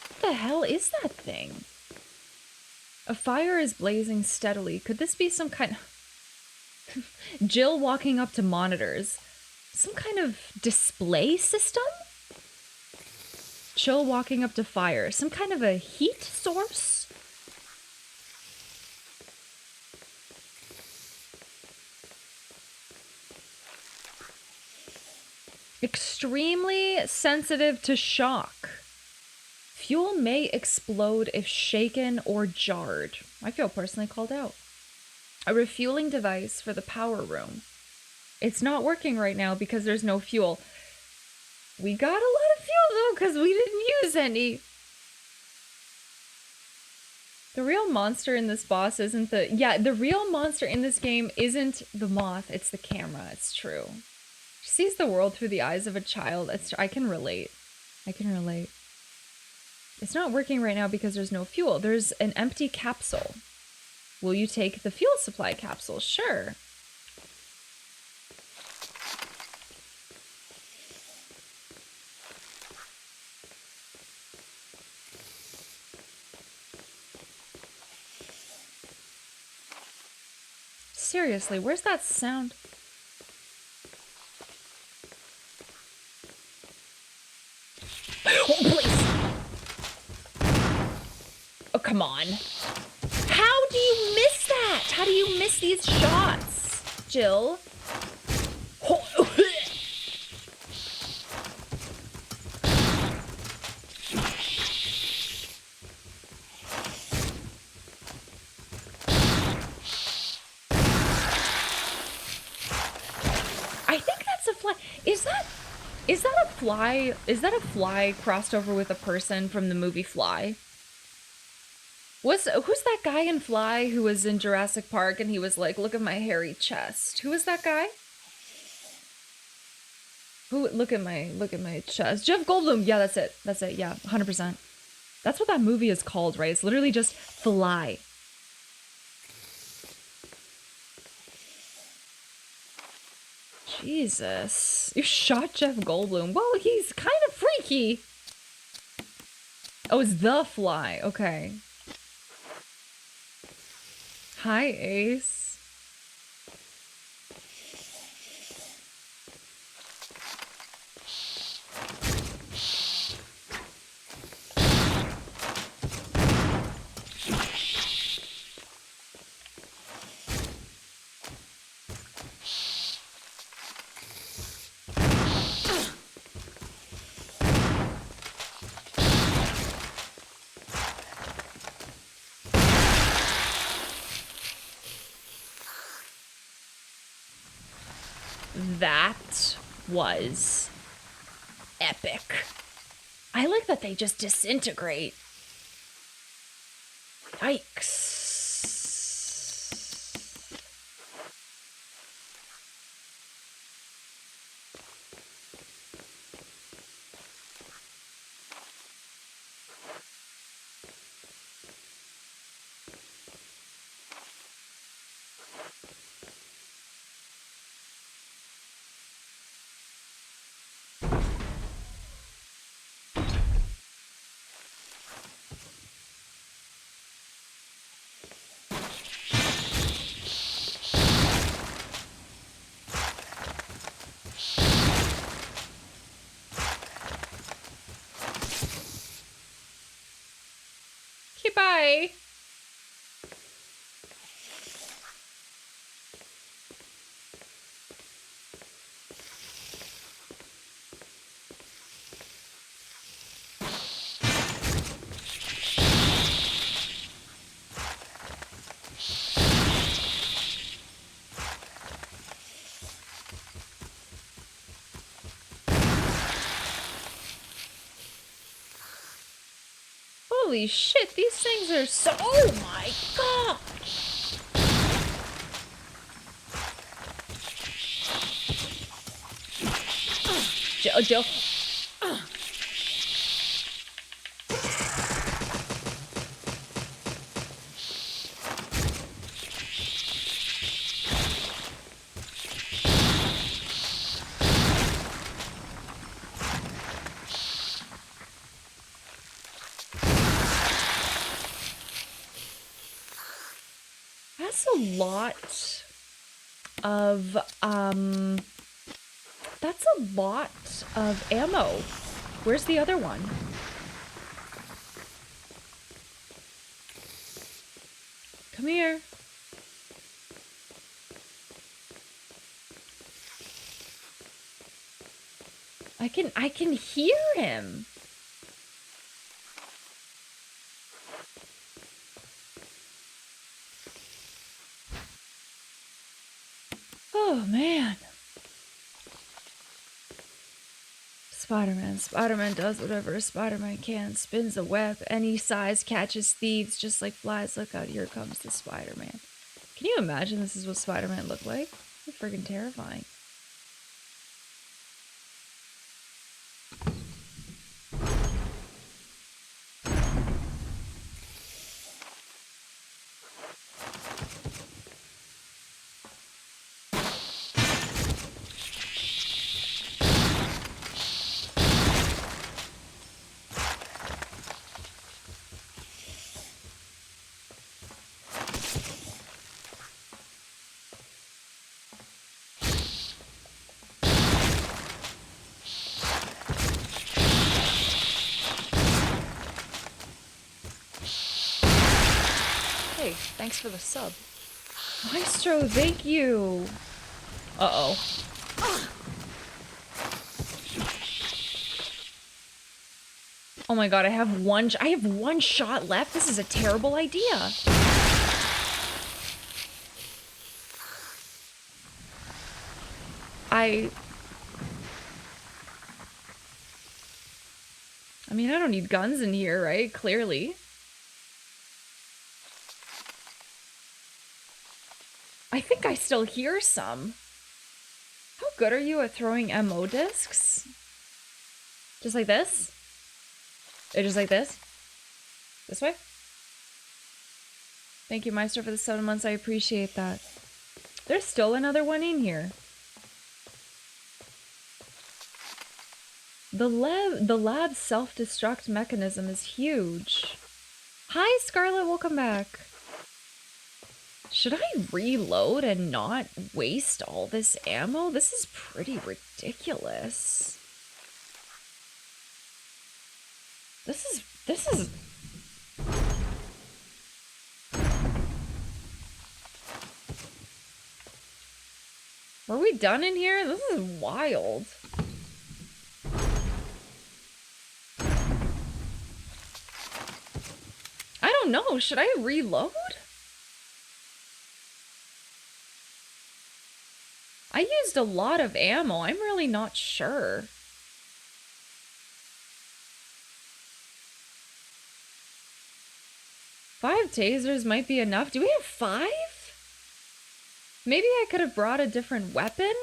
What the hell is that thing? A fire is blazing steadily. Could this be some kind of... Jill walking up to monitors. Some kind of display system? Jill walking up to fire. Some kind of a heat source? Extremely sensitive to shock. Fuel may explode if shaken or jarred. I feel personally called out. A refueling device for the power room. It's not working right now because there's no fuel. We got a lot of fuel though because we didn't use any. The real monster in this boss isn't the... Yeah, the real monster in this game isn't the moth. It's the camera. It's true. She sees the world through the eyes of a child. I can relate. I can relate. It's not working right now because there's no fuel. There's an empty capsule. Will you take the fuel supply capsule? Sure. Seriously, where's that sound? Oh, please. Oh, come on. How do you miss that? How do you miss these shots, Jill? Oh. I think that's a fly. Is that a fly? Is that a fly crossed over with a person from the movie Fly? Who's that guy in Fly who was in Jurassic Park and he was like, look at my hairy chest? Who was that guy? Look at my chest. Jeff Goldblum. Yeah, that's it. That's it. Yeah, 100%. That's what that movie is called, right? It's literally just Fly. Jesus. You shot Jeff Goldblum. Well, he's kind of freaky. Oh, it's The Fly. Okay. Hi, Ace. That was epic. I like that they just disintegrate. Yikes. Okay, bye. Holy shit, these things are so— oh my god! Jill. That's a lot of, that's a lot of ammo. Where's the other one? Come here. I can hear him. Oh man. Spider-Man. Spider-Man does whatever Spider-Man can. Spins a web any size, catches thieves just like flies. Look out, here comes the Spider-Man. Can you imagine this is what Spider-Man looked like? It's freaking terrifying. Hey, thanks for the sub. Maestro, thank you. Uh-oh. Oh my god, I have one shot left. This is a terrible idea. I mean, I don't need guns in here, right? Clearly. I think I still hear some. How good are you at throwing MO discs? Just like this? Or just like this? This way? Thank you, Meister, for the 7 months. I appreciate that. There's still another one in here. The lab's self-destruct mechanism is huge. Hi, Scarlet, welcome back. Should I reload and not waste all this ammo? This is pretty ridiculous. This is... Are we done in here? This is wild. I don't know. Should I I used a lot of ammo. I'm really not sure. Five tasers might be enough. Do we have 5? Maybe I could have brought a different weapon?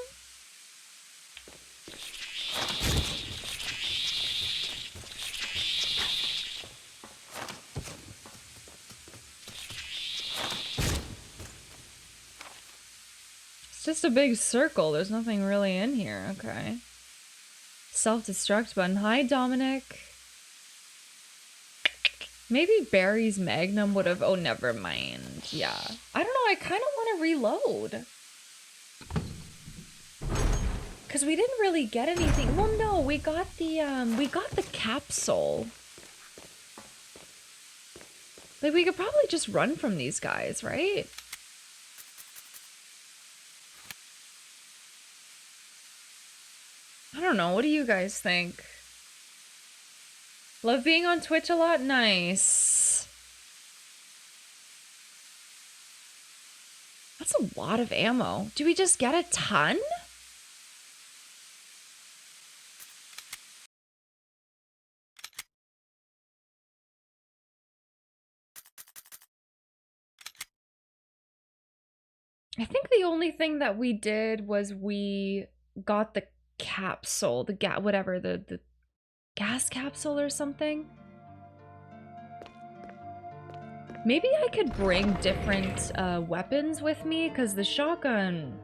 It's just a big circle. There's nothing really in here. Okay. Self-destruct button. Hi, Dominic. Maybe Barry's Magnum would have... Oh, never mind. Yeah. I don't know. I kind of want to reload. Because we didn't really get anything. Well, no. We got the capsule. Like, we could probably just run from these guys, right? I don't know. What do you guys think? Love being on Twitch a lot? Nice. That's a lot of ammo. Do we just get a ton? I think the only thing that we did was we got the capsule, the whatever, the gas capsule or something. Maybe I could bring different weapons with me, because the shotgun...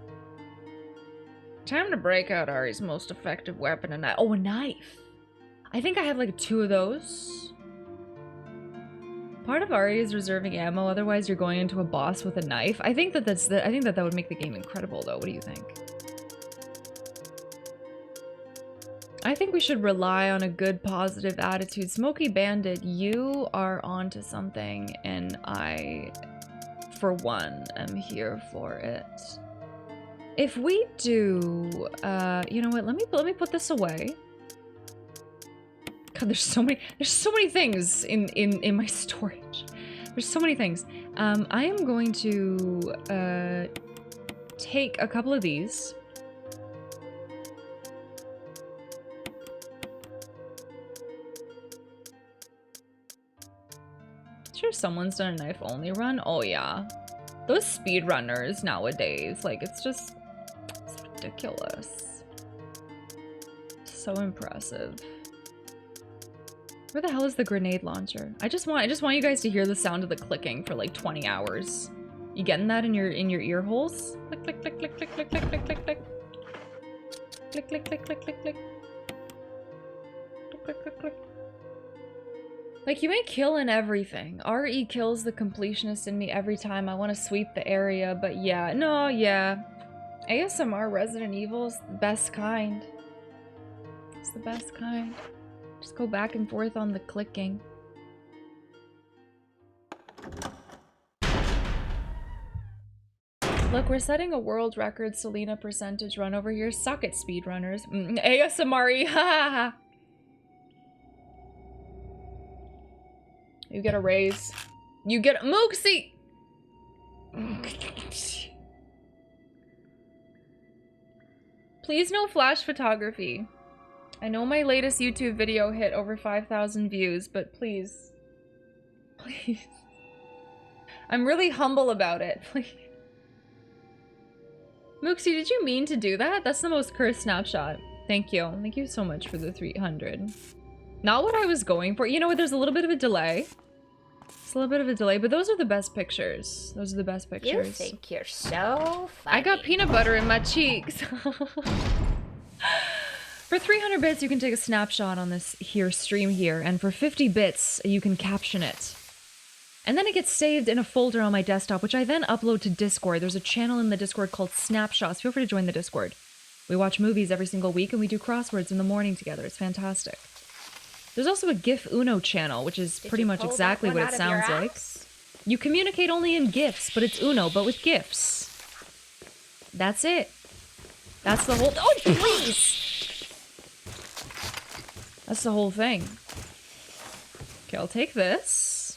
Time to break out Ari's most effective weapon, a knife. Oh, a knife! I think I have like 2 of those. Part of Ari is reserving ammo, otherwise you're going into a boss with a knife. I think that that would make the game incredible, though. What do you think? I think we should rely on a good positive attitude. Smokey Bandit, you are onto something, and I, for one, am here for it. If we do, you know what? Let me put this away. God, there's so many things in my storage. There's so many things. I am going to take a couple of these. Sure, someone's done a knife only run. Oh yeah, those speedrunners nowadays, like it's ridiculous. So impressive. Where the hell is the grenade launcher? I just want you guys to hear the sound of the clicking for like 20 hours. You getting that in your ear holes? Click click click click click click click click click click. Click click click click click click. Click click click click. Like, you ain't killing everything. RE kills the completionist in me every time. I want to sweep the area, but yeah. No, yeah. ASMR Resident Evil is the best kind. It's the best kind. Just go back and forth on the clicking. Look, we're setting a world record Celina percentage run over here. Suck it, speedrunners. ASMR-y, ha ha ha. You get a raise. You get a Mooksy! Please no flash photography. I know my latest YouTube video hit over 5,000 views, but please. Please. I'm really humble about it. Please. Mooksy, did you mean to do that? That's the most cursed snapshot. Thank you. Thank you so much for the 300. Not what I was going for. You know what? There's a little bit of a delay. It's a little bit of a delay, but those are the best pictures. Those are the best pictures. You think you're so funny. I got peanut butter in my cheeks. For 300 bits, you can take a snapshot on this here stream here, and for 50 bits, you can caption it. And then it gets saved in a folder on my desktop, which I then upload to Discord. There's a channel in the Discord called Snapshots. Feel free to join the Discord. We watch movies every single week, and we do crosswords in the morning together. It's fantastic. There's also a GIF Uno channel, which is pretty much exactly what it sounds like. You communicate only in GIFs, but it's Uno, but with GIFs. That's it. That's the whole... Oh, please! That's the whole thing. Okay, I'll take this.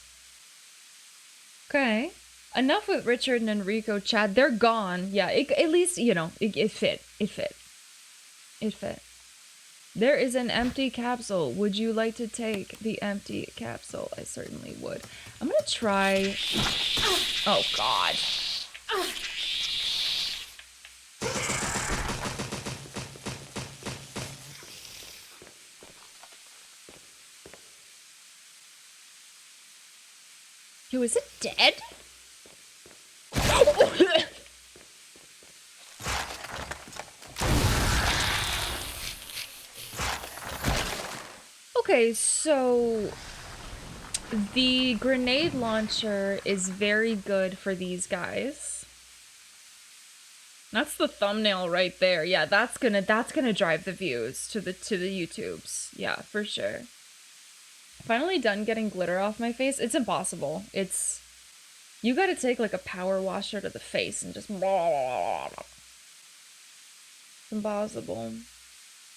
Okay. Enough with Richard and Enrico, Chad. They're gone. Yeah, at least, you know, it fit. It fit. It fit. There is an empty capsule. Would you like to take the empty capsule? I certainly would. I'm gonna try... Oh, God. Yo, is it dead? Okay, so the grenade launcher is very good for these guys. That's the thumbnail right there. Yeah, that's gonna drive the views to the YouTubes. Yeah, for sure. Finally done getting glitter off my face. It's impossible. You gotta take like a power washer to the face and just... It's impossible.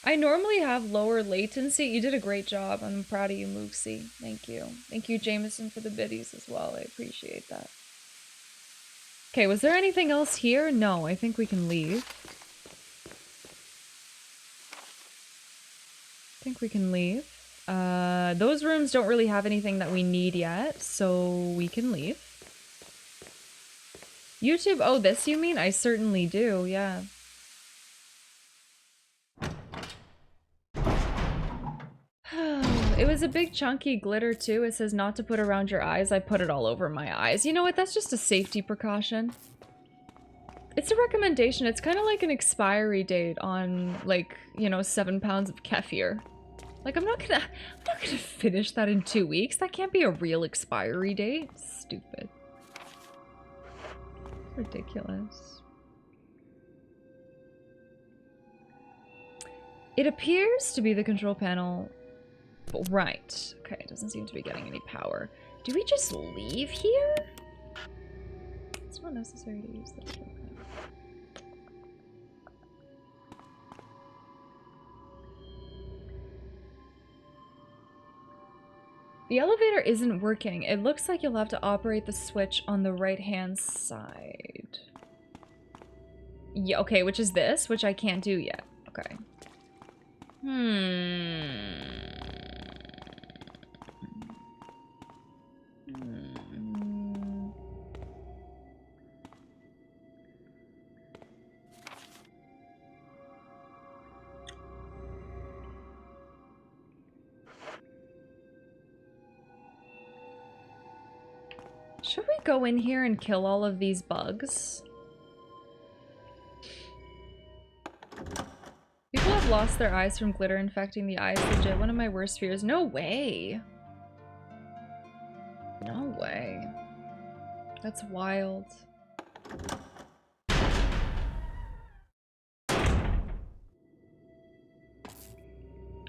I normally have lower latency. You did a great job. I'm proud of you, Mooksy. Thank you. Thank you, Jameson, for the biddies as well. I appreciate that. Okay, was there anything else here? No, I think we can leave. I think we can leave. Those rooms don't really have anything that we need yet, so we can leave. YouTube, oh, this you mean? I certainly do, yeah. It was a big chunky glitter too. It says not to put around your eyes. I put it all over my eyes. You know what? That's just a safety precaution. It's a recommendation. It's kind of like an expiry date on, like, you know, 7 pounds of kefir. Like, I'm not gonna finish that in 2 weeks. That can't be a real expiry date. Stupid. Ridiculous. It appears to be the control panel. Right. Okay, it doesn't seem to be getting any power. Do we just leave here? It's not necessary to use this. Okay. The elevator isn't working. It looks like you'll have to operate the switch on the right-hand side. Yeah, okay, which is this, which I can't do yet. Okay. Should we go in here and kill all of these bugs? People have lost their eyes from glitter infecting the eyes. Legit, one of my worst fears. No way. No way. That's wild.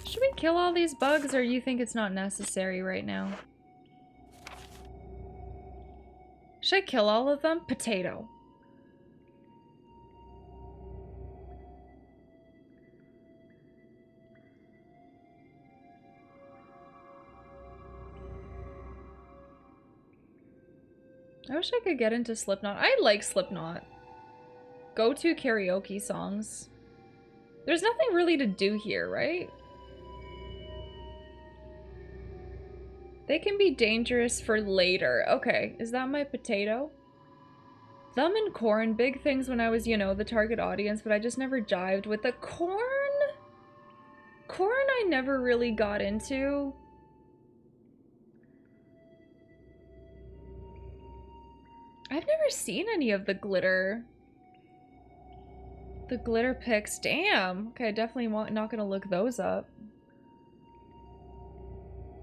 Should we kill all these bugs, or you think it's not necessary right now? Should I kill all of them? Potato. I wish I could get into Slipknot. I like Slipknot. Go-to karaoke songs. There's nothing really to do here, right? They can be dangerous for later. Okay, is that my potato? Thumb and corn, big things when I was, you know, the target audience, but I just never jived with the corn. Corn I never really got into. I've never seen any of the glitter. The glitter pics. Damn. Okay, definitely not gonna look those up.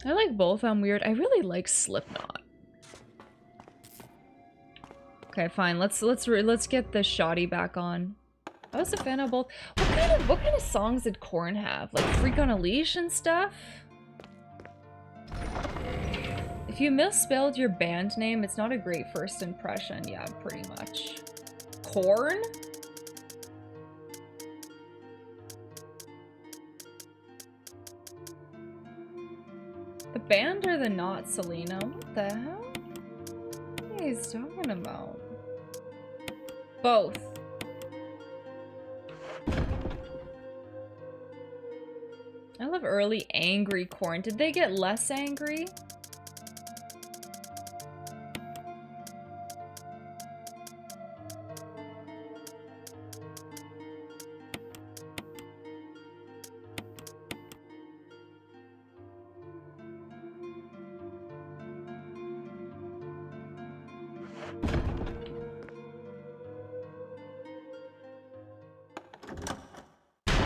I like both. I'm weird. I really like Slipknot. Okay, fine. Let's get the shoddy back on. I was a fan of both. What kind of songs did Korn have? Like Freak on a Leash and stuff? If you misspelled your band name, it's not a great first impression. Yeah, pretty much. Korn? The band or the not, Celina? What the hell? guys talking about? Both. I love early angry corn. Did they get less angry?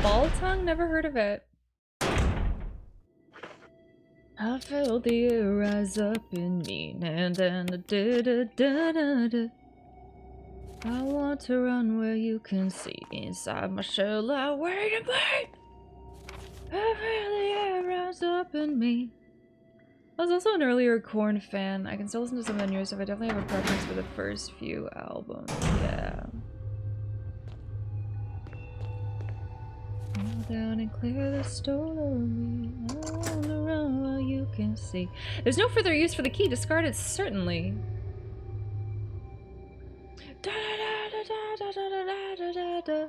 Ball tongue? Never heard of it. I felt the air rise up in me, and then I want to run where you can see inside my shell. I wait a minute. I feel the air rise up in me. I was also an earlier Korn fan. I can still listen to some of the newer stuff. I definitely have a preference for the first few albums. Yeah. Kneel down and clear the stone of me. I wanna run while you can see. There's no further use for the key. Discard it, certainly. Da, da, da, da, da, da, da, da, da.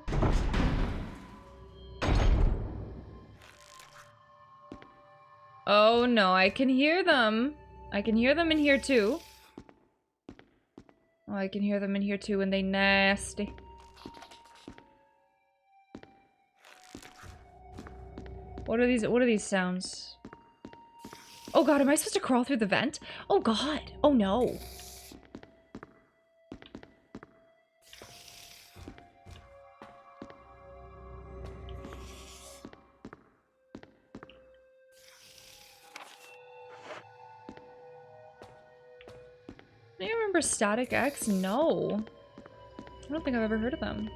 Oh no, I can hear them. I can hear them in here too. Oh, I can hear them in here too, and they nasty. What are these sounds? Oh god, am I supposed to crawl through the vent? Oh god. Oh no. Do you remember Static X? No. I don't think I've ever heard of them.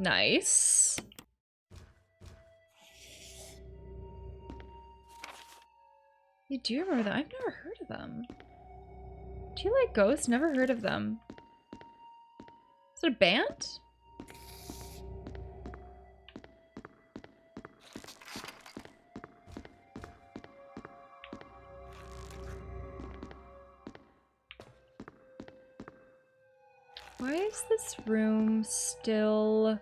Nice. You do remember that? I've never heard of them. Do you like Ghosts? Never heard of them. Is it a band? Why is this room still...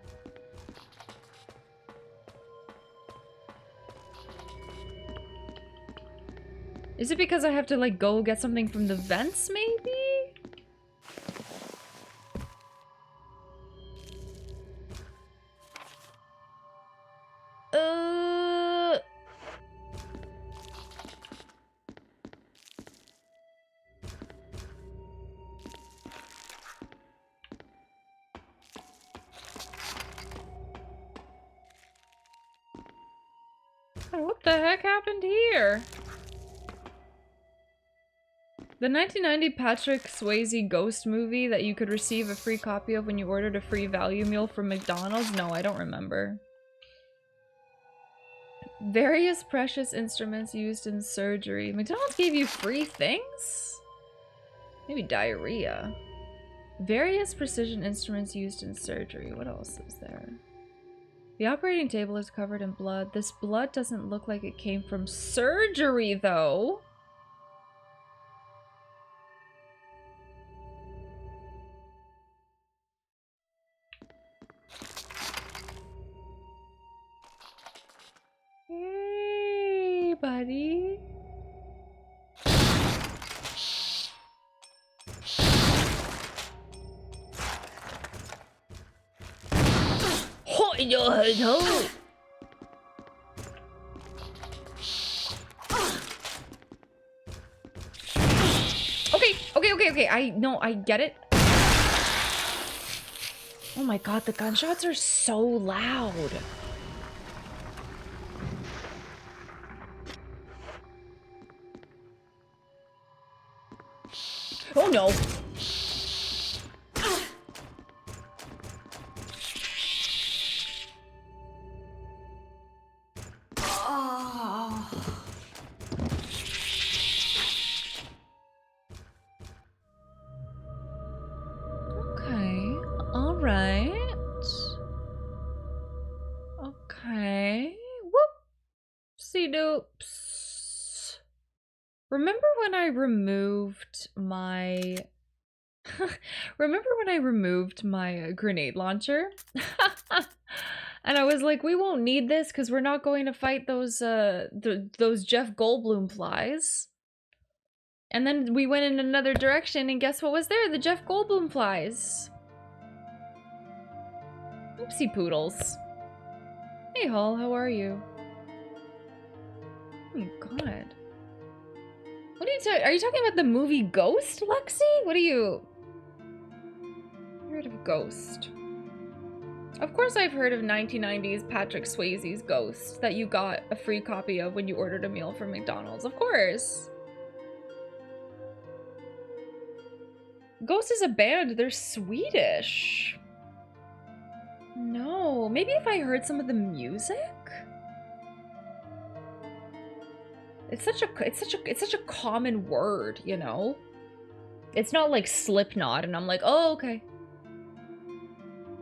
Is it because I have to, like, go get something from the vents, maybe? What the heck happened here? The 1990 Patrick Swayze Ghost movie that you could receive a free copy of when you ordered a free value meal from McDonald's? No, I don't remember. Various precious instruments used in surgery. McDonald's gave you free things? Maybe diarrhea. Various precision instruments used in surgery. What else is there? The operating table is covered in blood. This blood doesn't look like it came from surgery, though. Hey, buddy. Okay, I know, I get it. Oh my god, the gunshots are so loud. Oh no. Oopsie doops. Remember when I removed my... Remember when I removed my grenade launcher? And I was like, we won't need this because we're not going to fight those those Jeff Goldblum flies. And then we went in another direction and guess what was there? The Jeff Goldblum flies. Oopsie poodles. Hey Hall, how are you? Oh my god. What are you talking? Are you talking about the movie Ghost, Lexi? What are you... Heard of Ghost? Of course I've heard of 1990s Patrick Swayze's Ghost that you got a free copy of when you ordered a meal from McDonald's. Of course. Ghost is a band. They're Swedish. No, maybe if I heard some of the music? It's such a common word, you know? It's not like Slipknot and I'm like, oh, okay.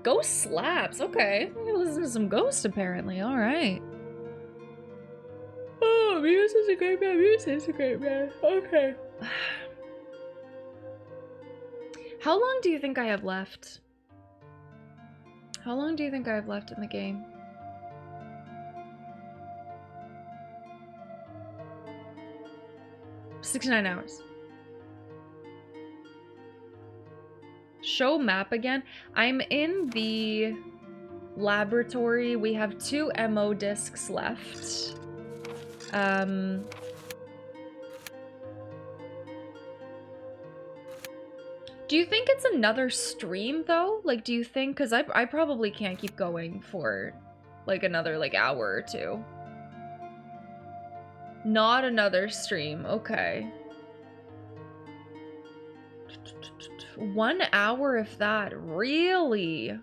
Ghost slaps, okay. I'm gonna listen to some Ghost apparently, alright. Oh, Muse is a great band, Muse is a great band, okay. How long do you think I have left? How long do you think I have left in the game? $69 hours. Show map again. I'm in the laboratory. We have 2 MO discs left. Do you think it's another stream though? Like, do you think, because I probably can't keep going for like another like hour or 2. Not another stream, okay. 1 hour if that, really?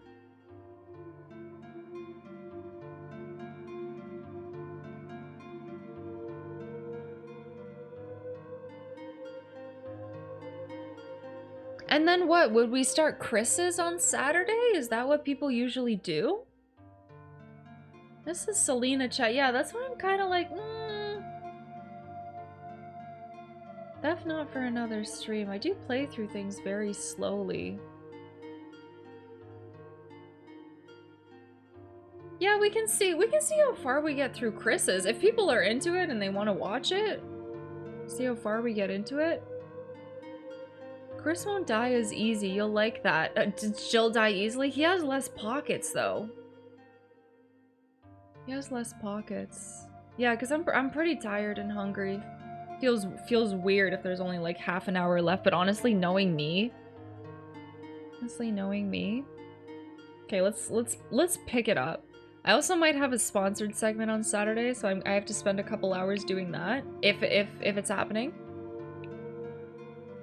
And then what, would we start Chris's on Saturday? Is that what people usually do? This is Celina chat, yeah, that's why I'm kind of like, Def not for another stream. I do play through things very slowly. Yeah, we can see how far we get through Chris's. If people are into it and they want to watch it, see how far we get into it. Chris won't die as easy. You'll like that. Did Jill die easily? He has less pockets though. He has less pockets. Yeah, because I'm pretty tired and hungry. Feels weird if there's only like half an hour left, but honestly, knowing me. Okay, let's pick it up. I also might have a sponsored segment on Saturday, so I have to spend a couple hours doing that if it's happening.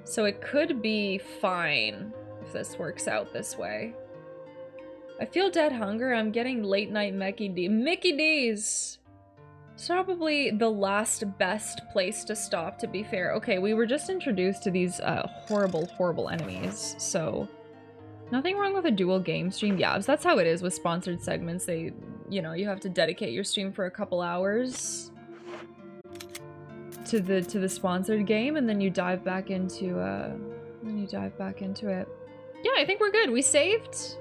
So it could be fine if this works out this way. I feel dead hunger. I'm getting late night Mickey D's. It's probably the last best place to stop, to be fair. Okay, we were just introduced to these horrible enemies, so nothing wrong with a dual game stream. Yeah, so that's how it is with sponsored segments. They, you know, you have to dedicate your stream for a couple hours to the sponsored game, and then you dive back into it. Yeah, I think we're good. We saved.